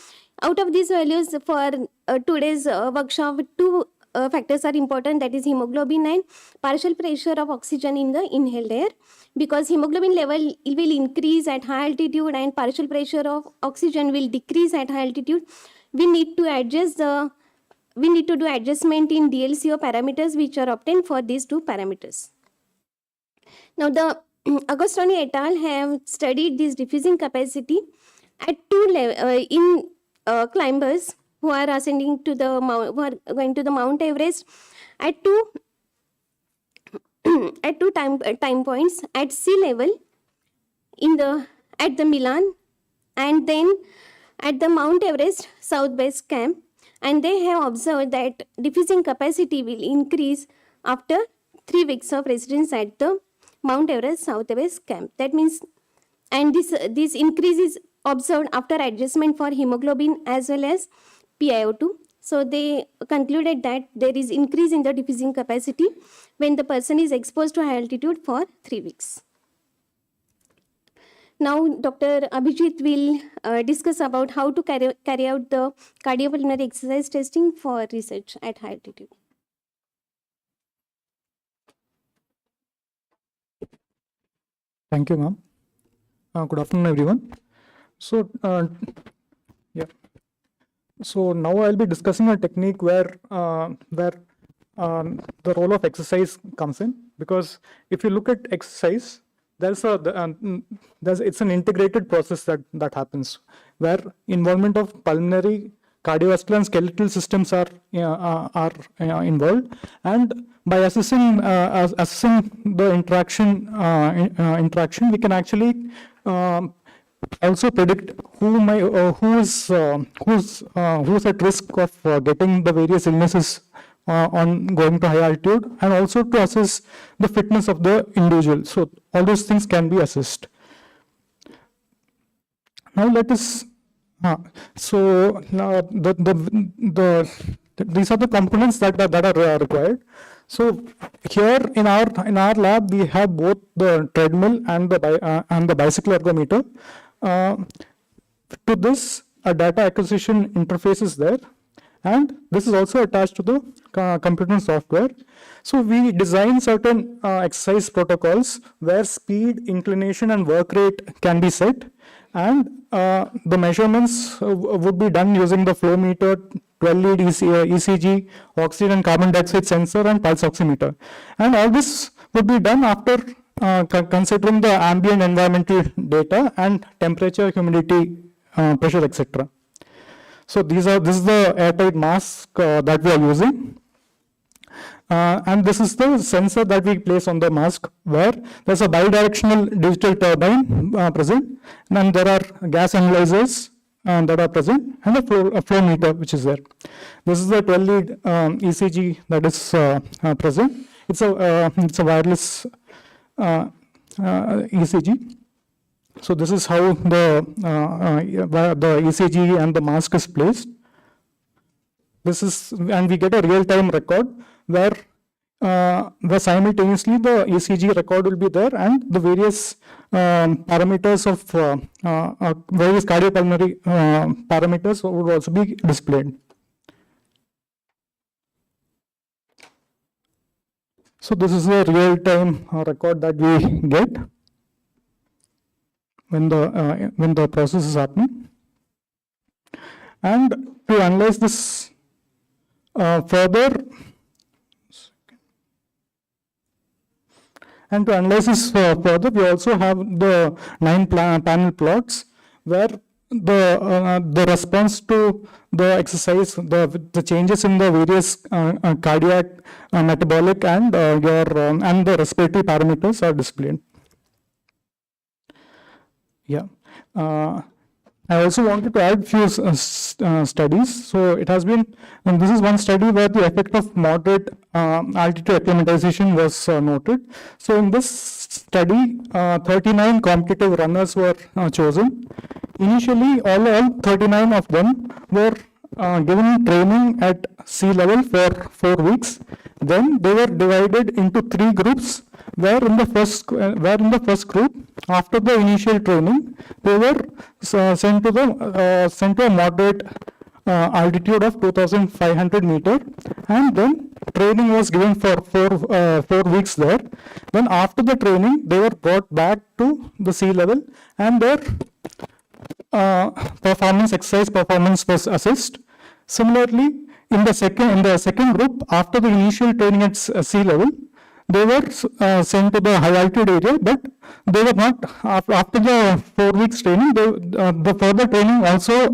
Out of these values, for today's workshop, two factors are important, that is hemoglobin and partial pressure of oxygen in the inhaled air. Because hemoglobin level will increase at high altitude and partial pressure of oxygen will decrease at high altitude, we need to do adjustment in DLCO parameters which are obtained for these two parameters. Now the Agostoni et al. Have studied this diffusing capacity at two levels in climbers who are ascending to the who are going to the Mount Everest at two time points, at sea level at the Milan, and then at the Mount Everest South Base Camp, and they have observed that diffusing capacity will increase after 3 weeks of residence at the Mount Everest South Base Camp. That means, and this increase is observed after adjustment for hemoglobin as well as PiO2. So they concluded that there is increase in the diffusing capacity when the person is exposed to high altitude for 3 weeks. Now Dr. Abhijit will discuss about how to carry out the cardiopulmonary exercise testing for research at high altitude. Thank you, ma'am. Good afternoon, everyone. So, So now I'll be discussing a technique where the role of exercise comes in, because if you look at exercise, it's an integrated process that happens, where involvement of pulmonary, cardiovascular and skeletal systems are involved, and by assessing the interaction, we can actually also predict who's at risk of getting the various illnesses on going to high altitude, and also to assess the fitness of the individual. So all those things can be assessed. Now let us. So now these are the components that are required. So here in our lab we have both the treadmill and the bicycle ergometer. To this, a data acquisition interface is there, and this is also attached to the computer software. So we design certain exercise protocols where speed, inclination, and work rate can be set, and the measurements would be done using the flow meter, 12-lead ECG, oxygen and carbon dioxide sensor, and pulse oximeter. And all this would be done after considering the ambient environmental data and temperature, humidity, pressure, etc. So this is the airtight mask that we are using. And this is the sensor that we place on the mask, where there's a bidirectional digital turbine present, and there are gas analyzers that are present, and a flow meter which is there. This is the 12-lead ECG that is present. It's a wireless ECG. So this is how the ECG and the mask is placed. This is, and we get a real-time record where simultaneously the ECG record will be there, and the various parameters of various cardiopulmonary parameters would also be displayed. So this is a real-time record that we get when the process is happening. And to analyze this further, we also have the 9 panel plots where the response to the exercise, the changes in the various cardiac, metabolic, and and the respiratory parameters are displayed. Yeah. I also wanted to add few studies. So it has been, and this is one study where the effect of moderate altitude acclimatization was noted. So in this study, 39 competitive runners were chosen. Initially, all 39 of them were given training at sea level for 4 weeks. Then they were divided into 3 groups, where in the first group, after the initial training, they were sent to a moderate altitude of 2,500 meter, and then training was given for 4 weeks there. Then after the training, they were brought back to the sea level, and their exercise performance was assessed. Similarly, in the second group, after the initial training at sea level, they were sent to the high altitude area, but they were not, after the 4 weeks training, the further training also,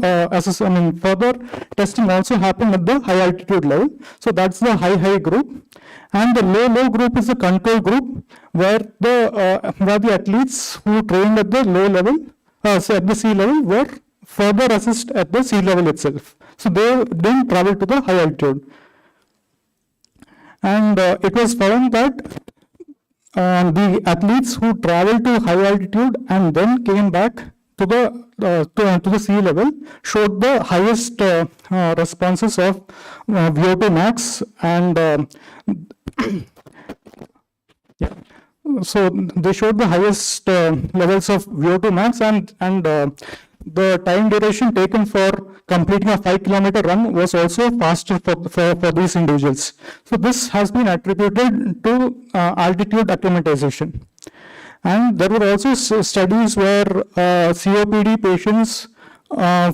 further testing also happened at the high altitude level. So that's the high group. And the low group is the control group, where the athletes who trained at the low level, so at the sea level, were further assessed at the sea level itself. So they didn't travel to the high altitude. And it was found that the athletes who traveled to high altitude and then came back to the sea level showed the highest responses of VO2 max, and yeah. So they showed the highest levels of VO2 max, and the time duration taken for completing a 5-kilometer run was also faster for these individuals. So this has been attributed to altitude acclimatization. And there were also studies where COPD patients there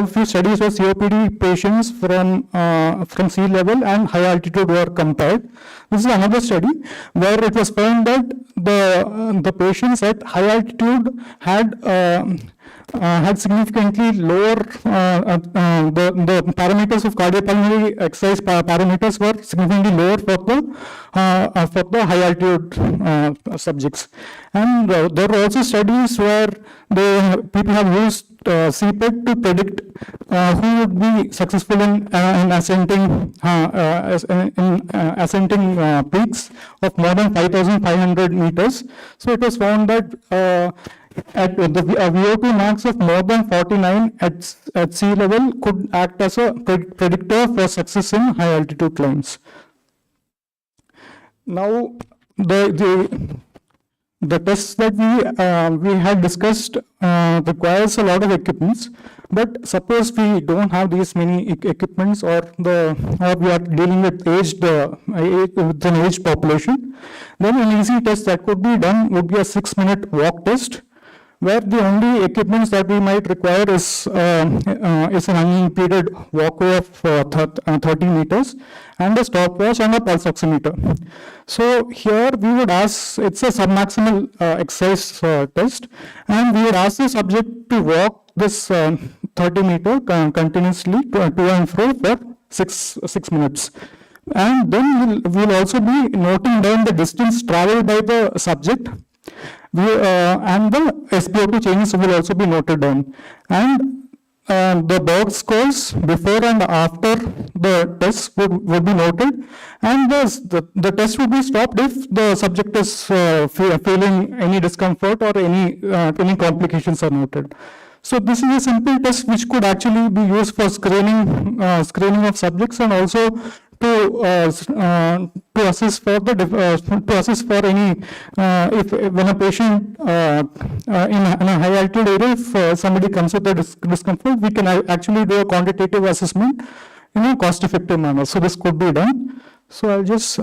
were few studies where COPD patients from sea level and high altitude were compared. This is another study where it was found that the patients at high altitude had significantly lower the parameters of cardiopulmonary exercise parameters were significantly lower for the high altitude subjects. And there were also studies where people have used CPET to predict who would be successful in ascending peaks of more than 5,500 meters. So it was found that at the VO2 max of more than 49 at sea level could act as a predictor for success in high altitude climbs. Now, the tests that we had discussed requires a lot of equipments, but suppose we don't have these many equipments, or we are dealing with with an aged population, then an easy test that could be done would be a 6-minute walk test, where the only equipments that we might require is an unimpeded walkway of 30 meters and a stopwatch and a pulse oximeter. So here we would ask, it's a submaximal exercise test, and we would ask the subject to walk this 30 meter continuously to and fro for 6 minutes. And then we'll also be noting down the distance traveled by the subject, and the SpO2 changes will also be noted down. And the Berg scores before and after the test would be noted, and the test would be stopped if the subject is feeling any discomfort or any complications are noted. So this is a simple test which could actually be used for screening of subjects, and also to assess for any if when a patient in a high altitude area, if somebody comes with a discomfort, we can actually do a quantitative assessment in a cost effective manner. So this could be done. So I'll just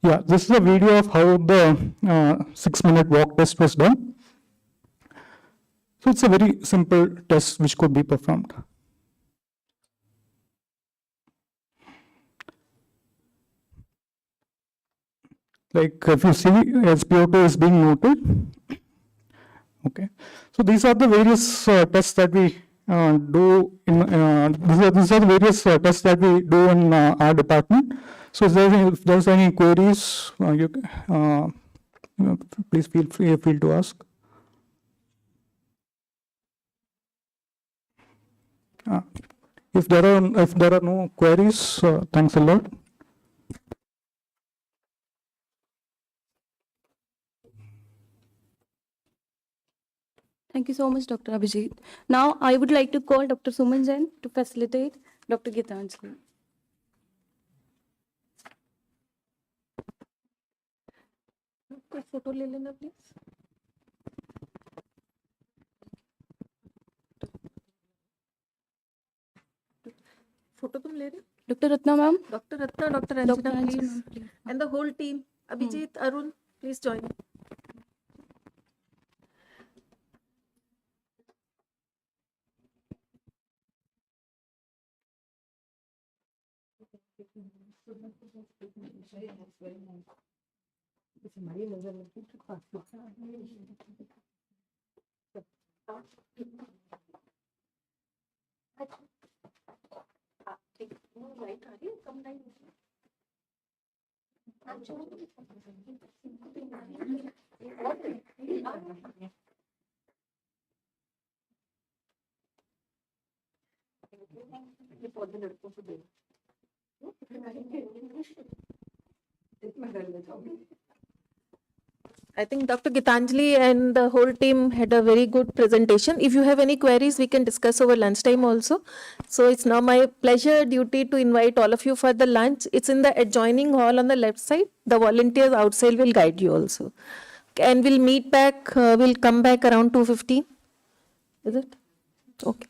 this is a video of how the 6-minute walk test was done. So it's a very simple test which could be performed. Like if you see, SpO2 is being noted. Okay, so these are the various tests that we do in these are the various tests that we do in our department. So if there's any queries, please feel free to ask. If there are no queries, thanks a lot. Thank you so much, Dr. Abhijit. Now, I would like to call Dr. Suman Jain to facilitate Dr. Gitanjali. कोई photo ले लेना please. Photo तुम ले रहे हो? Dr. Ratna ma'am. Dr. Ratna, Dr. Anjana, please. And the whole team. Abhijit, Arun, please join. I think Dr. Gitanjali and the whole team had a very good presentation. If you have any queries, we can discuss over lunchtime also. So it's now my pleasure, duty to invite all of you for the lunch. It's in the adjoining hall on the left side. The volunteers outside will guide you also. And we'll meet back, we'll come back around 2:15. Is it? Okay.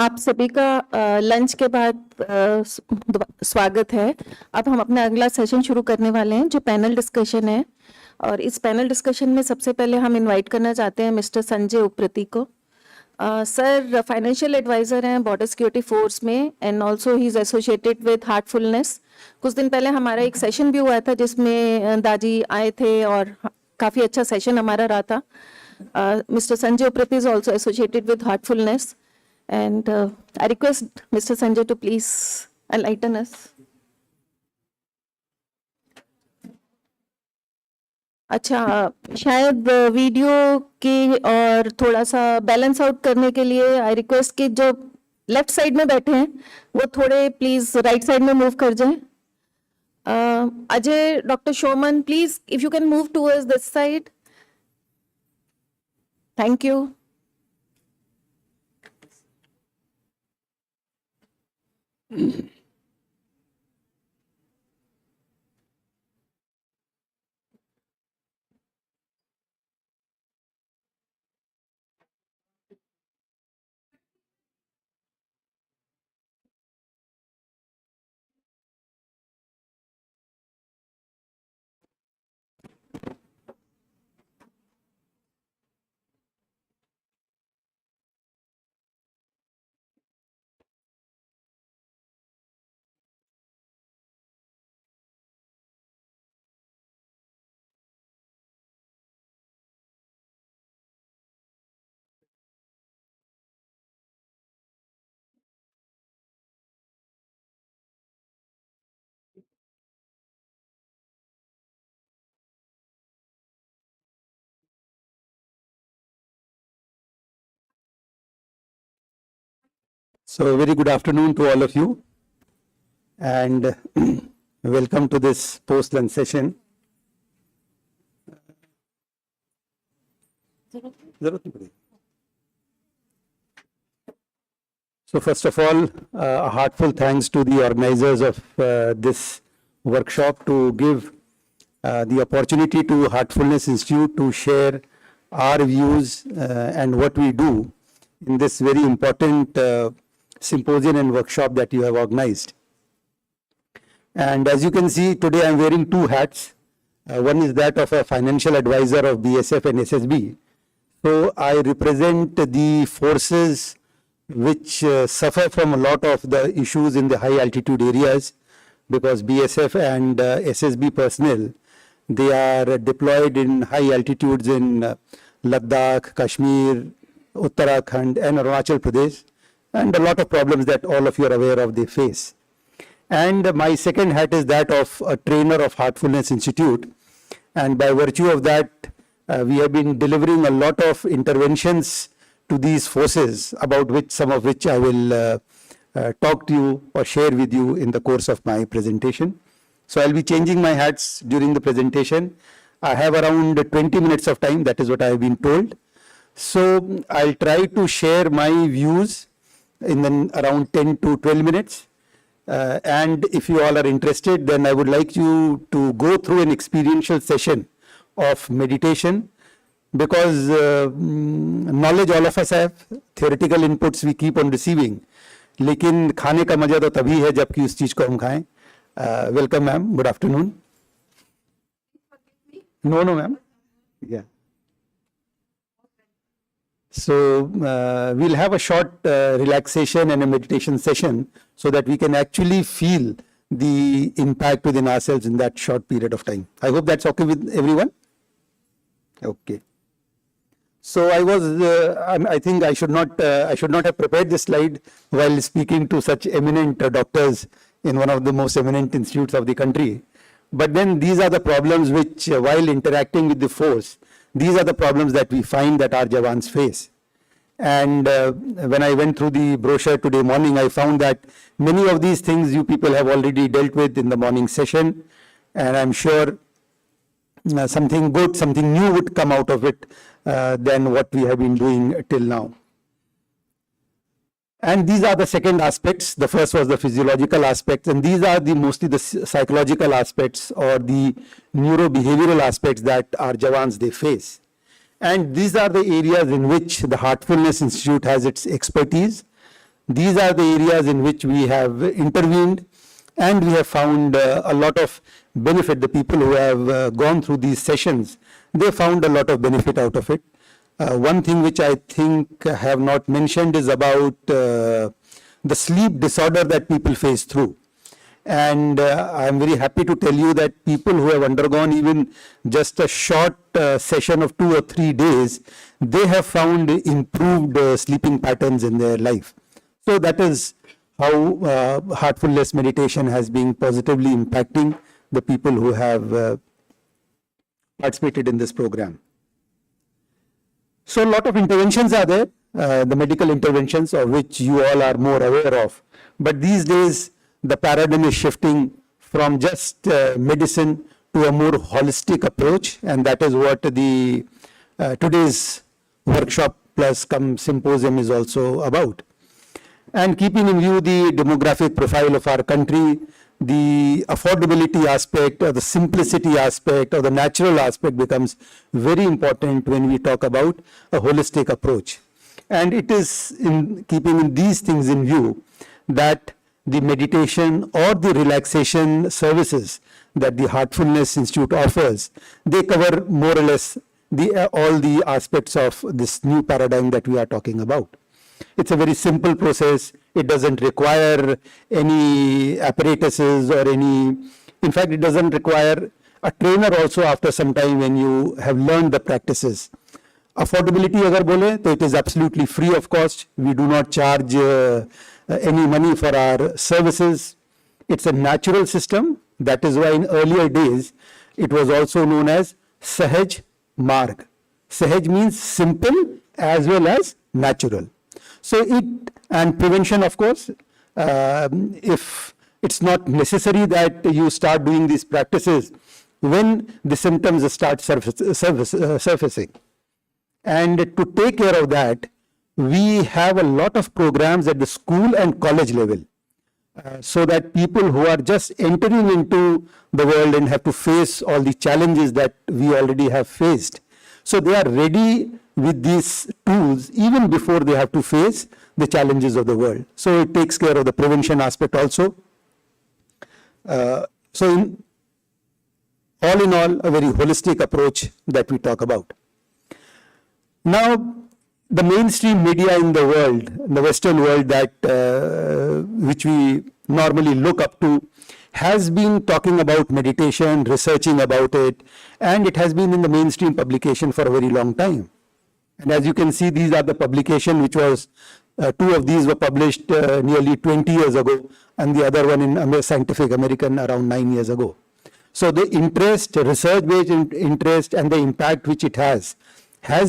आप सभी का lunch के बाद स्वागत है। अब हम अपना अगला सेशन शुरू करने वाले हैं जो पैनल डिस्कशन है, और इस पैनल डिस्कशन में सबसे पहले हम इनवाइट करना चाहते हैं मिस्टर संजय उप्रति को। सर फाइनेंशियल एडवाइजर हैं बॉर्डर सिक्योरिटी फोर्स में, and also he is associated with Heartfulness. कुछ दिन पहले हमारा एक सेशन भी हुआ था जिसमें दादी आए थे और काफ़ी अच्छा सेशन हमारा रहा था। Mr. Sanjay Uprati is also associated with heartfulness, and I request Mr. Sanjay to please enlighten us. अच्छा, शायद वीडियो की और थोड़ा सा बैलेंस आउट करने के लिए आई रिक्वेस्ट कि जो लेफ्ट साइड में बैठे हैं वो थोड़े प्लीज राइट साइड में मूव कर जाएं। Ajay, doctor showman, please if you can move towards this side. Thank you. So very good afternoon to all of you, and welcome to this post-lunch session. So first of all, a heartfelt thanks to the organizers of this workshop to give the opportunity to Heartfulness Institute to share our views and what we do in this very important symposium and workshop that you have organized. And as you can see, today I am wearing two hats. One is that of a financial advisor of BSF and SSB. So I represent the forces which suffer from a lot of the issues in the high altitude areas, because BSF and SSB personnel, they are deployed in high altitudes in Ladakh, Kashmir, Uttarakhand and Arunachal Pradesh, and a lot of problems that all of you are aware of they face. And my second hat is that of a trainer of Heartfulness Institute, and by virtue of that we have been delivering a lot of interventions to these forces, about which some of which I will talk to you or share with you in the course of my presentation. So I'll be changing my hats during the presentation. I have around 20 minutes of time, that is what I have been told. So I'll try to share my views in around 10 to 12 minutes. And if you all are interested, then I would like you to go through an experiential session of meditation, because knowledge all of us have, theoretical inputs we keep on receiving, लेकिन खाने का मजा तो तभी है जबकि उस चीज को हम खाएं. Welcome ma'am, good afternoon. No ma'am. Yeah. So we'll have a short relaxation and a meditation session so that we can actually feel the impact within ourselves in that short period of time. I hope that's okay with everyone. Okay. So I think I should not have prepared this slide while speaking to such eminent doctors in one of the most eminent institutes of the country. But then these are the problems which, while interacting with the force, these are the problems that we find that our Jawans face. And when I went through the brochure today morning, I found that many of these things you people have already dealt with in the morning session, and I'm sure something good, something new would come out of it than what we have been doing till now. And these are the second aspects. The first was the physiological aspects, and these are mostly the psychological aspects or the neurobehavioral aspects that our Jawans they face. And these are the areas in which the Heartfulness Institute has its expertise. These are the areas in which we have intervened, and we have found a lot of benefit. The people who have gone through these sessions, they found a lot of benefit out of it. One thing which I think I have not mentioned is about the sleep disorder that people face through. And I am very happy to tell you that people who have undergone even just a short session of 2 or 3 days, they have found improved sleeping patterns in their life. So that is how heartfulness meditation has been positively impacting the people who have participated in this program. So a lot of interventions are there, the medical interventions of which you all are more aware of. But these days, the paradigm is shifting from just medicine to a more holistic approach, and that is what the today's workshop plus cum symposium is also about. And keeping in view the demographic profile of our country, the affordability aspect or the simplicity aspect or the natural aspect becomes very important when we talk about a holistic approach. And it is in keeping in these things in view that the meditation or the relaxation services that the Heartfulness Institute offers, they cover more or less all the aspects of this new paradigm that we are talking about. It's a very simple process. It doesn't require any apparatuses or in fact, it doesn't require a trainer also after some time when you have learned the practices. Affordability agar bole, so it is absolutely free of cost. We do not charge any money for our services. It's a natural system. That is why in earlier days, it was also known as Sahaj Marg. Sahaj means simple as well as natural. So and prevention, of course, if it's not necessary that you start doing these practices when the symptoms start surfacing. And to take care of that, we have a lot of programs at the school and college level, so that people who are just entering into the world and have to face all the challenges that we already have faced, so they are ready with these tools even before they have to face the challenges of the world. So it takes care of the prevention aspect also. So all in all, a very holistic approach that we talk about. Now, the mainstream media in the world, the Western world that which we normally look up to, has been talking about meditation, researching about it, and it has been in the mainstream publication for a very long time. And as you can see, these are the publication which was, 2 of these were published nearly 20 years ago, and the other one in Scientific American around 9 years ago. So the interest, research-based interest and the impact which it has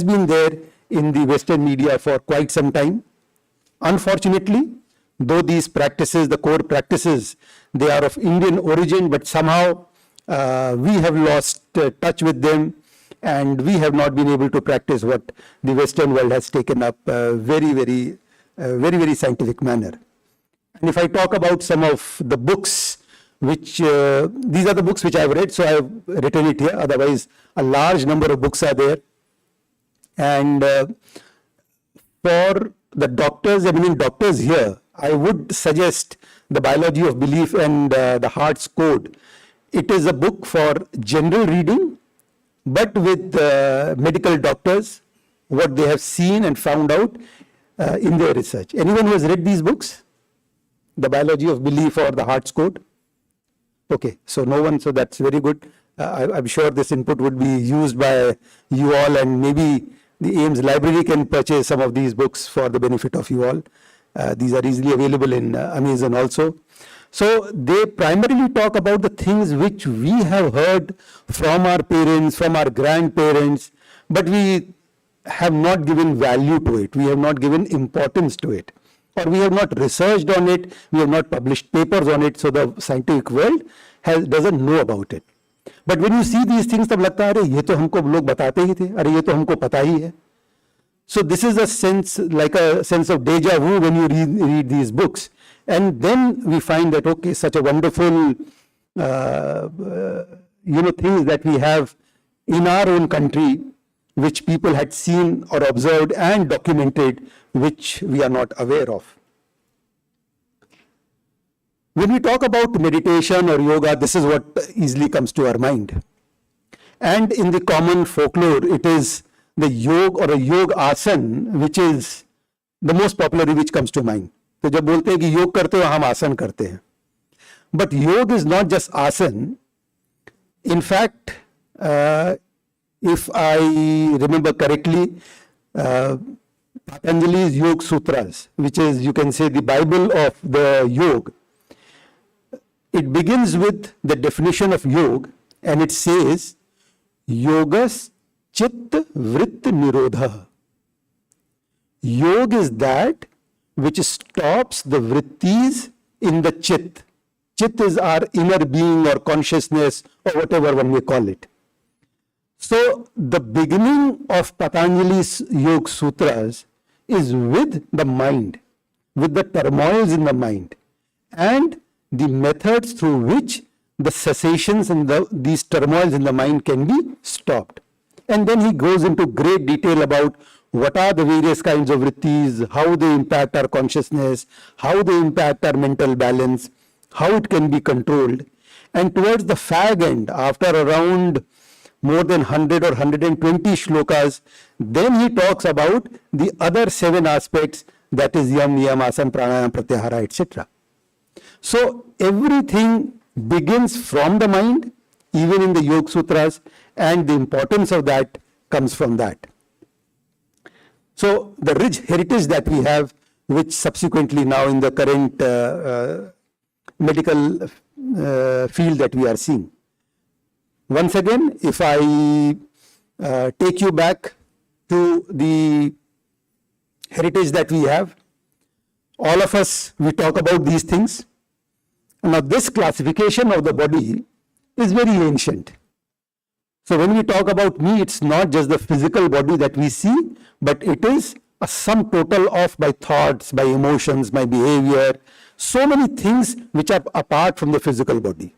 been there in the Western media for quite some time. Unfortunately, though these practices, the core practices, they are of Indian origin, but somehow we have lost touch with them, and we have not been able to practice what the Western world has taken up very scientific manner. And if I talk about some of the books, which these are the books which I have read, so I have written it here. Otherwise, a large number of books are there. And for the doctors, eminent doctors here, I would suggest The Biology of Belief and The Heart's Code. It is a book for general reading, but with medical doctors, what they have seen and found out in their research. Anyone who has read these books? The Biology of Belief or The Heart's Code? Okay, so no one, so that's very good. I'm sure this input would be used by you all, and maybe the Ames Library can purchase some of these books for the benefit of you all. These are easily available in Amazon also. So they primarily talk about the things which we have heard from our parents, from our grandparents, but we have not given value to it. We have not given importance to it, or we have not researched on it. We have not published papers on it. So the scientific world doesn't know about it. But when you see these things, तब लगता है अरे ये तो हमको लोग बताते ही थे, अरे ये तो हमको पता ही है. So this is a sense, like a sense of deja vu when you read these books. And then we find that, okay, such a wonderful, things that we have in our own country, which people had seen or observed and documented, which we are not aware of. When we talk about meditation or yoga, this is what easily comes to our mind. And in the common folklore, it is the yoga or a yoga asan, which is the most popular which comes to mind. तो जब बोलते हैं कि योग करते हो, हम आसन करते हैं. But yoga is not just asan. In fact, if I remember correctly, Patanjali's Yoga Sutras, which is, you can say, the Bible of the yoga, it begins with the definition of yoga, and it says, Yogas Chitta Vritta Nirodha. Yoga is that which stops the vrittis in the chit. Chit is our inner being or consciousness or whatever one may call it. So the beginning of Patanjali's Yoga Sutras is with the mind, with the turmoils in the mind, and the methods through which the cessations and these turmoils in the mind can be stopped. And then he goes into great detail about what are the various kinds of vrittis, how they impact our consciousness, how they impact our mental balance, how it can be controlled. And towards the fag end, after around more than 100 or 120 shlokas, then he talks about the other 7 aspects, that is yam, niyam, asana, pranayama, pratyahara, etc. So everything begins from the mind, even in the Yoga Sutras, and the importance of that comes from that. So the rich heritage that we have, which subsequently now in the current medical field that we are seeing. Once again, if I take you back to the heritage that we have, all of us, we talk about these things. Now this classification of the body is very ancient. So when we talk about me, it's not just the physical body that we see, but it is a sum total of my thoughts, my emotions, my behavior, so many things which are apart from the physical body.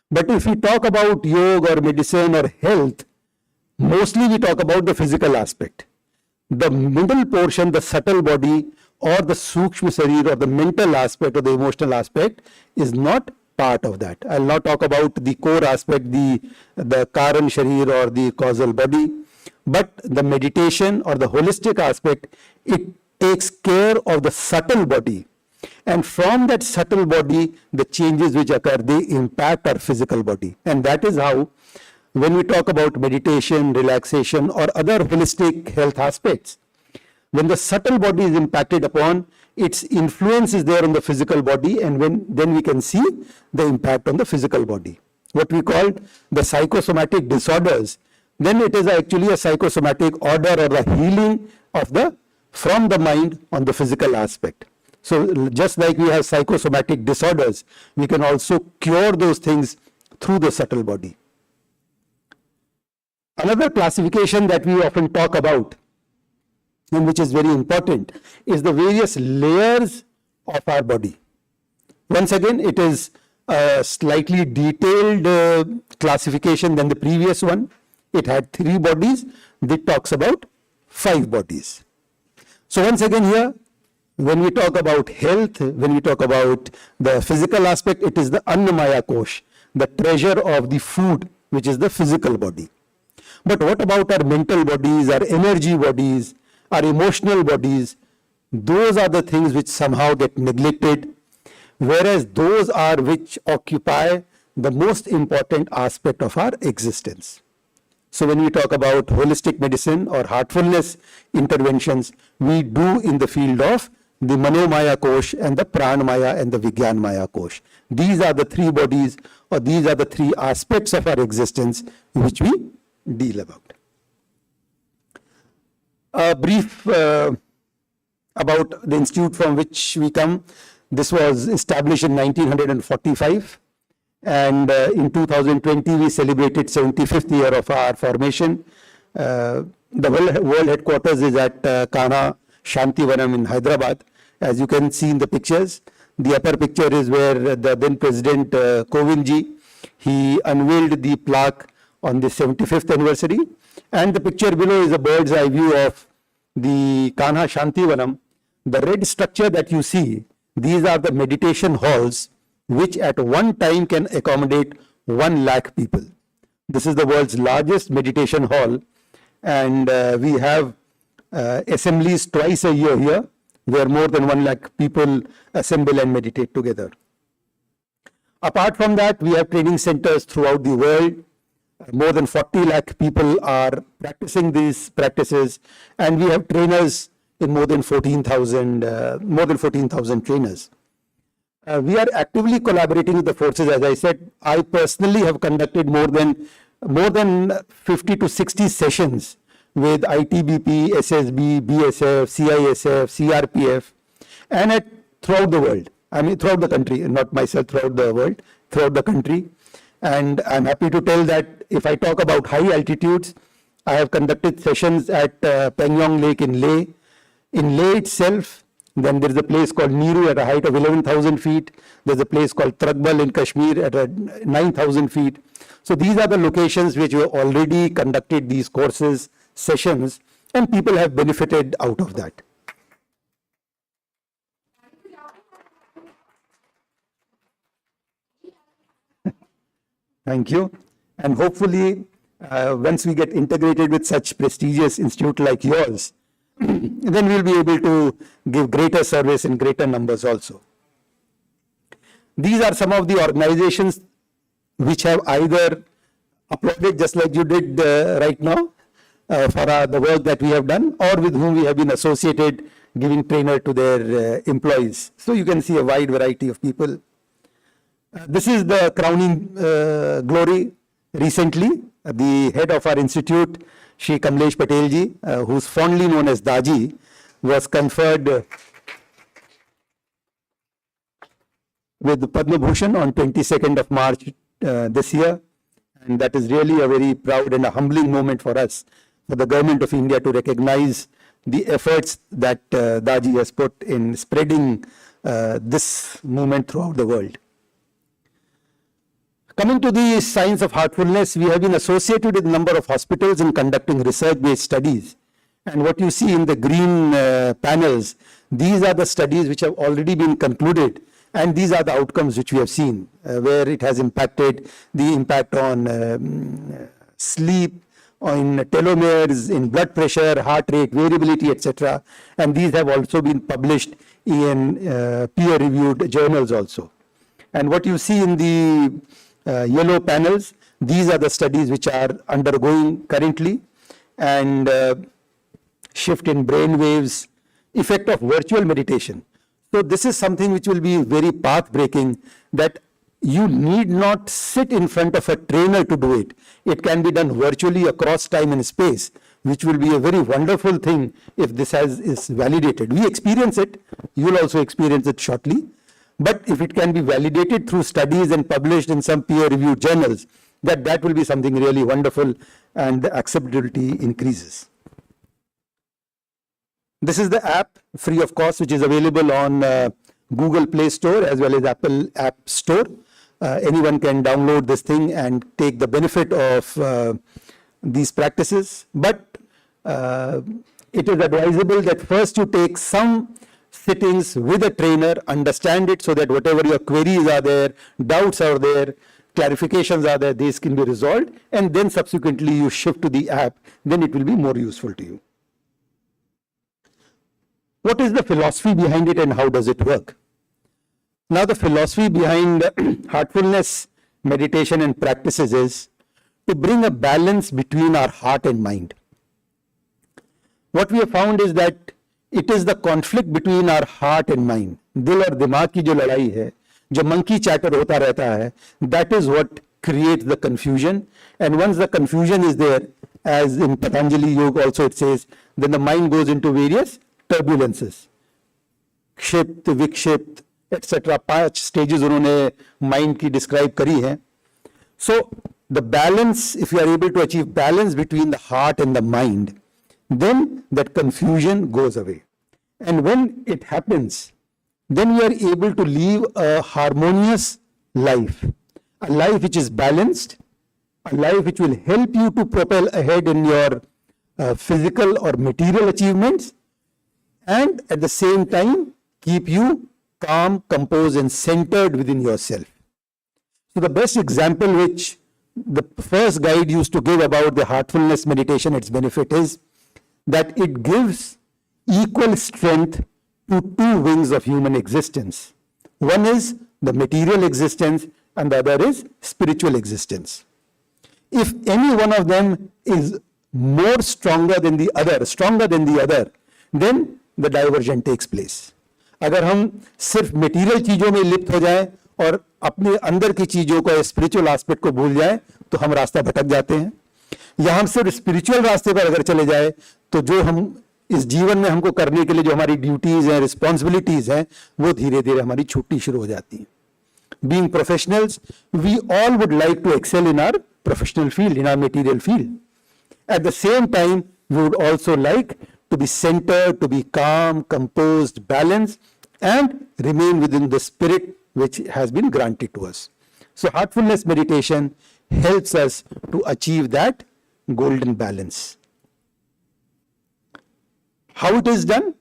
But if we talk about yoga or medicine or health, mostly we talk about the physical aspect. The middle portion, the subtle body or the sukshma sarir or the mental aspect or the emotional aspect is not part of that. I'll not talk about the core aspect, the karan sharir or the causal body, but the meditation or the holistic aspect, it takes care of the subtle body. And from that subtle body, the changes which occur, they impact our physical body. And that is how, when we talk about meditation, relaxation, or other holistic health aspects, when the subtle body is impacted upon, its influence is there on the physical body, and then we can see the impact on the physical body. What we call the psychosomatic disorders, then it is actually a psychosomatic order or a healing of from the mind on the physical aspect. So just like we have psychosomatic disorders, we can also cure those things through the subtle body. Another classification that we often talk about, and which is very important, is the various layers of our body. Once again, it is a slightly detailed classification than the previous one. It had 3 bodies. This talks about 5 bodies. So once again here, when we talk about health, when we talk about the physical aspect, it is the Annamaya Kosh, the treasure of the food, which is the physical body. But what about our mental bodies, our energy bodies, our emotional bodies? Those are the things which somehow get neglected, whereas those are which occupy the most important aspect of our existence. So when we talk about holistic medicine or heartfulness interventions, we do in the field of the Manomaya Kosh and the Pranmaya and the Vigyanmaya Kosh. These are the 3 bodies, or these are the 3 aspects of our existence which we deal about. A brief about the institute from which we come. This was established in 1945, and in 2020 we celebrated 75th year of our formation. The world headquarters is at Kanha Shantivanam in Hyderabad. As you can see in the pictures, the upper picture is where the then President Kovindji, he unveiled the plaque on the 75th anniversary, and the picture below is a bird's eye view of the Kanha Shantivanam. The red structure that you see, these are the meditation halls which at one time can accommodate 1 lakh people. This is the world's largest meditation hall, and we have assemblies twice a year here, where more than 1 lakh people assemble and meditate together. Apart from that, we have training centers throughout the world. More than 40 lakh people are practicing these practices, and we have trainers in more than 14,000 trainers. We are actively collaborating with the forces. As I said, I personally have conducted more than 50 to 60 sessions with ITBP, SSB, BSF, CISF, CRPF, and throughout the world. I mean, throughout the country, not myself, throughout the world, throughout the country. And I'm happy to tell that if I talk about high altitudes, I have conducted sessions at Pengyong Lake in Leh. In Leh itself, then there is a place called Niru at a height of 11,000 feet. There's a place called Tragbal in Kashmir at 9,000 feet. So these are the locations which we have already conducted these courses, sessions, and people have benefited out of that. Thank you. And hopefully, once we get integrated with such prestigious institute like yours, then we'll be able to give greater service in greater numbers also. These are some of the organizations which have either applauded, just like you did right now, for the work that we have done, or with whom we have been associated, giving trainer to their employees. So you can see a wide variety of people. This is the crowning glory recently. The head of our institute, Shri Kamlesh Patel ji, who's fondly known as Daji, was conferred with the Padma Bhushan on 22nd of March this year. And that is really a very proud and a humbling moment for us, for the government of India to recognize the efforts that Daji has put in spreading this movement throughout the world. Coming to the science of heartfulness, we have been associated with a number of hospitals in conducting research-based studies. And what you see in the green panels, these are the studies which have already been concluded, and these are the outcomes which we have seen, where it has impacted the impact on sleep, on telomeres, in blood pressure, heart rate, variability, etc. And these have also been published in peer-reviewed journals also. And what you see in the yellow panels, these are the studies which are undergoing currently, and shift in brain waves, effect of virtual meditation. So this is something which will be very path-breaking, that you need not sit in front of a trainer to do it. It can be done virtually across time and space, which will be a very wonderful thing if this is validated. We experience it, you will also experience it shortly. But if it can be validated through studies and published in some peer-reviewed journals, that will be something really wonderful, and the acceptability increases. This is the app, free of cost, which is available on Google Play Store as well as Apple App Store. Anyone can download this thing and take the benefit of these practices. But it is advisable that first you take some sittings with a trainer, understand it, so that whatever your queries are there, doubts are there, clarifications are there, these can be resolved, and then subsequently you shift to the app, then it will be more useful to you. What is the philosophy behind it and how does it work? Now, the philosophy behind heartfulness, meditation and practices is to bring a balance between our heart and mind. What we have found is that it is the conflict between our heart and mind. दिल और दिमाग की जो लड़ाई है, जो monkey chatter होता रहता है, that is what creates the confusion. And once the confusion is there, as in Patanjali Yoga also it says, then the mind goes into various turbulences. Kshipt, vikshipt, etc. 5 stages उन्होंने mind की describe करी है. So the balance, if you are able to achieve balance between the heart and the mind, then that confusion goes away. And when it happens, then we are able to live a harmonious life, a life which is balanced, a life which will help you to propel ahead in your physical or material achievements, and at the same time keep you calm, composed, and centered within yourself. So the best example which the first guide used to give about the heartfulness meditation, its benefit is that it gives equal strength to two wings of human existence. One is the material existence and the other is spiritual existence. If any one of them is more stronger than the other, then the diversion takes place. अगर हम सिर्फ material चीजों में लिप्त हो जाएं और अपने अंदर की चीजों को, स्पिरिचुअल एस्पेक्ट को भूल जाएं, तो हम रास्ता भटक जाते हैं। या हम सिर्फ स्पिरिचुअल रास्ते पर अगर चले जाए तो जो हम इस जीवन में हमको करने के लिए जो हमारी ड्यूटीज हैं, रिस्पॉन्सिबिलिटीज हैं, वो धीरे धीरे हमारी छूटनी शुरू हो जाती हैं। Being professionals, we all would like to excel in our professional field, in our material field. At the same time, we would also like to be centered, to be calm, composed, balanced, and remain within the spirit which has been granted to us. So heartfulness meditation helps us to achieve that golden balance. How it is done?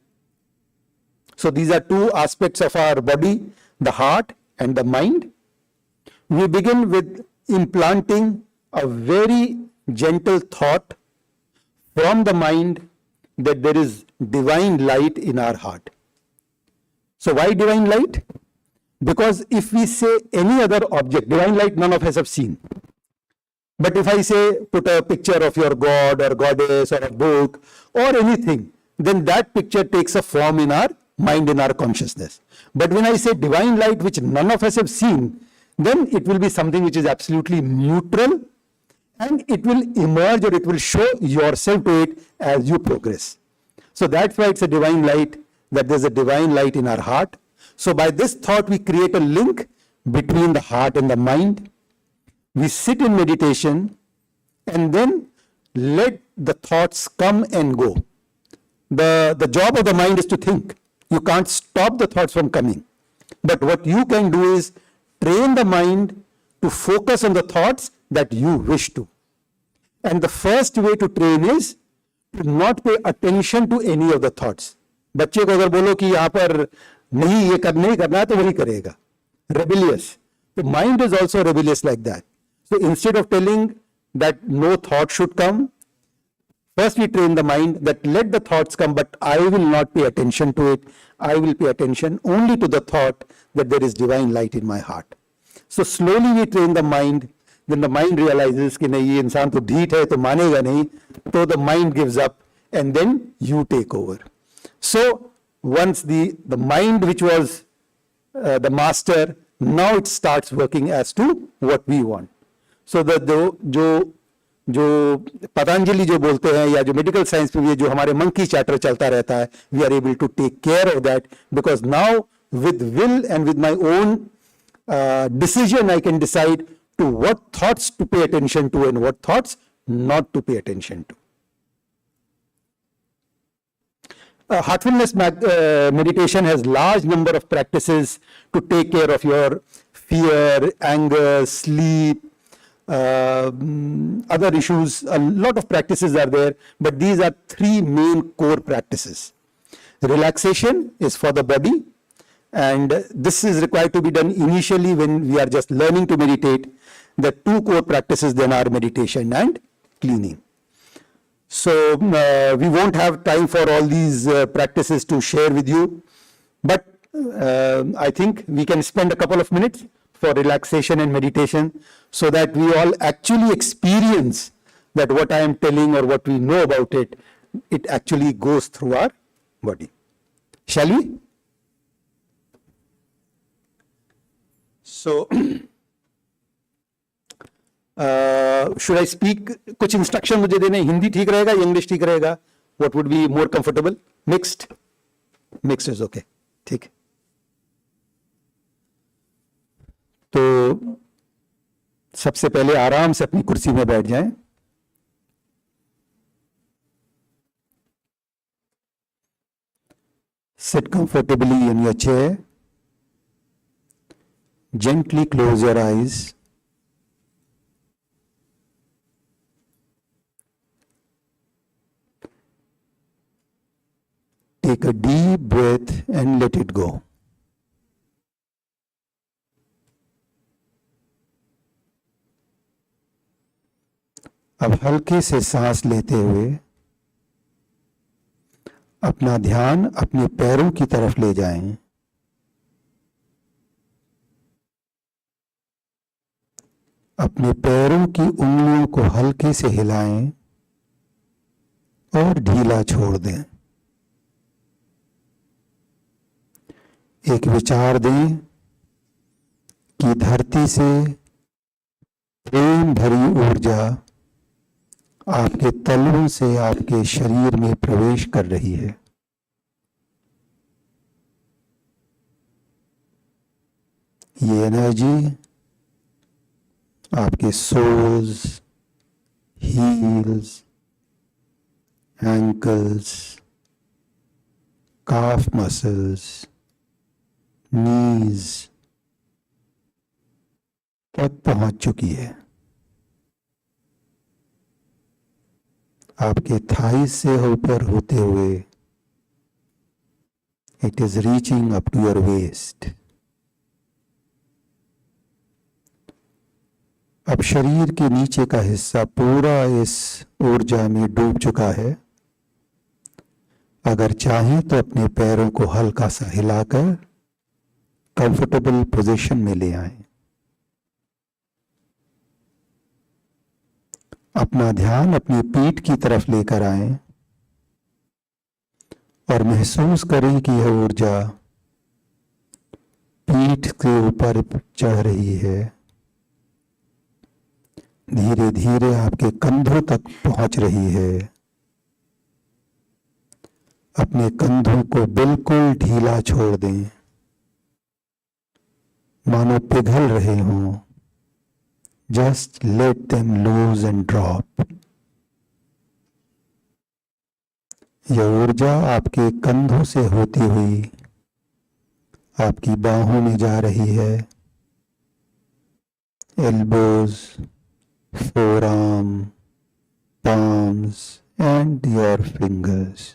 So these are two aspects of our body, the heart and the mind. We begin with implanting a very gentle thought from the mind that there is divine light in our heart. So why divine light? Because if we say any other object, divine light none of us have seen. But if I say put a picture of your god or goddess or a book or anything, then that picture takes a form in our mind, in our consciousness. But when I say divine light which none of us have seen, then it will be something which is absolutely neutral and it will emerge or it will show yourself to it as you progress. So that's why it's a divine light, that there's a divine light in our heart. So by this thought we create a link between the heart and the mind. We sit in meditation and then let the thoughts come and go. The job of the mind is to think. You can't stop the thoughts from coming. But what you can do is train the mind to focus on the thoughts that you wish to. And the first way to train is to not pay attention to any of the thoughts. बच्चे को अगर बोलो कि यहाँ पर नहीं ये नहीं करना है तो वही करेगा. Rebellious. The mind is also rebellious like that. So instead of telling that no thought should come, first we train the mind that let the thoughts come, but I will not pay attention to it. I will pay attention only to the thought that there is divine light in my heart. So slowly we train the mind. Then the mind realizes कि नहीं ये इंसान तो ढीठ है तो मानेगा नहीं, तो the mind gives up and then you take over. So once the mind which was the master, now it starts working as to what we want. So जो पतंजलि जो बोलते हैं या जो मेडिकल साइंस में जो हमारे मंकी चैटर चलता रहता है, we are able to take care of that because now with will and with my own decision I can decide to what thoughts to pay attention to and what thoughts not to pay attention to. Heartfulness meditation has large number of practices to take care of your fear, anger, sleep, other issues. A lot of practices are there, but these are three main core practices. Relaxation is for the body, and this is required to be done initially when we are just learning to meditate. The two core practices then are meditation and cleaning. So we won't have time for all these practices to share with you, but I think we can spend a couple of minutes for relaxation and meditation so that we all actually experience that what I am telling or what we know about it, it actually goes through our body. Shall we? So, should I speak? कुछ instruction मुझे देने, हिंदी ठीक रहेगा या English ठीक रहेगा? What would be more comfortable? Mixed? Mixed is okay. ठीक. तो सबसे पहले आराम से अपनी कुर्सी में बैठ जाएं. Sit comfortably in your chair. Gently close your eyes. Take a deep breath and let it go. अब हल्के से सांस लेते हुए अपना ध्यान अपने पैरों की तरफ ले जाएं। अपने पैरों की उंगलियों को हल्के से हिलाएं और ढीला छोड़ दें। एक विचार दें कि धरती से प्रेम भरी ऊर्जा आपके तलवों से आपके शरीर में प्रवेश कर रही है। ये एनर्जी आपके soles, heels, ankles, calf muscles, knees तक पहुंच चुकी है। आपके थाइस से ऊपर होते हुए it is reaching up to your waist. अब शरीर के नीचे का हिस्सा पूरा इस ऊर्जा में डूब चुका है। अगर चाहें तो अपने पैरों को हल्का सा हिलाकर कंफर्टेबल पोजीशन में ले आएं। अपना ध्यान अपनी पीठ की तरफ लेकर आएं और महसूस करें कि यह ऊर्जा पीठ के ऊपर चढ़ रही है, धीरे धीरे आपके कंधों तक पहुंच रही है। अपने कंधों को बिल्कुल ढीला छोड़ दें, मानो पिघल रहे हों। Just let them loose and drop. यह ऊर्जा आपके कंधों से होती हुई आपकी बाहों में जा रही है। Elbows, forearm, palms and your fingers।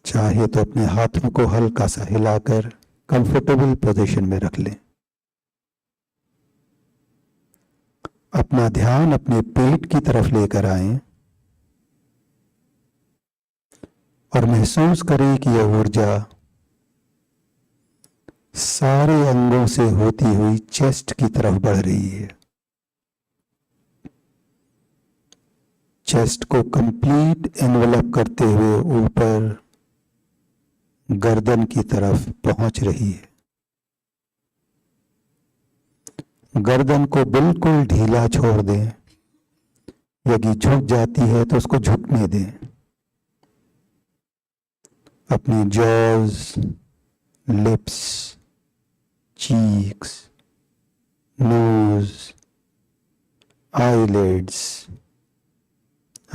चाहे तो अपने हाथों को हल्का सा हिलाकर कंफर्टेबल पोजीशन में रख लें। अपना ध्यान अपने पेट की तरफ लेकर आएं और महसूस करें कि यह ऊर्जा सारे अंगों से होती हुई चेस्ट की तरफ बढ़ रही है। चेस्ट को कंप्लीट एनवेलप करते हुए ऊपर गर्दन की तरफ पहुंच रही है। गर्दन को बिल्कुल ढीला छोड़ दें। यदि झुक जाती है तो उसको झुकने दें। अपनी jaws, lips, cheeks, nose, eyelids,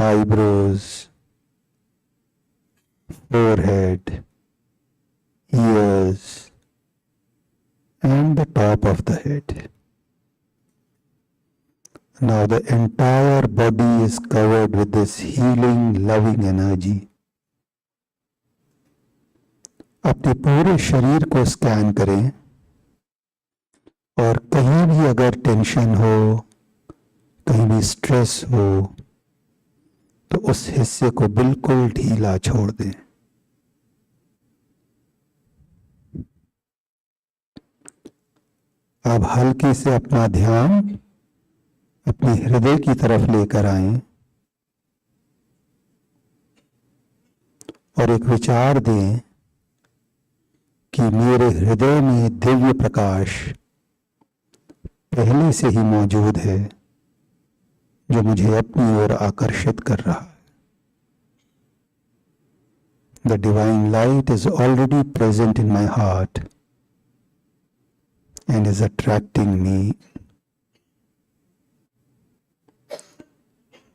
eyebrows, forehead, ears, and the top of the head. Now the entire body is covered with this healing, loving energy. अपने पूरे शरीर को स्कैन करें और कहीं भी अगर टेंशन हो, कहीं भी स्ट्रेस हो, तो उस हिस्से को बिल्कुल ढीला छोड़ दें। अब हल्के से अपना ध्यान अपने हृदय की तरफ लेकर आएं और एक विचार दें कि मेरे हृदय में दिव्य प्रकाश पहले से ही मौजूद है, जो मुझे अपनी ओर आकर्षित कर रहा है। The divine light is already present in my heart and is attracting me.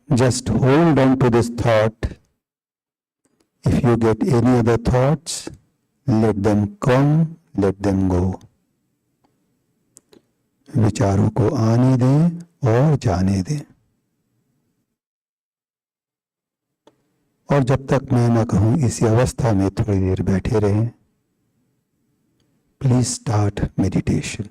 Just hold on to this thought. If you get any other thoughts, let them come, let them go. विचारों को आने दें और जाने दें। और जब तक मैं न कहूं इसी अवस्था में थोड़ी देर बैठे रहें। Please start meditation.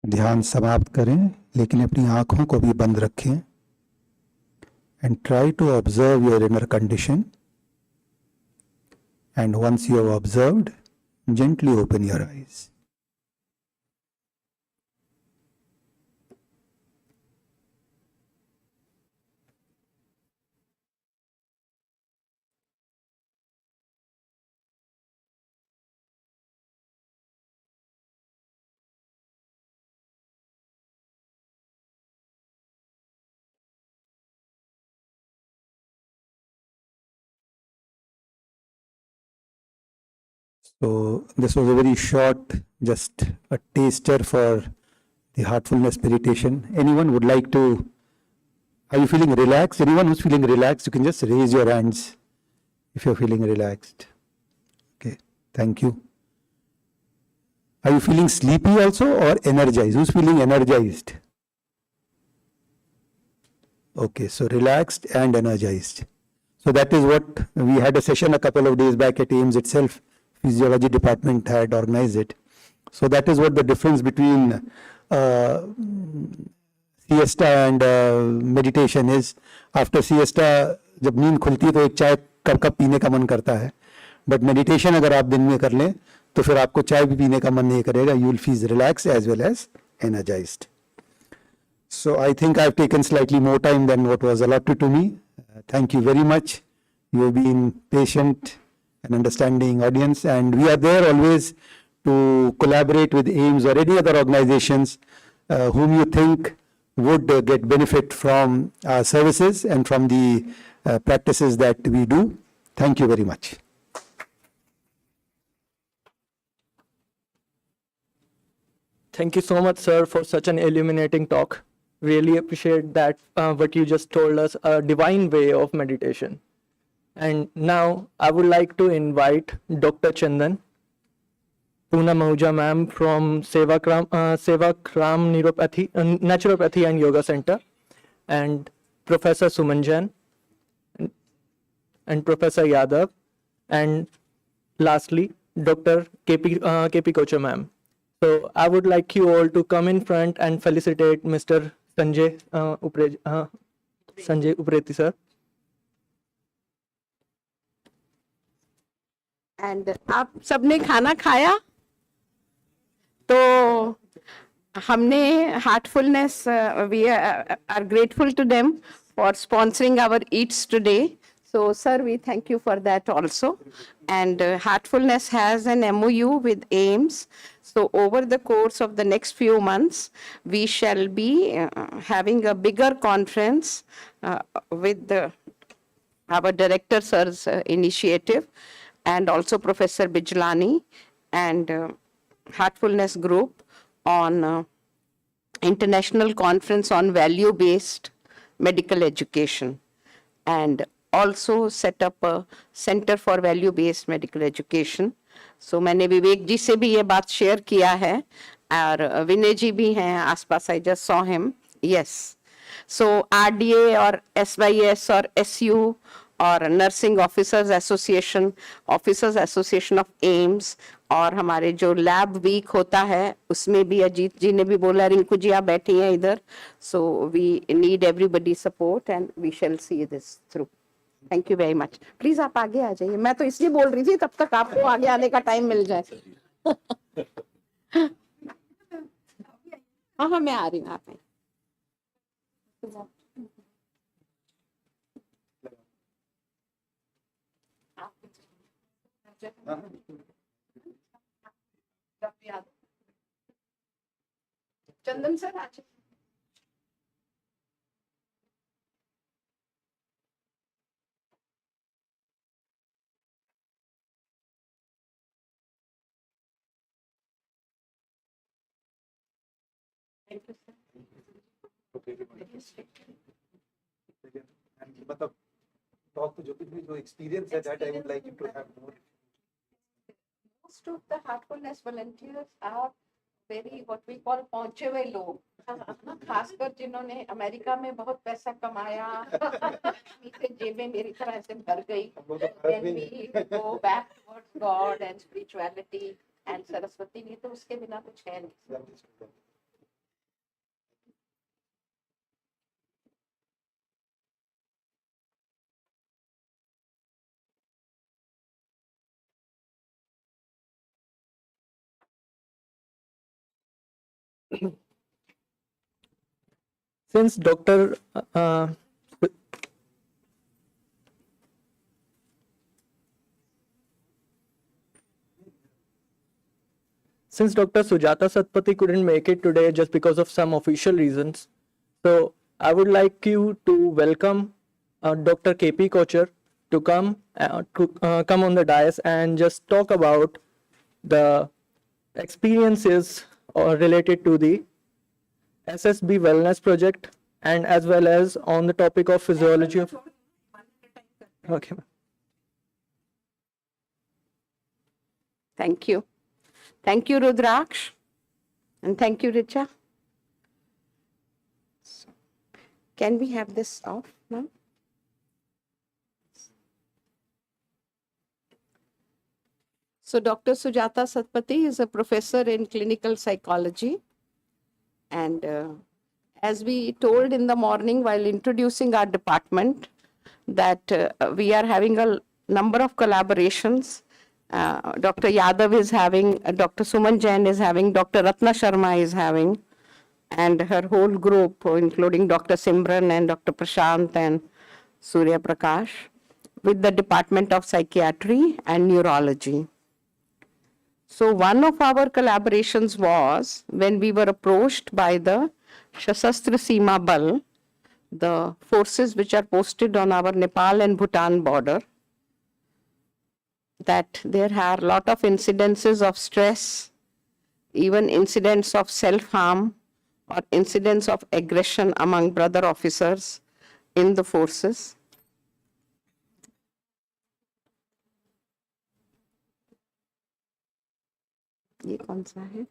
ध्यान समाप्त करें, लेकिन अपनी आंखों को भी बंद रखें and try to observe your inner condition. And once you have observed, gently open your eyes. So this was a very short, just a taster for the heartfulness meditation. Anyone would like to, are you feeling relaxed? Anyone who's feeling relaxed, you can just raise your hands if you're feeling relaxed. Okay, thank you. Are you feeling sleepy also or energized? Who's feeling energized? Okay, so relaxed and energized. So that is what we had a session a couple of days back at AIIMS itself. Physiology department had organized it. So that is what the difference between siesta and meditation is. After siesta, जब नींद खुलती है तो एक चाय cup पीने का मन करता है. But meditation अगर आप दिन में कर लें तो फिर आपको चाय भी पीने का मन नहीं करेगा. You will feel relaxed as well as energized. So I think I've taken slightly more time than what was allotted to me. Thank you very much. You have been patient and understanding audience, and we are there always to collaborate with AIIMS or any other organizations whom you think would get benefit from our services and from the practices that we do. Thank you very much. Thank you so much, sir, for such an illuminating talk. Really appreciate that what you just told us, a divine way of meditation. And now I would like to invite Dr. Chandan, Poonam Ahuja ma'am from Sevakram Naturopathy and Yoga Center, and Professor Suman Jain, and Professor Yadav, and lastly, Dr. KP Kocha ma'am. So I would like you all to come in front and felicitate Mr. Sanjay Upreti sir. And आप सबने खाना खाया? तो हमने heartfulness, we are grateful to them for sponsoring our eats today. So sir, we thank you for that also. And Heartfulness has an MOU with AIIMS. So over the course of the next few months, we shall be having a bigger conference with our director sir's initiative, and also Professor Bijlani and Heartfulness Group on International Conference on Value-Based Medical Education, and also set up a Center for Value-Based Medical Education. So मैंने विवेक जी से भी ये बात share किया है, और विनय जी भी हैं आसपास. I just saw him. Yes. So RDA और SYS और SU और nursing officers association of AIIMS, और हमारे जो लैब वीक होता है उसमें भी अजीत जी ने भी बोला, रिंकू जी आप बैठी हैं इधर. So we need everybody support and we shall see this through. Thank you very much. Please आप आगे आ जाइए. मैं तो इसलिए बोल रही थी तब तक आपको आगे आने का टाइम मिल जाए. हाँ मैं आ रही हूँ. आप चंदन सर आज मतलब talk to जो कुछ भी जो experience है, that I would like you to have more. Most of the Heartfulness volunteers are very what we call पहुंचे हुए लोग, खासकर जिन्होंने अमेरिका में बहुत पैसा कमाया. जेबें मेरी तरह से भर गई. Then we go back towards God and spirituality and Saraswati, नहीं तो उसके बिना कुछ है नहीं. Since Dr. Since Dr. Sujata Satpathy couldn't make it today just because of some official reasons, so I would like you to welcome Dr. KP Kocher to come on the dais and just talk about the experiences related to the SSB Wellness Project and as well as on the topic of physiology of. Okay. Thank you. Thank you, Rudraksh. And thank you, Richa. So, can we have this off now? So, Dr. Sujata Satpathy is a professor in clinical psychology. And as we told in the morning while introducing our department, that we are having a number of collaborations. Dr. Yadav is having, Dr. Suman Jain is having, Dr. Ratna Sharma is having, and her whole group, including Dr. Simran and Dr. Prashant and Surya Prakash, with the Department of Psychiatry and Neurology. So one of our collaborations was when we were approached by the Shasastra Seema Bal, the forces which are posted on our Nepal and Bhutan border, that there are a lot of incidences of stress, even incidents of self-harm or incidents of aggression among brother officers in the forces. ये कौन सा है?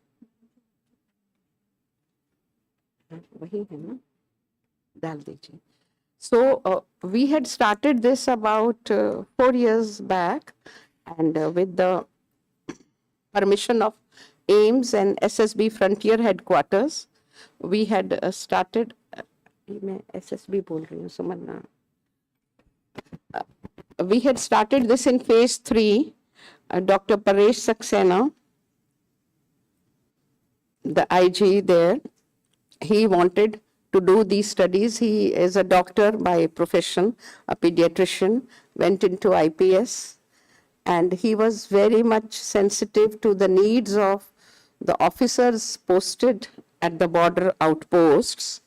वही है ना? डाल दीजिए. So we had started this about 4 years back, and with the permission of AIMS and SSB Frontier Headquarters, we had started. मैं SSB बोल रही हूँ, सुमन. We had started this in phase 3. Dr. Paresh Saxena, the IG there, he wanted to do these studies. He is a doctor by profession, a pediatrician, went into IPS, and he was very much sensitive to the needs of the officers posted at the border outposts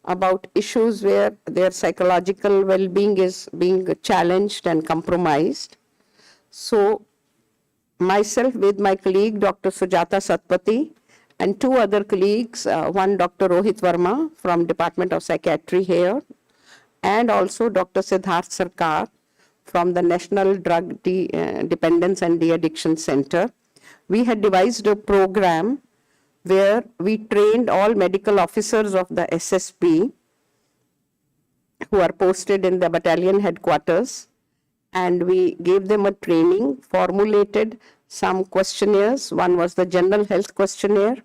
about issues where their psychological well-being is being challenged and compromised. So myself with my colleague, Dr. Sujata Satpathy, and 2 other colleagues, one Dr. Rohit Verma from Department of Psychiatry here, and also Dr. Siddharth Sarkar from the National Drug Dependence and De-Addiction Center. We had devised a program where we trained all medical officers of the SSP who are posted in the battalion headquarters, and we gave them a training, formulated some questionnaires. One was the general health questionnaire.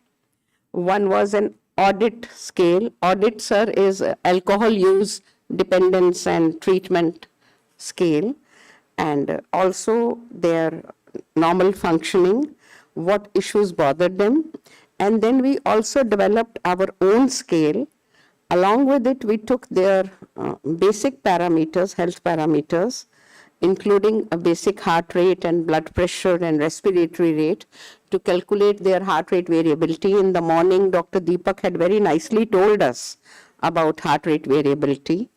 One was an audit scale. Audit, sir, is alcohol use, dependence and treatment scale, and also their normal functioning, what issues bothered them. And then we also developed our own scale. Along with it, we took their basic parameters, health parameters, including a basic heart rate and blood pressure and respiratory rate, to calculate their heart rate variability. In the morning, Dr. Deepak had very nicely told us about heart rate variability.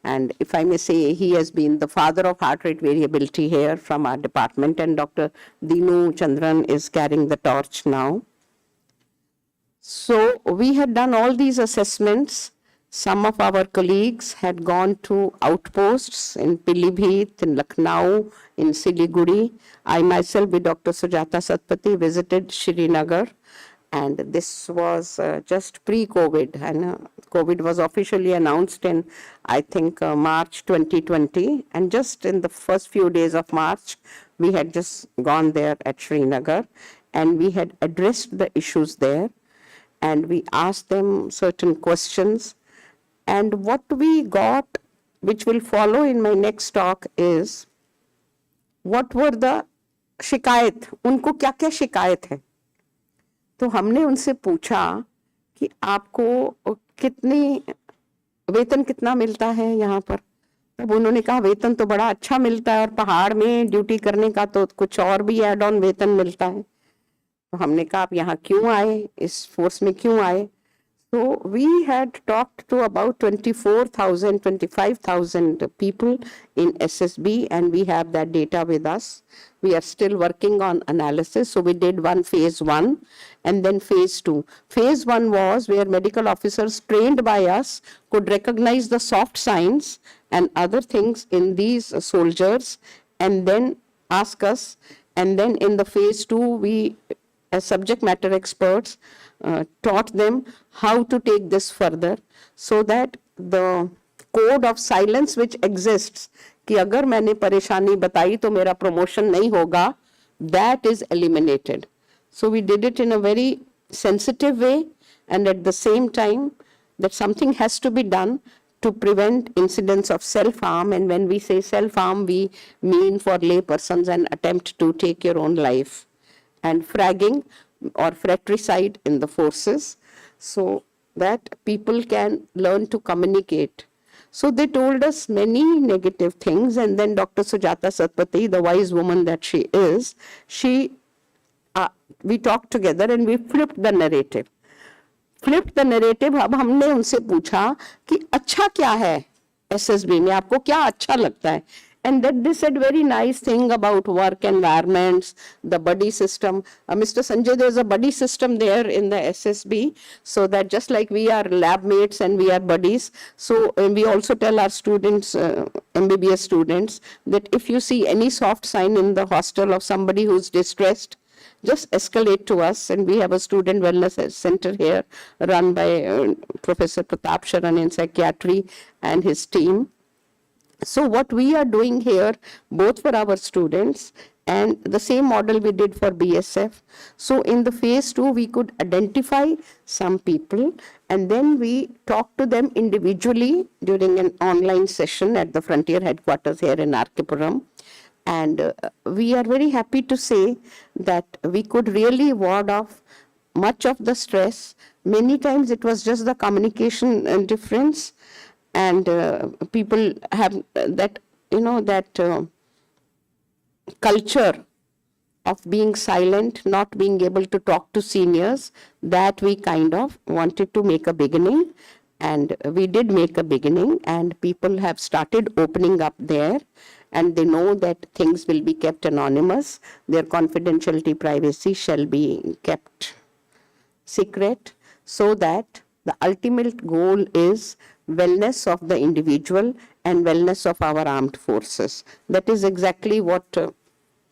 And if I may say, he has been the father of heart rate variability here from our department, and Dr. Dinu Chandran is carrying the torch now. So we had done all these assessments. Some of our colleagues had gone to outposts in Pilibhit, in Lucknow, in Siliguri. I myself with Dr. Sujata Satpathy visited Srinagar, and this was just pre-COVID, and COVID was officially announced in, I think, March 2020, and just in the first few days of March, we had just gone there at Srinagar, and we had addressed the issues there, and we asked them certain questions. And what we got, which will follow in my next talk, is what were the शिकायत, उनको क्या क्या शिकायत है. तो हमने उनसे पूछा कि आपको कितनी वेतन कितना मिलता है यहाँ पर। तब उन्होंने कहा वेतन तो बड़ा अच्छा मिलता है और पहाड़ में ड्यूटी करने का तो कुछ और भी ऐड ऑन वेतन मिलता है। तो हमने कहा आप यहाँ क्यों आए, इस फोर्स में क्यों आए। So we had talked to about 24,000, 25,000 people in SSB, and we have that data with us. We are still working on analysis. So we did phase 1 and then phase 2. Phase 1 was where medical officers trained by us could recognize the soft signs and other things in these soldiers and then ask us. And then in the phase 2, we as subject matter experts taught them how to take this further so that the code of silence which exists कि अगर मैंने परेशानी बताई तो मेरा promotion नहीं होगा, that is eliminated. So we did it in a very sensitive way, and at the same time that something has to be done to prevent incidents of self-harm. And when we say self-harm, we mean for lay persons an attempt to take your own life, and fragging or fratricide in the forces, so that people can learn to communicate. So they told us many negative things, and then Dr. Sujata Satpathy, the wise woman that she is, we talked together and we flipped the narrative. अब हमने उनसे पूछा कि अच्छा क्या है SSB में, आपको क्या अच्छा लगता है। And that they said very nice thing about work environments, the buddy system. Mr. Sanjay, there's a buddy system there in the SSB, so that just like we are lab mates and we are buddies, so we also tell our students, MBBS students, that if you see any soft sign in the hostel of somebody who's distressed, just escalate to us. And we have a student wellness center here run by Professor Pratap Sharan in psychiatry and his team. So what we are doing here, both for our students and the same model we did for BSF. So in the phase 2, we could identify some people and then we talk to them individually during an online session at the Frontier headquarters here in Arkipuram. And we are very happy to say that we could really ward off much of the stress. Many times it was just the communication difference. And people have that, culture of being silent, not being able to talk to seniors, that we kind of wanted to make a beginning. And we did make a beginning, and people have started opening up there, and they know that things will be kept anonymous. Their confidentiality, privacy shall be kept secret, so that the ultimate goal is wellness of the individual and wellness of our armed forces. That is exactly what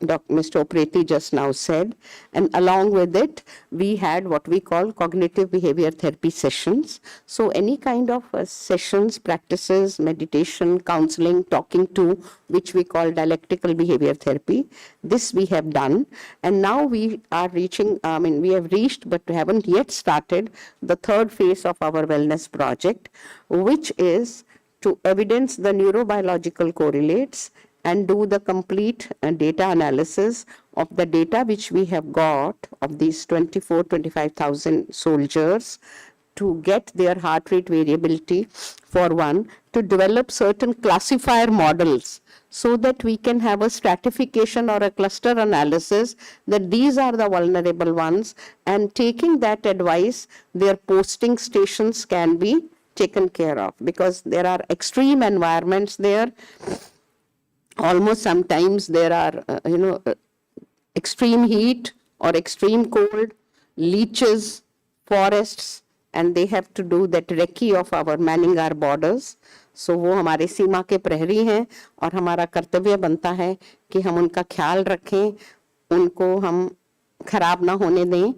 Mr. Opreti just now said. And along with it, we had what we call cognitive behavior therapy sessions. So any kind of sessions, practices, meditation, counseling, talking to, which we call dialectical behavior therapy, this we have done. And now we are reaching, we have reached but haven't yet started the third phase of our wellness project, which is to evidence the neurobiological correlates and do the complete data analysis of the data which we have got of these 25,000 soldiers, to get their heart rate variability for one, to develop certain classifier models so that we can have a stratification or a cluster analysis that these are the vulnerable ones, and taking that advice, their posting stations can be taken care of, because there are extreme environments there. Almost sometimes there are, extreme heat or extreme cold, leeches, forests, and they have to do that recce of our manning our borders. So वो हमारे सीमा के प्रहरी हैं और हमारा कर्तव्य बनता है कि हम उनका ख्याल रखें, उनको हम खराब ना होने दें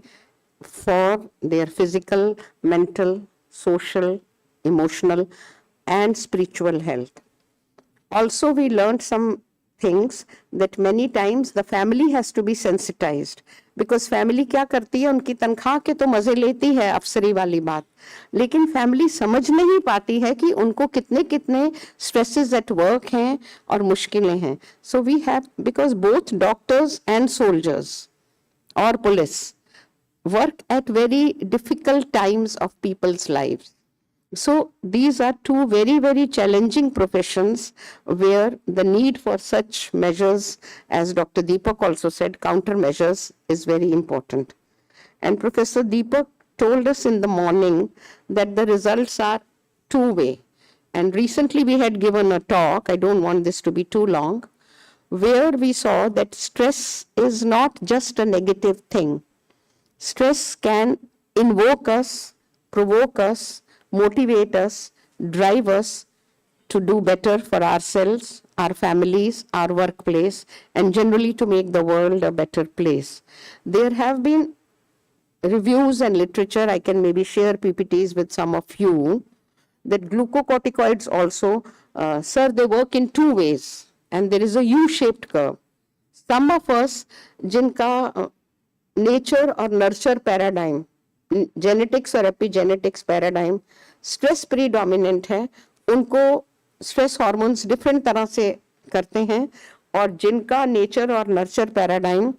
for their physical, mental, social, emotional and spiritual health. Also, we learned some things that many times the family has to be sensitized, because family क्या करती है, उनकी तनख्वाह के तो मजे लेती है, अफसरी वाली बात, लेकिन family समझ नहीं पाती है कि उनको कितने कितने stresses at work हैं और मुश्किलें हैं. So we have, because both doctors and soldiers or police work at very difficult times of people's lives. So these are two very, very challenging professions where the need for such measures, as Dr. Deepak also said, countermeasures is very important. And Professor Deepak told us in the morning that the results are two-way. And recently we had given a talk, I don't want this to be too long, where we saw that stress is not just a negative thing. Stress can invoke us, provoke us, motivate us, drive us to do better for ourselves, our families, our workplace, and generally to make the world a better place. There have been reviews and literature, I can maybe share PPTs with some of you, that glucocorticoids also, sir, they work in two ways, and there is a U-shaped curve. Some of us, jinka nature or nurture paradigm, genetics और epigenetics paradigm, stress predominant है, उनको stress hormones different तरह से करते हैं, और जिनका nature और nurture paradigm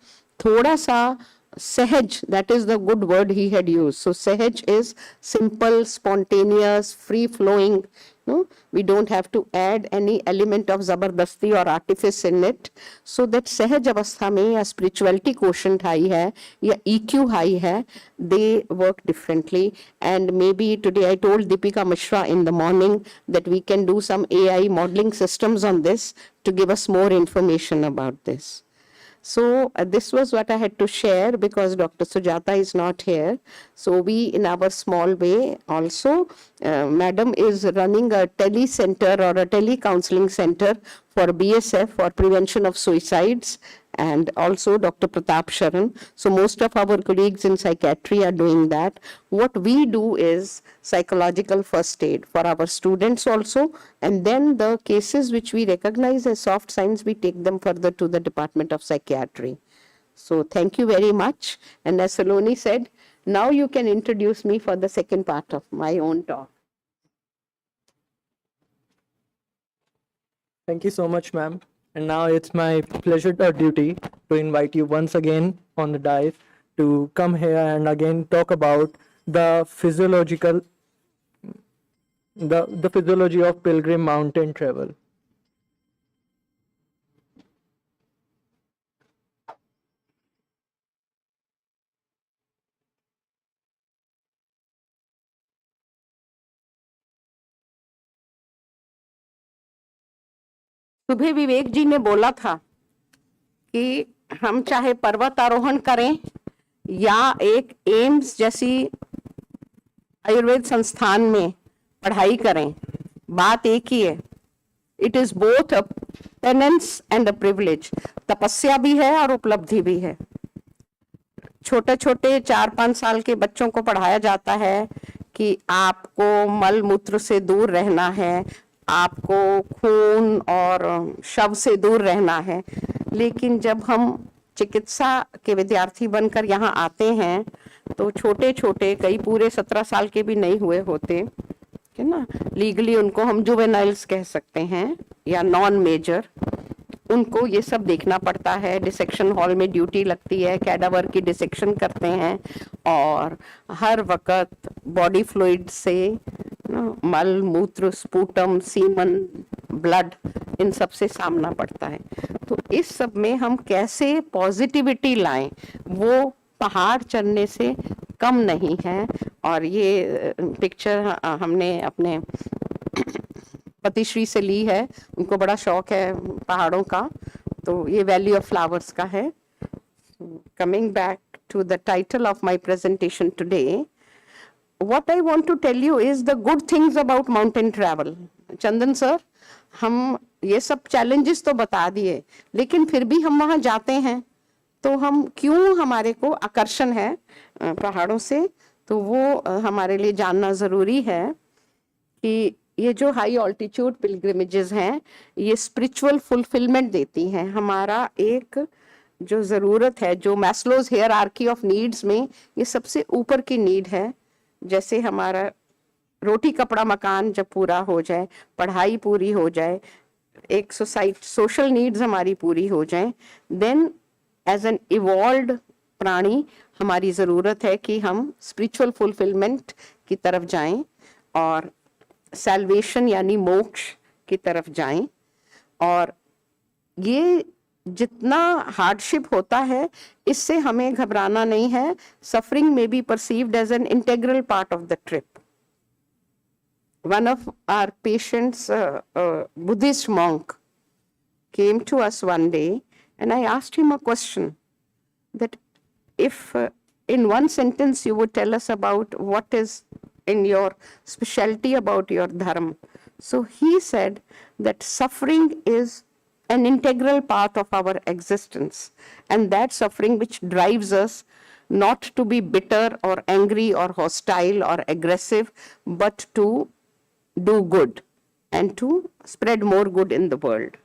थोड़ा सा सहज, that is the good word he had used. So सहज is simple, spontaneous, free flowing. No, we don't have to add any element of zabardasti or artifice in it. So that सहज अवस्था में या spirituality quotient high है या EQ high है, they work differently. And maybe today I told Deepika Mishra in the morning that we can do some AI modeling systems on this to give us more information about this. So this was what I had to share because Dr. Sujata is not here. So we, in our small way, also, Madam is running a tele center or a tele counseling center for BSF for prevention of suicides, and also Dr. Pratap Sharan. So most of our colleagues in psychiatry are doing that. What we do is psychological first aid for our students also, and then the cases which we recognize as soft signs, we take them further to the Department of Psychiatry. So thank you very much. And as Saloni said, now you can introduce me for the second part of my own talk. Thank you so much, ma'am. And now it's my pleasure or duty to invite you once again on the dais to come here and again talk about the physiology of pilgrim mountain travel. सुबह विवेक जी ने बोला था कि हम चाहे पर्वत आरोहण करें या एक एम्स जैसी आयुर्वेद संस्थान में पढ़ाई करें, बात एक ही है. It is both a penance and a privilege. तपस्या भी है और उपलब्धि भी है. छोटे छोटे 4-5 साल के बच्चों को पढ़ाया जाता है कि आपको मल मूत्र से दूर रहना है, आपको खून और शव से दूर रहना है. लेकिन जब हम चिकित्सा के विद्यार्थी बनकर यहाँ आते हैं तो छोटे छोटे, कई पूरे 17 साल के भी नहीं हुए होते, है ना, लीगली उनको हम जुवेनाइल्स कह सकते हैं या नॉन मेजर, उनको ये सब देखना पड़ता है. डिसेक्शन हॉल में ड्यूटी लगती है, कैडावर की डिसेक्शन करते हैं और हर वक्त बॉडी फ्लूइड से मल मूत्र, स्पूटम, सीमन, ब्लड, इन सब से सामना पड़ता है. तो इस सब में हम कैसे पॉजिटिविटी लाएं, वो पहाड़ चढ़ने से कम नहीं है. और ये पिक्चर हमने अपने पतिश्री से ली है, उनको बड़ा शौक है पहाड़ों का, तो ये वैली ऑफ फ्लावर्स का है. Coming back to the title of my presentation today, what I want to tell you is the good things about mountain travel. Chandan sir, हम ये सब challenges तो बता दिए, लेकिन फिर भी हम वहाँ जाते हैं तो हम क्यों, हमारे को आकर्षण है पहाड़ों से, तो वो हमारे लिए जानना ज़रूरी है कि ये जो हाई ऑल्टीट्यूड पिलग्रिमेजेस हैं ये स्पिरिचुअल फुलफिलमेंट देती हैं. हमारा एक जो ज़रूरत है, जो मैस्लोज हायरार्की ऑफ नीड्स में ये सबसे ऊपर की नीड है. जैसे हमारा रोटी कपड़ा मकान जब पूरा हो जाए, पढ़ाई पूरी हो जाए, एक सोसाइटी सोशल नीड्स हमारी पूरी हो जाए, देन एज एन इवॉल्व्ड प्राणी हमारी ज़रूरत है कि हम स्पिरिचुअल फुलफिलमेंट की तरफ जाएं और सैल्वेशन यानी मोक्ष की तरफ जाएं। और ये जितना हार्डशिप होता है इससे हमें घबराना नहीं है। सफरिंग में be perceived as an integral part of the trip. One of our patients, Buddhist monk, came to us one day and I asked him a question that if in one sentence you would tell us about what is in your specialty about your dharma. So he said that suffering is an integral part of our existence, and that suffering which drives us not to be bitter or angry or hostile or aggressive, but to do good and to spread more good in the world.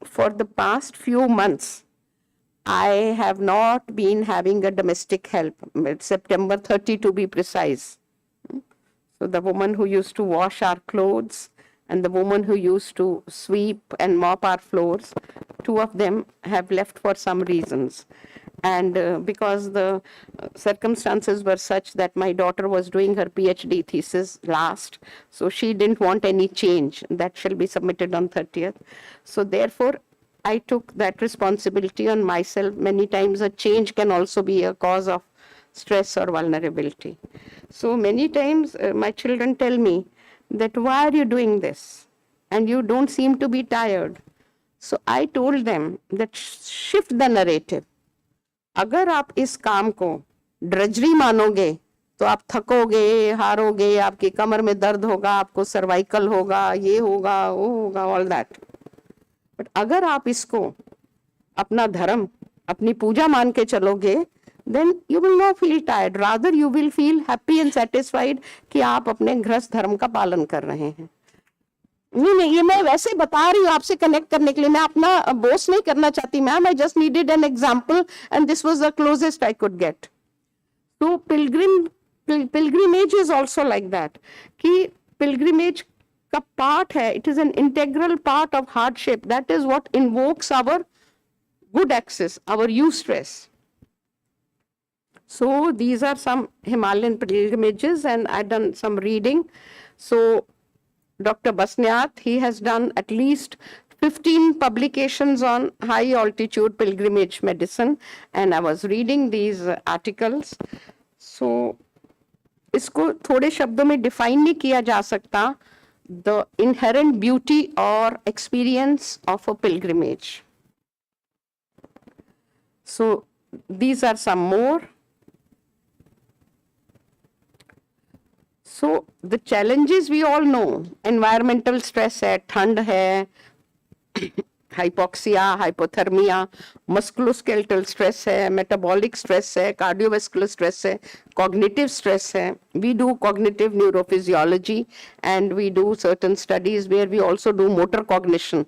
For the past few months, I have not been having a domestic help. It's September 30 to be precise. So the woman who used to wash our clothes and the woman who used to sweep and mop our floors, two of them have left for some reasons. And because the circumstances were such that my daughter was doing her PhD thesis last, so she didn't want any change. That shall be submitted on 30th. So therefore, I took that responsibility on myself. Many times a change can also be a cause of stress or vulnerability. So many times my children tell me that, why are you doing this? And you don't seem to be tired. So I told them that shift the narrative. अगर आप इस काम को drudgery मानोगे तो आप थकोगे, हारोगे, आपकी कमर में दर्द होगा, आपको सर्वाइकल होगा, ये होगा, वो होगा, ऑल दैट। बट अगर आप इसको अपना धर्म, अपनी पूजा मान के चलोगे, then you will not feel tired. Rather you will feel happy and satisfied कि आप अपने गृहस्थ धर्म का पालन कर रहे हैं। नहीं, ये मैं वैसे बता रही हूँ आपसे कनेक्ट करने के लिए, मैं अपना बोस्ट नहीं करना चाहती ma'am. I just needed an example and this was the closest I could get. तो pilgrimage is also like that, कि पिलग्रिमेज का पार्ट है, it is an integral part of hardship. That is what invokes our good access, our eustress. So these are some Himalayan pilgrimages, and I've done some reading. So Dr. Basniat, he has done at least 15 publications on high altitude pilgrimage medicine, and I was reading these articles. So इसको थोड़े शब्दों में define नहीं किया जा सकता, the inherent beauty or experience of a pilgrimage. So these are some more. So the challenges we all know, environmental stress है, ठंड है, hypoxia, hypothermia, musculoskeletal stress है, metabolic stress है, cardiovascular stress है, cognitive stress है. We do cognitive neurophysiology and we do certain studies where we also do motor cognition.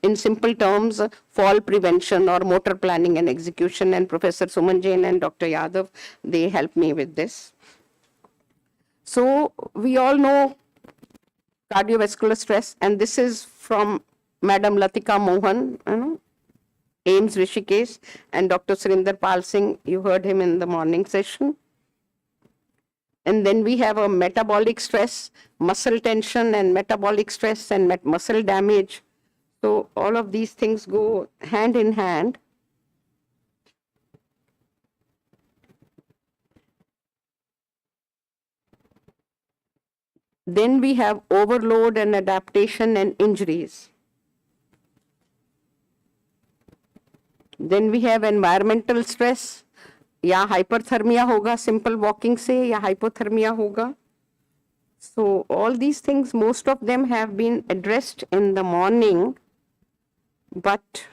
In simple terms, fall prevention or motor planning and execution, and Professor Suman Jain and Dr. Yadav, they help me with this. So we all know cardiovascular stress, and this is from Madam Latika Mohan, AIMS Rishikesh, and Dr. Surinder Pal Singh, you heard him in the morning session. And then we have a metabolic stress, muscle tension and metabolic stress and muscle damage. So all of these things go hand in hand. Then we have overload and adaptation and injuries. Then we have environmental stress, या hyperthermia होगा simple walking से, या hypothermia होगा. So all these things, most of them have been addressed in the morning, but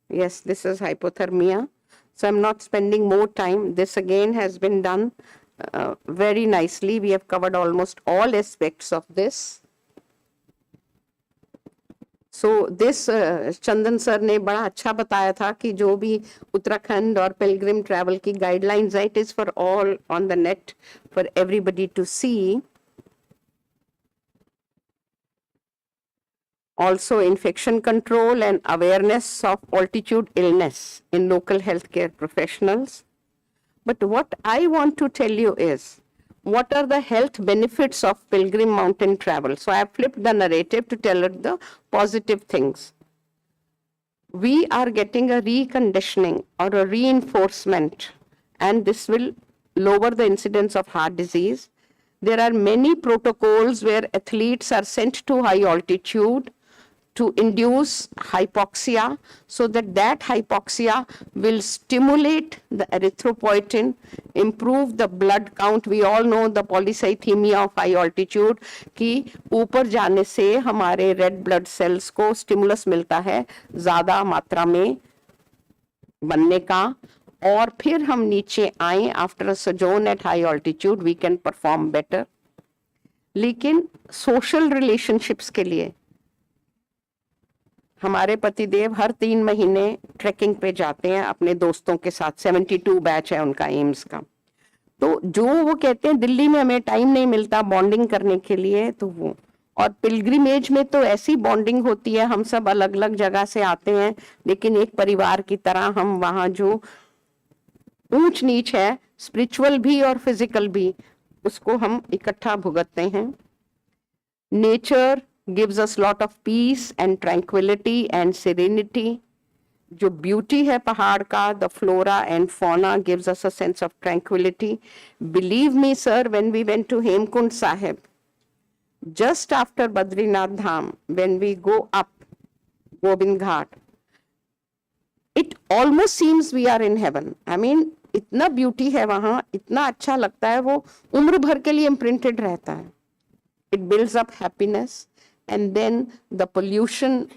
yes, this is hypothermia. So I'm not spending more time. This again has been done very nicely. We have covered almost all aspects of this. So this Chandan sir ने बड़ा अच्छा बताया था कि जो भी उत्तराखंड और Pilgrim travel की गाइडलाइंस है, it is for all on the net for everybody to see. Also infection control and awareness of altitude illness in local healthcare professionals. But what I want to tell you is, what are the health benefits of pilgrim mountain travel? So I have flipped the narrative to tell it the positive things. We are getting a reconditioning or a reinforcement, and this will lower the incidence of heart disease. There are many protocols where athletes are sent to high altitude to induce hypoxia, so that hypoxia will stimulate the erythropoietin, improve the blood count. We all know the polycythemia of high altitude, कि ऊपर जाने से हमारे red blood cells को stimulus मिलता है ज़्यादा मात्रा में बनने का, और फिर हम नीचे आए after a sojourn at high altitude we can perform better. लेकिन social relationships के लिए हमारे पतिदेव हर 3 महीने ट्रैकिंग पे जाते हैं अपने दोस्तों के साथ, 72 बैच है उनका एम्स का। तो जो वो कहते हैं दिल्ली में हमें टाइम नहीं मिलता बॉन्डिंग करने के लिए, तो वो, और पिलग्रिमेज में तो ऐसी बॉन्डिंग होती है, हम सब अलग अलग जगह से आते हैं लेकिन एक परिवार की तरह हम वहाँ जो ऊंच नीच है स्पिरिचुअल भी और फिजिकल भी, उसको हम इकट्ठा भुगतते हैं। Nature gives us lot of peace and tranquility and serenity. जो ब्यूटी है पहाड़ का, the flora and fauna gives us a sense of tranquility. Believe me sir, when we went to Hemkund Sahib, just after Badrinath Dham, when we go up Gobind Ghat, it almost seems we are in heaven. I mean, इतना beauty है वहाँ, इतना अच्छा लगता है, वो उम्र भर के लिए imprinted रहता है. It builds up happiness. And then the pollution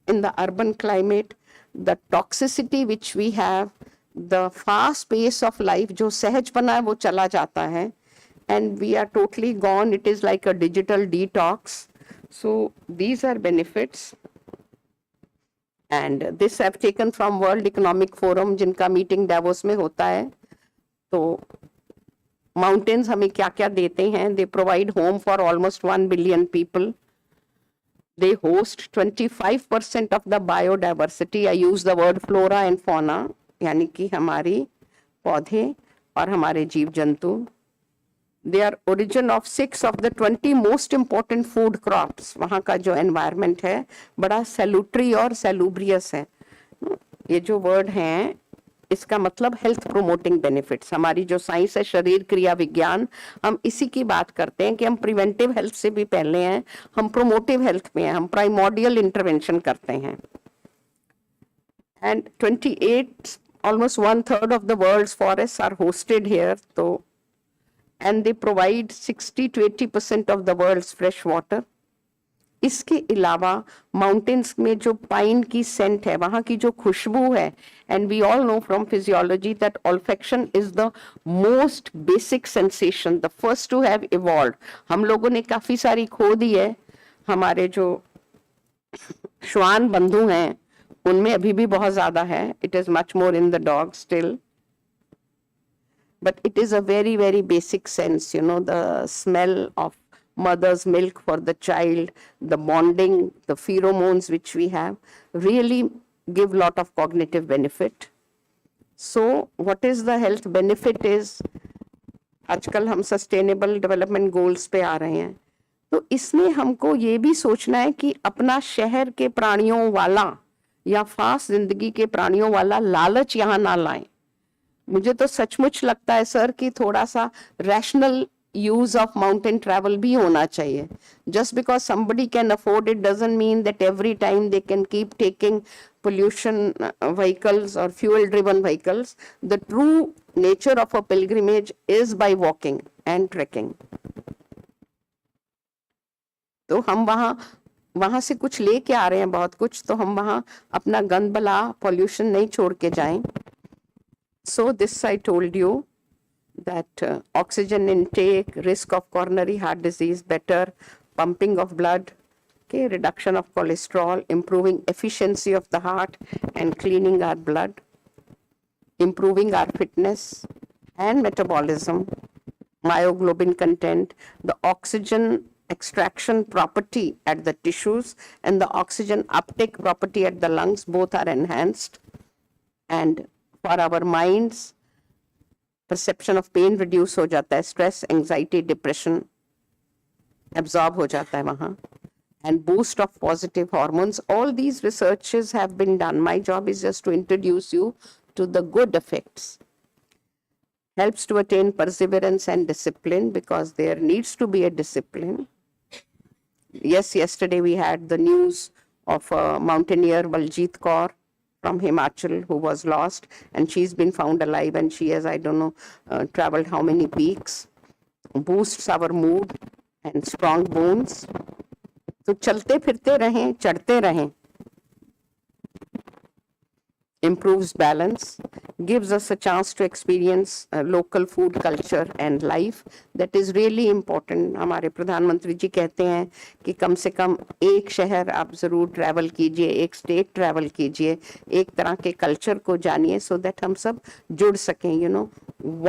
in the urban climate, the toxicity which we have, the fast pace of life, जो सहजपना है वो चला जाता है, and we are totally gone. It is like a digital detox. So these are benefits. And this I've taken from World Economic Forum, जिनका meeting Davos में होता है. तो mountains हमें क्या क्या देते हैं? They provide home for almost 1 billion people. They host 25% of the biodiversity. I use the word flora and fauna, यानी कि हमारी पौधे और हमारे जीव जंतु. They are origin of 6 of the 20 most important food crops. वहाँ का जो environment है बड़ा salutary और salubrious है. ये जो word हैं इसका मतलब हेल्थ प्रोमोटिंग बेनिफिट्स. हमारी जो साइंस है शरीर क्रिया विज्ञान, हम इसी की बात करते हैं कि हम प्रिवेंटिव हेल्थ से भी पहले हैं, हम प्रोमोटिव हेल्थ में हैं, हम प्राइमोर्डियल इंटरवेंशन करते हैं. And 28 almost 1/3 of the world's forests are hosted here, तो and they provide 60 to 80% of the world's fresh water. इसके अलावा माउंटेन्स में जो पाइन की सेंट है, वहाँ की जो खुशबू है, and we all know from physiology that olfaction is the most basic sensation, the first to have evolved. हम लोगों ने काफी सारी खो दी है. हमारे जो श्वान बंधु हैं उनमें अभी भी बहुत ज्यादा है. It is much more in the dog still, but it is a very very basic sense, you know, the smell of mother's milk for the child, the bonding, the pheromones which we have really give lot of cognitive benefit. So what is the health benefit is, आजकल हम sustainable development goals पे आ रहे हैं, तो इसमें हमको ये भी सोचना है कि अपना शहर के प्राणियों वाला या फास्ट जिंदगी के प्राणियों वाला लालच यहाँ ना लाएं. मुझे तो सचमुच लगता है सर कि थोड़ा सा rational use of mountain travel भी होना चाहिए. Just because somebody can afford it doesn't mean that every time they can keep taking pollution vehicles or fuel driven vehicles. The true nature of a pilgrimage is by walking and trekking. तो हम वहाँ से कुछ लेके आ रहे हैं बहुत कुछ, तो हम वहाँ अपना गंद बला pollution नहीं छोड़ के जाएं. So this I told you that oxygen intake, risk of coronary heart disease better, pumping of blood, okay, reduction of cholesterol, improving efficiency of the heart and cleaning our blood, improving our fitness and metabolism, myoglobin content, the oxygen extraction property at the tissues and the oxygen uptake property at the lungs, both are enhanced. And for our minds, perception of pain reduce हो जाता है, stress, anxiety, depression absorb हो जाता है वहाँ, and boost of positive hormones. All these researches have been done. My job is just to introduce you to the good effects. Helps to attain perseverance and discipline, because there needs to be a discipline. Yes, yesterday we had the news of a mountaineer, Baljeet Kaur, from Himachal, who was lost, and she's been found alive, and she has, I don't know, traveled how many peaks. Boosts our mood and strong bones. तो चलते फिरते रहें, चढ़ते रहें. Improves balance, gives us a chance to experience local food culture and life. That is really important. हमारे प्रधानमंत्री जी कहते हैं कि कम से कम एक शहर आप जरूर ट्रैवल कीजिए, एक स्टेट ट्रैवल कीजिए, एक तरह के कल्चर को जानिए, so that हम सब जुड़ सकें. You know,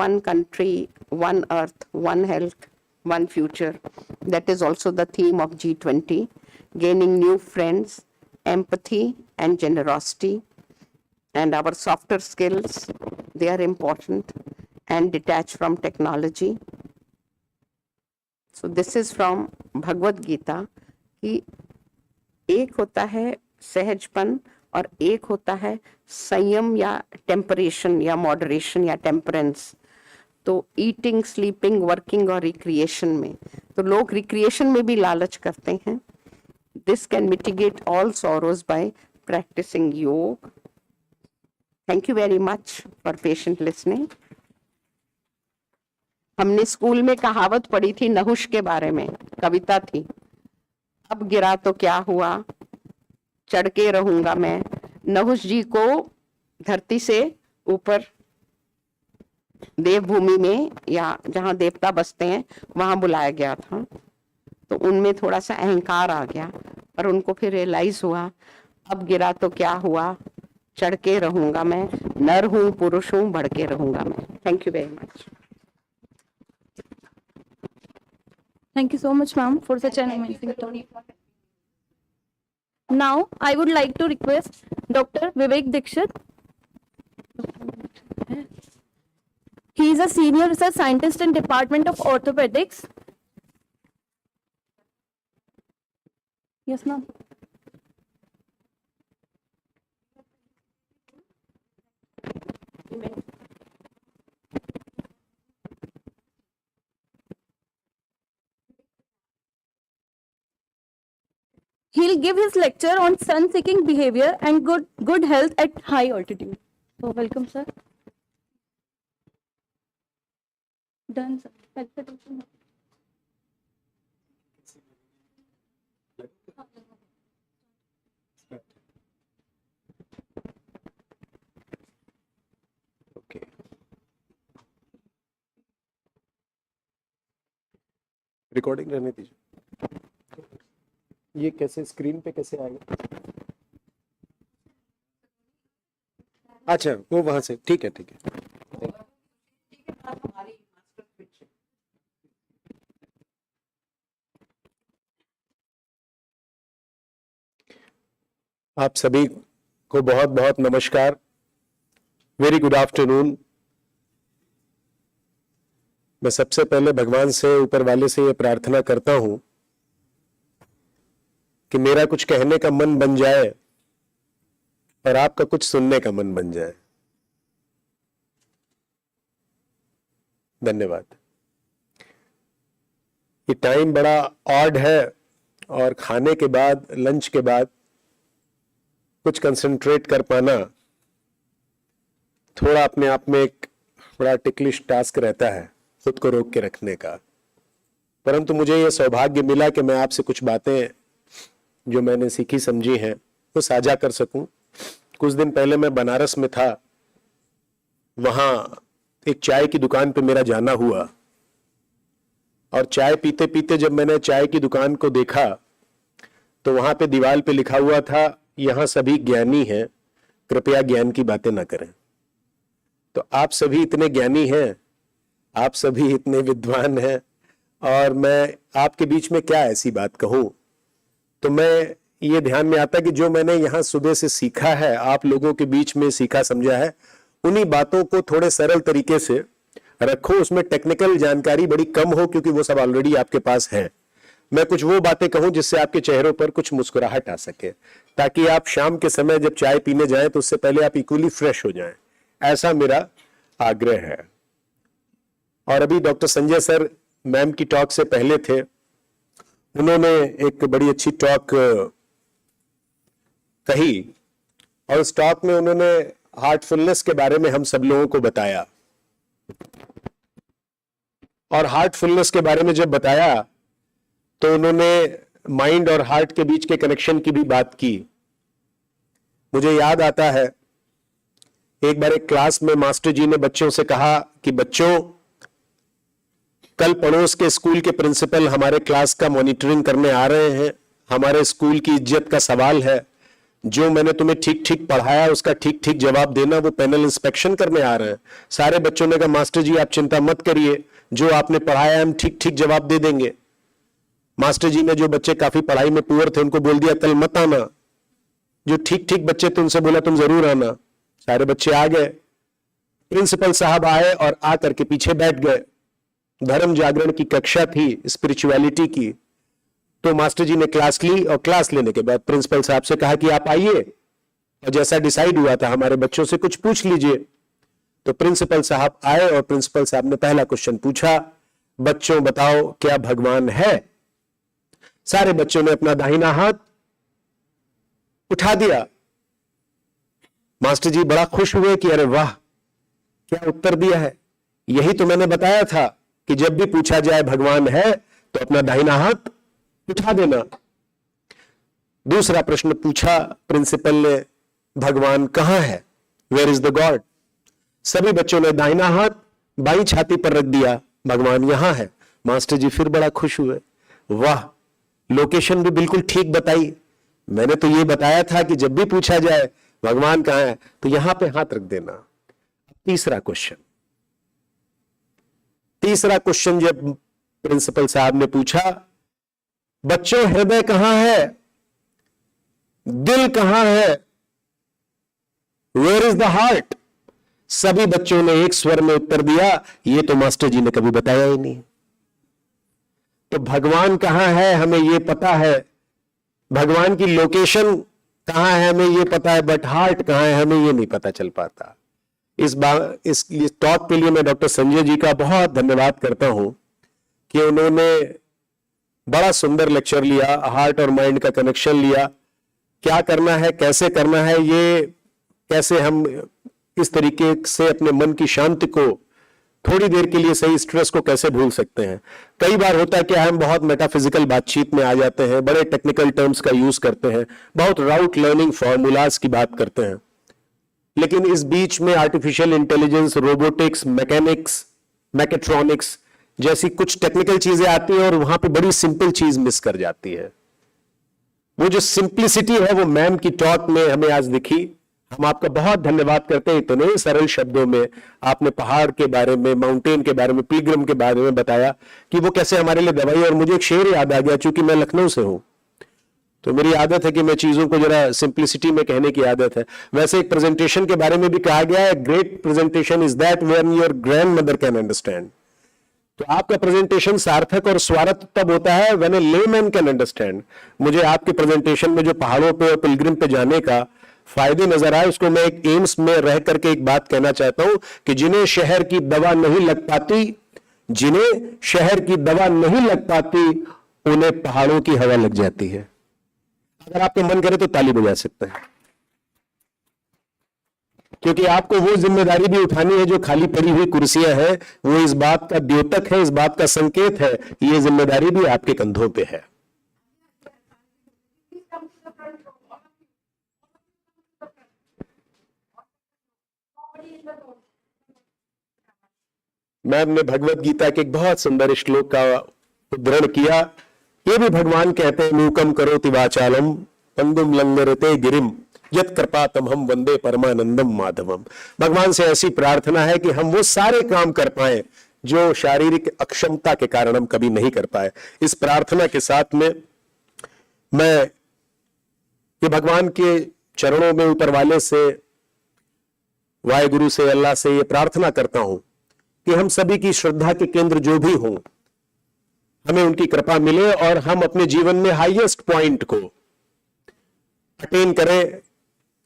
one country, one earth, one health, one future. That is also the theme of G20. Gaining new friends, empathy and generosity. And our softer skills, they are important, and detach from technology. So this is from Bhagavad Gita कि एक होता है सहजपन और एक होता है संयम या टेम्परेशन या मॉडरेशन या टेम्परेंस. तो ईटिंग, स्लीपिंग, वर्किंग और रिक्रिएशन में, तो लोग रिक्रिएशन में भी लालच करते हैं. This can mitigate all sorrows by practicing yoga. Thank you very much for patient listening. हमने स्कूल में कहावत पढ़ी थी नहुष के बारे में, कविता थी. अब गिरा तो क्या हुआ, चढ़ के रहूंगा मैं. नहुष जी को धरती से ऊपर देवभूमि में या जहां देवता बसते हैं वहां बुलाया गया था. तो उनमें थोड़ा सा अहंकार आ गया, पर उनको फिर रियलाइज हुआ अब गिरा तो क्या हुआ, चढ़ के रहूंगा मैं, नर हूं पुरुष हूं, बढ़ के रहूंगा मैं. Thank you very much. Thank you so much, ma'am, for such an amazing talk. Now, I would like to request Dr. Vivek Dixit. He is a senior research scientist in Department of Orthopedics. Yes, ma'am. He'll give his lecture on sun-seeking behavior and good health at high altitude. So welcome, sir. Done, sir. Recording रहने दीजिए. ये कैसे screen पे कैसे आएगा? अच्छा, वो वहां से. ठीक है, ठीक है. आप सभी को बहुत बहुत नमस्कार. Very good afternoon. मैं सबसे पहले भगवान से, ऊपर वाले से ये प्रार्थना करता हूं कि मेरा कुछ कहने का मन बन जाए और आपका कुछ सुनने का मन बन जाए. धन्यवाद. ये टाइम बड़ा ऑड है और खाने के बाद, लंच के बाद कुछ कंसंट्रेट कर पाना थोड़ा अपने आप में एक बड़ा टिकलिश टास्क रहता है, खुद को रोक के रखने का. परंतु मुझे यह सौभाग्य मिला कि मैं आपसे कुछ बातें जो मैंने सीखी समझी हैं वो साझा कर सकूं. कुछ दिन पहले मैं बनारस में था. वहां एक चाय की दुकान पे मेरा जाना हुआ और चाय पीते पीते जब मैंने चाय की दुकान को देखा तो वहां पे दीवार पे लिखा हुआ था, यहां सभी ज्ञानी हैं, कृपया ज्ञान की बातें ना करें. तो आप सभी इतने ज्ञानी हैं, आप सभी इतने विद्वान हैं और मैं आपके बीच में क्या ऐसी बात कहूं, तो मैं ये ध्यान में आता कि जो मैंने यहां सुबह से सीखा है, आप लोगों के बीच में सीखा समझा है, उन्हीं बातों को थोड़े सरल तरीके से रखो। उसमें टेक्निकल जानकारी बड़ी कम हो क्योंकि वो सब ऑलरेडी आपके पास है। मैं कुछ वो बातें कहूं जिससे आपके चेहरों पर कुछ मुस्कुराहट आ सके, ताकि आप शाम के समय जब चाय पीने जाएं तो उससे पहले आप इक्वली फ्रेश हो जाएं। ऐसा मेरा आग्रह है। और अभी डॉक्टर संजय सर मैम की टॉक से पहले थे, उन्होंने एक बड़ी अच्छी टॉक कही और उस टॉक में उन्होंने हार्टफुलनेस के बारे में हम सब लोगों को बताया। और हार्टफुलनेस के बारे में जब बताया तो उन्होंने माइंड और हार्ट के बीच के कनेक्शन की भी बात की। मुझे याद आता है एक बार एक क्लास में मास्टर जी ने बच्चों से कहा कि बच्चों, कल पड़ोस के स्कूल के प्रिंसिपल हमारे क्लास का मॉनिटरिंग करने आ रहे हैं, हमारे स्कूल की इज्जत का सवाल है, जो मैंने तुम्हें ठीक ठीक पढ़ाया उसका ठीक ठीक जवाब देना, वो पैनल इंस्पेक्शन करने आ रहे हैं। सारे बच्चों ने कहा मास्टर जी आप चिंता मत करिए, जो आपने पढ़ाया हम ठीक ठीक जवाब दे देंगे। मास्टर जी ने जो बच्चे काफी पढ़ाई में पुअर थे उनको बोल दिया कल मत आना, जो ठीक ठीक बच्चे थे उनसे बोला तुम जरूर आना। सारे बच्चे आ गए, प्रिंसिपल साहब आए और आकर के पीछे बैठ गए। धर्म जागरण की कक्षा थी, स्पिरिचुअलिटी की। तो मास्टर जी ने क्लास ली और क्लास लेने के बाद प्रिंसिपल साहब से कहा कि आप आइए और जैसा डिसाइड हुआ था हमारे बच्चों से कुछ पूछ लीजिए। तो प्रिंसिपल साहब आए और प्रिंसिपल साहब ने पहला क्वेश्चन पूछा, बच्चों बताओ क्या भगवान है? सारे बच्चों ने अपना दाहिना हाथ उठा दिया। मास्टर जी बड़ा खुश हुए कि अरे वाह क्या उत्तर दिया है, यही तो मैंने बताया था कि जब भी पूछा जाए भगवान है तो अपना दाहिना हाथ उठा देना। दूसरा प्रश्न पूछा प्रिंसिपल ने, भगवान कहां है? Where is the god? सभी बच्चों ने दाहिना हाथ बाई छाती पर रख दिया, भगवान यहां है। मास्टर जी फिर बड़ा खुश हुए, वाह लोकेशन भी बिल्कुल ठीक बताई, मैंने तो ये बताया था कि जब भी पूछा जाए भगवान कहां है तो यहां पे हाथ रख देना। तीसरा क्वेश्चन जब प्रिंसिपल साहब ने पूछा, बच्चों हृदय कहां है? दिल कहां है? Where is the heart? सभी बच्चों ने एक स्वर में उत्तर दिया, ये तो मास्टर जी ने कभी बताया ही नहीं। तो भगवान कहां है हमें ये पता है, भगवान की लोकेशन कहां है हमें ये पता है, बट हार्ट कहां है हमें ये नहीं पता चल पाता। इस टॉक के लिए मैं डॉक्टर संजय जी का बहुत धन्यवाद करता हूं कि उन्होंने बड़ा सुंदर लेक्चर लिया, हार्ट और माइंड का कनेक्शन लिया, क्या करना है कैसे करना है, ये कैसे हम इस तरीके से अपने मन की शांति को थोड़ी देर के लिए, सही स्ट्रेस को कैसे भूल सकते हैं। कई बार होता है कि हम बहुत मेटाफिजिकल बातचीत में आ जाते हैं, बड़े टेक्निकल टर्म्स का यूज करते हैं, बहुत राउट लर्निंग फॉर्मूलाज की बात करते हैं, लेकिन इस बीच में artificial intelligence, robotics, mechanics, mechatronics जैसी कुछ टेक्निकल चीजें आती हैं और वहां पे बड़ी सिंपल चीज मिस कर जाती है। वो जो सिंप्लिसिटी है वो मैम की टॉक में हमें आज दिखी। हम आपका बहुत धन्यवाद करते हैं, इतने सरल शब्दों में आपने पहाड़ के बारे में, माउंटेन के बारे में, पिलग्रिम के बारे में बताया कि वो कैसे हमारे लिए दवाई। और मुझे एक शेर याद आ गया, चूंकि मैं लखनऊ से हूं तो मेरी आदत है कि मैं चीजों को जरा सिंप्लिसिटी में कहने की आदत है। वैसे एक प्रेजेंटेशन के बारे में भी कहा गया है, great presentation is that when your grand mother can understand. तो आपका प्रेजेंटेशन सार्थक और स्वार्थ तब होता है when A layman can understand. मुझे आपके प्रेजेंटेशन में जो पहाड़ों पे और पिलग्रिम पे जाने का फायदे नजर आए, उसको मैं एक एम्स में रह करके एक बात कहना चाहता हूं कि जिन्हें शहर की दवा नहीं लग पाती, जिन्हें शहर की दवा नहीं लग पाती, उन्हें पहाड़ों की हवा लग जाती है। अगर आपको मन करे तो ताली बजा सकते हैं, क्योंकि आपको वो जिम्मेदारी भी उठानी है। जो खाली पड़ी हुई कुर्सियां हैं वो इस बात का द्योतक है, इस बात का संकेत है, ये जिम्मेदारी भी आपके कंधों पे है। मैम ने भगवत गीता के एक बहुत सुंदर श्लोक का उद्धरण किया। ये भी भगवान कहते हैं, मूकम करोति वाचालम पंगुम लंघयते गिरिम यत् कृपातम हम वंदे परमानंदम माधवम। भगवान से ऐसी प्रार्थना है कि हम वो सारे काम कर पाए जो शारीरिक अक्षमता के कारण हम कभी नहीं कर पाए। इस प्रार्थना के साथ में मैं ये भगवान के चरणों में ऊपर वाले से, वाहेगुरु से, अल्लाह से ये प्रार्थना करता हूं कि हम सभी की श्रद्धा के केंद्र जो भी हों, हमें उनकी कृपा मिले और हम अपने जीवन में हाईएस्ट पॉइंट को अटेन करें,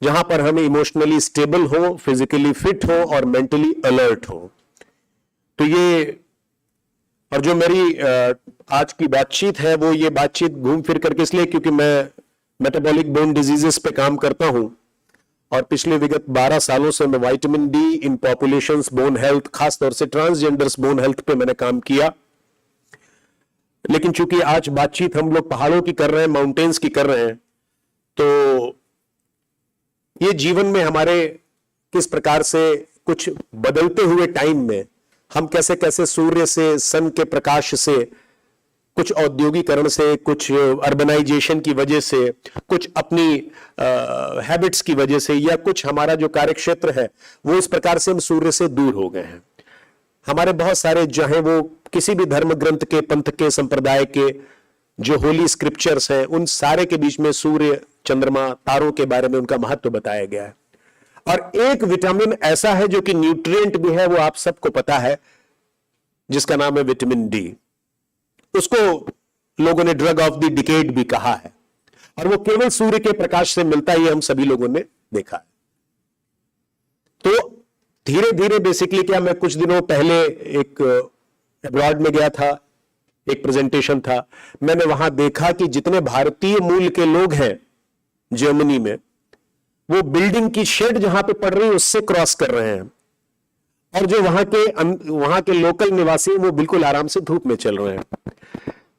जहां पर हम इमोशनली स्टेबल हो, फिजिकली फिट हो और मेंटली अलर्ट हो। तो ये, और जो मेरी आज की बातचीत है वो ये बातचीत घूम फिर करके इसलिए क्योंकि मैं मेटाबॉलिक बोन डिजीजेस पे काम करता हूं और पिछले विगत 12 सालों से मैं विटामिन डी इन पॉपुलेशंस बोन हेल्थ, खासतौर से ट्रांसजेंडर्स बोन हेल्थ पे मैंने काम किया। लेकिन चूंकि आज बातचीत हम लोग पहाड़ों की कर रहे हैं, माउंटेन्स की कर रहे हैं, तो ये जीवन में हमारे किस प्रकार से कुछ बदलते हुए टाइम में हम कैसे कैसे सूर्य से, सन के प्रकाश से, कुछ औद्योगिकरण से, कुछ अर्बनाइजेशन की वजह से, कुछ अपनी हैबिट्स की वजह से, या कुछ हमारा जो कार्यक्षेत्र है वो इस प्रकार से हम सूर्य से दूर हो गए हैं। हमारे बहुत सारे, चाहे वो किसी भी धर्म ग्रंथ के, पंथ के, संप्रदाय के जो होली स्क्रिप्चर्स हैं, उन सारे के बीच में सूर्य, चंद्रमा, तारों के बारे में उनका महत्व बताया गया है। और एक विटामिन ऐसा है जो कि न्यूट्रिएंट भी है, वो आप सबको पता है, जिसका नाम है विटामिन डी। उसको लोगों ने ड्रग ऑफ द डिकेड भी कहा है और वो केवल सूर्य के प्रकाश से मिलता है, ये हम सभी लोगों ने देखा है। तो धीरे धीरे बेसिकली क्या, मैं कुछ दिनों पहले एक अब्रॉड में गया था, एक प्रेजेंटेशन था, मैंने वहां देखा कि जितने भारतीय मूल के लोग हैं जर्मनी में, वो बिल्डिंग की शेड जहां पे पड़ रही है उससे क्रॉस कर रहे हैं, और जो वहां के लोकल निवासी वो बिल्कुल आराम से धूप में चल रहे हैं।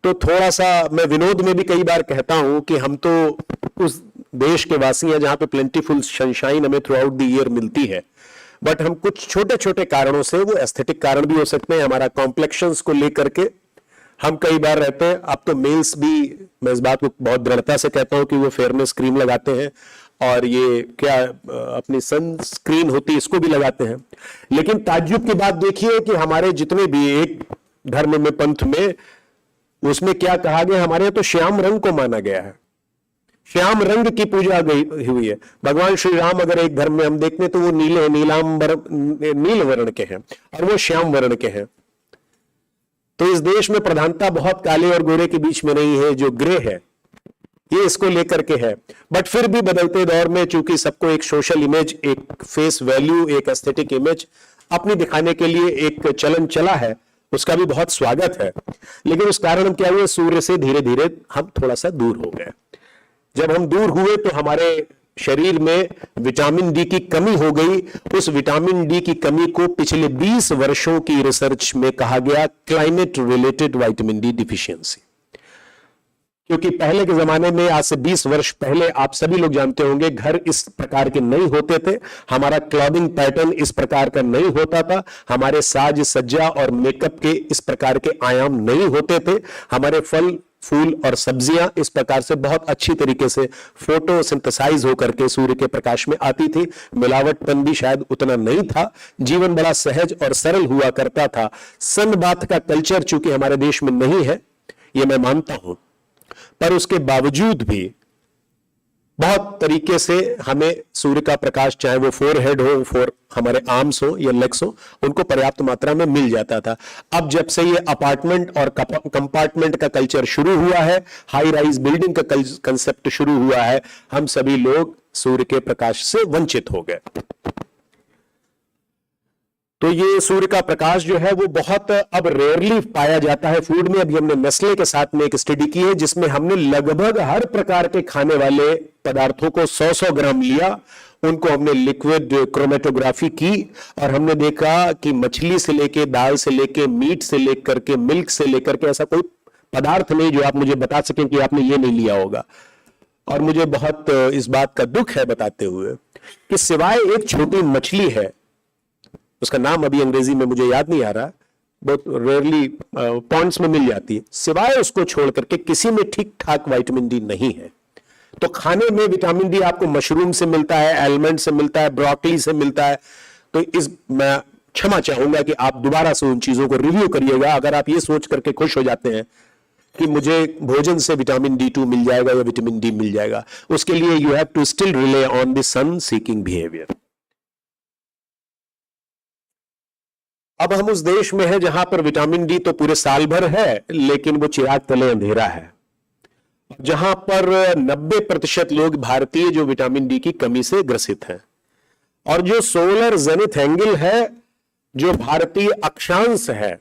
तो थोड़ा सा मैं विनोद में भी कई बार कहता हूं कि हम तो उस देश के वासी हैं जहां पे प्लेंटीफुल सनशाइन हमें थ्रू आउट द ईयर मिलती है, बट हम कुछ छोटे छोटे कारणों से, वो एस्थेटिक कारण भी हो सकते हैं, हमारा कॉम्प्लेक्शंस को लेकर के हम कई बार रहते हैं। अब तो मेल्स भी, मैं इस बात को बहुत दृढ़ता से कहता हूं कि वो फेयरनेस क्रीम लगाते हैं और ये क्या अपनी सनस्क्रीन होती है इसको भी लगाते हैं। लेकिन ताज्जुब की बात देखिए कि हमारे जितने भी एक धर्म में, पंथ में, उसमें क्या कहा गया, हमारे यहाँ तो श्याम रंग को माना गया है, श्याम रंग की पूजा गई हुई है। भगवान श्री राम अगर एक धर्म में हम देखते तो वो नीले, नील वर्ण के हैं और वो श्याम वर्ण के हैं। तो इस देश में प्रधानता बहुत काले और गोरे के बीच में नहीं है, जो ग्रे है ये इसको लेकर के है। बट फिर भी बदलते दौर में चूंकि सबको एक सोशल इमेज, एक फेस वैल्यू, एक एस्थेटिक इमेज अपनी दिखाने के लिए एक चलन चला है, उसका भी बहुत स्वागत है। लेकिन उस कारण हम क्या हुए, सूर्य से धीरे धीरे हम थोड़ा सा दूर हो गए। जब हम दूर हुए तो हमारे शरीर में विटामिन डी की कमी हो गई। उस विटामिन डी की कमी को पिछले 20 वर्षों की रिसर्च में कहा गया climate related vitamin D deficiency. क्योंकि पहले के जमाने में, आज से 20 वर्ष पहले, आप सभी लोग जानते होंगे, घर इस प्रकार के नहीं होते थे, हमारा क्लॉथिंग पैटर्न इस प्रकार का नहीं होता था, हमारे साज सज्जा और मेकअप के इस प्रकार के आयाम नहीं होते थे, हमारे फल, फूल और सब्जियां इस प्रकार से बहुत अच्छी तरीके से फोटो सिंथेसाइज होकर के सूर्य के प्रकाश में आती थी। मिलावटपन भी शायद उतना नहीं था, जीवन बड़ा सहज और सरल हुआ करता था। सनबाथ का कल्चर चूंकि हमारे देश में नहीं है, ये मैं मानता हूं, पर उसके बावजूद भी बहुत तरीके से हमें सूर्य का प्रकाश, चाहे वो फोरहेड हो, हमारे आर्म्स हो या लेग्स हो, उनको पर्याप्त मात्रा में मिल जाता था। अब जब से ये अपार्टमेंट और कंपार्टमेंट का कल्चर शुरू हुआ है, हाई राइज बिल्डिंग का कंसेप्ट शुरू हुआ है, हम सभी लोग सूर्य के प्रकाश से वंचित हो गए। तो ये सूर्य का प्रकाश जो है वो बहुत अब रेयरली पाया जाता है फूड में। अभी हमने नेस्ले के साथ में एक स्टडी की है जिसमें हमने लगभग हर प्रकार के खाने वाले पदार्थों को 100-100 ग्राम लिया, उनको हमने लिक्विड क्रोमेटोग्राफी की और हमने देखा कि मछली से लेके, दाल से लेके, मीट से लेकर के, मिल्क से लेकर के ऐसा कोई पदार्थ नहीं जो आप मुझे बता सकें कि आपने ये नहीं लिया होगा। और मुझे बहुत इस बात का दुख है बताते हुए कि सिवाय एक छोटी मछली है, उसका नाम अभी अंग्रेजी में मुझे याद नहीं आ रहा, बहुत रेयरली पॉइंट्स में मिल जाती है, सिवाय उसको छोड़ करके किसी में ठीक ठाक विटामिन डी नहीं है। तो खाने में विटामिन डी आपको मशरूम से मिलता है, आलमंड से मिलता है, ब्रोकली से मिलता है। तो इस मैं क्षमा चाहूंगा कि आप दोबारा से उन चीजों को रिव्यू करिएगा। अगर आप ये सोच करके खुश हो जाते हैं कि मुझे भोजन से विटामिन D2 मिल जाएगा या विटामिन डी मिल जाएगा, उसके लिए you have to still rely on the sun seeking behaviour. अब हम उस देश में हैं जहां पर विटामिन डी तो पूरे साल भर है, लेकिन वो चिराग तले अंधेरा है, जहां पर 90% लोग भारतीय जो विटामिन डी की कमी से ग्रसित हैं। और जो सोलर जेनिथ एंगल है, जो भारतीय अक्षांश है,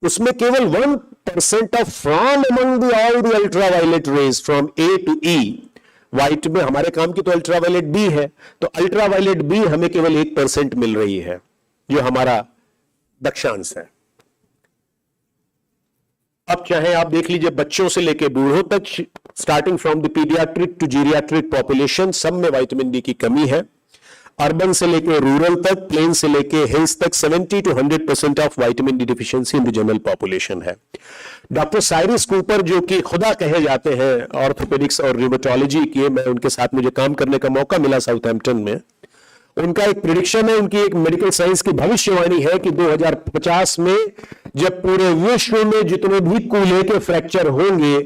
उसमें केवल 1% of from among the all the ultraviolet rays from A to E, white में हमारे काम की तो अल्ट्रावायलेट बी है, तो अल्ट्रावायलेट बी हमें केवल 1% मिल रही है, जो हमारा दक्षांश है। अब चाहे आप देख लीजिए बच्चों से लेकर बूढ़ों तक, starting from the paediatric to geriatric population, सब में विटामिन डी की कमी है। अर्बन से लेकर रूरल तक, प्लेन से लेकर हिल्स तक 70 to 100% of vitamin D deficiency in the general population है। डॉक्टर साइरस कूपर, जो कि खुदा कहे जाते हैं ऑर्थोपेडिक्स और र्यूमेटोलॉजी के, मैं उनके साथ मुझे काम करने का मौका मिला साउथहैम्पटन में, उनका एक प्रिडिक्शन है, उनकी एक मेडिकल साइंस की भविष्यवाणी है कि 2050 में जब पूरे विश्व में जितने भी कूल्हे के फ्रैक्चर होंगे,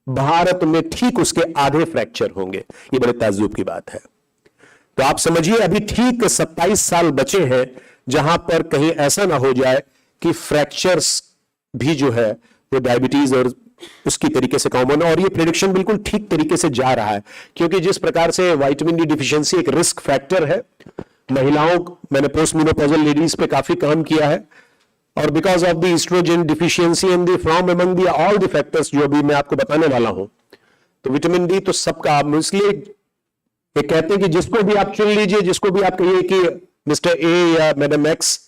भारत में ठीक उसके आधे फ्रैक्चर होंगे। ये बड़े ताज्जुब की बात है। तो आप समझिए अभी ठीक 27 साल बचे हैं जहां पर कहीं ऐसा ना हो जाए कि फ्रैक्चर्स भी जो है वो डायबिटीज और उसकी तरीके से कॉमन है। और ये प्रेडिक्शन बिल्कुल ठीक तरीके से जा रहा है, क्योंकि जिस प्रकार से विटामिन डी डिफिशियंसी एक रिस्क फैक्टर है महिलाओं, मैंने पोस्ट मेनोपॉजल लेडीज पे काफी काम किया है, और because of the oestrogen deficiency and the from among the all the factors जो अभी मैं आपको बताने वाला हूं, तो विटामिन डी तो सबका, आप इसलिए ये कहते हैं कि जिसको भी आप चुन लीजिए, जिसको भी आप कहिए कि मिस्टर ए या मैडम एक्स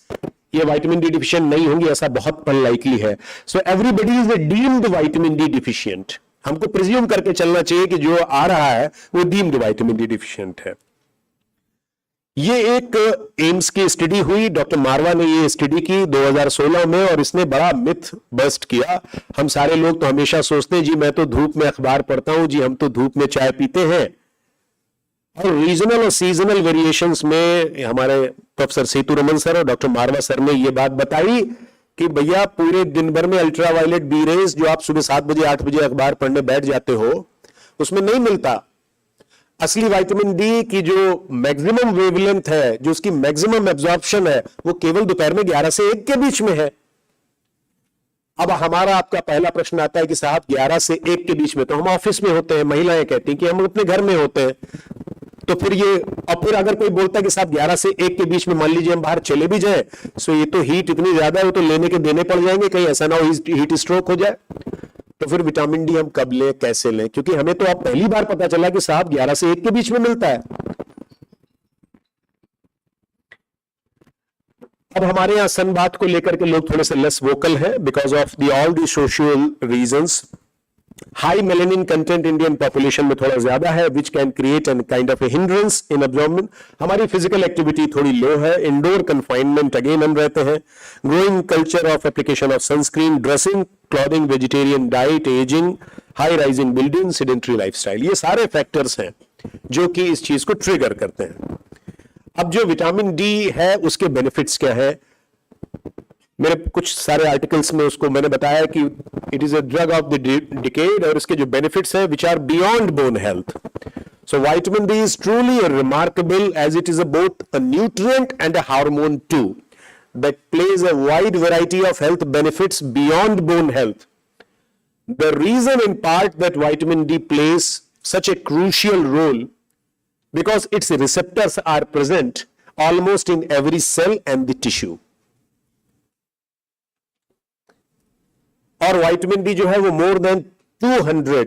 ये विटामिन डी डिफिशिएंट नहीं होंगी, ऐसा बहुत अनलाइकली है। So everybody is deemed vitamin D deficient. हमको प्रिज्यूम करके चलना चाहिए कि जो आ रहा है वो डीम्ड विटामिन डी डिफिशिएंट है। ये एक एम्स की स्टडी हुई, डॉक्टर मारवा ने ये स्टडी की 2016 में, और इसने बड़ा मिथ बस्ट किया। हम सारे लोग तो हमेशा सोचते हैं जी मैं तो धूप में अखबार पढ़ता हूं, जी हम तो धूप में चाय पीते हैं। और रीजनल और सीजनल वेरिएशंस में हमारे प्रोफेसर सेतुरमन सर और डॉक्टर मारवा सर ने यह बात बताई कि भैया पूरे दिन भर में अल्ट्रावायलेट बी रेज जो आप सुबह 7 बजे 8 बजे अखबार पढ़ने बैठ जाते हो उसमें नहीं मिलता। असली विटामिन डी की जो मैक्सिमम वेवलेंथ है, जो उसकी मैक्सिमम एब्जॉर्प्शन है, वो केवल दोपहर में 11 से 1 के बीच में है। अब हमारा आपका पहला प्रश्न आता है कि साहब 11 से 1 के बीच में तो हम ऑफिस में होते हैं, महिलाएं कहती हैं कि हम अपने घर में होते हैं, तो फिर ये, और फिर अगर कोई बोलता है कि साहब 11 से 1 के बीच में मान लीजिए हम बाहर चले भी जाएं, सो ये तो हीट इतनी ज्यादा है, वो तो लेने के देने पड़ जाएंगे, कहीं ऐसा ना हो हीट स्ट्रोक हो जाए। तो फिर विटामिन डी हम कब लें, कैसे लें, क्योंकि हमें तो अब पहली बार पता चला कि साहब 11 से 1 के बीच में मिलता है। अब हमारे यहां सन बात को लेकर के लोग थोड़े से लेस वोकल है, because of the all the social reasons. High melanin content Indian population में थोड़ा ज्यादा है, which can create an kind of a hindrance in absorbment. हमारी फिजिकल एक्टिविटी थोड़ी लो है, इंडोर कन्फाइनमेंट अगेन हम रहते हैं, growing culture of application of sunscreen, dressing, clothing, vegetarian diet, ageing, high rising building, sedentary lifestyle, ये सारे factors हैं जो कि इस चीज को ट्रिगर करते हैं। अब जो विटामिन डी है उसके बेनिफिट्स क्या है, मेरे कुछ सारे आर्टिकल्स में उसको मैंने बताया कि it is a drug of the decade, और इसके जो बेनिफिट्स है which are beyond bone health. So vitamin D is truly remarkable as it is both a nutrient and a hormone to that plays a wide variety of health benefits beyond bone health. The reason in part that vitamin D plays such a crucial role because its receptors are present almost in every cell and the tissue. और vitamin D जो है वो more than 200,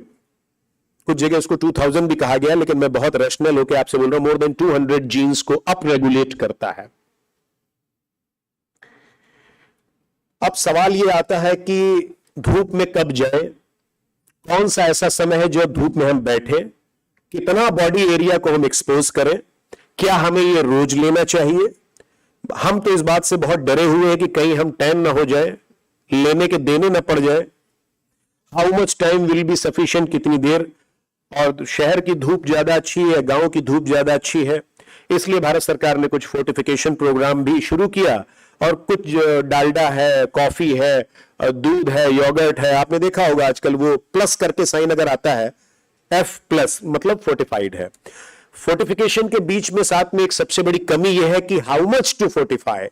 कुछ जगह उसको 2000 भी कहा गया, लेकिन मैं बहुत रैशनल होकर आपसे बोल रहा हूं, मोर देन 200 जीन्स को अप रेगुलेट करता है। अब सवाल ये आता है कि धूप में कब जाएं, कौन सा ऐसा समय है जो धूप में हम बैठे, कितना बॉडी एरिया को हम एक्सपोज करें, क्या हमें ये रोज लेना चाहिए। हम तो इस बात से बहुत डरे हुए हैं कि कहीं हम टैन ना हो जाए, लेने के देने ना पड़ जाए। How much time will be sufficient, कितनी देर, और शहर की धूप ज्यादा अच्छी है, गांव की धूप ज्यादा अच्छी है। इसलिए भारत सरकार ने कुछ फोर्टिफिकेशन प्रोग्राम भी शुरू किया, और कुछ डालडा है, कॉफी है, दूध है, योगर्ट है, आपने देखा होगा आजकल वो प्लस करके साइन अगर आता है F+ मतलब फोर्टिफाइड है। फोर्टिफिकेशन के बीच में साथ में एक सबसे बड़ी कमी यह है कि हाउ मच टू फोर्टिफाई।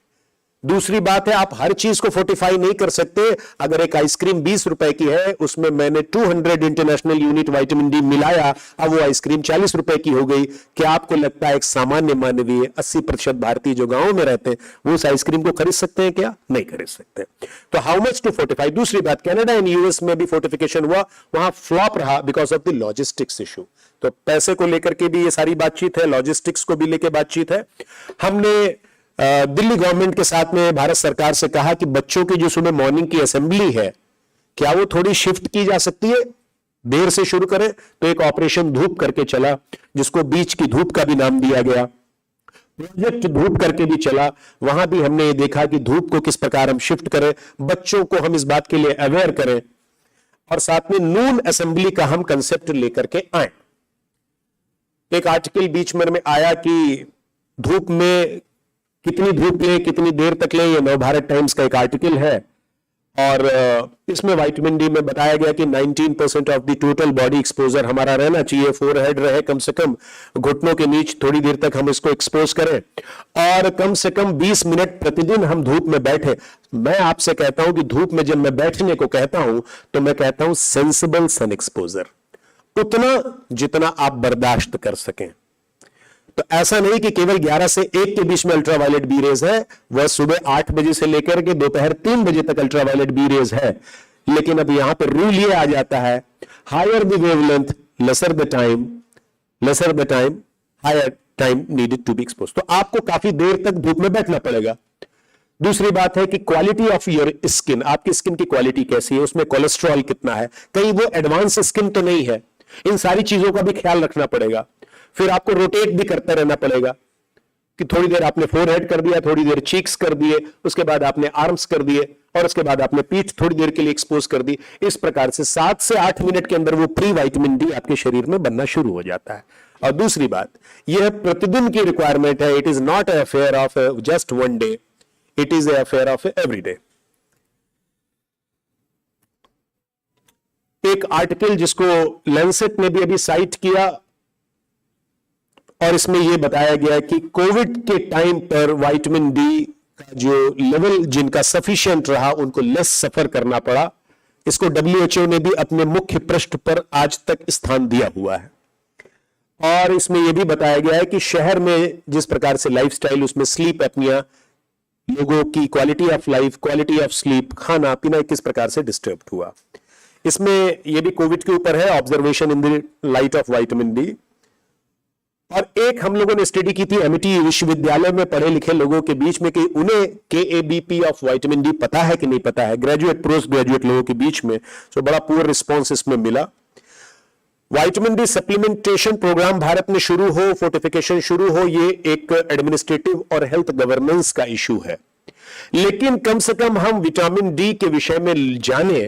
दूसरी बात है, आप हर चीज को फोर्टिफाई नहीं कर सकते। अगर एक आइसक्रीम 20 रुपए की है, उसमें मैंने 200 इंटरनेशनल यूनिट विटामिन डी मिलाया, अब वो आइसक्रीम 40 रुपए की हो गई। क्या आपको लगता है एक सामान्य मानवीय 80% भारतीय जो गांव में रहते हैं वो उस आइसक्रीम को खरीद सकते हैं? क्या नहीं खरीद सकते। तो हाउ मच टू फोर्टिफाई। दूसरी बात, कनाडा एंड यूएस में भी फोर्टिफिकेशन हुआ, वहां फ्लॉप रहा because of the logistics issue. तो पैसे को लेकर के भी ये सारी बातचीत है, लॉजिस्टिक्स को भी लेकर बातचीत है। हमने दिल्ली गवर्नमेंट के साथ में भारत सरकार से कहा कि बच्चों की जो सुबह मॉर्निंग की असेंबली है, क्या वो थोड़ी शिफ्ट की जा सकती है, देर से शुरू करें। तो एक ऑपरेशन धूप करके चला, जिसको बीच की धूप का भी नाम दिया गया। प्रोजेक्ट धूप करके भी चला, वहां भी हमने ये देखा कि धूप को किस प्रकार हम शिफ्ट करें, बच्चों को हम इस बात के लिए अवेयर करें, और साथ में नून असेंबली का हम कंसेप्ट लेकर के आए। एक आर्टिकल बीच में आया कि धूप में कितनी धूप लें, कितनी देर तक लें, ये नवभारत टाइम्स का एक आर्टिकल है, और इसमें विटामिन डी में बताया गया कि 19% of the total body exposure हमारा रहना चाहिए। फोरहेड रहे कम से कम, घुटनों के नीचे थोड़ी देर तक हम इसको एक्सपोज करें, और कम से कम 20 मिनट प्रतिदिन हम धूप में बैठे। मैं आपसे कहता हूं कि धूप में जब मैं बैठने को कहता हूं तो मैं कहता हूं सेंसिबल सन एक्सपोजर, उतना जितना आप बर्दाश्त कर सकें। तो ऐसा नहीं कि केवल 11 से 1 के बीच में अल्ट्रावायलेट बी रेज है, वह सुबह 8 बजे से लेकर के दोपहर 3 बजे तक अल्ट्रावायलेट बी रेज है। लेकिन अब यहां पर रूल ये आ जाता है, higher the wavelength lesser the time higher time needed to be expose. तो आपको काफी देर तक धूप में बैठना पड़ेगा। दूसरी बात है कि क्वालिटी ऑफ योर स्किन, आपकी स्किन की क्वालिटी कैसी है, उसमें कोलेस्ट्रॉल कितना है, कहीं वो एडवांस स्किन तो नहीं है। इन सारी चीजों का भी ख्याल रखना पड़ेगा। फिर आपको रोटेट भी करता रहना पड़ेगा कि थोड़ी देर आपने फोरहेड कर दिया, थोड़ी देर चीक्स कर दिए, उसके बाद आपने आर्म्स कर दिए, और उसके बाद आपने पीठ थोड़ी देर के लिए एक्सपोज कर दी। इस प्रकार से 7 से 8 मिनट के अंदर वो प्री विटामिन डी आपके शरीर में बनना शुरू हो जाता है। और दूसरी बात, यह प्रतिदिन की रिक्वायरमेंट है। It is not a affair of just one day, it is a affair of every day. एक आर्टिकल जिसको लैंसेट ने भी अभी साइट किया, और इसमें यह बताया गया कि कोविड के टाइम पर विटामिन डी का जो लेवल जिनका सफिशिएंट रहा, उनको लेस सफर करना पड़ा। इसको WHO ने भी अपने मुख्य पृष्ठ पर आज तक स्थान दिया हुआ है। और इसमें यह भी बताया गया है कि शहर में जिस प्रकार से लाइफस्टाइल, उसमें स्लीप एपनिया, लोगों की quality of life, quality of sleep, खाना पीना किस प्रकार से डिस्टर्ब हुआ। इसमें यह भी कोविड के ऊपर है, observation in the light of vitamin D. और एक हम लोगों ने स्टडी की थी एमिटी विश्वविद्यालय में पढ़े लिखे लोगों के बीच में कि उन्हें KABP ऑफ विटामिन डी पता है कि नहीं पता है, ग्रेजुएट पोस्ट ग्रेजुएट लोगों के बीच में। तो बड़ा पुअर रिस्पॉन्स इसमें मिला। Vitamin D supplementation programme Bharat में शुरू हो, फोर्टिफिकेशन शुरू हो, ये एक एडमिनिस्ट्रेटिव और हेल्थ गवर्नेंस का इशू है। लेकिन कम से कम हम विटामिन डी के विषय में जाने,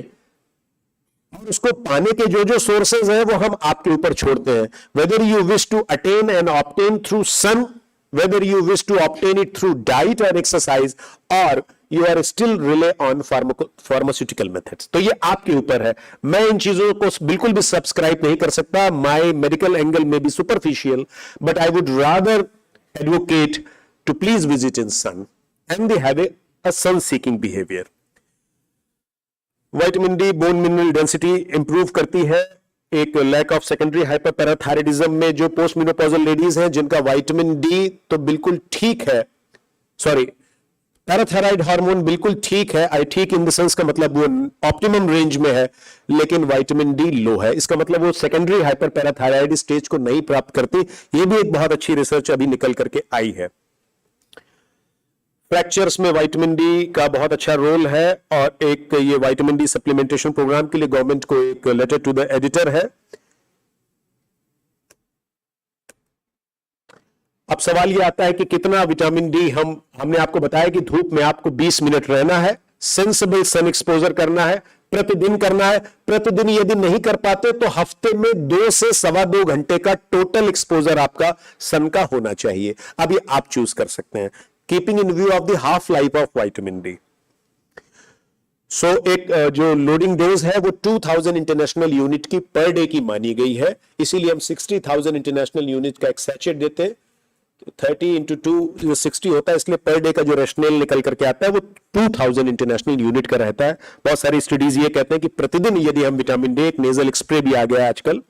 और उसको पाने के जो जो सोर्सेज हैं वो हम आपके ऊपर छोड़ते हैं। Whether you wish to attain and obtain through sun, whether you wish to obtain it through diet और एक्सरसाइज, और you are still rely on pharmaceutical methods, तो ये आपके ऊपर है। मैं इन चीजों को बिल्कुल भी सब्सक्राइब नहीं कर सकता। माय मेडिकल एंगल में भी superficial, but I would rather advocate to please visit in sun and they have a sun seeking behavior. Vitamin D bone mineral density improve करती है। एक लैक ऑफ सेकेंडरी हाइपरपैराथायराइडिज्म में जो पोस्ट मेनोपॉजल लेडीज हैं जिनका vitamin D तो बिल्कुल ठीक है, सॉरी पैराथायराइड हार्मोन बिल्कुल ठीक है, आई ठीक इन द सेंस का मतलब वो ऑप्टिमम रेंज में है, लेकिन विटामिन डी लो है, इसका मतलब वो सेकेंडरी हाइपरपैराथायराइड स्टेज को नहीं प्राप्त करती। ये भी एक बहुत अच्छी रिसर्च अभी निकल करके आई है। फ्रैक्चर्स में विटामिन डी का बहुत अच्छा रोल है, और एक ये विटामिन डी सप्लीमेंटेशन प्रोग्राम के लिए गवर्नमेंट को एक लेटर टू द एडिटर है। अब सवाल ये आता है कि कितना विटामिन डी हमने आपको बताया कि धूप में आपको 20 मिनट रहना है, सेंसिबल सन एक्सपोजर करना है, प्रतिदिन करना है। प्रतिदिन यदि नहीं कर पाते तो हफ्ते में 2 से सवा 2 घंटे का टोटल एक्सपोजर आपका सन का होना चाहिए। अब ये आप चूज कर सकते हैं, keeping in view of the half life of vitamin D. So एक जो लोडिंग डोज है वो 2000 इंटरनेशनल यूनिट की पर डे की मानी गई है, इसीलिए हम 60,000 इंटरनेशनल यूनिट का एक सैचेट देते हैं। 30 इंटू 2 60 होता है, इसलिए पर डे का जो रेशनल निकल करके आता है वो 2000 इंटरनेशनल यूनिट का रहता है। बहुत सारी स्टडीज ये कहते हैं कि प्रतिदिन यदि हम विटामिन डी, एक नेजल स्प्रे भी आ गया है आजकल,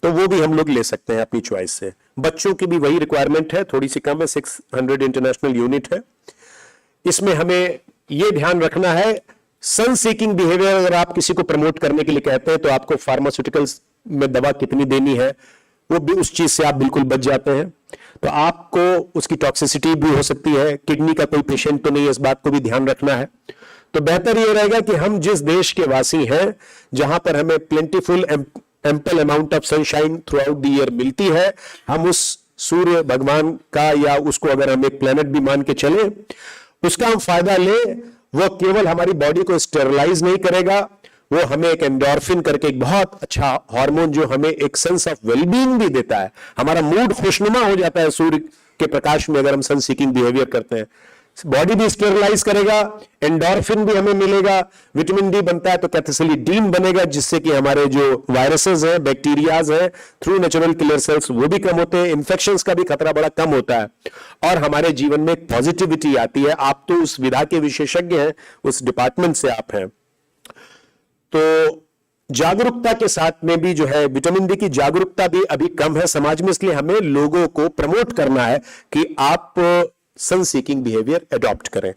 तो वो भी हम लोग ले सकते हैं अपनी चॉइस से। बच्चों की भी वही रिक्वायरमेंट है, थोड़ी सी कम है, 600 इंटरनेशनल यूनिट है। इसमें हमें ये ध्यान रखना है, सन सीकिंग बिहेवियर अगर आप किसी को प्रमोट करने के लिए कहते हैं तो आपको फार्मास्यूटिकल्स में दवा कितनी देनी है वो भी, उस चीज से आप बिल्कुल बच जाते हैं। तो आपको उसकी टॉक्सिसिटी भी हो सकती है, किडनी का कोई पेशेंट तो नहीं है, इस बात को भी ध्यान रखना है। तो बेहतर ये रहेगा कि हम जिस देश के वासी हैं, जहां पर हमें plentiful ample amount of sunshine through out the year मिलती है, हम उस सूर्य भगवान का, या उसको अगर हम एक प्लेनेट भी मान के चले, उसका हम फायदा लें। वो केवल हमारी बॉडी को स्टेरलाइज नहीं करेगा, वो हमें एक एंडोर्फिन करके एक बहुत अच्छा हार्मोन जो हमें एक सेंस ऑफ वेलबींग भी देता है। हमारा मूड खुशनुमा हो जाता है सूर्य के प्रकाश में अगर हम सन सीकिंग बिहेवियर करते हैं। बॉडी भी स्टेरलाइज करेगा, एंडोर्फिन भी हमें मिलेगा, विटामिन डी बनता है तो कैथेसिलिडीन बनेगा, जिससे कि हमारे जो वायरसेस हैं, बैक्टीरियाज हैं, थ्रू नेचुरल किलर सेल्स वो भी कम होते हैं, इंफेक्शंस का भी खतरा बड़ा कम होता है, और हमारे जीवन में एक पॉजिटिविटी आती है। आप तो उस विधा के विशेषज्ञ हैं, उस डिपार्टमेंट से आप हैं। तो जागरूकता के साथ में भी जो है विटामिन डी की जागरूकता भी अभी कम है समाज में, इसलिए हमें लोगों को प्रमोट करना है कि आप सन सीकिंग बिहेवियर अडॉप्ट करें।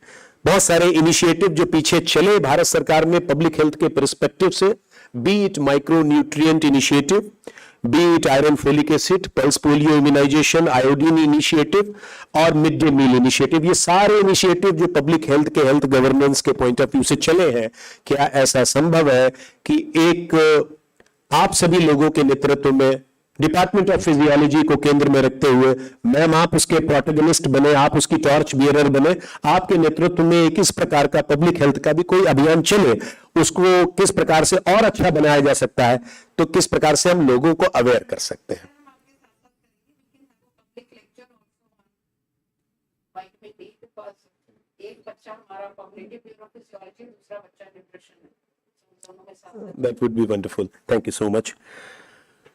बहुत सारे इनिशिएटिव जो पीछे चले भारत सरकार में पब्लिक हेल्थ के पर्सपेक्टिव से, be it micro nutrient initiative, be it iron folic acid, pulse polio immunisation, iodine initiative और मिड डे मील इनिशिएटिव, ये सारे इनिशिएटिव जो पब्लिक हेल्थ के हेल्थ गवर्नेंस के पॉइंट ऑफ व्यू से चले हैं, क्या ऐसा संभव है कि एक आप सभी लोगों के नेतृत्व में डिपार्टमेंट ऑफ फिजियोलॉजी को केंद्र में रखते हुए, मैम आप उसके प्रोटोगनिस्ट बने, आप उसकी टॉर्च बियरर बने, आपके नेतृत्व में किस प्रकार का पब्लिक हेल्थ का भी कोई अभियान चले, उसको किस प्रकार से और अच्छा बनाया जा सकता है, तो किस प्रकार से हम लोगों को अवेयर कर सकते हैं। एक बच्चा हमारा कॉग्निटिव न्यूरोफिजियोलॉजी, दूसरा बच्चा न्यूट्रिशन है, दोनों में साथ। That would be wonderful. Thank you so much.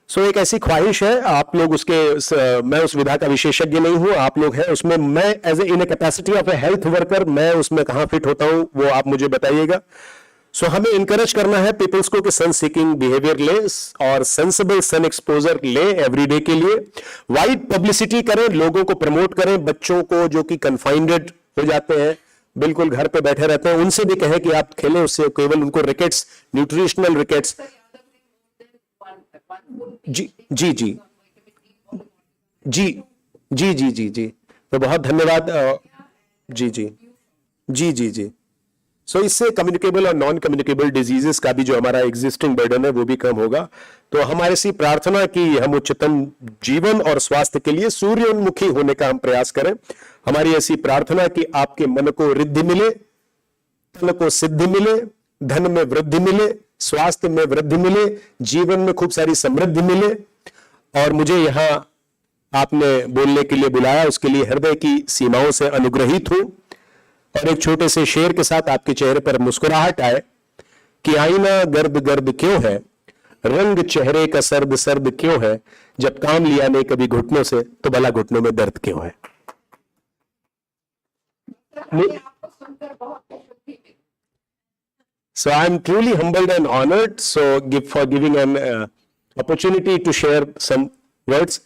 So एक ऐसी ख्वाहिश है, आप लोग उसके, मैं उस विधा का विशेषज्ञ नहीं हूं, आप लोग हैं उसमें, मैं as a in a capacity of a health worker मैं उसमें कहां फिट होता हूं वो आप मुझे बताइएगा। सो हमें इंकरेज करना है पीपल्स को कि सन सीकिंग बिहेवियर ले और सेंसिबल सन एक्सपोजर ले एवरीडे के लिए, वाइड पब्लिसिटी करें, लोगों को प्रमोट करें, बच्चों को जो कि कन्फाइंडेड हो जाते हैं, बिल्कुल घर पे बैठे रहते हैं, उनसे भी कहें कि आप खेलें, उससे केवल उनको रिकेट्स, न्यूट्रिशनल रिकेट्स। जी जी जी जी जी जी जी जी तो बहुत धन्यवाद। जी जी जी जी जी सो इससे कम्युनिकेबल और नॉन कम्युनिकेबल डिजीजेस का भी जो हमारा एग्जिस्टिंग बर्डन है वो भी कम होगा। तो हमारी सी प्रार्थना कि हम उच्चतम जीवन और स्वास्थ्य के लिए सूर्योन्मुखी होने का हम प्रयास करें। हमारी ऐसी प्रार्थना कि आपके मन को रिद्धि मिले, तन को सिद्धि मिले, धन में वृद्धि मिले, स्वास्थ्य में वृद्धि मिले, जीवन में खूब सारी समृद्धि मिले। और मुझे यहां आपने बोलने के लिए बुलाया, उसके लिए हृदय की सीमाओं से अनुग्रहित हूं। और एक छोटे से शेर के साथ आपके चेहरे पर मुस्कुराहट आए कि आईना गर्द गर्द क्यों है, रंग चेहरे का सर्द सर्द क्यों है, जब काम लिया नहीं कभी घुटनों से तो भला घुटनों में दर्द क्यों है। So I am truly humbled and honored. So for giving an opportunity to share some words.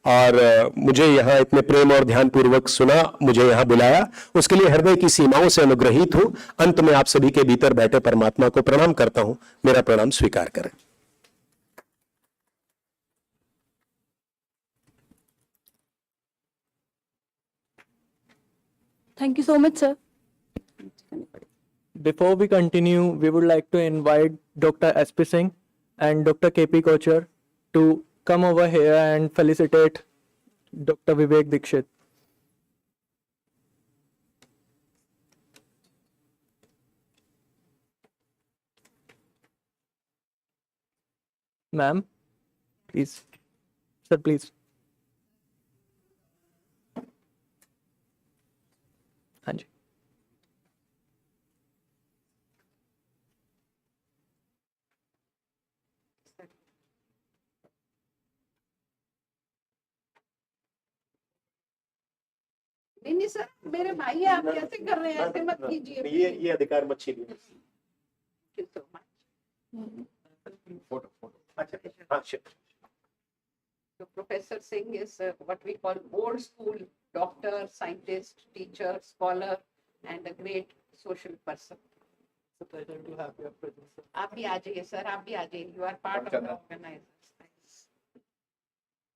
और मुझे यहाँ इतने प्रेम और ध्यान पूर्वक सुना, मुझे यहाँ बुलाया, उसके लिए हृदय की सीमाओं से अनुग्रहित हूँ। अंत में आप सभी के भीतर बैठे परमात्मा को प्रणाम करता हूँ। मेरा प्रणाम स्वीकार करें। Thank you so much, sir. Before we continue, we would like to invite Dr. SP Singh and Dr. KP Kochar to come over here and felicitate Dr. Vivek Dikshit. Ma'am, please. Sir, please. हाँ जी. नहीं नहीं sir, मेरे भाई है, आप कैसे कर रहे हैं? ऐसे मत कीजिए। ये अधिकार मत छीनिए। Thank you so much. Photo photo अच्छा हाँ sure. So Professor Singh is what we call old school doctor, scientist, teacher, scholar, and a great social person. It's a pleasure to have your presence, sir. आप भी आ जाइए sir, आप भी आ जाइए. You are part of the organizers.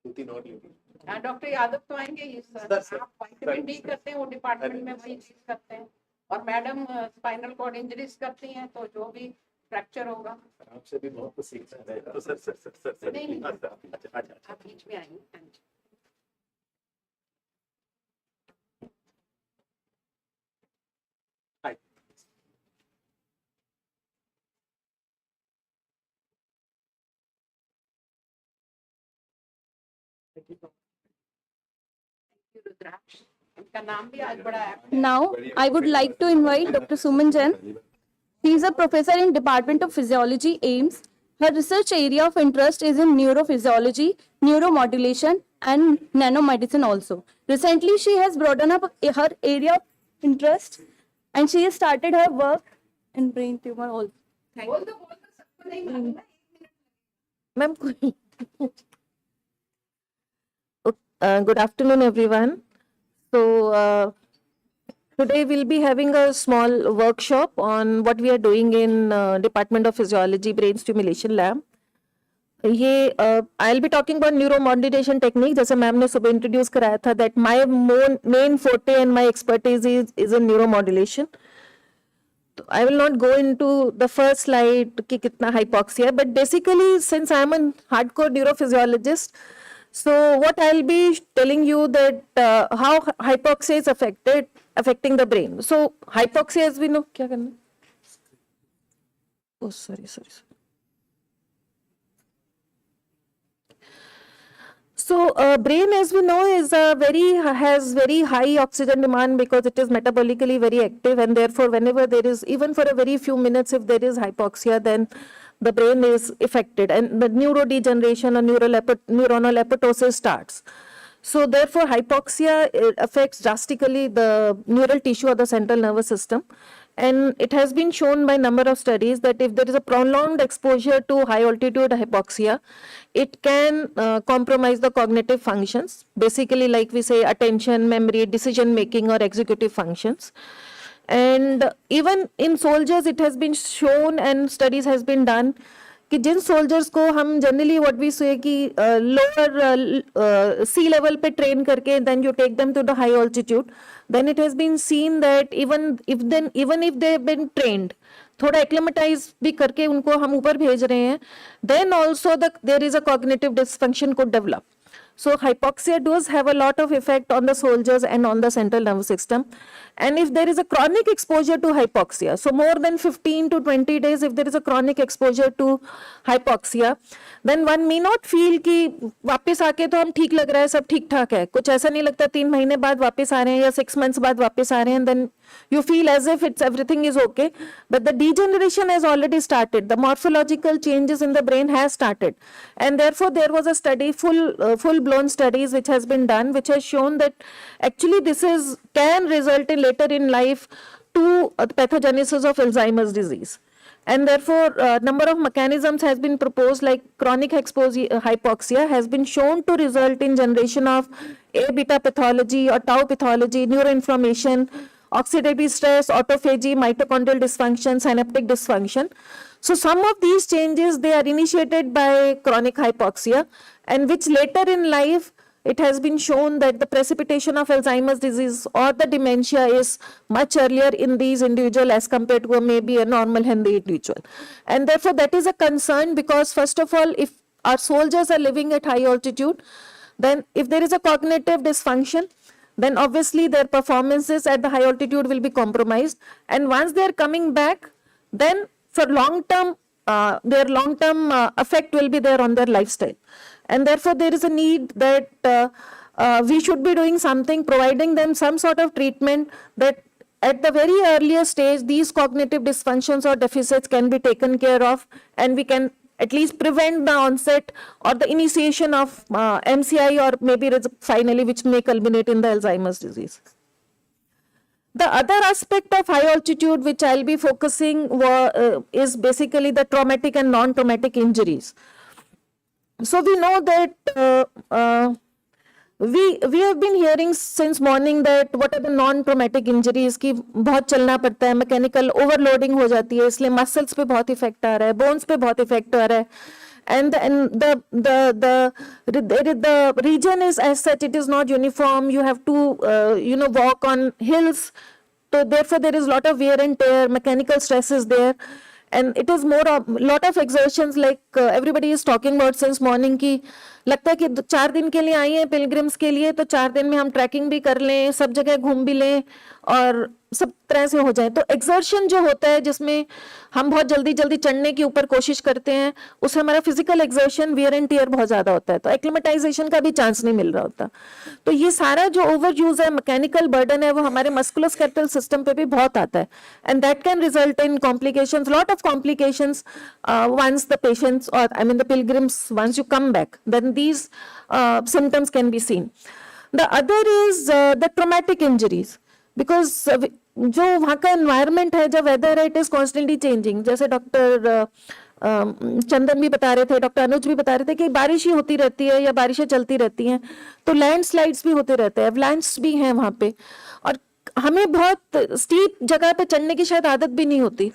2-3 और लेंगे। हाँ डॉक्टर यादव तो आएंगे ही सर. आप वाइटामिन डी करते हैं, वो डिपार्टमेंट में वही चीज करते हैं. और मैडम स्पाइनल कॉर्ड इंजरीज करती हैं, तो जो भी फ्रैक्चर होगा आपसे भी बहुत कुछ सीखना है। तो सर नहीं नहीं अच्छा अच्छा आप बीच में आएंगे. हाँ जी. हाय रुद्राक्ष, इनका नाम भी आज बड़ा है. Now, I would like to invite Dr. Suman Jain. She is a professor in Department of Physiology, AIMS. Her research area of interest is in neurophysiology, neuromodulation, and nanomedicine also. Recently, she has broadened up her area of interest, and she has started her work in brain tumor also. Thank you. Ma'am, good afternoon, everyone. So, today we'll be having a small workshop on what we are doing in Department of Physiology Brain Stimulation Lab. ये I'll be talking about neuromodulation technique. जैसे ma'am ने सुबह introduce कराया था that my main forte and my expertise is in neuromodulation. I will not go into the first slide कि कितना hypoxia, but basically since I am a hardcore neurophysiologist, so what I'll be telling you that how hypoxia is affecting the brain. So hypoxia, as we know, क्या करना? Oh, sorry. So brain, as we know, is has very high oxygen demand because it is metabolically very active, and therefore whenever there is, even for a very few minutes, if there is hypoxia, then the brain is affected and the neurodegeneration or neuronal apoptosis starts. So therefore hypoxia affects drastically the neural tissue of the central nervous system, and it has been shown by number of studies that if there is a prolonged exposure to high altitude hypoxia, it can compromise the cognitive functions, basically like we say attention, memory, decision making or executive functions. And even in soldiers it has been shown and studies has been done कि जिन soldiers को हम generally what we say कि lower sea level पे train करके then you take them to the high altitude, then it has been seen that even if they have been trained, थोड़ा acclimatise भी करके उनको हम ऊपर भेज रहे हैं, then also there is a cognitive dysfunction could develop. So hypoxia does have a lot of effect on the soldiers and on the central nervous system. And if there is a chronic exposure to hypoxia, so more than 15 to 20 days, if there is a chronic exposure to hypoxia, then one may not feel कि वापस आके तो हम ठीक लग रहा है, सब ठीक ठाक है, कुछ ऐसा नहीं लगता 3 महीने बाद वापस आ रहे हैं या 6 months बाद वापस आ रहे हैं, then you feel as if everything is okay, but the degeneration has already started, the morphological changes in the brain has started, and therefore there was a study, full blown studies which has been done, which has shown that actually this can result in later in life to pathogenesis of Alzheimer's disease. And therefore number of mechanisms has been proposed, like chronic hypoxia has been shown to result in generation of A beta pathology or tau pathology, neuroinflammation, oxidative stress, autophagy, mitochondrial dysfunction, synaptic dysfunction. So some of these changes, they are initiated by chronic hypoxia, and which later in life it has been shown that the precipitation of Alzheimer's disease or the dementia is much earlier in these individuals as compared to maybe a normal healthy individual. And therefore that is a concern, because first of all, if our soldiers are living at high altitude, then if there is a cognitive dysfunction, then obviously their performances at the high altitude will be compromised. And once they are coming back, then for long term their long-term effect will be there on their lifestyle. And therefore, there is a need that we should be doing something, providing them some sort of treatment that at the very earliest stage, these cognitive dysfunctions or deficits can be taken care of, and we can at least prevent the onset or the initiation of MCI, or maybe finally, which may culminate in the Alzheimer's disease. The other aspect of high altitude, which I'll be focusing is basically the traumatic and non-traumatic injuries. So we know that we have been hearing since morning that what are the non-traumatic injuries की बहुत चलना पड़ता है, mechanical overloading हो जाती है, इसलिए muscles पे बहुत effect आ रहा है, bones पे बहुत effect आ रहा है, and the region is as such, it is not uniform. You have to walk on hills, so therefore there is a lot of wear and tear, mechanical stress is there. And it is more of lot of exertions, like everybody is talking about since morning की लगता है कि 4 दिन के लिए आई हैं pilgrims के लिए, तो 4 दिन में हम ट्रैकिंग भी कर लें, सब जगह घूम भी लें और सब तरह से हो जाए. तो एक्सर्शन जो होता है जिसमें हम बहुत जल्दी जल्दी चढ़ने के ऊपर कोशिश करते हैं, उससे हमारा physical exertion wear and tear बहुत ज्यादा होता है, तो एक्लिमेटाइजेशन का भी चांस नहीं मिल रहा होता. तो ये सारा जो ओवर यूज है, मैकेनिकल बर्डन है, वो हमारे मस्कुलोस्केलेटल सिस्टम पे भी बहुत आता है, and that can result in complications, lot of complications once the patients, or I mean the pilgrims, once you come back, then these symptoms can be seen. The other is the traumatic injuries, because जो वहाँ का environment है, जो weather है, it is constantly changing. जैसे doctor चंदन भी बता रहे थे, डॉक्टर अनुज भी बता रहे थे कि बारिश ही होती रहती है या बारिशें चलती रहती हैं, तो लैंडस्लाइड्स भी होते रहते हैं, avalanches भी हैं वहाँ पे, और हमें बहुत स्टीप जगह पे चढ़ने की शायद आदत भी नहीं होती,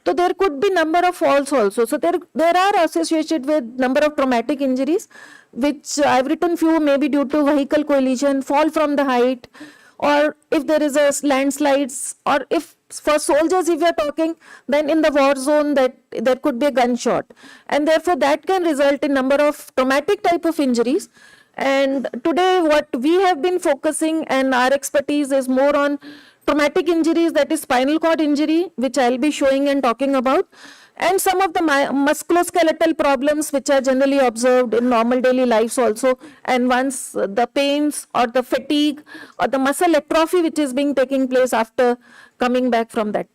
तो there could be number of falls also. So there are associated with number of traumatic injuries which I've written few, maybe due to vehicle collision, fall from the height, or if there is a landslides, or if for soldiers if we are talking, then in the war zone that there could be a gunshot, and therefore that can result in number of traumatic type of injuries. And today what we have been focusing and our expertise is more on traumatic injuries, that is spinal cord injury, which I'll be showing and talking about, and some of the musculoskeletal problems which are generally observed in normal daily lives also, and once the pains or the fatigue or the muscle atrophy which is being taking place after coming back from that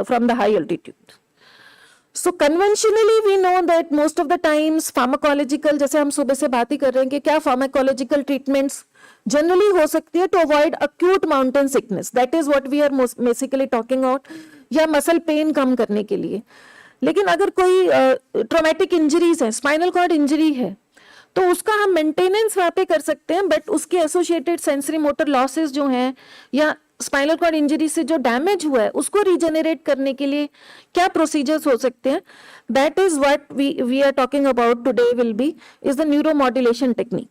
from the high altitude. So conventionally we know that most of the times pharmacological, जैसे हम सुबह से बात ही कर रहे हैं कि क्या pharmacological treatments generally हो सकती है to avoid acute mountain sickness, that is what we are basically talking about, या muscle pain कम करने के लिए. लेकिन अगर कोई ट्रॉमेटिक इंजरीज है, स्पाइनल कॉर्ड इंजरी है, तो उसका हम मेंटेनेंस वहाँ पे कर सकते हैं, बट उसके एसोसिएटेड सेंसरी मोटर लॉसेस जो हैं, या स्पाइनल कॉर्ड इंजरी से जो डैमेज हुआ है उसको रीजेनरेट करने के लिए क्या प्रोसीजर्स हो सकते हैं, that is what we are talking about today will be is the neuromodulation technique.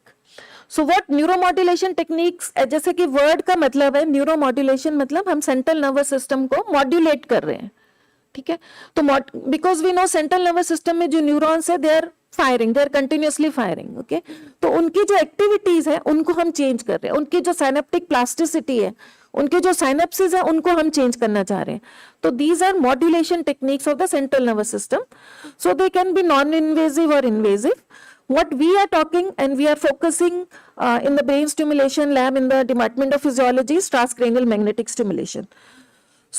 So what neuromodulation techniques, जैसे कि वर्ड का मतलब है न्यूरोमॉड्यूलेशन, मतलब हम सेंट्रल नर्वस सिस्टम को मॉड्यूलेट कर रहे हैं, ठीक है. तो because we know central nervous system में जो न्यूरॉन्स है, they are firing, they are continuously firing, okay. तो उनकी जो एक्टिविटीज है उनको हम चेंज कर रहे हैं, उनकी जो साइनेप्टिक प्लास्टिसिटी है, उनके जो साइनेप्सिस है, उनको हम चेंज करना चाह रहे हैं. तो these are modulation techniques of the central nervous system. So they can be non invasive और invasive. What we are talking and we are focusing in the brain stimulation lab in the Department of Physiology is transcranial magnetic stimulation.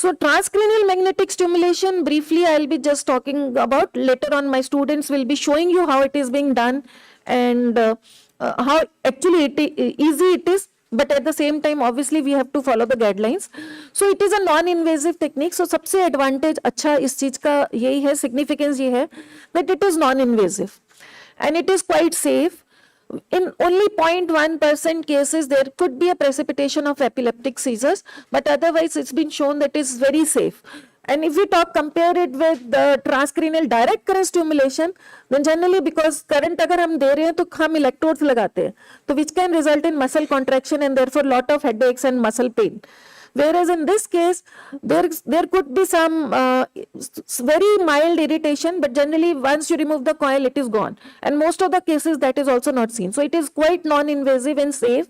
So transcranial magnetic stimulation, briefly I'll be just talking about. Later on my students will be showing you how it is being done and how actually easy it is, but at the same time obviously we have to follow the guidelines. So it is a non-invasive technique. So सबसे advantage अच्छा इस चीज का यही है, significance ये है that it is non-invasive and it is quite safe. In only 0.1% cases there could be a precipitation of epileptic seizures, but otherwise it's been shown that it's very safe. And if we compare it with the transcranial direct current stimulation, then generally because current अगर हम दे रहे हैं तो हम electrodes लगाते हैं, तो which can result in muscle contraction and therefore lot of headaches and muscle pain. Whereas in this case, there could be some very mild irritation, but generally once you remove the coil, it is gone. And most of the cases that is also not seen. So it is quite non-invasive and safe.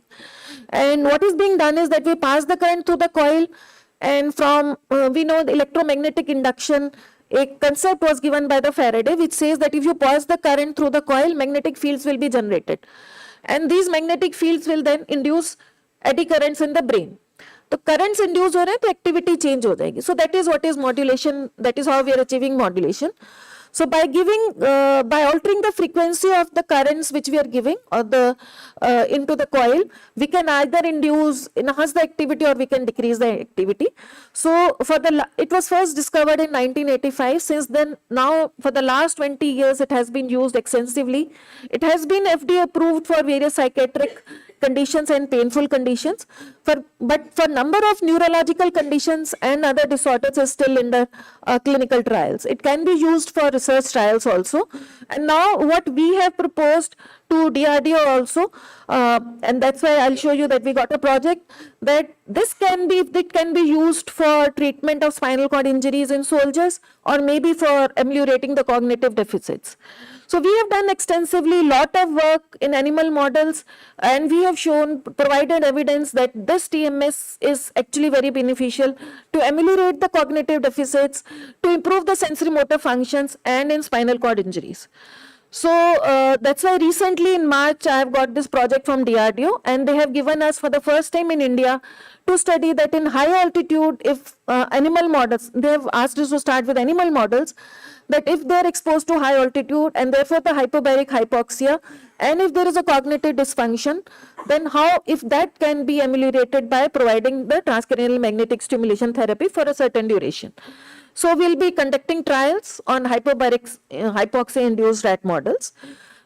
And what is being done is that we pass the current through the coil, and from we know the electromagnetic induction a concept was given by the Faraday which says that if you pass the current through the coil, magnetic fields will be generated. And these magnetic fields will then induce eddy currents in the brain. तो currents induce हो रहे हैं तो activity change हो जाएगी. So that is what is modulation, that is how we are achieving modulation. So by giving, by altering the frequency of the currents which we are giving or the into the coil, we can either enhance the activity or we can decrease the activity. So for the, it was first discovered in 1985. Since then, now for the last 20 years, it has been used extensively. It has been FDA approved for various psychiatric conditions and painful conditions, but for number of neurological conditions and other disorders is still in the clinical trials. It can be used for research trials also. And now what we have proposed to DRDO also, and that's why I'll show you that we got a project that this can be, it can be used for treatment of spinal cord injuries in soldiers or maybe for ameliorating the cognitive deficits. So we have done extensively lot of work in animal models, and we have shown, provided evidence that this TMS is actually very beneficial to ameliorate the cognitive deficits, to improve the sensory motor functions and in spinal cord injuries. So that's why recently in March I have got this project from DRDO, and they have given us for the first time in India to study that in high altitude, if animal models, they have asked us to start with animal models, that if they are exposed to high altitude and therefore the hypobaric hypoxia, and if there is a cognitive dysfunction, then how, if that can be ameliorated by providing the transcranial magnetic stimulation therapy for a certain duration. So we'll be conducting trials on hypobaric hypoxia-induced rat models.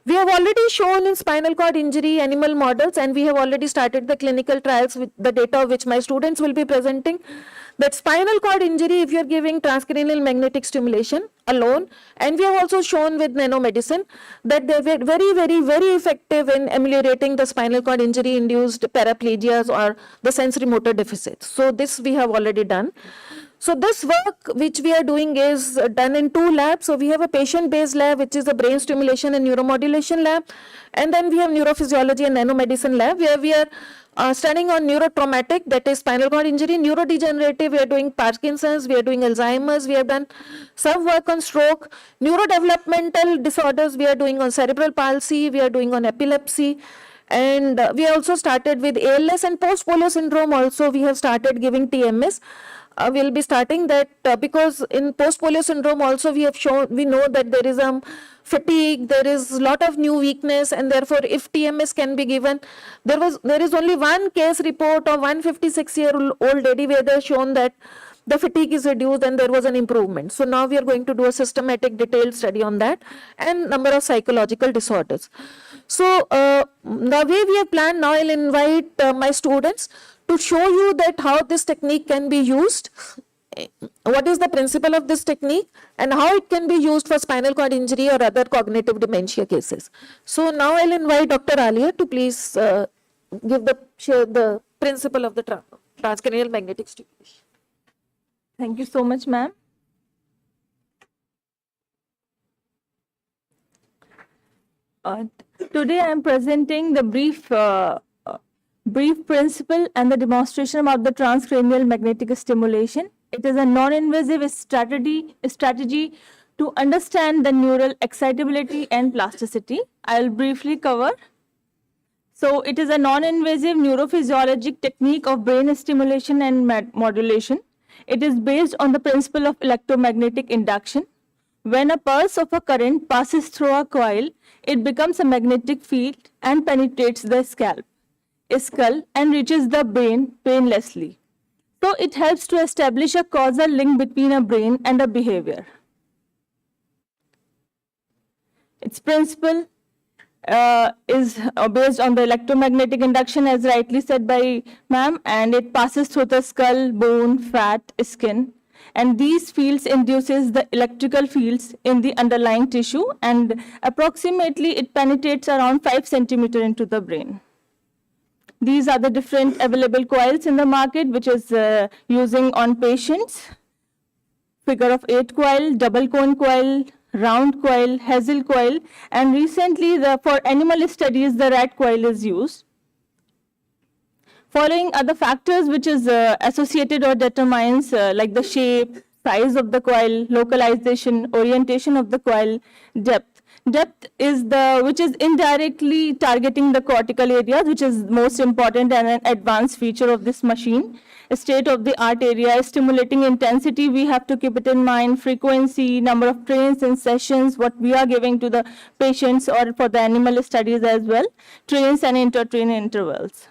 We have already shown in spinal cord injury animal models, and we have already started the clinical trials with the data which my students will be presenting, that spinal cord injury, if you're giving transcranial magnetic stimulation alone, and we have also shown with nanomedicine that they're very effective in ameliorating the spinal cord injury induced paraplegias or the sensory motor deficits. So this we have already done. So this work which we are doing is done in 2 labs. So we have a patient-based lab, which is a brain stimulation and neuromodulation lab. And then we have neurophysiology and nanomedicine lab, where we are studying on neurotraumatic, that is spinal cord injury, neurodegenerative, we are doing Parkinson's, we are doing Alzheimer's, we have done some work on stroke, neurodevelopmental disorders, we are doing on cerebral palsy, we are doing on epilepsy. And we also started with ALS and post-polio syndrome also, we have started giving TMS. We'll be starting that because in post-polio syndrome also we have shown, we know that there is fatigue, there is a lot of new weakness, and therefore if TMS can be given, there is only one case report of 156-year-old lady where they have shown that the fatigue is reduced and there was an improvement. So now we are going to do a systematic detailed study on that and number of psychological disorders. So the way we have planned, now I'll invite my students to show you that how this technique can be used, what is the principle of this technique, and how it can be used for spinal cord injury or other cognitive dementia cases. So now I'll invite Dr. Alia to please share the principle of the transcranial magnetic stimulation. Thank you so much, ma'am. Today I am presenting the brief principle and the demonstration about the transcranial magnetic stimulation. It is a non-invasive strategy to understand the neural excitability and plasticity. I will briefly cover. So it is a non-invasive neurophysiologic technique of brain stimulation and modulation. It is based on the principle of electromagnetic induction. When a pulse of a current passes through a coil, it becomes a magnetic field and penetrates the skull and reaches the brain painlessly. So it helps to establish a causal link between a brain and a behavior. Its principle is based on the electromagnetic induction, as rightly said by ma'am, and it passes through the skull, bone, fat, skin, and these fields induces the electrical fields in the underlying tissue, and approximately it penetrates around 5 centimeters into the brain. These are the different available coils in the market, which is using on patients. Figure of 8 coil, double cone coil, round coil, hazel coil, and recently for animal studies the rat coil is used. Following other factors which is associated or determines like the shape, size of the coil, localization, orientation of the coil, depth. Depth is which is indirectly targeting the cortical areas, which is most important and an advanced feature of this machine. A state-of-the-art area, stimulating intensity, we have to keep it in mind, frequency, number of trains and sessions, what we are giving to the patients or for the animal studies as well, trains and inter-train intervals.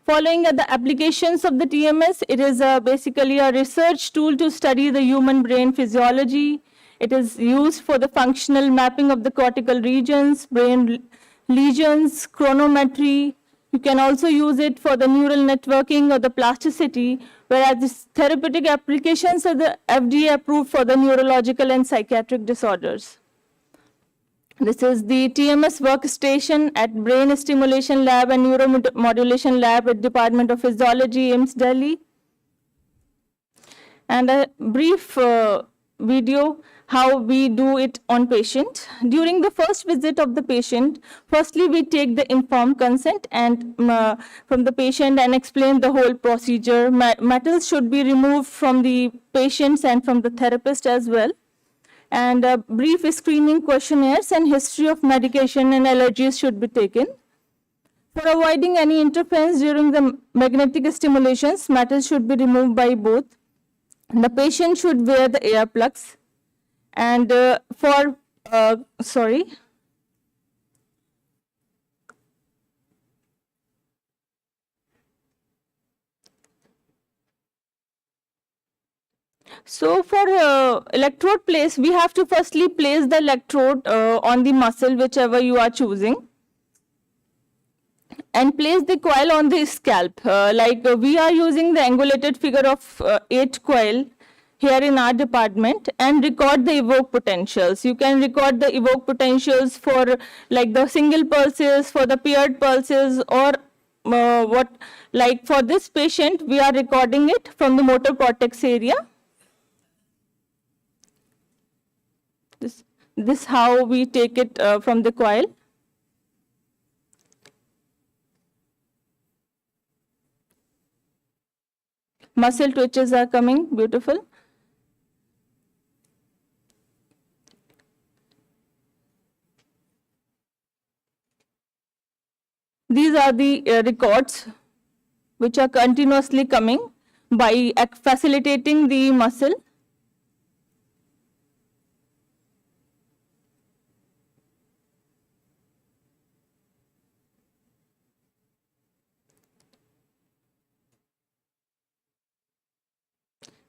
Following the applications of the TMS, it is basically a research tool to study the human brain physiology. It is used for the functional mapping of the cortical regions, brain lesions, chronometry. You can also use it for the neural networking or the plasticity, whereas these therapeutic applications are the FDA approved for the neurological and psychiatric disorders. This is the TMS workstation at Brain Stimulation Lab and Neuromodulation Lab at Department of Physiology, AIIMS, Delhi. And a brief video how we do it on patient. During the first visit of the patient, firstly we take the informed consent and from the patient and explain the whole procedure. Metals should be removed from the patients and from the therapist as well. And brief screening questionnaires and history of medication and allergies should be taken. For avoiding any interference during the magnetic stimulations, metals should be removed by both. The patient should wear the earplugs. And So for electrode place, we have to firstly place the electrode on the muscle, whichever you are choosing, and place the coil on the scalp. We are using the angulated figure of 8 coil here in our department, and record the evoke potentials. You can record the evoke potentials for like the single pulses, for the paired pulses, or for this patient, we are recording it from the motor cortex area. This how we take it from the coil. Muscle twitches are coming, beautiful. These are the records which are continuously coming by facilitating the muscle.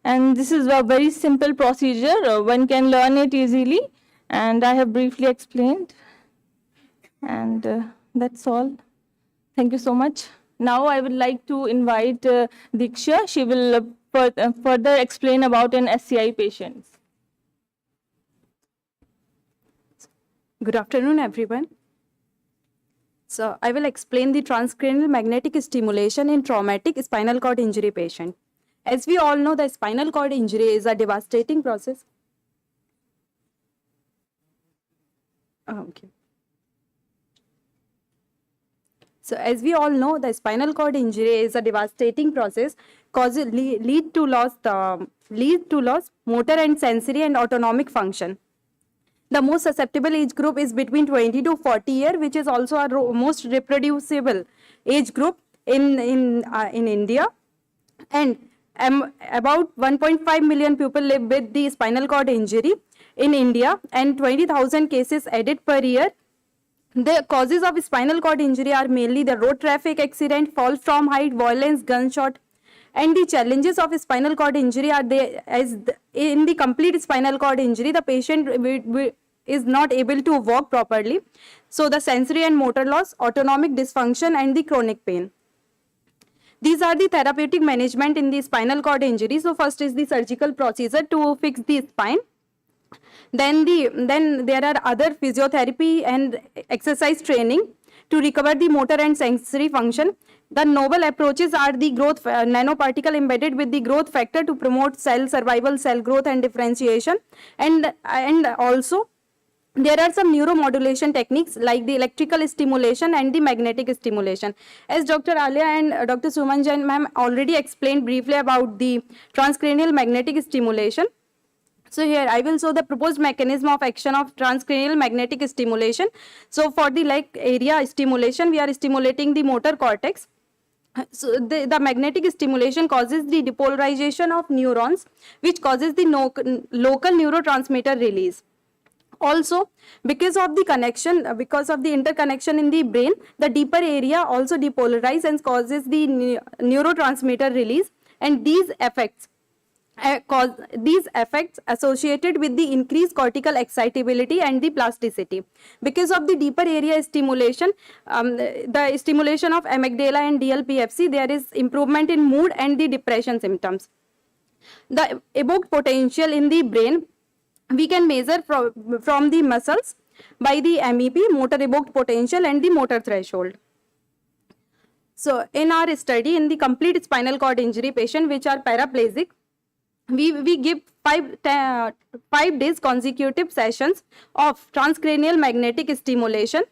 And this is a very simple procedure. One can learn it easily, and I have briefly explained. And that's all. Thank you so much. Now I would like to invite Diksha. She will further explain about an SCI patient. Good afternoon, everyone. So I will explain the transcranial magnetic stimulation in traumatic spinal cord injury patient. As we all know, the spinal cord injury is a devastating process. So as we all know, the spinal cord injury is a devastating process, lead to loss motor and sensory and autonomic function. The most susceptible age group is between 20 to 40 years, which is also our most reproducible age group in India. And about 1.5 million people live with the spinal cord injury in India, and 20,000 cases added per year. The causes of spinal cord injury are mainly the road traffic accident, fall from height, violence, gunshot. And the challenges of spinal cord injury are in the complete spinal cord injury, the patient is not able to walk properly. So the sensory and motor loss, autonomic dysfunction, and the chronic pain. These are the therapeutic management in the spinal cord injury. So first is the surgical procedure to fix the spine. Then there are other physiotherapy and exercise training to recover the motor and sensory function. The novel approaches are the growth nanoparticle embedded with the growth factor to promote cell survival, cell growth and differentiation, and also there are some neuromodulation techniques like the electrical stimulation and the magnetic stimulation. As Dr. Alia and Dr. Suman Jain ma'am already explained briefly about the transcranial magnetic stimulation. So here I will show the proposed mechanism of action of transcranial magnetic stimulation. So for the like area stimulation, we are stimulating the motor cortex. So the magnetic stimulation causes the depolarization of neurons, which causes the local neurotransmitter release. Also, because of the connection, because of the interconnection in the brain, the deeper area also depolarizes and causes the neurotransmitter release, and these effects associated with the increased cortical excitability and the plasticity. Because of the deeper area stimulation, the stimulation of amygdala and DLPFC, there is improvement in mood and the depression symptoms. The evoked potential in the brain we can measure from the muscles by the MEP, motor evoked potential, and the motor threshold. So in our study, in the complete spinal cord injury patient which are paraplegic, we give 5 days consecutive sessions of transcranial magnetic stimulation.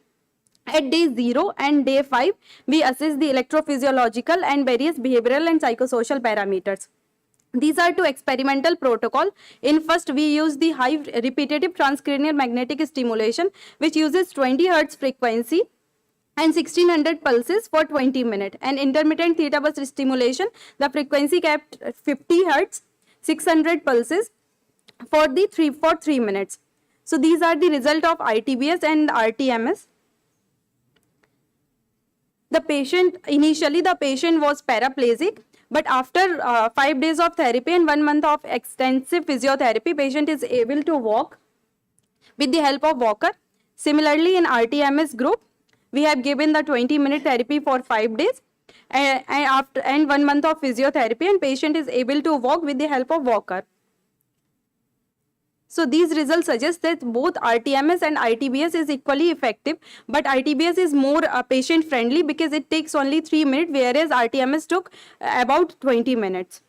At day 0 and day 5, we assess the electrophysiological and various behavioral and psychosocial parameters. These are two experimental protocol. In first, we use the high repetitive transcranial magnetic stimulation, which uses 20 Hz frequency and 1600 pulses for 20 minutes. And intermittent theta burst stimulation, the frequency kept 50 Hz, 600 pulses for 3 minutes. So these are the result of ITBS and RTMS. Initially the patient was paraplegic, but after 5 days of therapy and 1 month of extensive physiotherapy, patient is able to walk with the help of walker. Similarly, in RTMS group, we have given the 20-minute therapy for 5 days and 1 month of physiotherapy, and patient is able to walk with the help of walker. So these results suggest that both RTMS and ITBS is equally effective, but ITBS is more patient friendly because it takes only 3 minutes, whereas RTMS took about 20 minutes.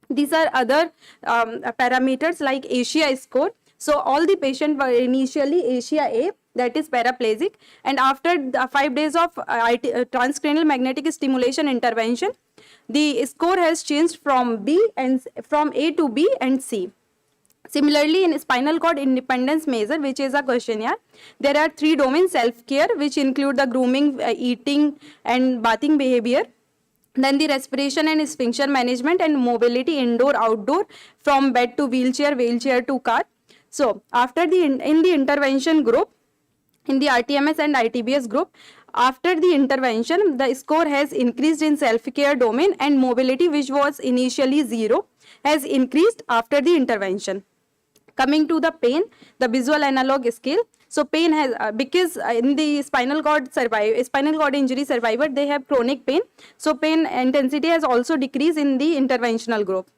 These are other parameters like ASIA score. So all the patients were initially ASIA A, that is paraplegic, and after the 5 days of transcranial magnetic stimulation intervention, the score has changed from A to B and C. Similarly, in spinal cord independence measure, which is a questionnaire, there are 3 domains: self-care, which include the grooming, eating and bathing behavior, then the respiration and sphincter management, and mobility indoor, outdoor, from bed to wheelchair to car. So after in the intervention group, in the RTMS and ITBS group, after the intervention, the score has increased in self-care domain, and mobility, which was initially 0, has increased after the intervention. Coming to the pain, the visual analog scale. So pain has, because in the spinal cord injury survivor, they have chronic pain. So pain intensity has also decreased in the interventional group.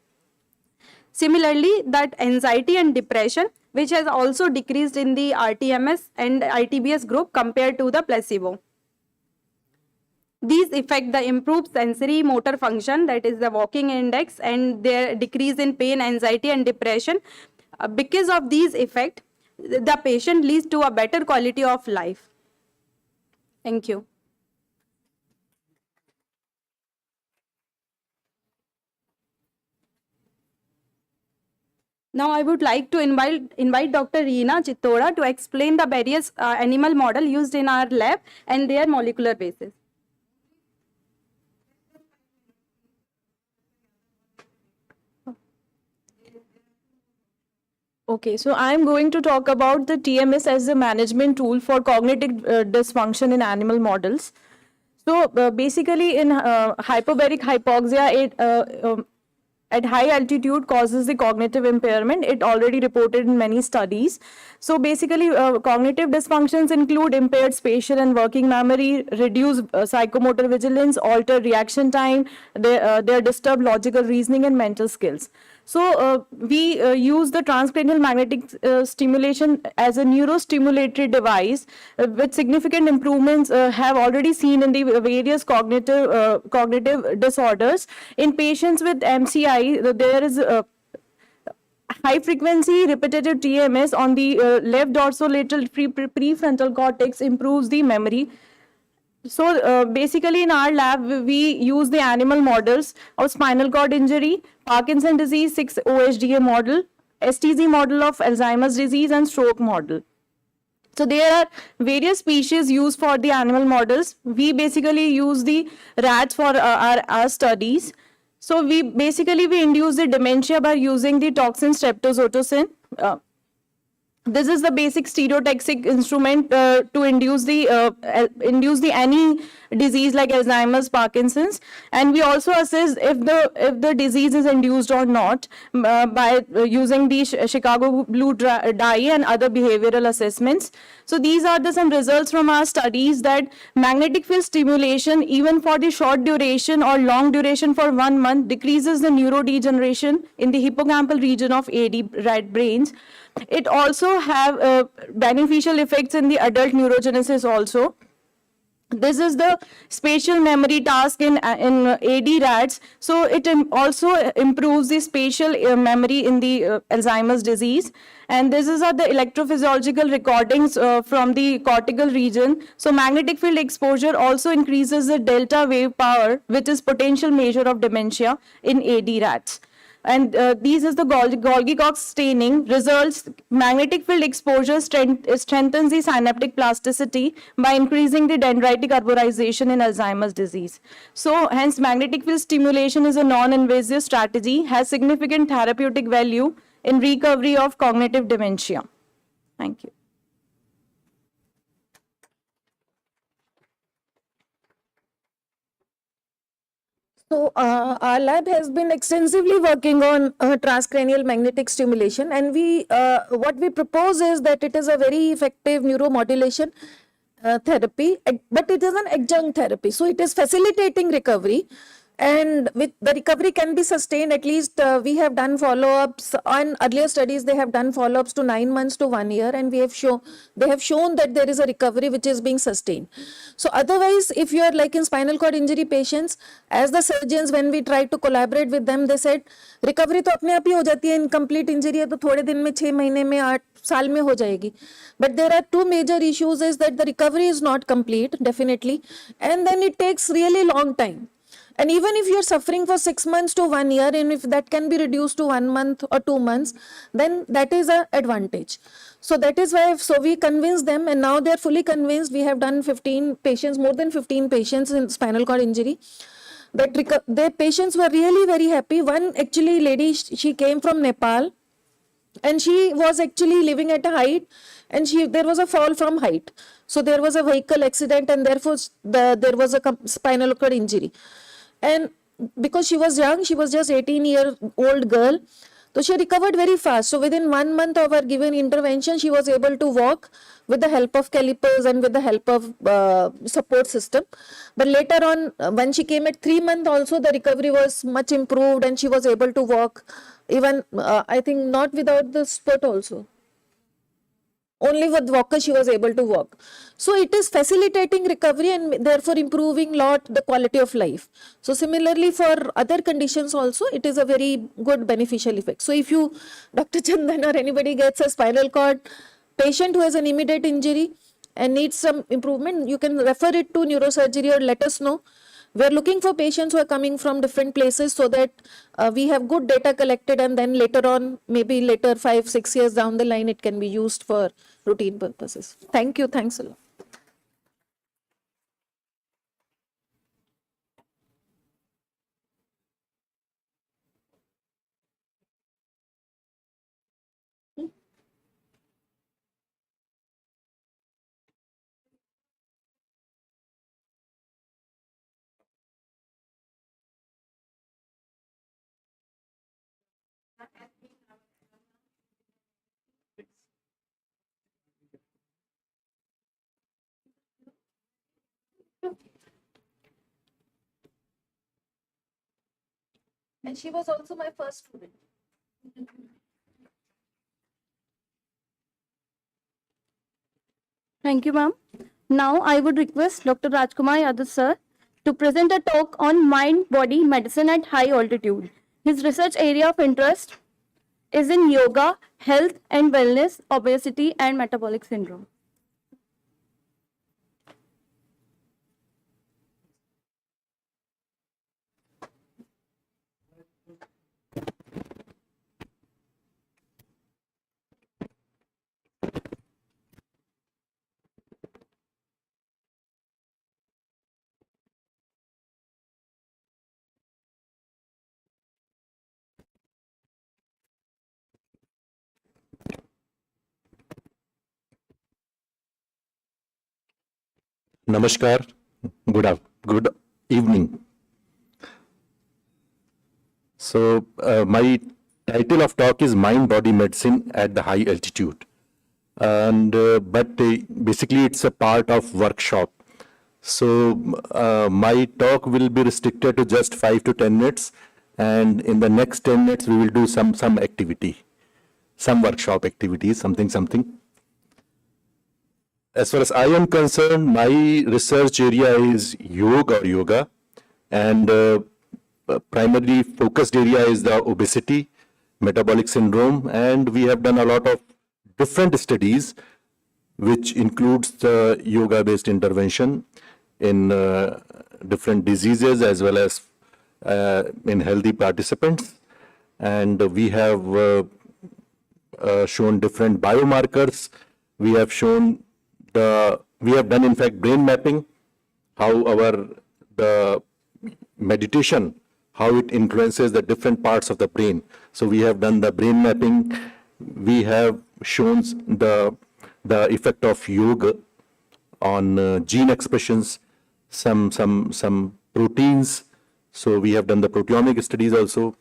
Similarly, that anxiety and depression, which has also decreased in the RTMS and ITBS group compared to the placebo. These affect the improved sensory motor function, that is the walking index, and their decrease in pain, anxiety and depression. Because of these effects, the patient leads to a better quality of life. Thank you. Now I would like to invite Dr. Reena Chittora to explain the various animal model used in our lab and their molecular basis. Okay, so I'm going to talk about the TMS as a management tool for cognitive dysfunction in animal models. So basically in hypobaric hypoxia, at high altitude causes the cognitive impairment. It already reported in many studies. So basically cognitive dysfunctions include impaired spatial and working memory, reduced psychomotor vigilance, altered reaction time, their disturbed logical reasoning and mental skills. So we use the transcranial magnetic stimulation as a neurostimulatory device with significant improvements have already seen in the various cognitive disorders. In patients with MCI, there is high frequency repetitive TMS on the left dorsolateral prefrontal cortex improves the memory. So basically in our lab, we use the animal models of spinal cord injury, Parkinson disease, 6 OHDA model, STZ model of Alzheimer's disease, and stroke model. So there are various species used for the animal models. We basically use the rats for our studies. So we induce the dementia by using the toxin streptozotocin. This is the basic stereotaxic instrument to induce the any disease like Alzheimer's, Parkinson's, and we also assess if the disease is induced or not by using the Chicago blue dye and other behavioral assessments. So these are some results from our studies that magnetic field stimulation, even for the short duration or long duration for 1 month, decreases the neurodegeneration in the hippocampal region of AD rat brains. It also have beneficial effects in the adult neurogenesis also. This is the spatial memory task in AD rats. So it also improves the spatial memory in the Alzheimer's disease. And this is the electrophysiological recordings from the cortical region. So magnetic field exposure also increases the delta wave power, which is potential measure of dementia in AD rats. And these is the Golgi-Cox staining results. Magnetic field exposure strengthens the synaptic plasticity by increasing the dendritic arborization in Alzheimer's disease. So hence magnetic field stimulation is a non-invasive strategy, has significant therapeutic value in recovery of cognitive dementia. Thank you. So our lab has been extensively working on transcranial magnetic stimulation, and what we propose is that it is a very effective neuromodulation therapy, but it is an adjunct therapy. So it is facilitating recovery, and with the recovery can be sustained. At least we have done follow-ups on earlier studies. They have done follow-ups to 9 months to 1 year, and they have shown that there is a recovery which is being sustained. So otherwise, if you are like in spinal cord injury patients, as the surgeons, when we tried to collaborate with them, they said recovery तो अपने आप ही हो जाती है, incomplete injury है तो थोड़े दिन में 6 महीने में 8 साल में हो जाएगी. But there are two major issues is that the recovery is not complete, definitely, and then it takes really long time. And even if you're suffering for 6 months to 1 year, and if that can be reduced to 1 month or 2 months, then that is an advantage. So that is why, so we convinced them, and now they're fully convinced. We have done 15 patients, more than 15 patients in spinal cord injury. That their patients were really very happy. One actually lady, she came from Nepal, and she was actually living at a height, and there was a fall from height. So there was a vehicle accident, and therefore there was a spinal cord injury. And because she was young, she was just 18-year-old girl, so she recovered very fast. So within 1 month of her given intervention, she was able to walk with the help of calipers and with the help of support system. But later on, when she came at 3 months also, the recovery was much improved, and she was able to walk even, I think, not without the support also. Only with walker she was able to walk. So it is facilitating recovery and therefore improving lot the quality of life. So similarly for other conditions also, it is a very good beneficial effect. So if you, Dr. Chandan or anybody gets a spinal cord patient who has an immediate injury and needs some improvement, you can refer it to neurosurgery or let us know. We are looking for patients who are coming from different places so that we have good data collected, and then later on, maybe later 5-6 years down the line, it can be used for routine purposes. Thank you. Thanks a lot. And she was also my first student. Thank you, ma'am. Now I would request Dr. Rajkumar Yadav sir to present a talk on mind-body medicine at high altitude. His research area of interest is in yoga, health and wellness, obesity and metabolic syndrome. Namaskar. Good evening. So my title of talk is Mind-Body Medicine at the High Altitude, and basically it's a part of workshop. So my talk will be restricted to just 5 to 10 minutes, and in the next 10 minutes we will do some activity, some workshop activities, something. As far as I am concerned, my research area is yoga, and primarily focused area is the obesity, metabolic syndrome, and we have done a lot of different studies, which includes the yoga-based intervention in different diseases as well as in healthy participants. And we have shown different biomarkers. We have shown we have done in fact brain mapping, how the meditation, how it influences the different parts of the brain. So we have done the brain mapping. We have shown the effect of yoga on gene expressions, some proteins. So we have done the proteomic studies also.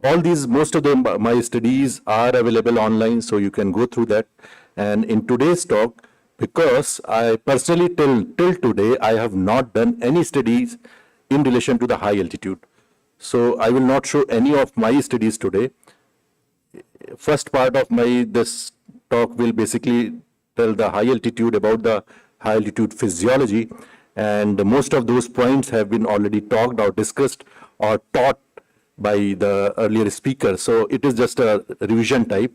All these, most of my studies are available online, so you can go through that. And in today's talk, because I personally till today, I have not done any studies in relation to the high altitude. So I will not show any of my studies today. First part of this talk will basically tell the high altitude, about the high altitude physiology, and most of those points have been already talked or discussed or taught by the earlier speaker. So it is just a revision type.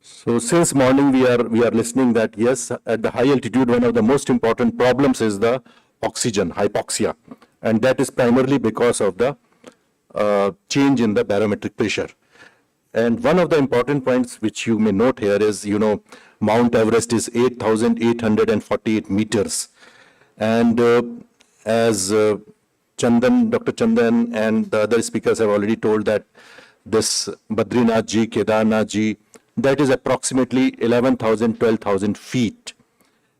So since morning we are listening that yes, at the high altitude one of the most important problems is the oxygen, hypoxia, and that is primarily because of the change in the barometric pressure. And one of the important points which you may note here is, Mount Everest is 8,848 meters, and as Dr. Chandan and the other speakers have already told that this Badrinath ji, Kedarnath ji, that is approximately 11,000, 12,000 feet,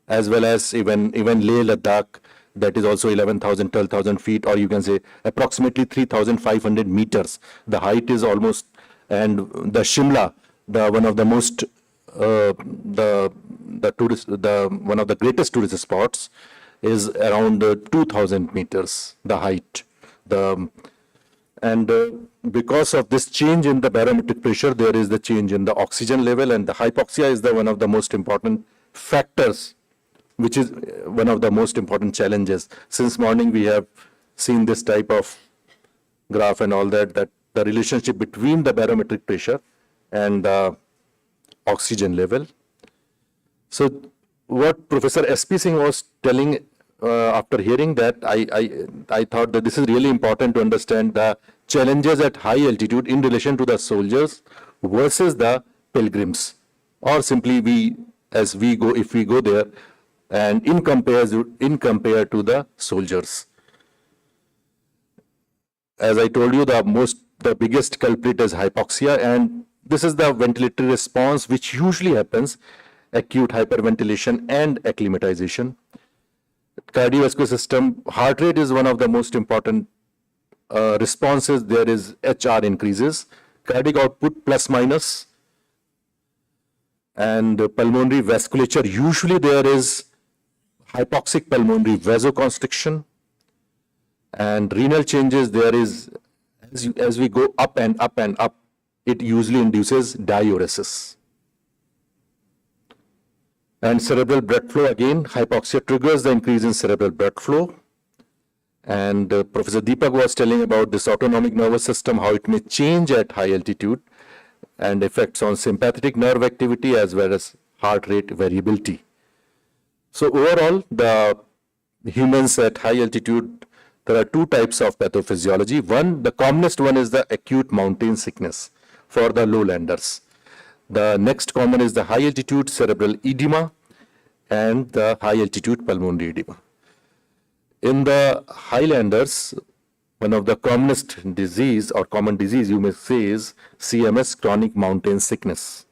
as well as even Leh Ladakh, that is also 11,000, 12,000 feet, or you can say approximately 3,500 meters. The height is almost, and the Shimla, one of the most, one of the greatest tourist spots, is around 2,000 meters, the height. And because of this change in the barometric pressure, there is the change in the oxygen level, and the hypoxia is one of the most important factors, which is one of the most important challenges. Since morning we have seen this type of graph and all that the relationship between the barometric pressure and the oxygen level. So what Professor S.P. Singh was telling, after hearing that, I thought that this is really important to understand the challenges at high altitude in relation to the soldiers versus the pilgrims, or simply if we go there, and in compare to the soldiers. As I told you, the biggest culprit is hypoxia, and this is the ventilatory response which usually happens, acute hyperventilation and acclimatization. Cardiovascular system, heart rate is one of the most important responses. There is HR increases, cardiac output plus minus, and pulmonary vasculature. Usually there is hypoxic pulmonary vasoconstriction, and renal changes. There is, as we go up and up and up, it usually induces diuresis. And cerebral blood flow, again, hypoxia triggers the increase in cerebral blood flow. And Professor Deepak was telling about this autonomic nervous system, how it may change at high altitude and effects on sympathetic nerve activity as well as heart rate variability. So overall, the humans at high altitude, there are two types of pathophysiology. One, the commonest one is the acute mountain sickness for the lowlanders. The next common is the high altitude cerebral edema and the high altitude pulmonary edema. In the highlanders, one of the commonest disease or common disease you may say is CMS, chronic mountain sickness.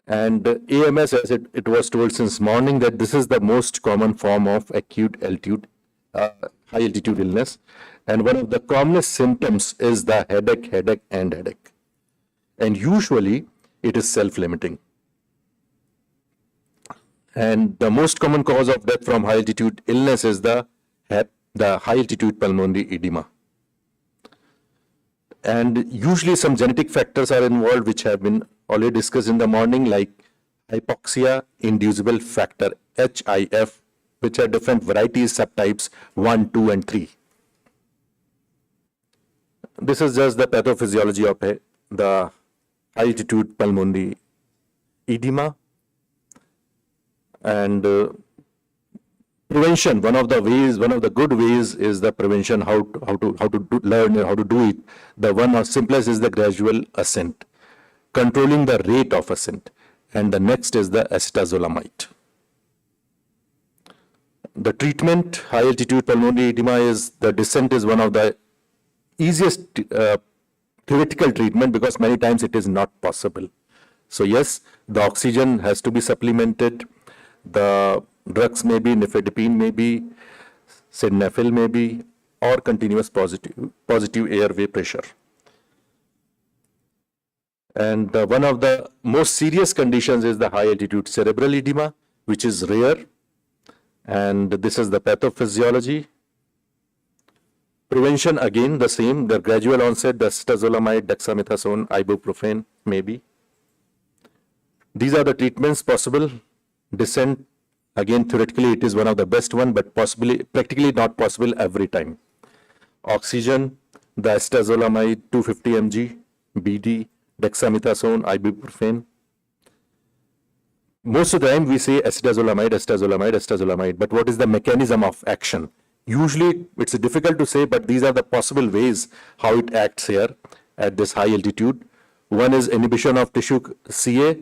And AMS, as it was told since morning, that this is the most common form of acute altitude, high altitude illness. And one of the commonest symptoms is the headache. And usually it is self-limiting. And the most common cause of death from high altitude illness is the high altitude pulmonary edema. And usually some genetic factors are involved, which have been already discussed in the morning, like hypoxia inducible factor HIF, which are different varieties, subtypes 1, 2, and 3. This is just the pathophysiology of the high altitude pulmonary edema. And prevention, one of the good ways is the prevention, how to learn how to do it. The one of simplest is the gradual ascent, controlling the rate of ascent. And the next is the acetazolamide. The treatment, high altitude pulmonary edema, is the descent is one of the easiest theoretical treatment, because many times it is not possible. So yes, the oxygen has to be supplemented. The drugs may be nifedipine, may be sildenafil, may be, or continuous positive airway pressure. And one of the most serious conditions is the high altitude cerebral edema, which is rare. And this is the pathophysiology. Prevention, again the same, the gradual onset, the acetazolamide, dexamethasone, ibuprofen, maybe. These are the treatments possible. Descent, again theoretically it is one of the best one, but practically not possible every time. Oxygen, the acetazolamide 250 mg, BD, dexamethasone, ibuprofen. Most of the time we say acetazolamide, but what is the mechanism of action? Usually it's difficult to say, but these are the possible ways how it acts here at this high altitude. One is inhibition of tissue CA,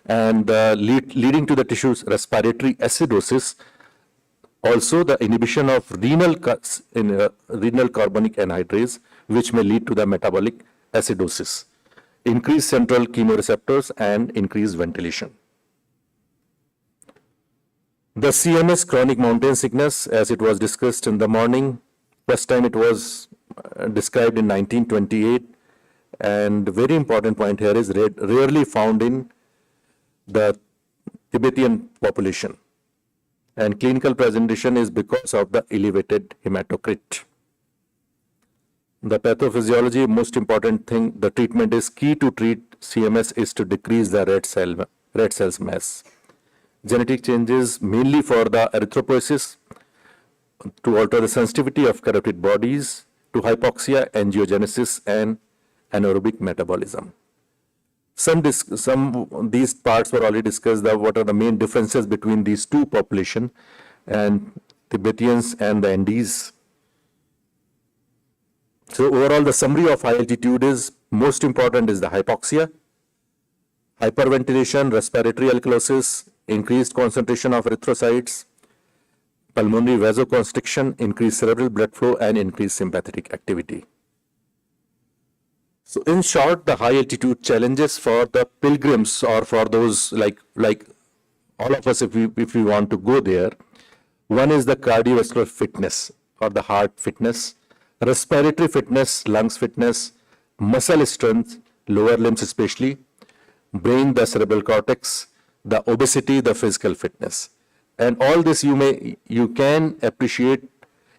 and leading to the tissue's respiratory acidosis. Also the inhibition of renal carbonic anhydrase, which may lead to the metabolic acidosis. Increased central chemoreceptors and increased ventilation. The CMS, chronic mountain sickness, as it was discussed in the morning, first time it was described in 1928, and very important point here is rarely found in the Tibetan population, and clinical presentation is because of the elevated hematocrit. The pathophysiology, most important thing, the treatment is key to treat CMS is to decrease the red cells mass. Genetic changes mainly for the erythropoiesis, to alter the sensitivity of carotid bodies, to hypoxia, angiogenesis, and anaerobic metabolism. These parts were already discussed, what are the main differences between these two populations, and Tibetans and the Andes. So overall, the summary of high altitude is, most important is the hypoxia, hyperventilation, respiratory alkalosis, increased concentration of erythrocytes, pulmonary vasoconstriction, increased cerebral blood flow, and increased sympathetic activity. So in short, the high altitude challenges for the pilgrims, or for those like all of us, if we want to go there. One is the cardiovascular fitness, or the heart fitness, respiratory fitness, lungs fitness, muscle strength, lower limbs especially, brain, the cerebral cortex, the obesity, the physical fitness. And all this you can appreciate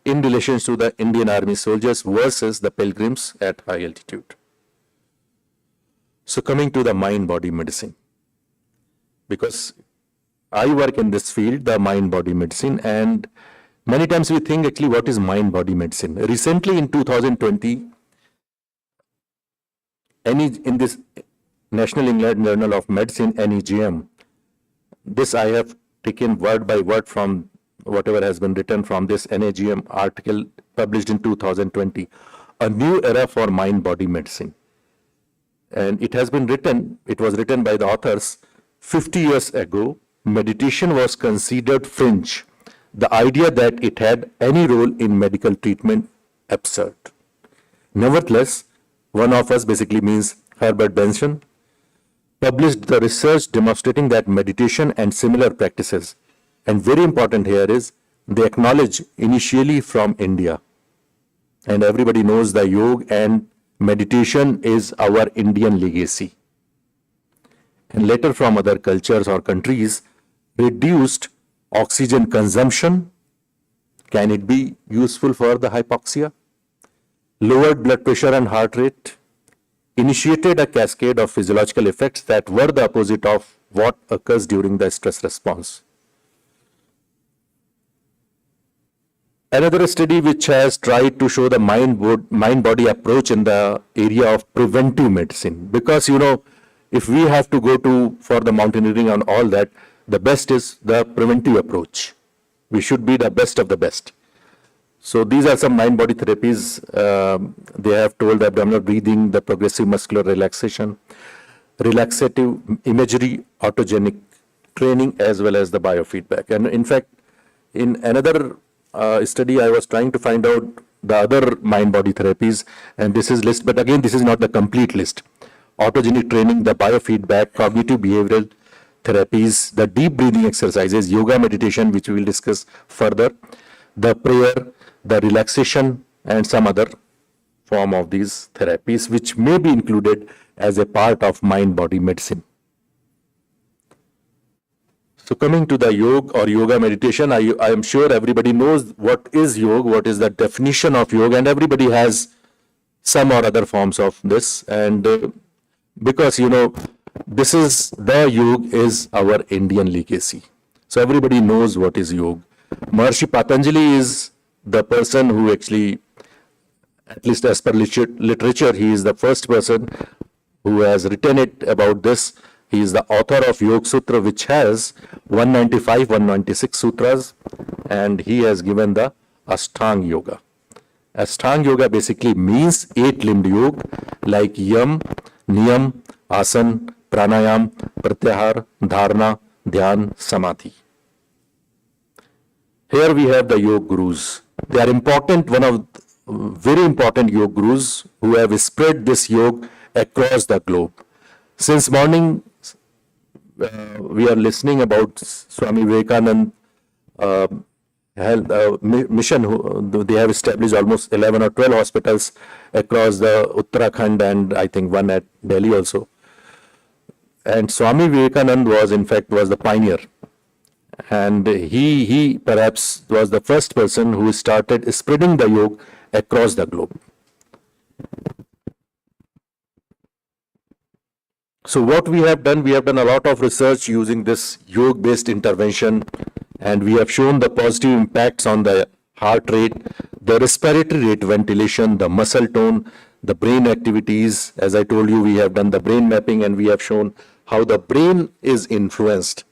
in relation to the Indian Army soldiers versus the pilgrims at high altitude. So coming to the mind-body medicine, because I work in this field, the mind-body medicine, and Many times we think actually what is mind-body medicine. Recently in 2020, in this National England Journal of Medicine, NEJM, this I have taken word by word from whatever has been written from this NEJM article published in 2020, a new era for mind-body medicine. And it has been written, it was written by the authors, 50 years ago, meditation was considered fringe. The idea that it had any role in medical treatment, absurd. Nevertheless, one of us, basically means Herbert Benson, published the research demonstrating that meditation and similar practices, and very important here is, they acknowledge initially from India. And everybody knows the yoga and meditation is our Indian legacy. And later from other cultures or countries, reduced oxygen consumption. Can it be useful for the hypoxia? Lowered blood pressure and heart rate. Initiated a cascade of physiological effects that were the opposite of what occurs during the stress response. Another study which has tried to show the mind-body approach in the area of preventive medicine. Because, if we have to go for the mountaineering and all that, the best is the preventive approach. We should be the best of the best. So these are some mind-body therapies. They have told the abdominal breathing, the progressive muscular relaxation, relaxative imagery, autogenic training, as well as the biofeedback. And in fact, in another study, I was trying to find out the other mind-body therapies, and this is list, but again, this is not the complete list. Autogenic training, the biofeedback, cognitive behavioral therapies, the deep breathing exercises, yoga, meditation, which we will discuss further, the prayer, the relaxation, and some other form of these therapies, which may be included as a part of mind-body medicine. So coming to the yoga or yoga meditation, I am sure everybody knows what is yoga, what is the definition of yoga, and everybody has some or other forms of this. And because, this is the yoga is our Indian legacy. So everybody knows what is yoga. Maharishi Patanjali is the person who actually, at least as per literature, he is the first person who has written it about this. He is the author of Yoga Sutra, which has 195, 196 sutras, and he has given the Ashtanga Yoga. Ashtanga Yoga basically means 8-limbed yoga like Yam, Niyam, Asan, Pranayam, Pratyahar, Dharana, Dhyan, Samadhi. Here we have the yoga gurus. They are important, one of very important yoga gurus who have spread this yoga across the globe. Since morning, we are listening about Swami Vivekananda mission. They have established almost 11 or 12 hospitals across the Uttarakhand, and I think one at Delhi also. And Swami Vivekananda was the pioneer. And he perhaps was the first person who started spreading the yoga across the globe. So what we have done a lot of research using this yoga-based intervention, and we have shown the positive impacts on the heart rate, the respiratory rate, ventilation, the muscle tone, the brain activities. As I told you, we have done the brain mapping, and we have shown how the brain is influenced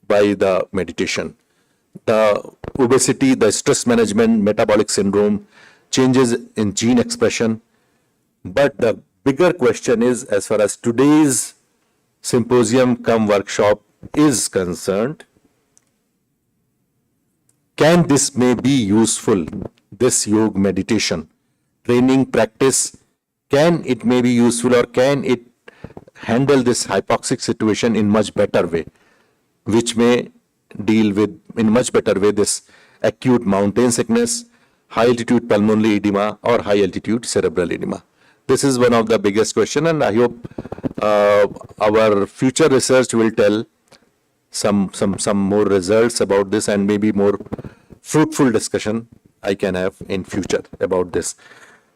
by the meditation. The obesity, the stress management, metabolic syndrome, changes in gene expression. But the bigger question is, as far as today's Symposium cum workshop is concerned, can this may be useful, this yoga meditation, training practice, can it may be useful, or can it handle this hypoxic situation in much better way, which may deal with in much better way this acute mountain sickness, high altitude pulmonary edema, or high altitude cerebral edema. This is one of the biggest questions, and I hope our future research will tell some more results about this, and maybe more fruitful discussion I can have in future about this.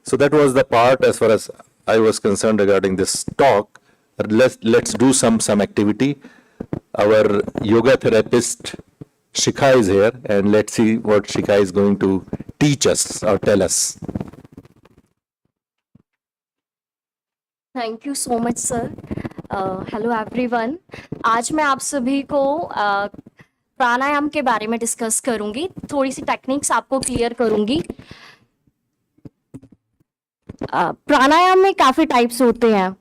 So that was the part as far as I was concerned regarding this talk. Let's do some activity. Our yoga therapist Shikha is here, and let's see what Shikha is going to teach us or tell us. Thank you so much sir. Hello everyone. आज मैं आप सभी को प्राणायाम के बारे में discuss करूंगी. थोड़ी सी टेक्निक्स आपको क्लियर करूंगी. प्राणायाम में काफी टाइप्स होते हैं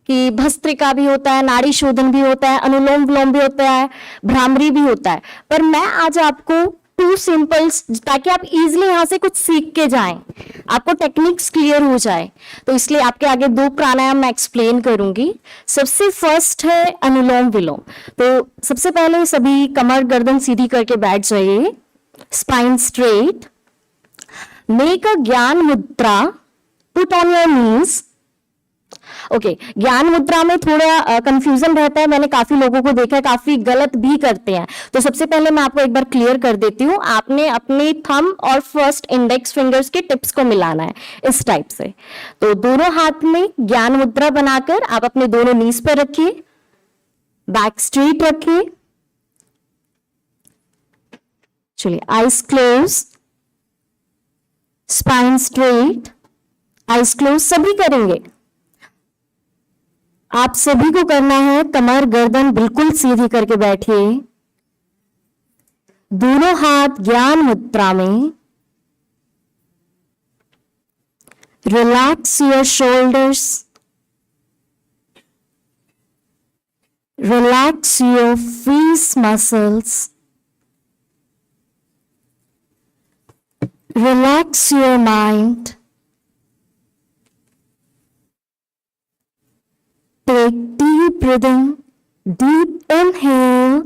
कि भस्त्रिका भी होता है, नाड़ी शोधन भी होता है, अनुलोम विलोम भी होता है, भ्रामरी भी होता है. पर मैं आज आपको 2 सिंपल्स, ताकि आप इजीली यहाँ से कुछ सीख के जाएं, आपको टेक्निक्स क्लियर हो जाए, तो इसलिए आपके आगे 2 प्राणायाम मैं एक्सप्लेन करूंगी. सबसे फर्स्ट है अनुलोम विलोम. तो सबसे पहले सभी कमर गर्दन सीधी करके बैठ जाइए, स्पाइन स्ट्रेट. मेक अ ज्ञान मुद्रा, put on your knees. Okay, ज्ञान मुद्रा में थोड़ा कंफ्यूजन रहता है. मैंने काफी लोगों को देखा है, काफी गलत भी करते हैं. तो सबसे पहले मैं आपको एक बार क्लियर कर देती हूँ. आपने अपने थंब और फर्स्ट इंडेक्स फिंगर्स के टिप्स को मिलाना है इस टाइप से. तो दोनों हाथ में ज्ञान मुद्रा बनाकर आप अपने दोनों नीज पर रखिए, बैक स्ट्रेट रखिए. चलिए, eyes close, spine straight, eyes close सभी करेंगे. आप सभी को करना है कमर गर्दन बिल्कुल सीधी करके बैठिए, दोनों हाथ ज्ञान मुद्रा में. Relax your shoulders, relax your face muscles, relax your mind. Take deep breathing, deep inhale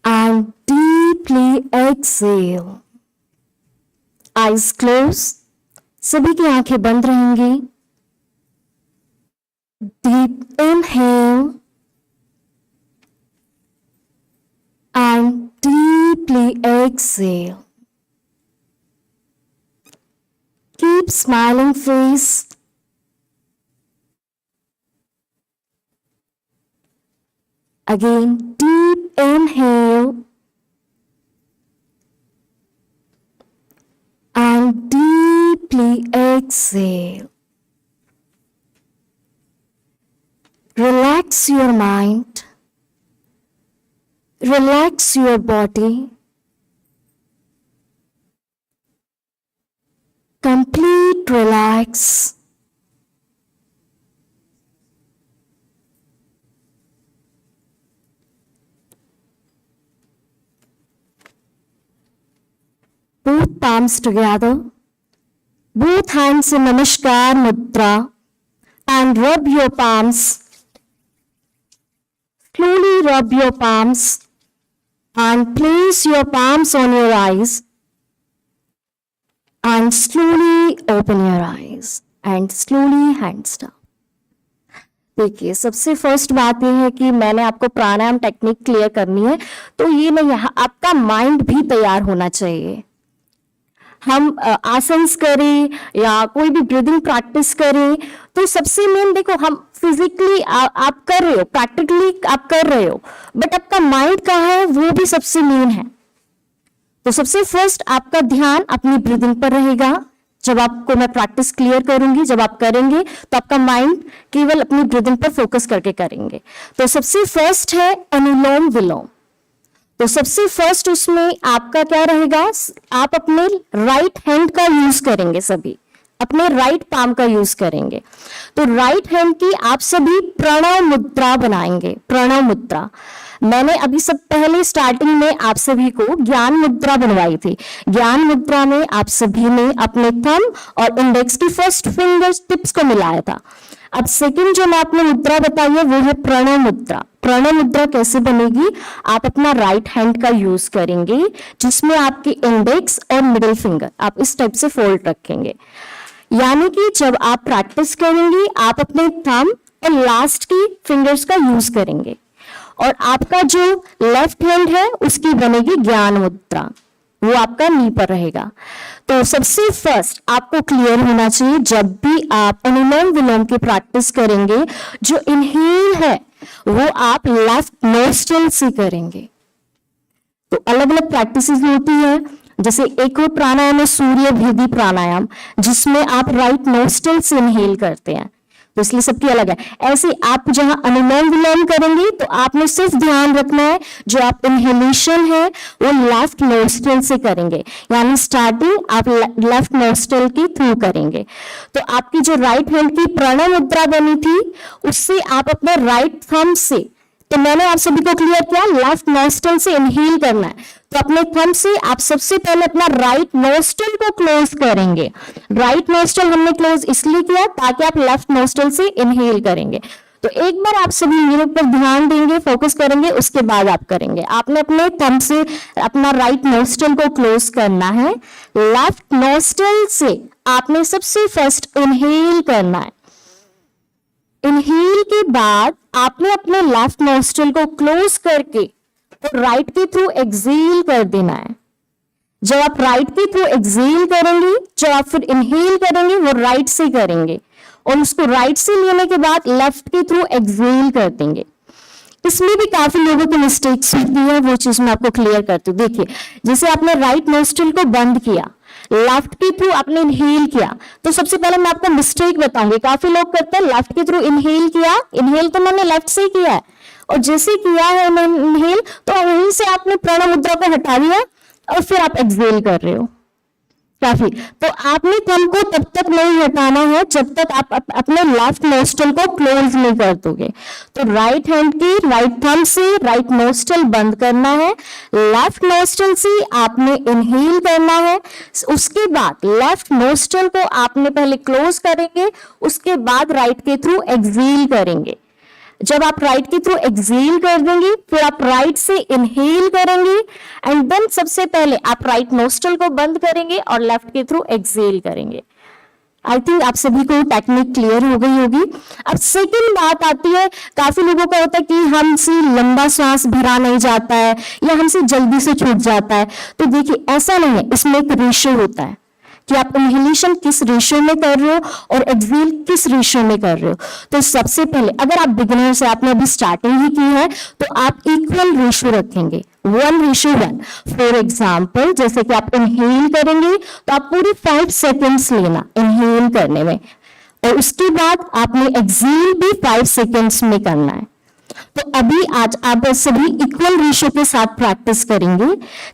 and deeply exhale. Eyes closed, सभी की आंखें बंद रहेंगी. Deep inhale and deeply exhale. Keep smiling face. Again, deep inhale and deeply exhale. Relax your mind, relax your body. Complete relax. Both palms together, both hands in Namaskar Mudra, and rub your palms. Slowly rub your palms and place your palms on your eyes and slowly open your eyes and slowly hands down. देखिए, सबसे first बात यह है कि मैंने आपको प्राणायाम technique clear करनी है, तो ये नहीं, यहाँ आपका माइंड भी तैयार होना चाहिए. हम आसन्स करें या कोई भी ब्रीदिंग प्रैक्टिस करें, तो सबसे मेन देखो, हम फिजिकली आप कर रहे हो, प्रैक्टिकली आप कर रहे हो, बट आपका माइंड कहाँ है, वो भी सबसे मेन है. तो सबसे फर्स्ट आपका ध्यान अपनी ब्रीदिंग पर रहेगा. जब आपको मैं प्रैक्टिस क्लियर करूंगी, जब आप करेंगे तो आपका माइंड केवल अपनी ब्रीदिंग पर फोकस करके करेंगे. तो सबसे फर्स्ट है अनुलोम विलोम. तो सबसे फर्स्ट उसमें आपका क्या रहेगा, आप अपने राइट हैंड का यूज करेंगे, सभी अपने राइट पाम का यूज करेंगे. तो राइट हैंड की आप सभी प्रणव मुद्रा बनाएंगे. प्रणव मुद्रा मैंने अभी सब पहले स्टार्टिंग में आप सभी को ज्ञान मुद्रा बनवाई थी. ज्ञान मुद्रा में आप सभी ने अपने थंब और इंडेक्स की फर्स्ट फिंगर टिप्स को मिलाया था. अब सेकंड जो मैं आपने मुद्रा बताई है वो है प्रणव मुद्रा. प्रणव मुद्रा कैसे बनेगी, आप अपना राइट हैंड का यूज करेंगे, जिसमें आपके इंडेक्स और मिडिल फिंगर आप इस टाइप से फोल्ड रखेंगे. यानी कि जब आप प्रैक्टिस करेंगे, आप अपने थंब और लास्ट की फिंगर्स का यूज करेंगे, और आपका जो लेफ्ट हैंड है उसकी बनेगी ज्ञान मुद्रा, वो आपका नी पर रहेगा. तो सबसे फर्स्ट आपको क्लियर होना चाहिए, जब भी आप अनुलोम विलोम की प्रैक्टिस करेंगे, जो इनहेल है वो आप लेफ्ट नोस्ट्रल से करेंगे. तो अलग अलग प्रैक्टिसेस होती है, जैसे एक और प्राणायाम है सूर्य भेदी प्राणायाम, जिसमें आप राइट नोस्ट्रल से इनहेल करते हैं, तो इसलिए सबकी अलग है। ऐसे आप जहां अनुलोम विलोम करेंगे तो आपने सिर्फ ध्यान रखना है जो आप इनहेलेशन है वो लेफ्ट नोस्ट्रल से करेंगे, यानी स्टार्टिंग आप लेफ्ट नोस्ट्रल के थ्रू करेंगे। तो आपकी जो राइट हैंड की प्रणव मुद्रा बनी थी उससे आप अपने राइट थंब से, तो मैंने आप सभी को क्लियर किया लेफ्ट नोस्ट्रल से इनहेल करना है, तो अपने थंब से आप सबसे पहले अपना राइट नोस्ट्रल को क्लोज करेंगे। राइट नोस्ट्रल हमने क्लोज इसलिए किया ताकि आप लेफ्ट नोस्ट्रल से इनहेल करेंगे। तो एक बार आप सभी मेरे ऊपर ध्यान देंगे, फोकस करेंगे, उसके बाद आप करेंगे। आपने अपने थंब से अपना राइट नोस्ट्रल को क्लोज करना है, लेफ्ट नोस्ट्रल से आपने सबसे फर्स्ट इनहेल करना है। इनहेल के बाद आपने अपने लेफ्ट नोस्ट्रल को क्लोज करके तो राइट के थ्रू एक्सेल कर देना है। जब आप राइट के थ्रू एक्सेल करेंगे, जब आप फिर इनहेल करेंगे वो राइट से करेंगे, और उसको राइट से लेने के बाद लेफ्ट के थ्रू एक्सेल कर देंगे। इसमें भी काफी लोगों की मिस्टेक्स होती है, वो चीज मैं आपको क्लियर करती हूँ। देखिए, जैसे आपने राइट नोस्ट्रल को बंद किया, लेफ्ट के थ्रू आपने इनहेल किया, तो सबसे पहले मैं आपको मिस्टेक बताऊंगी। काफी लोग करते हैं लेफ्ट के थ्रू इनहेल किया, इनहेल तो मैंने लेफ्ट से किया है, और जैसे किया है इनहेल तो वहीं से आपने प्रणव मुद्रा को हटा दिया और फिर आप एक्सेल कर रहे हो। काफी, तो आपने थंब को तब तक नहीं हटाना है जब तक आप अपने लेफ्ट नोस्ट्रल को क्लोज नहीं कर दोगे। तो राइट हैंड की राइट थंब से राइट नोस्ट्रल बंद करना है, लेफ्ट नोस्ट्रल से आपने इनहेल करना है, उसके बाद लेफ्ट नोस्ट्रल को आपने पहले क्लोज करेंगे, उसके बाद राइट के थ्रू एक्सेल करेंगे। जब आप राइट के थ्रू एक्सेल कर देंगे फिर आप राइट से इनहेल करेंगे, एंड देन सबसे पहले आप राइट नोस्ट्रल को बंद करेंगे और लेफ्ट के थ्रू एक्सेल करेंगे। आई थिंक आप सभी को टेक्निक क्लियर हो गई होगी। अब सेकंड बात आती है, काफी लोगों का होता है कि हमसे लंबा सांस भरा नहीं जाता है या हमसे जल्दी से छूट जाता है। तो देखिए, ऐसा नहीं है, इसमें एक रेशियो होता है कि आप इनहेलेशन किस रेशियो में कर रहे हो और एक्सेल किस रेशियो में कर रहे हो। तो सबसे पहले अगर आप बिगिनर से आपने अभी स्टार्टिंग ही की है तो आप इक्वल रेशियो रखेंगे, 1:1। फॉर एग्जाम्पल, जैसे कि आप इनहेल करेंगे तो आप पूरी 5 सेकेंड्स लेना इनहेल करने में, और उसके बाद आपने एक्सेल भी 5 सेकेंड्स में करना है। तो अभी आज आप सभी इक्वल रेशियो के साथ प्रैक्टिस करेंगे।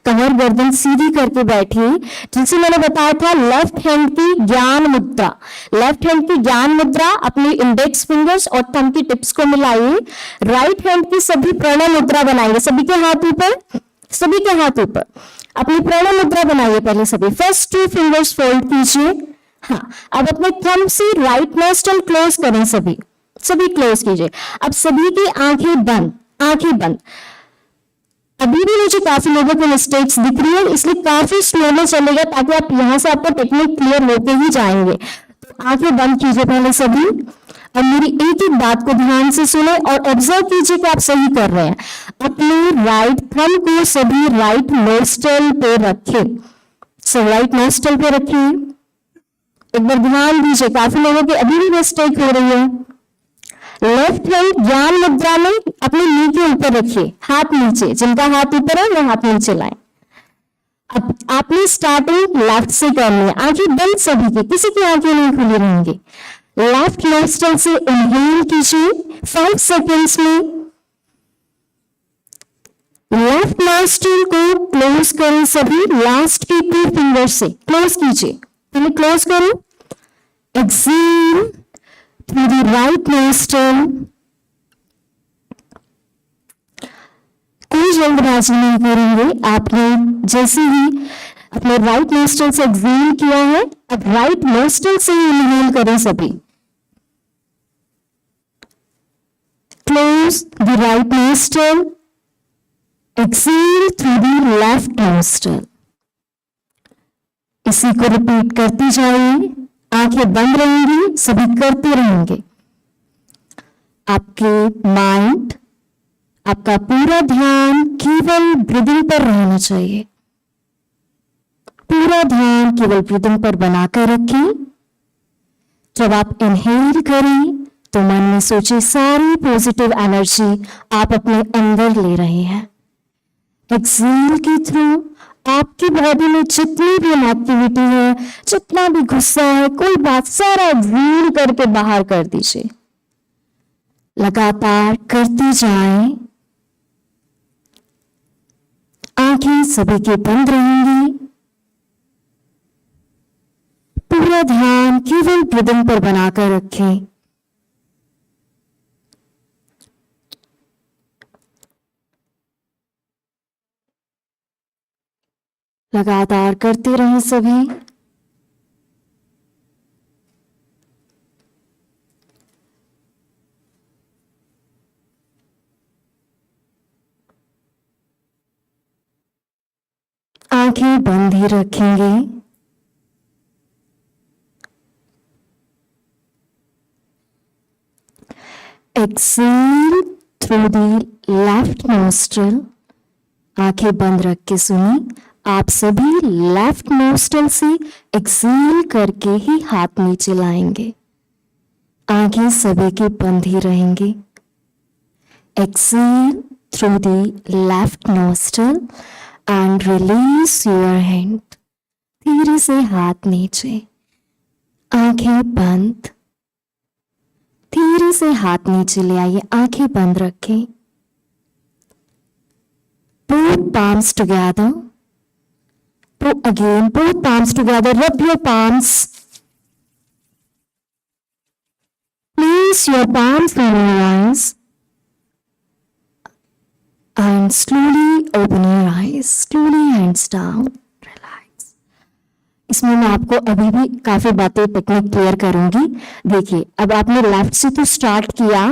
कमर गर्दन सीधी करके बैठिए, जिसे मैंने बताया था लेफ्ट हैंड की ज्ञान मुद्रा। लेफ्ट हैंड की ज्ञान मुद्रा अपनी इंडेक्स फिंगर्स और थंब की टिप्स को मिलाइए। राइट हैंड की सभी प्रणव मुद्रा बनाएंगे, सभी के हाथ ऊपर, सभी के हाथ ऊपर अपनी प्रणव मुद्रा बनाइए। पहले सभी फर्स्ट 2 फिंगर्स फोल्ड कीजिए। हाँ, अब अपने थंब से राइट नोस्ट्रल क्लोज करें, सभी क्लोज कीजिए। अब सभी की आंखें बंद, आंखें बंद। अभी भी मुझे काफी लोगों को मिस्टेक्स दिख रही है, इसलिए काफी स्लो में चलेगा ताकि आप यहां से आपको टेक्निक क्लियर होके ही जाएंगे। तो आंखें बंद कीजिए पहले सभी, और मेरी एक एक बात को ध्यान से सुने और ऑब्जर्व कीजिए कि आप सही कर रहे हैं। अपने राइट थंब को सभी राइट नोस्ट्रल पे रखें, सब राइट नोस्ट्रल पे रखिए। एक बार ध्यान दीजिए, काफी लोगों की अभी भी मिस्टेक हो रही है। लेफ्ट हैंड ज्ञान मुद्रा में अपने नी के ऊपर रखिए, हाथ नीचे, जिनका हाथ ऊपर है वो हाथ नीचे लाएं। अब आपने स्टार्टिंग लेफ्ट से करनी है, आंखें बंद सभी की, किसी की आंखें नहीं खुली रहेंगी। लेफ्ट नोस्ट्रल से इनहेल कीजिए 5 सेकेंड्स में, लेफ्ट नोस्ट्रल को क्लोज करें सभी, लास्ट की 2 फिंगर से क्लोज कीजिए। पहले क्लोज करो, Excel through the right nostril। कोई जल्दबाजी नहीं करेंगे, आपने जैसे ही अपने राइट नोस्ट्रल से एक्सेल किया है, अब राइट नोस्ट्रल से इनहेल करें सभी। Close the right nostril, exhale through the left nostril. इसी को रिपीट करते जाइए, आंखें बंद रहेंगी, सभी करते रहेंगे। आपके माइंड, आपका पूरा ध्यान केवल ब्रीदिंग पर रहना चाहिए। पूरा ध्यान केवल ब्रीदिंग पर बनाकर रखें। जब आप इनहेल करें तो मन में सोचे सारी पॉजिटिव एनर्जी आप अपने अंदर ले रहे हैं। एक्सेल के थ्रू आपकी बॉडी में जितनी भी एक्टिविटी है, जितना भी गुस्सा है, कोई बात, सारा एक्सेल करके बाहर कर दीजिए। लगातार करते जाएं। आंखें सभी की बंद रहेंगी। पूरा ध्यान केवल ब्रीदिंग पर बनाकर रखें। लगातार करते रहें सभी। आंखें बंद ही रखेंगे। Exhale through the left nostril. आंखें बंद रख के सुनिए। आप सभी लेफ्ट नोस्ट्रल से एक्सेल करके ही हाथ नीचे लाएंगे। आंखें सभी की बंद ही रहेंगी। Exhale through the left nostril and release your hand. धीरे से हाथ नीचे, आंखें बंद। धीरे से हाथ नीचे ले आइए, आंखें बंद रखें। Both palms together. Again, both palms together. Rub your palms. Place your palms on your eyes. And slowly open your eyes. Slowly hands down. Relax. इसमें मैं आपको अभी भी काफी बातें टेक्निक क्लियर करूंगी। देखिए, अब आपने लेफ्ट से तो स्टार्ट किया,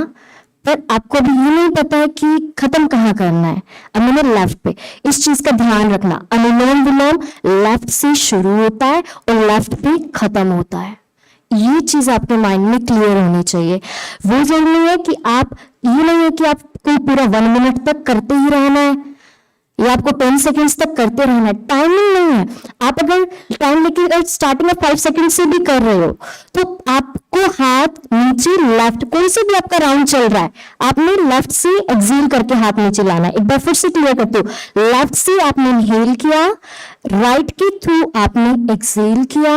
पर आपको भी ये नहीं पता है कि खत्म कहाँ करना है। अब मैंने लेफ्ट पे, इस चीज का ध्यान रखना, अनुलोम विलोम लेफ्ट से शुरू होता है और लेफ्ट पे खत्म होता है। ये चीज आपके माइंड में क्लियर होनी चाहिए। वो जरूरी है कि आप, ये नहीं है कि आपको पूरा 1 मिनट तक करते ही रहना है या आपको 10 सेकंड्स तक करते रहना है। टाइमिंग नहीं है। आप अगर टाइम लेके स्टार्टिंग में 5 सेकंड से भी कर रहे हो तो आपको हाथ नीचे, लेफ्ट, कोई से भी आपका राउंड चल रहा है, आपने लेफ्ट से एक्सेल करके हाथ नीचे लाना है। एक बार फिर से क्लियर करते हो। लेफ्ट से आपने इनहेल किया, राइट के थ्रू आपने एक्सेल किया,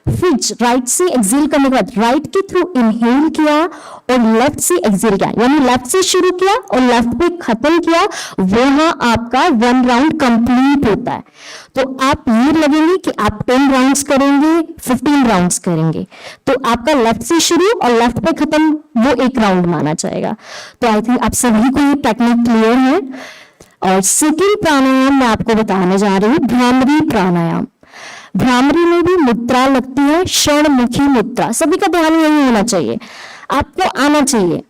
फिर राइट से एक्सेल करने के बाद राइट के थ्रू इनहेल किया और लेफ्ट से एक्सेल किया, यानी लेफ्ट से शुरू किया और लेफ्ट पे खत्म किया। वहां आपका 1 राउंड कंप्लीट होता है। तो आप ये लगेंगे कि आप 10 राउंड्स करेंगे, 15 राउंड्स करेंगे, तो आपका लेफ्ट से शुरू और लेफ्ट पे खत्म वो 1 राउंड माना जाएगा। तो आई थिंक आप सभी को ये टेक्निक क्लियर है। और सेकेंड प्राणायाम मैं आपको बताने जा रही हूँ, भ्रामरी प्राणायाम। भ्रामरी में भी मुद्रा लगती है, षणमुखी मुद्रा। सभी का ध्यान यही होना चाहिए, आपको आना चाहिए।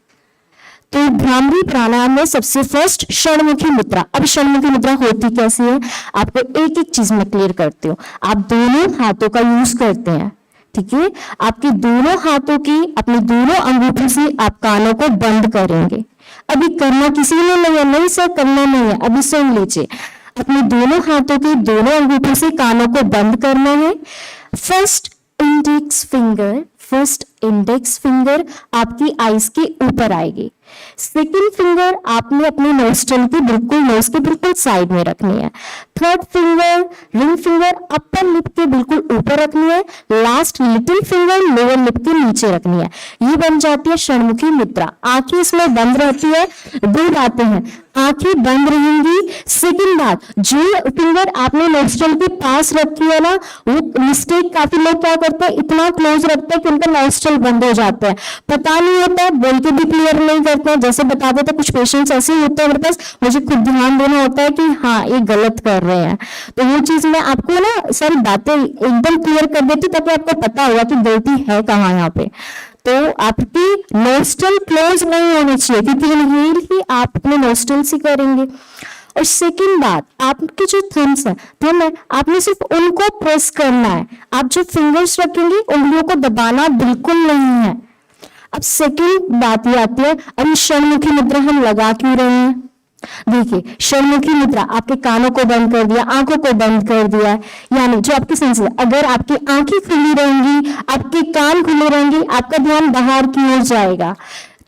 तो भ्रामरी प्राणायाम में सबसे फर्स्ट षणमुखी मुद्रा। अब षणमुखी मुद्रा होती कैसी है, आपको एक एक चीज में क्लियर करती हूँ। आप दोनों हाथों का यूज करते हैं, ठीक है। आपके दोनों हाथों की, अपने दोनों अंगूठों से आप कानों को बंद करेंगे। अभी करना किसी ने नहीं है, नहीं सर करना नहीं है, अभी सुन लीजिए। अपने दोनों हाथों के दोनों अंगूठों से कानों को बंद करना है। फर्स्ट इंडेक्स फिंगर आपकी आईज के ऊपर आएगी। सेकेंड फिंगर आपने अपने नोस्ट्रल के बिल्कुल साइड में रखनी है। Third finger, ring finger upper lip के बिल्कुल ऊपर रखनी है। Last little finger lower lip के नीचे रखनी है। ये बन जाती है षणमुखी मुद्रा। आंखें इसमें बंद रहती है। 2 बातें हैं, आंखें बंद रहेंगी। सेकेंड बात, जो फिंगर आपने नोस्ट्रल के पास रखी है ना, वो मिस्टेक काफी लोग क्या करते हैं, इतना क्लोज रखते हैं कि उनका नोस्ट्रल बंद हो जाता है। पता नहीं होता है, बोल के भी क्लियर नहीं करते हैं। जैसे बता देते, कुछ पेशेंट्स ऐसे होते हैं मेरे पास, मुझे खुद ध्यान देना होता है कि हाँ ये गलत कर रहे हैं। तो वो चीज मैं आपको ना सारी बातें एकदम क्लियर कर देती ताकि आपको पता होगा कि गलती है कहाँ यहाँ पे। तो आपकी नोस्ट्रल क्लोज नहीं होनी चाहिए, क्योंकि इनहेल ही आप अपने नोस्ट्रल से करेंगे। और सेकंड बात, आपके जो थंब है, आपने सिर्फ उनको प्रेस करना है। आप जो फिंगर्स रखेंगे उंगलियों को दबाना बिल्कुल नहीं है। अब सेकंड बात ये आती है, अभी षणमुखी मुद्रा हम लगा क्यों रहे हैं। देखिए, षणमुखी मुद्रा आपके कानों को बंद कर दिया, आंखों को बंद कर दिया, यानी जो आपकी सेंस है, अगर आपकी आंखें खुली रहेंगी, आपके कान खुले रहेंगे, आपका ध्यान बाहर की ओर जाएगा।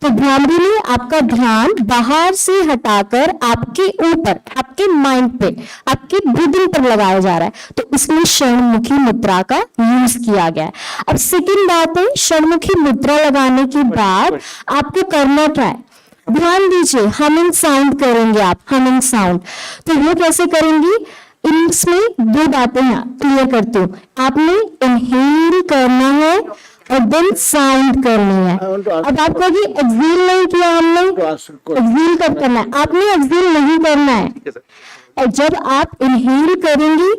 तो भ्रामरी में आपका ध्यान बाहर से हटाकर आपके ऊपर, आपके माइंड पे, आपके ब्रीदिंग पर लगाया जा रहा है, तो इसमें षणमुखी मुद्रा का यूज किया गया है। अब सेकंड बात है, षणमुखी मुद्रा लगाने के बाद आपको करना क्या है, ध्यान दीजिए, हमिंग साउंड करेंगे आप, हमिंग साउंड। तो वो कैसे करेंगी, इसमें दो बातें हैं, क्लियर करती हूँ। आपने इनहेल करना है और देन साउंड करनी है। अब आप कहोगे एक्सहेल नहीं किया हमने, एक्सहेल कब करना है, आपने एक्सहेल नहीं करना है। और जब आप इनहेल करेंगी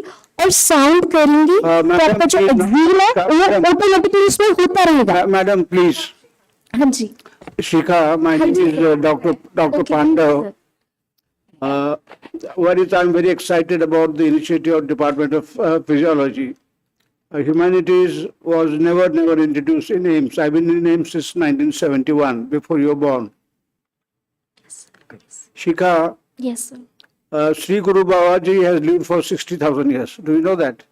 और साउंड करेंगी तो आपका जो एक्सहेल है वो ऑटोमेटिकली इसमें होता रहेगा। Madam please. हाँ जी Shikha, my name is Dr. Pandav. I'm very excited about the initiative of Department of Physiology. Humanities was never introduced in AIMS. I've been in AIMS since 1971, before you were born. Shikha, yes sir. Sri Guru Babaji has lived for 60,000 years. Do you know that?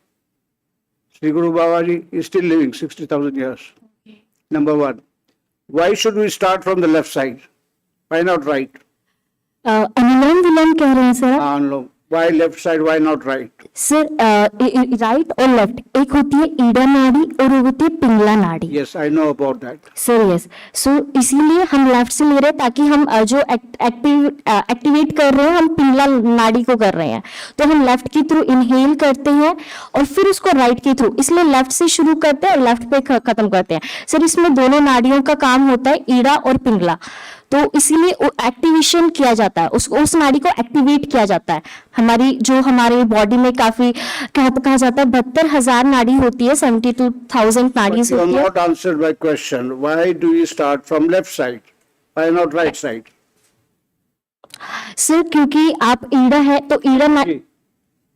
Sri Guru Babaji is still living 60,000 years. Okay. Number one. Why should we start from the left side? Why not right? अनुलोम विलोम कह रहे हैं sir. Anulom. Why left side? Why not right? Sir right और left, एक होती है ईड़ा नाड़ी और एक होती है पिंगला नाड़ी। Yes, I know about that. Sir yes, so इसीलिए हम लेफ्ट से ले रहे हैं ताकि हम जो एक्टिवेट कर रहे हैं हम पिंगला नाड़ी को कर रहे हैं। तो हम लेफ्ट के थ्रू इनहेल करते हैं और फिर उसको राइट के थ्रू, इसलिए लेफ्ट से शुरू करते हैं और लेफ्ट पे खत्म करते हैं। सर इसमें दोनों नाड़ियों का काम होता है, ईड़ा और पिंगला, तो इसीलिए एक्टिवेशन किया जाता है, उस नाड़ी को एक्टिवेट किया जाता है। हमारी जो हमारे बॉडी में काफी कहा जाता है 72,000 नाड़ी होती है, 72,000 नाड़ी होती है। You have not answered my question. Why do you start from left side? Why not right side? Sir क्योंकि आप ईड़ा है तो Ida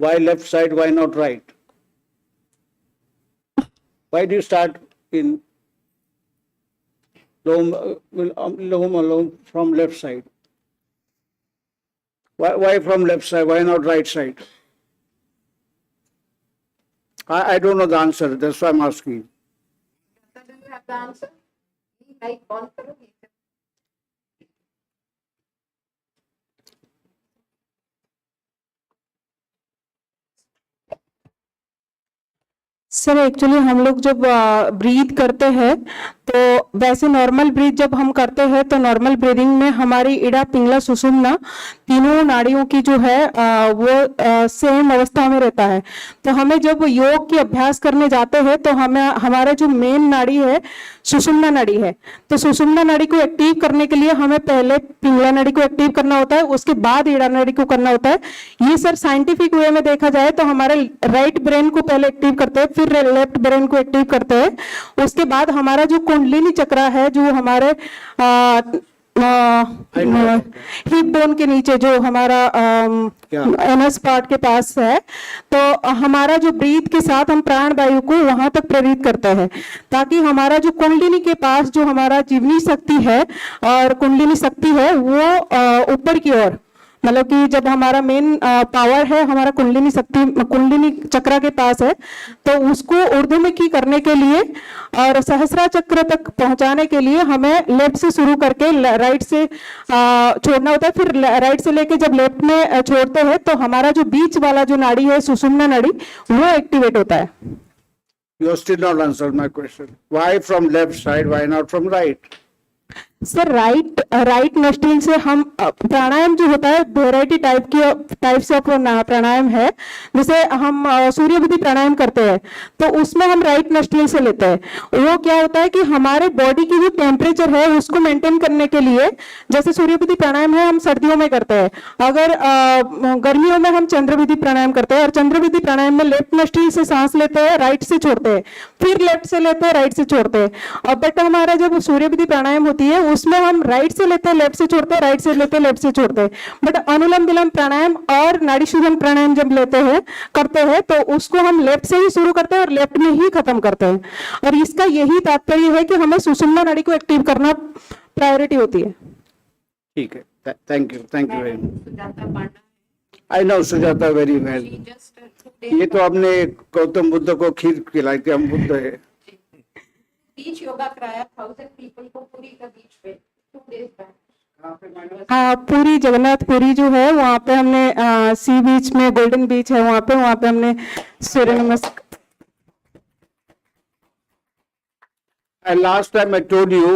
Why left side? Why not right? Why do you start in Lom from left side? Why from left side? Why not right side? I don't know the answer. That's why I'm asking. Doesn't have the answer. Like one करो। Sir actually हम लोग जब breathe करते हैं तो वैसे normal breath जब हम करते हैं तो नॉर्मल ब्रीदिंग में हमारी इड़ा पिंगला सुषुम्ना तीनों नाड़ियों की जो है वो सेम अवस्था में रहता है। तो हमें जब योग की अभ्यास करने जाते हैं तो हमें हमारा जो मेन नाड़ी है सुषुम्ना नाड़ी है, तो सुषुम्ना नाड़ी को एक्टिव करने के लिए हमें पहले पिंगला नाड़ी को एक्टिव करना होता है, उसके बाद इड़ा नाड़ी को करना होता है। ये सर साइंटिफिक वे में देखा जाए तो हमारे राइट ब्रेन को पहले एक्टिव करते हैं, फिर लेफ्ट ब्रेन को एक्टिव करते हैं, उसके बाद हमारा जो कुंडलिनी चक्र है जो हमारे हिप बोन के नीचे जो हमारा एनस पार्ट के पास है, तो हमारा जो ब्रीथ के साथ हम प्राण वायु को वहां तक प्रेरित करते हैं ताकि हमारा जो कुंडलिनी के पास जो हमारा जीवनी शक्ति है और कुंडलिनी शक्ति है वो ऊपर की ओर, मतलब कि जब हमारा मेन पावर है हमारा कुंडलिनी शक्ति कुंडलिनी चक्र के पास है, तो उसको ऊर्ध्वमुखी करने के लिए और सहस्रा चक्र तक पहुंचाने के लिए हमें लेफ्ट से शुरू करके राइट से छोड़ना होता है, फिर राइट से लेके जब लेफ्ट में छोड़ते हैं तो हमारा जो बीच वाला जो नाड़ी है सुषुम्ना नाड़ी वो एक्टिवेट होता है। You still not answered my question. Why from left side? Why not from right? Sir right nostril से हम प्राणायाम जो होता है वेराइटी टाइप्स ऑफ प्राणायाम है, जैसे हम सूर्य बुद्धि प्राणायाम करते हैं तो उसमें हम राइट नस्टिल से लेते हैं। वो क्या होता है कि हमारे बॉडी की जो टेम्परेचर है उसको मेंटेन करने के लिए, जैसे सूर्य बुद्धि प्राणायाम है हम सर्दियों में करते हैं, अगर गर्मियों में हम चंद्र विधि प्राणायाम करते हैं और चंद्र विधि प्राणायाम में लेफ्ट नस्टिल से सांस लेते हैं, राइट से छोड़ते हैं, फिर लेफ्ट से लेते हैं, राइट से छोड़ते हैं। और बट हमारा जब सूर्य विधि प्राणायाम होती है उसमें हम राइट से लेते हैं, लेफ्ट से छोड़ते हैं, राइट से लेते हैं, लेफ्ट से छोड़ते हैं। बट अनुलोम विलोम प्राणायाम और नाड़ी शुद्धम प्राणायाम जब लेते हैं करते हैं तो उसको हम लेफ्ट से ही शुरू करते हैं और लेफ्ट में ही खत्म करते हैं, और इसका यही तात्पर्य है कि हमें सुषुम्ना नाड़ी को एक्टिव करना प्रायोरिटी होती है। ठीक है, thank you very much. I know Sujata very well. ये तो हमने गौतम बुद्ध को खीर खिलाई थी, हम बुद्ध है। बीच योगा कराया 1000 पीपल को पूरी का बीच पे, 2 days back. पूरी जगन्नाथ पुरी जो है वहाँ पे हमने सी बीच में गोल्डन बीच है वहाँ पे हमने सूर्य नमस्कार. And last time I told you,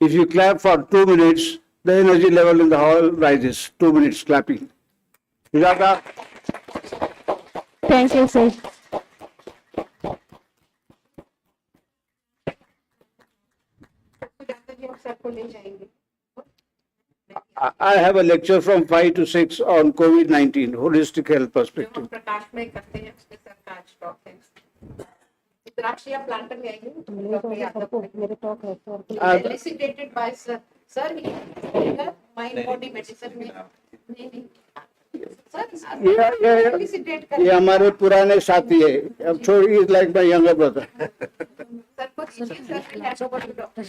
if you clap for 2 minutes, the energy level in the hall rises. 2 minutes clapping. Sujata? Thank you, sir. I have a lecture from 5 to 6 on COVID-19, holistic health perspective. प्रकाश में करते हैं उसके sir का आज talk है द्राक्षिया planter में आएंगे मेरे टॉक है elicitated by sir mind body medicine में नहीं ये हमारे पुराने साथी है. अब छोड़, is like my younger brother. Sir कुछ डॉक्टर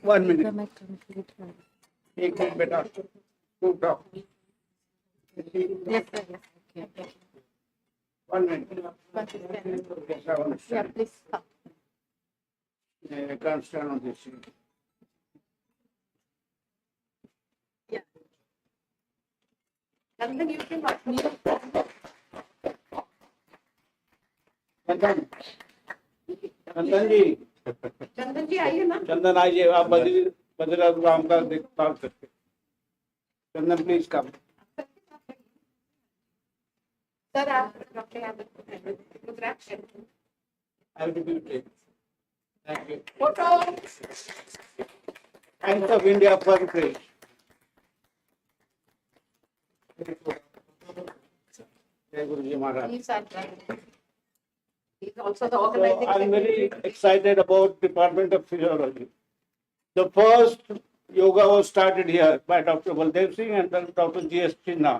1 minute. एक मिनट बेटा. Two talk. 1 minute. Yeah, please. I can't stand on this seat. Chandan, you can watch me. चंदन जी. चंदन जी आइए ना. चंदन आइए. आप बद्रीनाथ राम का देखभाल करके. Chandan please come. सर आप doctor Yadav Rudraksh. I will be take. Thank you. Photo. Thanks of India for praise. Jai Guruji Maharaj. He's also the organizing I'm very excited about Department of Physiology. The first yoga was started here by Dr. Baldev Singh and then Dr. G.S. Chinna.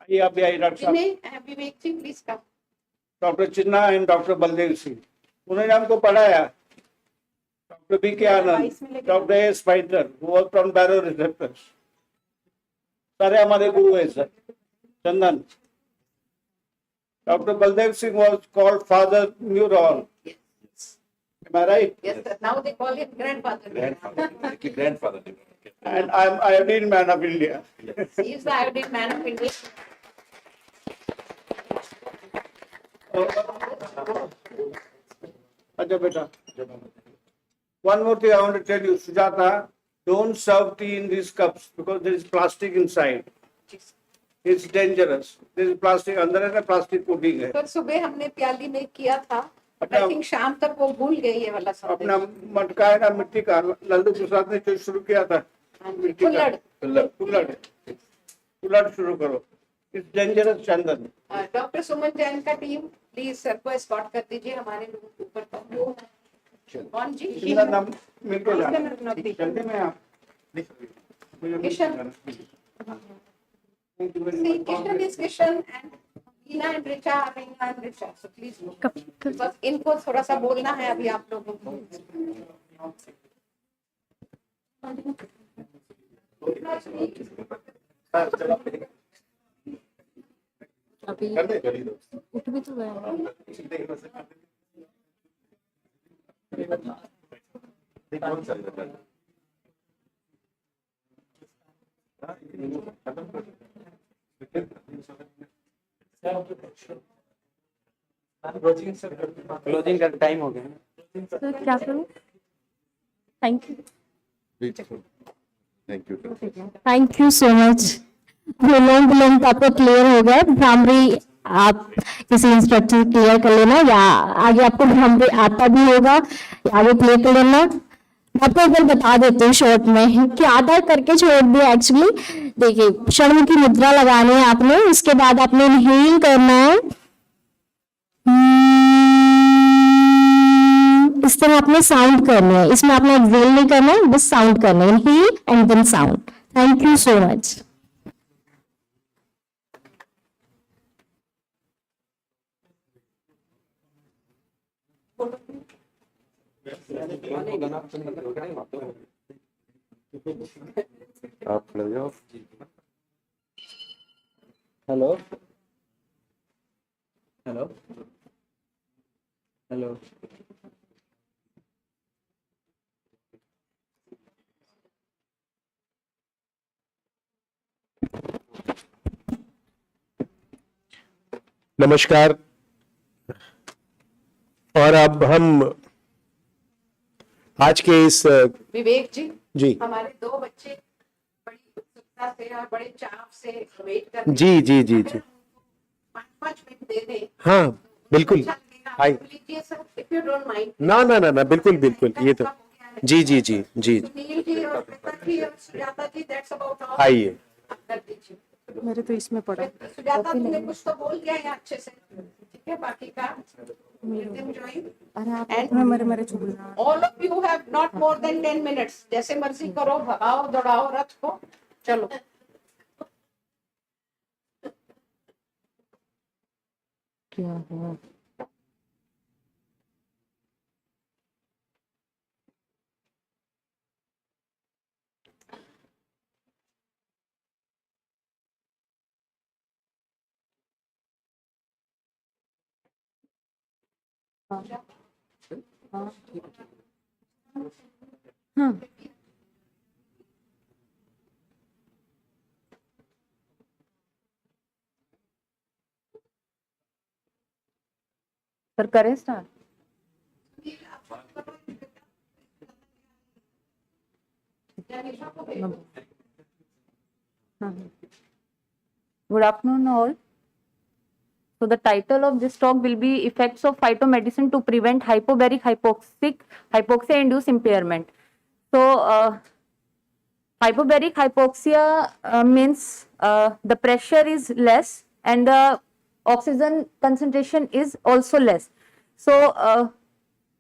आइए आप भी आइए doctor साहब. Vivek ji please come. Doctor Chinna and doctor Baldev Singh उन्होंने हमको पढ़ाया. Doctor B K Anand, doctor S fighter work on बैरो रिसेप्टर्स. सारे हमारे गुरु हैं sir. Chandan. Dr. Baldev Singh was called Father Neuron. Am I right? Yes, sir. Now they call him grandfather. Grandfather. And I'm iodine man of India. Yes, he is the iodine man of India. Acha beta. One more thing I want to tell you, Sujata, don't serve tea in these cups because there is plastic inside. It's dangerous. There is plastic. अंदर है ना plastic coating है. Sir सुबह हमने प्याली में किया था. I think शाम तक वो भूल गई ये वाला सब. अपना मटका है ना मिट्टी का. लालू प्रसाद ने जो शुरू किया था. कुल्हड़ शुरू करो. It's dangerous, Chandan. Doctor Suman Jain का टीम प्लीज सर को एस्कॉर्ट कर दीजिए हमारे लोग ऊपर तक. कौन जी? चिंता नाम मिलकर जाना. जल्दी में आप. Kishan. See, Kishan is Kishan and Veena and Richa are Veena and Richa. So please look. बस इनको थोड़ा सा बोलना है अभी आप लोगों को. अभी उठ भी तो गया. क्लोजिंग का टाइम हो गया. सर क्या करूं? Thank you. Thank you so much. विलोम तो आपको क्लियर हो गया. भ्रामरी आप किसी इंस्ट्रक्टर क्लियर कर लेना या आगे आपको भ्रामरी आता भी होगा या आगे क्लियर कर लेना. आपको एक बार बता देती हूँ शॉर्ट में कि आधा करके छोड़ दिया एक्चुअली. देखिए षणमुखी मुद्रा लगानी है आपने. उसके बाद आपने इनहेल करना है. इस तरह आपने साउंड करना है. इसमें आपने एक्सेल नहीं करना है, बस साउंड करना है. Inhale and then sound. Thank you so much. आप खड़े हो जाओ. हेलो हेलो हेलो नमस्कार। और अब हम आज के इस विवेक जी, जी हमारे 2 बच्चे बड़ी उत्सुकता से और बड़े चाव से वेट कर रहे हैं। जी जी जी जी 5 मिनट दे दें। हाँ बिल्कुल। हाय लीजिए sir, if you don't mind. ना ना ना ना बिल्कुल बिल्कुल, ये तो जी जी जी जी सुनील जी और श्वेता जी और सुजाता जी, दैट्स अबाउट ऑल। आइए। आप कर दीजिए। मेरे तो इसमें पड़ा सुजाता तुमने कुछ तो बोल दिया है अच्छे से, ठीक है, बाकी का let them join. मेरे मेरे छोड़ना All of you have not more than 10 minutes. जैसे मर्जी करो, भगाओ दौड़ाओ रथ को, चलो। क्या है हाँ सर करें start. Good afternoon all. So the title of this talk will be effects of phytomedicine to prevent hypobaric hypoxia induced impairment. So hypobaric hypoxia means the pressure is less and the oxygen concentration is also less. So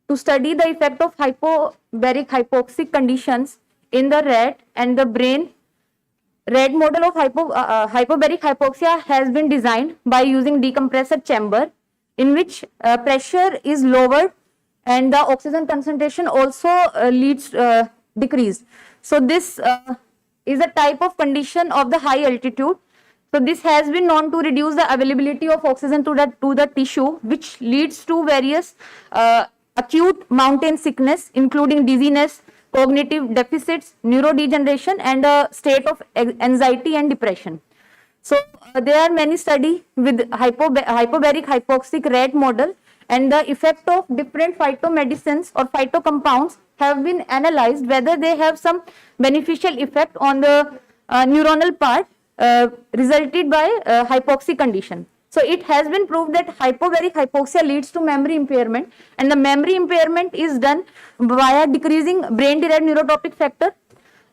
to study the effect of hypobaric hypoxic conditions in the rat and the brain, rat model of hypobaric hypoxia has been designed by using decompressor chamber in which pressure is lowered and the oxygen concentration also leads decrease. So this is a type of condition of the high altitude. So this has been known to reduce the availability of oxygen to the tissue, which leads to various acute mountain sickness, including dizziness, cognitive deficits, neurodegeneration, and a state of anxiety and depression. So there are many studies with hypobaric hypoxic rat model, and the effect of different phytomedicines or phytocompounds have been analyzed whether they have some beneficial effect on the neuronal part resulted by hypoxic condition. So it has been proved that hypobaric hypoxia leads to memory impairment, and the memory impairment is done via decreasing brain-derived neurotropic factor.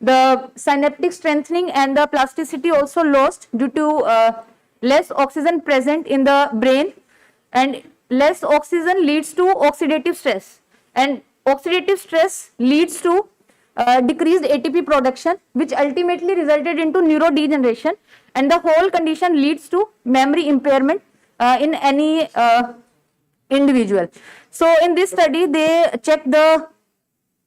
The synaptic strengthening and the plasticity also lost due to less oxygen present in the brain, and less oxygen leads to oxidative stress, and oxidative stress leads to decreased ATP production, which ultimately resulted into neurodegeneration, and the whole condition leads to memory impairment in any individual. So in this study they checked the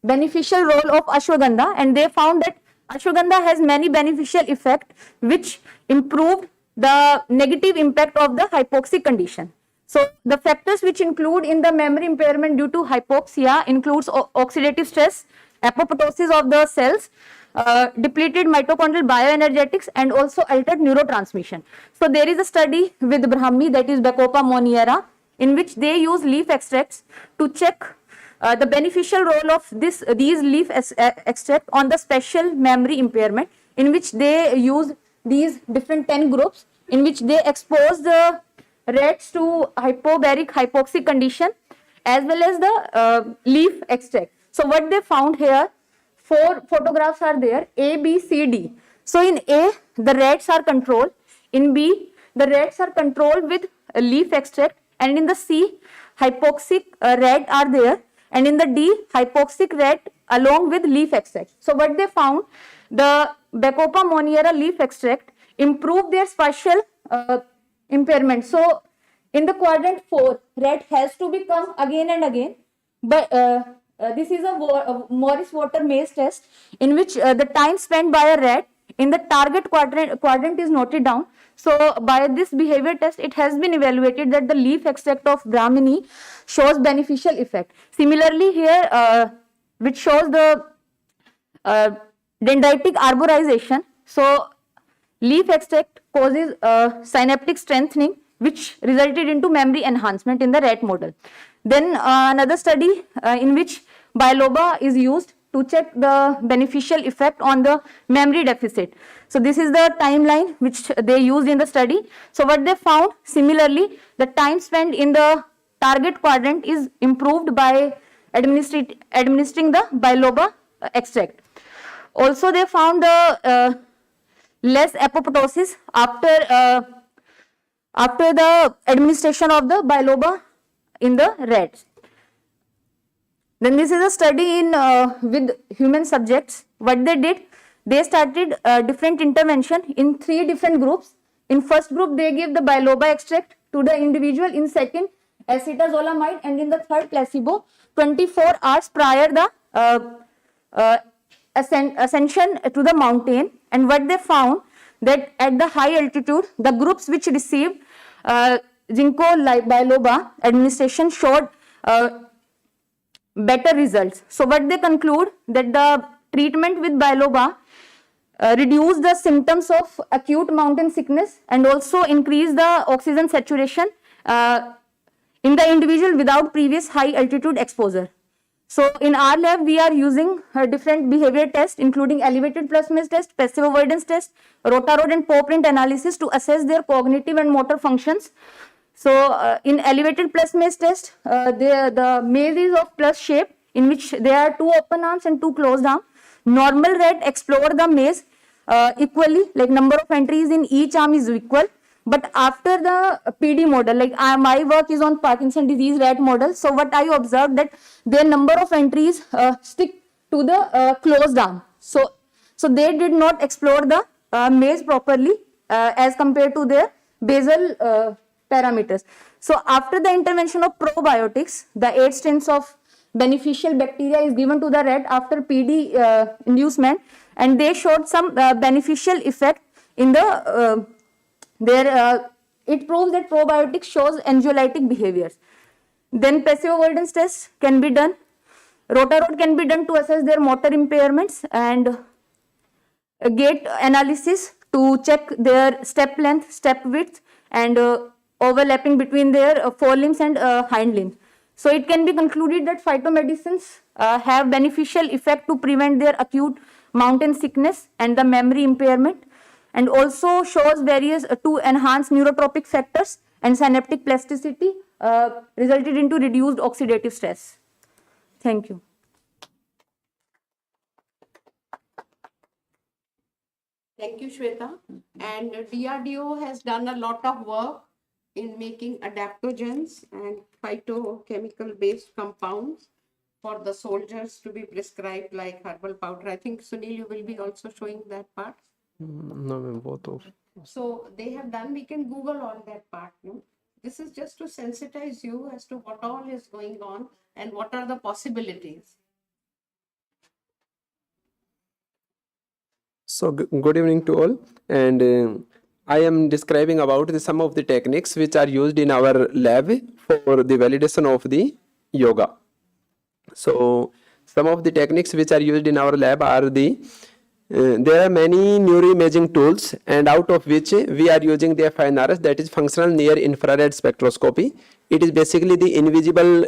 beneficial role of ashwagandha, and they found that ashwagandha has many beneficial effects which improved the negative impact of the hypoxic condition. So the factors which include in the memory impairment due to hypoxia includes oxidative stress, apoptosis of the cells, depleted mitochondrial bioenergetics, and also altered neurotransmission. So there is a study with Brahmi, that is Bacopa moniera, in which they use leaf extracts to check the beneficial role of these leaf extract on the special memory impairment, in which they use these different 10 groups, in which they expose the rats to hypobaric hypoxic condition as well as the leaf extract. So what they found here, 4 photographs are there, A, B, C, D. So in A, the rats are controlled. In B, the rats are controlled with leaf extract, and in the C, hypoxic rat are there, and in the D, hypoxic rat along with leaf extract. So what they found, the Bacopa moniera leaf extract improved their spatial impairment. So in the quadrant 4, rat has to become again and again, but this is a Morris water maze test in which the time spent by a rat in the target quadrant is noted down. So by this behavior test, it has been evaluated that the leaf extract of Brahmini shows beneficial effect. Similarly here, which shows the dendritic arborization. So leaf extract causes synaptic strengthening which resulted into memory enhancement in the rat model. Then another study in which biloba is used to check the beneficial effect on the memory deficit. So this is the timeline which they used in the study. So what they found, similarly, the time spent in the target quadrant is improved by administering the biloba extract. Also, they found the less apoptosis after the administration of the biloba in the rats. Then this is a study in with human subjects. What they did, they started different intervention in 3 different groups. In first group, they gave the biloba extract to the individual. In second, acetazolamide, and in the third, placebo. 24 hours prior the ascension to the mountain. And what they found, that at the high altitude, the groups which received ginkgo biloba administration showed better results. So what they conclude, that the treatment with biloba reduce the symptoms of acute mountain sickness and also increase the oxygen saturation in the individual without previous high altitude exposure. So in our lab, we are using different behavior tests, including elevated plus maze test, passive avoidance test, rotarod and paw print analysis to assess their cognitive and motor functions. So in elevated plus maze test, the maze is of plus shape, in which there are 2 open arms and 2 closed arms. Normal rat explore the maze equally, like number of entries in each arm is equal. But after the PD model, like my work is on Parkinson disease rat model. So what I observed, that their number of entries stick to the closed arm. So they did not explore the maze properly as compared to their basal parameters. So after the intervention of probiotics, the 8 strains of beneficial bacteria is given to the rat after PD inducement, and they showed some beneficial effect in the it proves that probiotics shows anxiolytic behaviors. Then passive avoidance tests can be done. Rotarod can be done to assess their motor impairments, and gait analysis to check their step length, step width, and overlapping between their forelimbs and hind limbs. So it can be concluded that phytomedicines have beneficial effect to prevent their acute mountain sickness and the memory impairment, and also shows various to enhance neurotropic factors and synaptic plasticity resulted into reduced oxidative stress. Thank you. Thank you, Shweta. And DRDO has done a lot of work in making adaptogens and phytochemical based compounds for the soldiers to be prescribed like herbal powder. I think Sunil, you will be also showing that part. No, ma'am, both of. So they have done, we can Google all that part. No? This is just to sensitize you as to what all is going on and what are the possibilities. So good evening to all, and I am describing about some of the techniques which are used in our lab for the validation of the yoga. So some of the techniques which are used in our lab are there are many neuroimaging tools, and out of which we are using the FINRS, that is functional near infrared spectroscopy. It is basically the invisible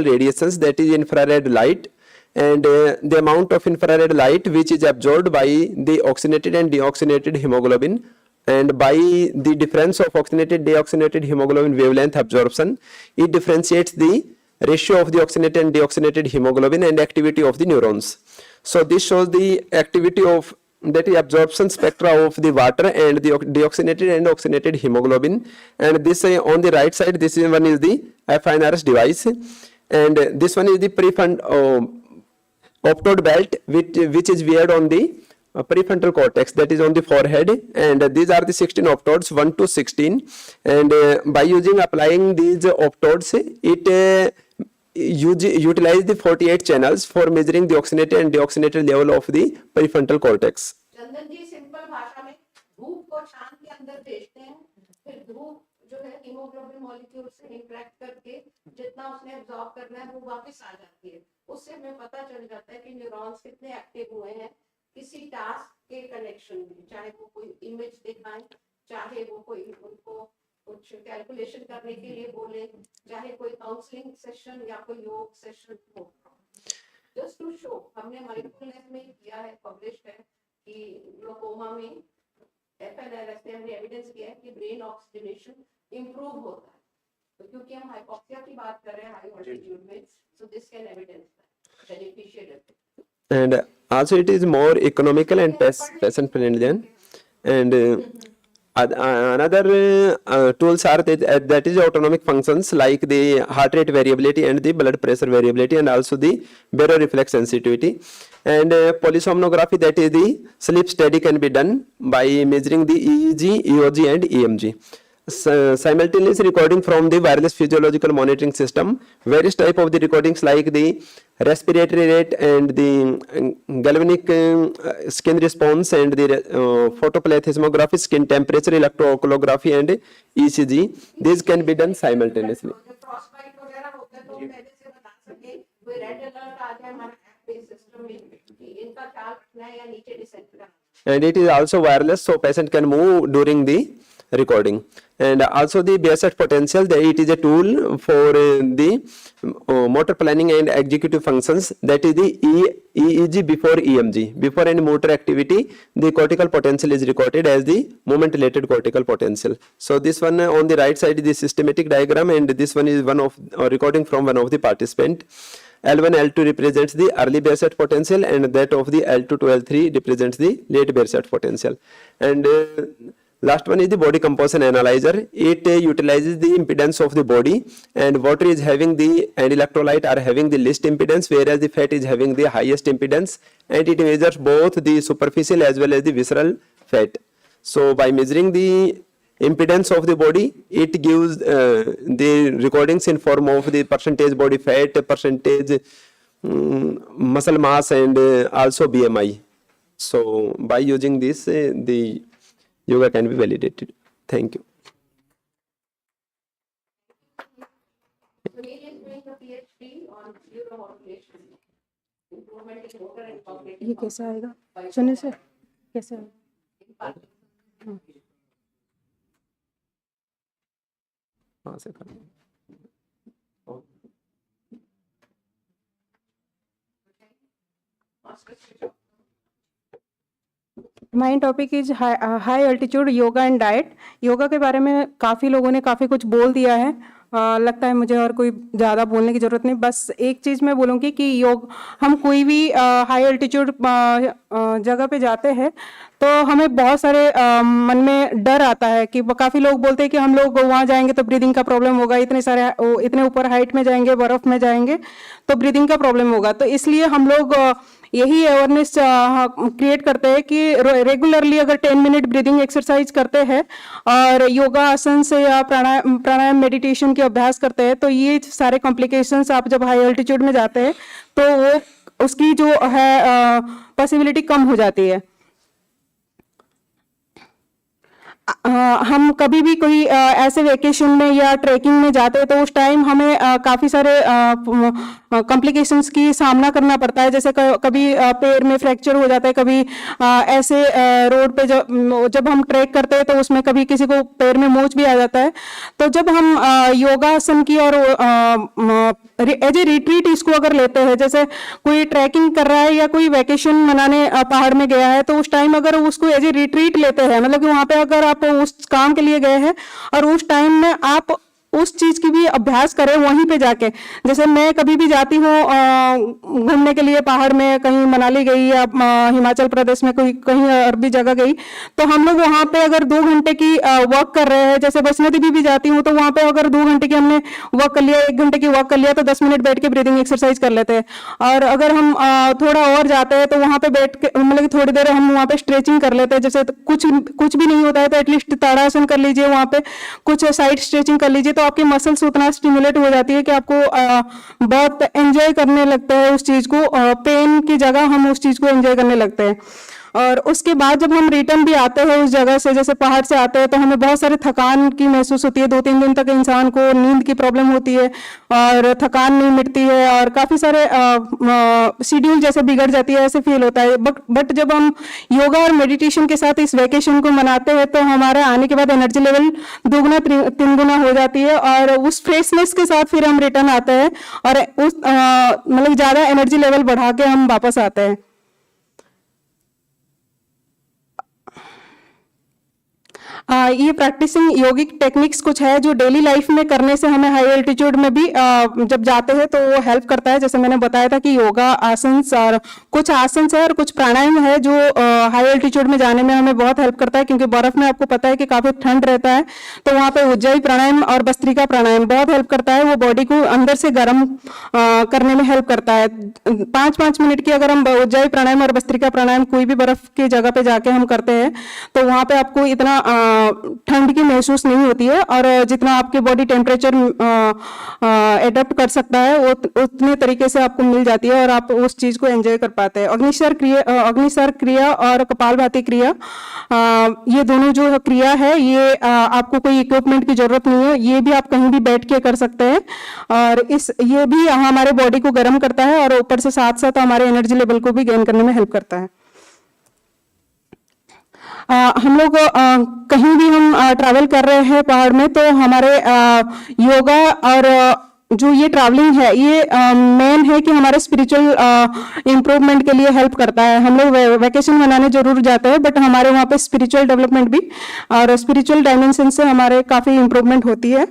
radiations, that is infrared light, and the amount of infrared light which is absorbed by the oxygenated and deoxygenated hemoglobin, and by the difference of oxygenated deoxygenated hemoglobin wavelength absorption, it differentiates the ratio of the oxygenated and deoxygenated hemoglobin and activity of the neurons. So this shows the activity of, that is absorption spectra of the water and the deoxygenated and oxygenated hemoglobin. And this on the right side, this one is the FINRS device, and this one is the optode belt which is weared on the prefrontal cortex, that is on the forehead, and these are the 16 optodes 1 to 16, and by applying these optodes, it utilize the 48 channels for measuring the oxygenated and deoxygenated level of the prefrontal cortex. Chandan ji simple भाषा में धूप को शाम के अंदर भेजते हैं, फिर धूप जो है हीमोग्लोबिन मॉलिक्यूल से इंटरेक्ट करके जितना उसने एब्जॉर्ब करना है वो वापस आ जाती है. उससे हमें पता चल जाता है कि न्यूरॉन्स कितने एक्टिव हुए हैं किसी टास्क के कनेक्शन में, चाहे वो कोई इमेज दिखाएं, चाहे वो कोई उनको कुछ कैलकुलेशन करने के लिए बोले, चाहे कोई काउंसलिंग सेशन या कोई योग सेशन हो, जस्ट टू शो। हमने माइंडफुलनेस में किया है, पब्लिश्ड है कि ग्लूकोमा में FNRS में हमने एविडेंस किया है कि ब्रेन ऑक्सीजनेशन इंप्रूव होता है। तो क्योंकि हम हाइपोक्सिया की बात कर रहे हैं हाई ऑल्टीट्यूड में, so this can evidence beneficial effect. And also it is more economical and patient friendly. And another tools are that is autonomic functions like the heart rate variability and the blood pressure variability, and also the baroreflex sensitivity. And polysomnography, that is the sleep study, can be done by measuring the EEG, EOG and EMG. Simultaneous recording from the wireless physiological monitoring system. Various type of the recordings like the respiratory rate and the galvanic skin response and the photoplethysmography, skin temperature, electrooculography and ECG. These can be done simultaneously. Frostbite वगैरह होता है तो पहले से बता सके, कोई red alert आ जाए हमारे ऐप बेस्ड सिस्टम में कि इनका ख्याल रखना है या नीचे डिसेंड करना है। And it is also wireless, so patient can move during the recording. And also the BSF potential, that it is a tool for the motor planning and executive functions, that is the EEG before EMG. Before any motor activity, the cortical potential is recorded as the moment related cortical potential. So this one on the right side is the systematic diagram, and this one is one of recording from one of the participant. L1, L2 represents the early Beerset potential, and that of the L2 to L3 represents the late Beerset potential. And last one is the body composition analyzer. It utilizes the impedance of the body, and water is having the, and electrolyte are having the least impedance, whereas the fat is having the highest impedance, and it measures both the superficial as well as the visceral fat. So by measuring the impedance of the body, it gives the recordings in form of the percentage body fat, percentage muscle mass, and also BMI. So by using this, the yoga can be validated. Thank you. Sunil is doing a PhD on neuromodulation, improvement in motor and cognitive ये कैसे आएगा Sunil sir, कैसे आएगा? Mine topic is high altitude yoga and diet. Yoga के बारे में काफ़ी लोगों ने काफ़ी कुछ बोल दिया है, लगता है मुझे और कोई ज़्यादा बोलने की ज़रूरत नहीं। बस एक चीज़ मैं बोलूँगी कि योग, हम कोई भी हाई अल्टीट्यूड जगह पे जाते हैं तो हमें बहुत सारे मन में डर आता है कि काफ़ी लोग बोलते हैं कि हम लोग वहाँ जाएंगे तो ब्रीदिंग का प्रॉब्लम होगा, इतने ऊपर हाइट में जाएंगे, बर्फ़ में जाएंगे तो ब्रीदिंग का प्रॉब्लम होगा। तो इसलिए हम लोग यही अवेयरनेस क्रिएट करते हैं कि रेगुलरली अगर 10 मिनट ब्रीदिंग एक्सरसाइज करते हैं और योगा आसन से या प्राणायाम मेडिटेशन के अभ्यास करते हैं तो ये सारे कॉम्प्लिकेशंस, आप जब हाई अल्टीट्यूड में जाते हैं तो वो उसकी जो है पॉसिबिलिटी कम हो जाती है। हम कभी भी कोई ऐसे वेकेशन में या ट्रैकिंग में जाते हैं तो उस टाइम हमें काफ़ी सारे कॉम्प्लिकेशंस की सामना करना पड़ता है। जैसे कभी पैर में फ्रैक्चर हो जाता है, कभी ऐसे रोड पे जब हम ट्रैक करते हैं तो उसमें कभी किसी को पैर में मोच भी आ जाता है। तो जब हम योगासन की और एज ए रिट्रीट इसको अगर लेते हैं, जैसे कोई ट्रैकिंग कर रहा है या कोई वैकेशन मनाने पहाड़ में गया है तो उस टाइम अगर उसको एज ए रिट्रीट लेते हैं, मतलब कि वहाँ पे अगर आप उस काम के लिए गए हैं और उस टाइम में आप उस चीज की भी अभ्यास करें वहीं पे जाके। जैसे मैं कभी भी जाती हूँ घूमने के लिए पहाड़ में, कहीं मनाली गई या हिमाचल प्रदेश में कोई कहीं अरबी जगह गई, तो हम लोग वहाँ पे अगर 2 घंटे की वॉक कर रहे हैं, जैसे वैष्णो देवी भी जाती हूँ तो वहाँ पे अगर 2 घंटे की हमने वॉक कर लिया, 1 घंटे की वॉक कर लिया तो 10 मिनट बैठ के ब्रीदिंग एक्सरसाइज कर लेते हैं। और अगर हम थोड़ा और जाते हैं तो वहाँ पे बैठ के मतलब कि थोड़ी देर हम वहाँ पे स्ट्रेचिंग कर लेते हैं। जैसे कुछ भी नहीं होता है तो एटलीस्ट ताड़ासन कर लीजिए, वहाँ पे कुछ साइड स्ट्रेचिंग कर लीजिए, तो आपकी मसल्स उतना स्टिमुलेट हो जाती है कि आपको बहुत एंजॉय करने लगता है उस चीज को, पेन की जगह हम उस चीज को एंजॉय करने लगते हैं। और उसके बाद जब हम रिटर्न भी आते हैं उस जगह से, जैसे पहाड़ से आते हैं, तो हमें बहुत सारी थकान की महसूस होती है। 2-3 दिन तक इंसान को नींद की प्रॉब्लम होती है और थकान नहीं मिटती है और काफ़ी सारे शेड्यूल जैसे बिगड़ जाती है, ऐसे फील होता है। बट जब हम योगा और मेडिटेशन के साथ इस वेकेशन को मनाते हैं तो हमारे आने के बाद एनर्जी लेवल 2 गुना हो जाती है और उस फ्रेशनेस के साथ फिर हम रिटर्न आते हैं और उस मतलब ज़्यादा एनर्जी लेवल बढ़ा के हम वापस आते हैं। ये प्रैक्टिसिंग योगिक टेक्निक्स कुछ है जो डेली लाइफ में करने से हमें हाई एल्टीट्यूड में भी जब जाते हैं तो वो हेल्प करता है। जैसे मैंने बताया था कि योगा आसन्स और कुछ आसन्स है और कुछ प्राणायाम है जो हाई एल्टीट्यूड में जाने में हमें बहुत हेल्प करता है, क्योंकि बर्फ में आपको पता है कि काफ़ी ठंड रहता है, तो वहाँ पे उज्जाई प्राणायाम और भस्त्रिका प्राणायाम बहुत हेल्प करता है। वो बॉडी को अंदर से गर्म करने में हेल्प करता है। 5-5 मिनट की अगर हम उज्जाई प्राणायाम और भस्त्रिका प्राणायाम कोई भी बर्फ की जगह पे जाके हम करते हैं तो वहाँ पे आपको इतना ठंड की महसूस नहीं होती है और जितना आपके बॉडी टेम्परेचर एडप्ट कर सकता है वो उतने तरीके से आपको मिल जाती है और आप उस चीज को एंजॉय कर पाते हैं। अग्निसर क्रिया और कपालभाति क्रिया, ये दोनों जो क्रिया है ये आपको कोई इक्विपमेंट की जरूरत नहीं है, ये भी आप कहीं भी बैठ के कर सकते हैं और ये भी हमारे बॉडी को गर्म करता है और ऊपर से साथ साथ हमारे एनर्जी लेवल को भी गेन करने में हेल्प करता है। हम लोग कहीं भी हम ट्रैवल कर रहे हैं पहाड़ में तो हमारे योगा और जो ये ट्रैवलिंग है ये मेन है कि हमारे स्पिरिचुअल इम्प्रूवमेंट के लिए हेल्प करता है। हम लोग वैकेशन मनाने जरूर जाते हैं बट हमारे वहाँ पे स्पिरिचुअल डेवलपमेंट भी और स्पिरिचुअल डायमेंशन से हमारे काफ़ी इम्प्रूवमेंट होती है।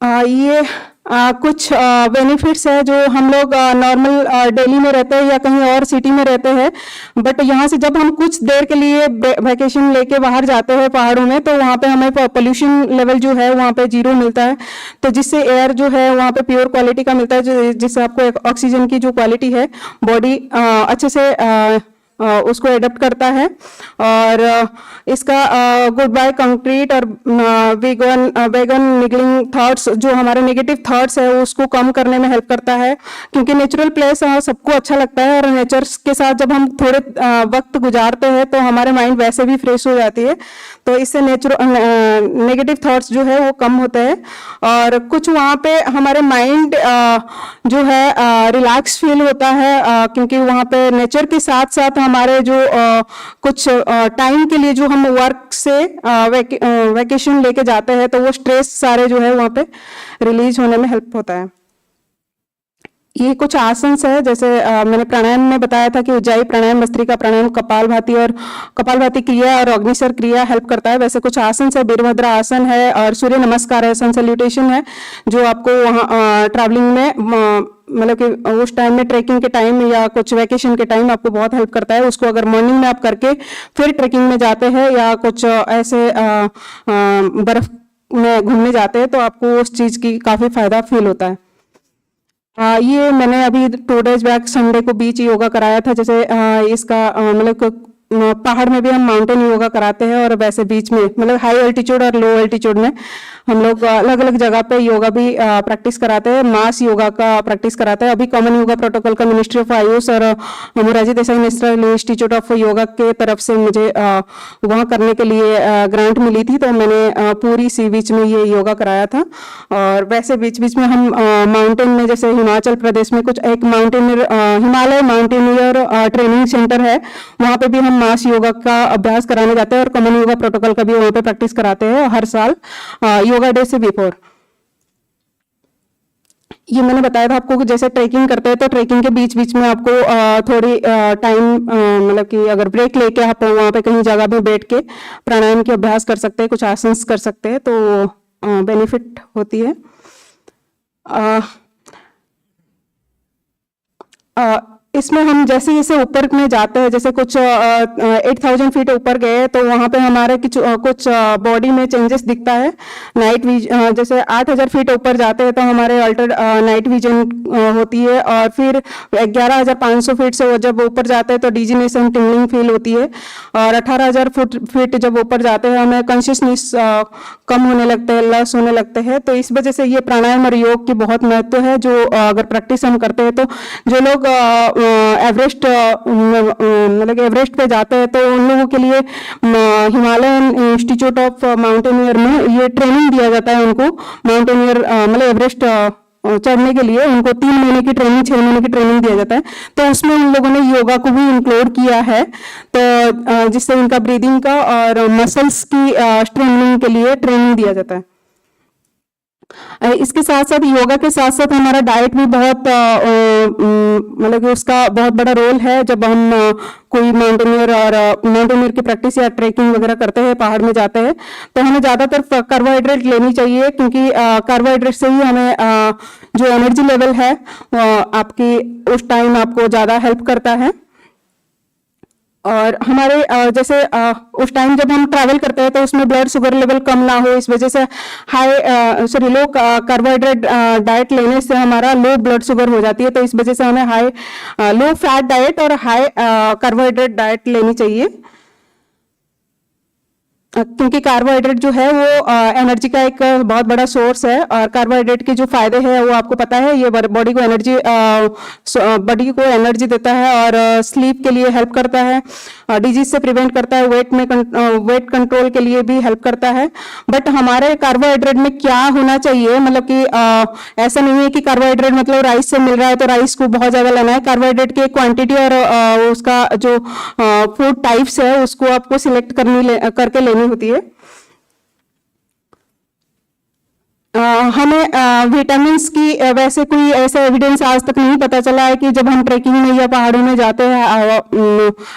ये कुछ बेनिफिट्स है जो हम लोग नॉर्मल दिल्ली में रहते हैं या कहीं और सिटी में रहते हैं, बट यहाँ से जब हम कुछ देर के लिए वैकेशन लेके बाहर जाते हैं पहाड़ों में तो वहाँ पे हमें पोल्यूशन लेवल जो है वहाँ पे 0 मिलता है, तो जिससे एयर जो है वहाँ पे प्योर क्वालिटी का मिलता है, जिससे आपको ऑक्सीजन की जो क्वालिटी है बॉडी अच्छे से उसको एडप्ट करता है। और इसका गुड बाय कंक्रीट और वेगन निगलिंग थॉट्स, जो हमारे नेगेटिव थॉट्स है उसको कम करने में हेल्प करता है, क्योंकि नेचुरल प्लेस सबको अच्छा लगता है और नेचर के साथ जब हम थोड़े वक्त गुजारते हैं तो हमारे माइंड वैसे भी फ्रेश हो जाती है, तो इससे नेगेटिव थॉट्स जो है वो कम होते हैं और कुछ वहाँ पे हमारे माइंड जो है रिलैक्स फील होता है, क्योंकि वहाँ पे नेचर के साथ साथ हमारे जो कुछ टाइम के लिए जो हम वर्क से वैकेशन लेके जाते हैं तो वो स्ट्रेस सारे जो है वहाँ पे रिलीज होने में हेल्प होता है। ये कुछ आसन्स है, जैसे मैंने प्राणायाम में बताया था कि उज्जाई प्राणायाम, भस्त्रिका प्राणायाम, कपालभाति क्रिया और अग्निसर क्रिया हेल्प करता है। वैसे कुछ आसन्स है, वीरभद्र आसन है और सूर्य नमस्कार है, सन सैल्यूटेशन है, जो आपको वहाँ ट्रैवलिंग में मतलब कि उस टाइम में ट्रैकिंग के टाइम या कुछ वैकेशन के टाइम आपको बहुत हेल्प करता है। उसको अगर मॉर्निंग में आप करके फिर ट्रैकिंग में जाते हैं या कुछ ऐसे बर्फ में घूमने जाते हैं तो आपको उस चीज की काफी फायदा फील होता है। ये मैंने अभी 2 days बैक संडे को बीच योगा कराया था, जैसे इसका मतलब पहाड़ में भी हम माउंटेन योगा कराते हैं और वैसे बीच में मतलब हाई एल्टीट्यूड और लो एल्टीट्यूड में हम लोग अलग अलग जगह पे योगा भी प्रैक्टिस कराते हैं, मास योगा का प्रैक्टिस कराते हैं। अभी कॉमन योगा प्रोटोकॉल का मिनिस्ट्री ऑफ आयुष और Morarji Desai national institute of yoga के तरफ से मुझे वहाँ करने के लिए ग्रांट मिली थी, तो मैंने पूरी सी बीच में ये योगा कराया था। और वैसे बीच बीच में हम माउंटेन में, जैसे हिमाचल प्रदेश में कुछ एक mountaineer Himalaya mountaineer training centre है, वहाँ पे भी हम मास योगा का अभ्यास कराने जाते हैं और कॉमन योगा प्रोटोकॉल का भी वहाँ पे प्रैक्टिस कराते हैं हर साल योगा डे से बिफोर। ये मैंने बताया था आपको कि जैसे ट्रैकिंग करते हैं तो ट्रैकिंग के बीच बीच में आपको थोड़ी टाइम मतलब कि अगर ब्रेक लेके आप वहाँ पे कहीं जगह में बैठ के प्राणायाम के अभ्यास कर सकते हैं, कुछ आसन कर सकते हैं, तो बेनिफिट होती है। इसमें हम जैसे जैसे ऊपर में जाते हैं, जैसे कुछ 8000 फीट ऊपर गए तो वहाँ पे हमारे कुछ बॉडी में चेंजेस दिखता है। नाइट विजन, जैसे 8000 फीट ऊपर जाते हैं तो हमारे अल्टर्ड नाइट विजन होती है, और फिर 11500 फीट से वो जब ऊपर जाते हैं तो डिजीनेशन टिंगलिंग फील होती है, और 18000 फीट जब ऊपर जाते हैं हमें कॉन्शियसनेस कम होने लगते हैं, लॉस होने लगते हैं। तो इस वजह से ये प्राणायाम और योग की बहुत महत्व है, जो अगर प्रैक्टिस हम करते हैं तो जो लोग एवरेस्ट मतलब एवरेस्ट पे जाते हैं तो उन लोगों के लिए हिमालयन इंस्टीट्यूट ऑफ माउंटेनियर में ये ट्रेनिंग दिया जाता है उनको माउंटेनियर मतलब एवरेस्ट चढ़ने के लिए उनको 3 महीने की ट्रेनिंग 6 महीने की ट्रेनिंग दिया जाता है। तो उसमें उन लोगों ने योगा को भी इंक्लूड किया है, तो जिससे उनका ब्रीदिंग का और मसल्स की स्ट्रेंथनिंग के लिए ट्रेनिंग दिया जाता है। इसके साथ साथ योगा के साथ साथ हमारा डाइट भी बहुत मतलब कि उसका बहुत बड़ा रोल है। जब हम कोई माउंटेनियर की प्रैक्टिस या ट्रैकिंग वगैरह करते हैं, पहाड़ में जाते हैं, तो हमें ज़्यादातर कार्बोहाइड्रेट लेनी चाहिए, क्योंकि कार्बोहाइड्रेट से ही हमें जो एनर्जी लेवल है आपकी उस टाइम आपको ज़्यादा हेल्प करता है। और हमारे जैसे उस टाइम जब हम ट्रैवल करते हैं तो उसमें ब्लड शुगर लेवल कम ना हो, इस वजह से लो कार्बोहाइड्रेट डाइट लेने से हमारा लो ब्लड शुगर हो जाती है। तो इस वजह से हमें लो फैट डाइट और हाई कार्बोहाइड्रेट डाइट लेनी चाहिए, क्योंकि कार्बोहाइड्रेट जो है वो एनर्जी का एक बहुत बड़ा सोर्स है। और कार्बोहाइड्रेट के जो फायदे हैं वो आपको पता है, ये बॉडी को एनर्जी देता है और स्लीप के लिए हेल्प करता है, डिजीज से प्रिवेंट करता है, वेट कंट्रोल के लिए भी हेल्प करता है। बट हमारे कार्बोहाइड्रेट में क्या होना चाहिए, मतलब कि ऐसा नहीं है कि कार्बोहाइड्रेट मतलब राइस से मिल रहा है तो राइस को बहुत ज्यादा लेना है। कार्बोहाइड्रेट की क्वांटिटी और उसका जो फूड टाइप्स है उसको आपको सिलेक्ट करके लेनी होती है। हमें विटामिन्स की वैसे कोई ऐसा एविडेंस आज तक नहीं पता चला है कि जब हम ट्रैकिंग में या पहाड़ों में जाते हैं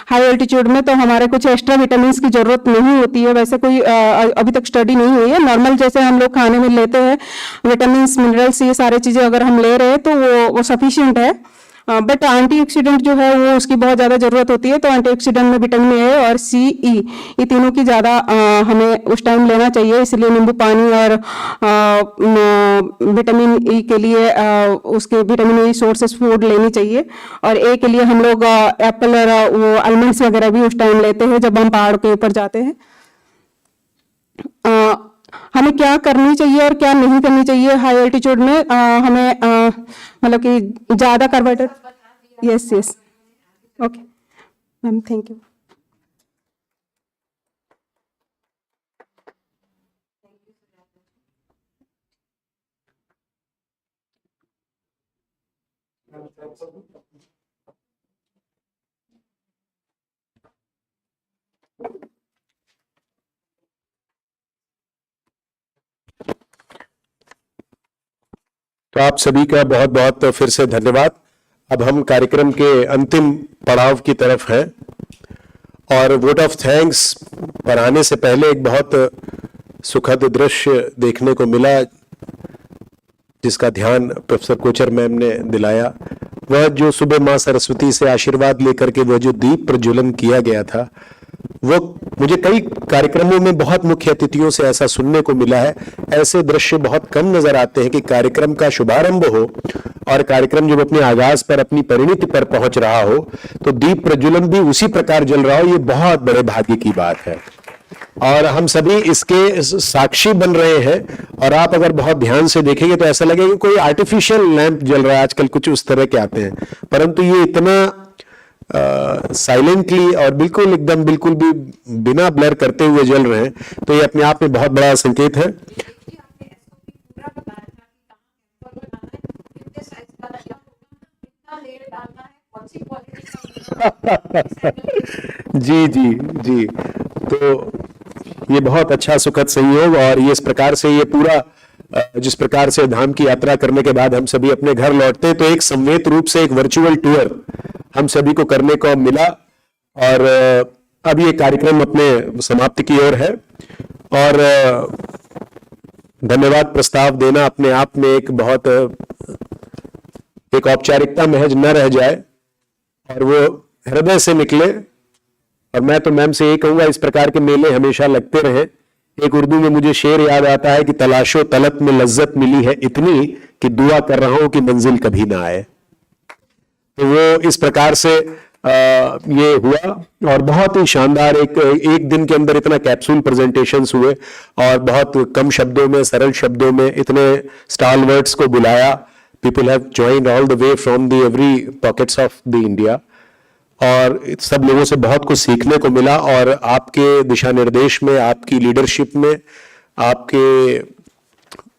हाई एल्टीट्यूड में तो हमारे कुछ एक्स्ट्रा विटामिन्स की जरूरत नहीं होती है। वैसे कोई अभी तक स्टडी नहीं हुई है। नॉर्मल जैसे हम लोग खाने में लेते हैं विटामिन्स, मिनरल्स, ये सारी चीजें अगर हम ले रहे हैं तो वो सफिशिएंट है। बट एंटीऑक्सीडेंट जो है वो उसकी बहुत ज़्यादा ज़रूरत होती है। तो एंटीऑक्सीडेंट में विटामिन ए और सी, ई, ये तीनों की ज़्यादा हमें उस टाइम लेना चाहिए। इसलिए नींबू पानी और विटामिन ई के लिए उसके विटामिन ई सोर्सेस फूड लेनी चाहिए। और ए के लिए हम लोग एप्पल और वो आलमंड्स वगैरह भी उस टाइम लेते हैं जब हम पहाड़ के ऊपर जाते हैं। हमें क्या करनी चाहिए और क्या नहीं करनी चाहिए हाई एल्टीट्यूड में, हमें मतलब कि ज्यादा carbohydrate. Yes yes, okay ma'am, thank you. तो आप सभी का बहुत बहुत फिर से धन्यवाद। अब हम कार्यक्रम के अंतिम पड़ाव की तरफ हैं और वोट ऑफ थैंक्स पर आने से पहले एक बहुत सुखद दृश्य देखने को मिला जिसका ध्यान प्रोफेसर कोचर मैम ने दिलाया। वह जो सुबह मां सरस्वती से आशीर्वाद लेकर के वह जो दीप प्रज्वलन किया गया था, वो मुझे कई कार्यक्रमों में बहुत मुख्य अतिथियों से ऐसा सुनने को मिला है। ऐसे दृश्य बहुत कम नजर आते हैं कि कार्यक्रम का शुभारंभ हो और कार्यक्रम जब अपने आगाज पर अपनी परिणति पर पहुंच रहा हो तो दीप प्रज्वलन भी उसी प्रकार जल रहा हो। ये बहुत बड़े भाग्य की बात है और हम सभी इसके साक्षी बन रहे हैं। और आप अगर बहुत ध्यान से देखेंगे तो ऐसा लगेगा कि कोई आर्टिफिशियल लैंप जल रहा है, आजकल कुछ उस तरह के आते हैं, परंतु ये इतना साइलेंटली और बिल्कुल भी बिना ब्लर करते हुए जल रहे हैं। तो ये अपने आप में बहुत बड़ा संकेत है। जी जी जी, तो ये बहुत अच्छा सुखद संयोग। और ये इस प्रकार से ये पूरा जिस प्रकार से धाम की यात्रा करने के बाद हम सभी अपने घर लौटते हैं तो एक संवेद रूप से एक वर्चुअल टूर हम सभी को करने को मिला। और अब ये कार्यक्रम अपने समाप्ति की ओर है और धन्यवाद प्रस्ताव देना अपने आप में एक बहुत एक औपचारिकता महज न रह जाए और वो हृदय से निकले। और मैं तो मैम से ये कहूंगा इस प्रकार के मेले हमेशा लगते रहे। एक उर्दू में मुझे शेर याद आता है कि तलाशो तलब में लज्जत मिली है इतनी कि दुआ कर रहा हूं कि मंजिल कभी ना आए। तो वो इस प्रकार से ये हुआ और बहुत ही शानदार एक दिन के अंदर इतना कैप्सूल प्रेजेंटेशंस हुए और बहुत कम शब्दों में, सरल शब्दों में इतने स्टालवर्ड्स को बुलाया। People have joined all the way from the every pockets of the India. और सब लोगों से बहुत कुछ सीखने को मिला और आपके दिशा निर्देश में, आपकी लीडरशिप में,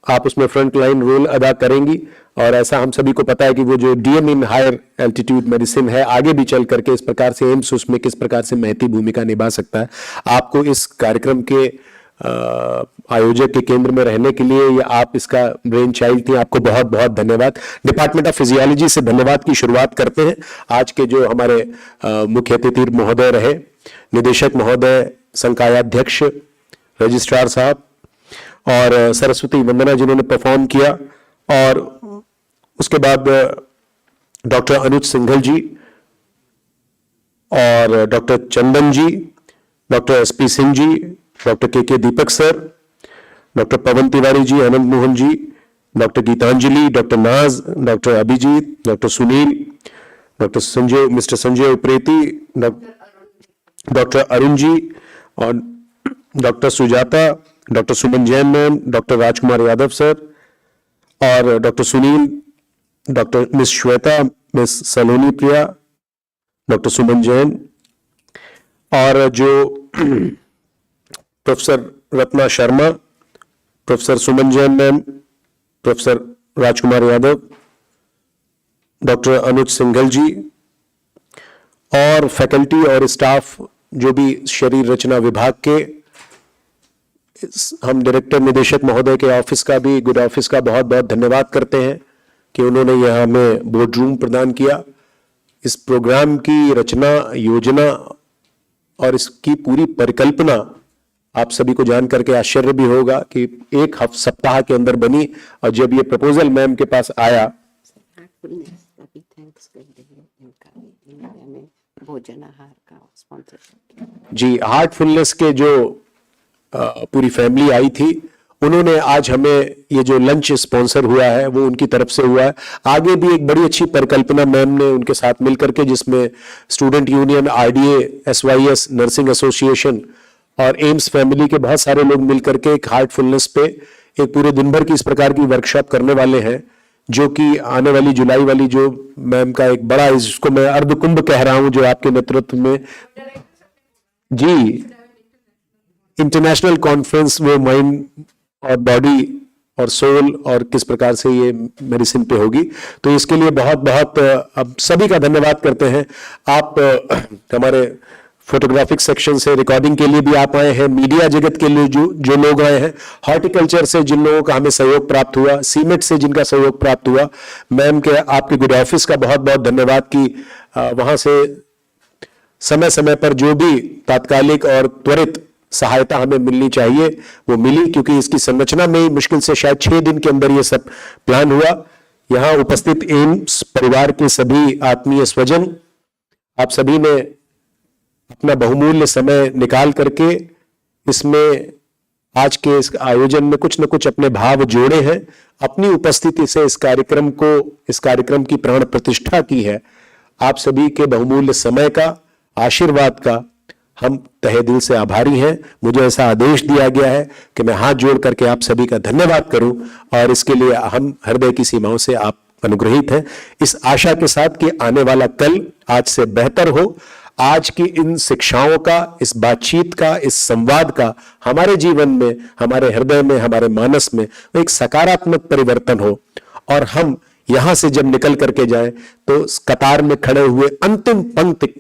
आप उसमें फ्रंट लाइन रोल अदा करेंगी। और ऐसा हम सभी को पता है कि वो जो DM in higher altitude medicine है, आगे भी चल करके इस प्रकार से एम्स उसमें किस प्रकार से महती भूमिका निभा सकता है। आपको इस कार्यक्रम के आयोजक के केंद्र में रहने के लिए, या आप इसका ब्रेन चाइल्ड थी, आपको बहुत बहुत धन्यवाद। डिपार्टमेंट ऑफ फिजियोलॉजी से धन्यवाद की शुरुआत करते हैं। आज के जो हमारे मुख्य अतिथि महोदय रहे, निदेशक महोदय, संकायाध्यक्ष, रजिस्ट्रार साहब और सरस्वती वंदना जिन्होंने परफॉर्म किया, और उसके बाद डॉक्टर अनुज सिंघल जी और doctor Chandan ji, doctor SP Singh ji, doctor K Deepak sir, doctor Pawan Tiwari ji, Anand Mohan ji, doctor Geetanjali, doctor Naaz, doctor Abhijit, doctor Sunil, doctor Sanjay, mister Sanjay Upreti, doctor Arun ji और doctor Sujata, doctor Suman Jain ma'am, doctor Rajkumar Yadav sir और doctor Sunil, doctor miss Shweta, miss Saloni Priya, doctor Suman Jain और जो professor Ratna Sharma, professor Suman Jain ma'am, professor Rajkumar Yadav, doctor अनुज सिंघल जी और फैकल्टी और staff जो भी शरीर रचना विभाग के, हम डायरेक्टर निदेशक महोदय के ऑफिस का भी, गुड ऑफिस का बहुत बहुत धन्यवाद करते हैं कि उन्होंने यहाँ हमें बोर्ड रूम प्रदान किया। इस प्रोग्राम की रचना, योजना और इसकी पूरी परिकल्पना आप सभी को जान करके आश्चर्य भी होगा कि एक सप्ताह के अंदर बनी, और जब ये प्रपोजल मैम के पास आया, भोजन आहार का स्पॉन्सरशिप जी, हार्टफुलनेस के जो पूरी फैमिली आई थी, उन्होंने आज हमें ये जो लंच स्पॉन्सर हुआ है वो उनकी तरफ से हुआ है। आगे भी एक बड़ी अच्छी परिकल्पना मैम ने उनके साथ मिलकर के, जिसमें student union, RDA, SYS, nursing association और एम्स फैमिली के बहुत सारे लोग मिलकर के एक हार्टफुलनेस पे एक पूरे दिन भर की इस प्रकार की वर्कशॉप करने वाले हैं, जो कि आने वाली जुलाई वाली जो मैम का एक बड़ा, इसको मैं अर्धकुंभ कह रहा हूं, जो आपके नेतृत्व में जी इंटरनेशनल कॉन्फ्रेंस, वो माइंड और बॉडी और सोल और किस प्रकार से ये मेडिसिन पे होगी। तो इसके लिए बहुत बहुत अब सभी का धन्यवाद करते हैं। आप हमारे फोटोग्राफिक सेक्शन से रिकॉर्डिंग के लिए भी आप आए हैं, मीडिया जगत के लिए जो लोग आए हैं, हॉर्टिकल्चर से जिन लोगों का हमें सहयोग प्राप्त हुआ, सीमेंट से जिनका सहयोग प्राप्त हुआ, मैम के आपके गुड ऑफिस का बहुत बहुत धन्यवाद कि वहां से समय समय पर जो भी तात्कालिक और त्वरित सहायता हमें मिलनी चाहिए वो मिली, क्योंकि इसकी संरचना में ही मुश्किल से शायद 6 दिन के अंदर ये सब प्लान हुआ। यहाँ उपस्थित एम्स परिवार के सभी आत्मीय स्वजन, आप सभी ने अपना बहुमूल्य समय निकाल करके इसमें आज के इस आयोजन में कुछ न कुछ अपने भाव जोड़े हैं, अपनी उपस्थिति से इस कार्यक्रम की प्राण प्रतिष्ठा की है। आप सभी के बहुमूल्य समय का, आशीर्वाद का हम तहे दिल से आभारी हैं। मुझे ऐसा आदेश दिया गया है कि मैं हाथ जोड़ करके आप सभी का धन्यवाद करूं, और इसके लिए हम हृदय की सीमाओं से आप अनुग्रहित हैं, इस आशा के साथ कि आने वाला कल आज से बेहतर हो। आज की इन शिक्षाओं का, इस बातचीत का, इस संवाद का हमारे जीवन में, हमारे हृदय में, हमारे मानस में एक सकारात्मक परिवर्तन हो, और हम यहां से जब निकल करके जाएं तो कतार में खड़े हुए अंतिम पंक्ति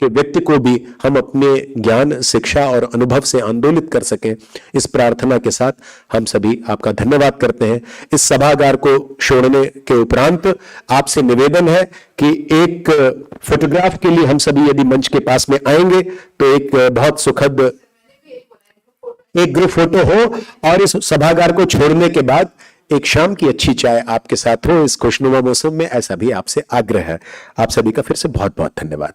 के व्यक्ति को भी हम अपने ज्ञान, शिक्षा और अनुभव से आंदोलित कर सकें। इस प्रार्थना के साथ हम सभी आपका धन्यवाद करते हैं। इस सभागार को छोड़ने के उपरांत आपसे निवेदन है कि एक फोटोग्राफ के लिए हम सभी यदि मंच के पास में आएंगे तो एक बहुत सुखद एक ग्रुप फोटो हो, और इस सभागार को छोड़ने के बाद एक शाम की अच्छी चाय आपके साथ हो इस खुशनुमा मौसम में, ऐसा भी आपसे आग्रह है। आप सभी का फिर से बहुत बहुत धन्यवाद।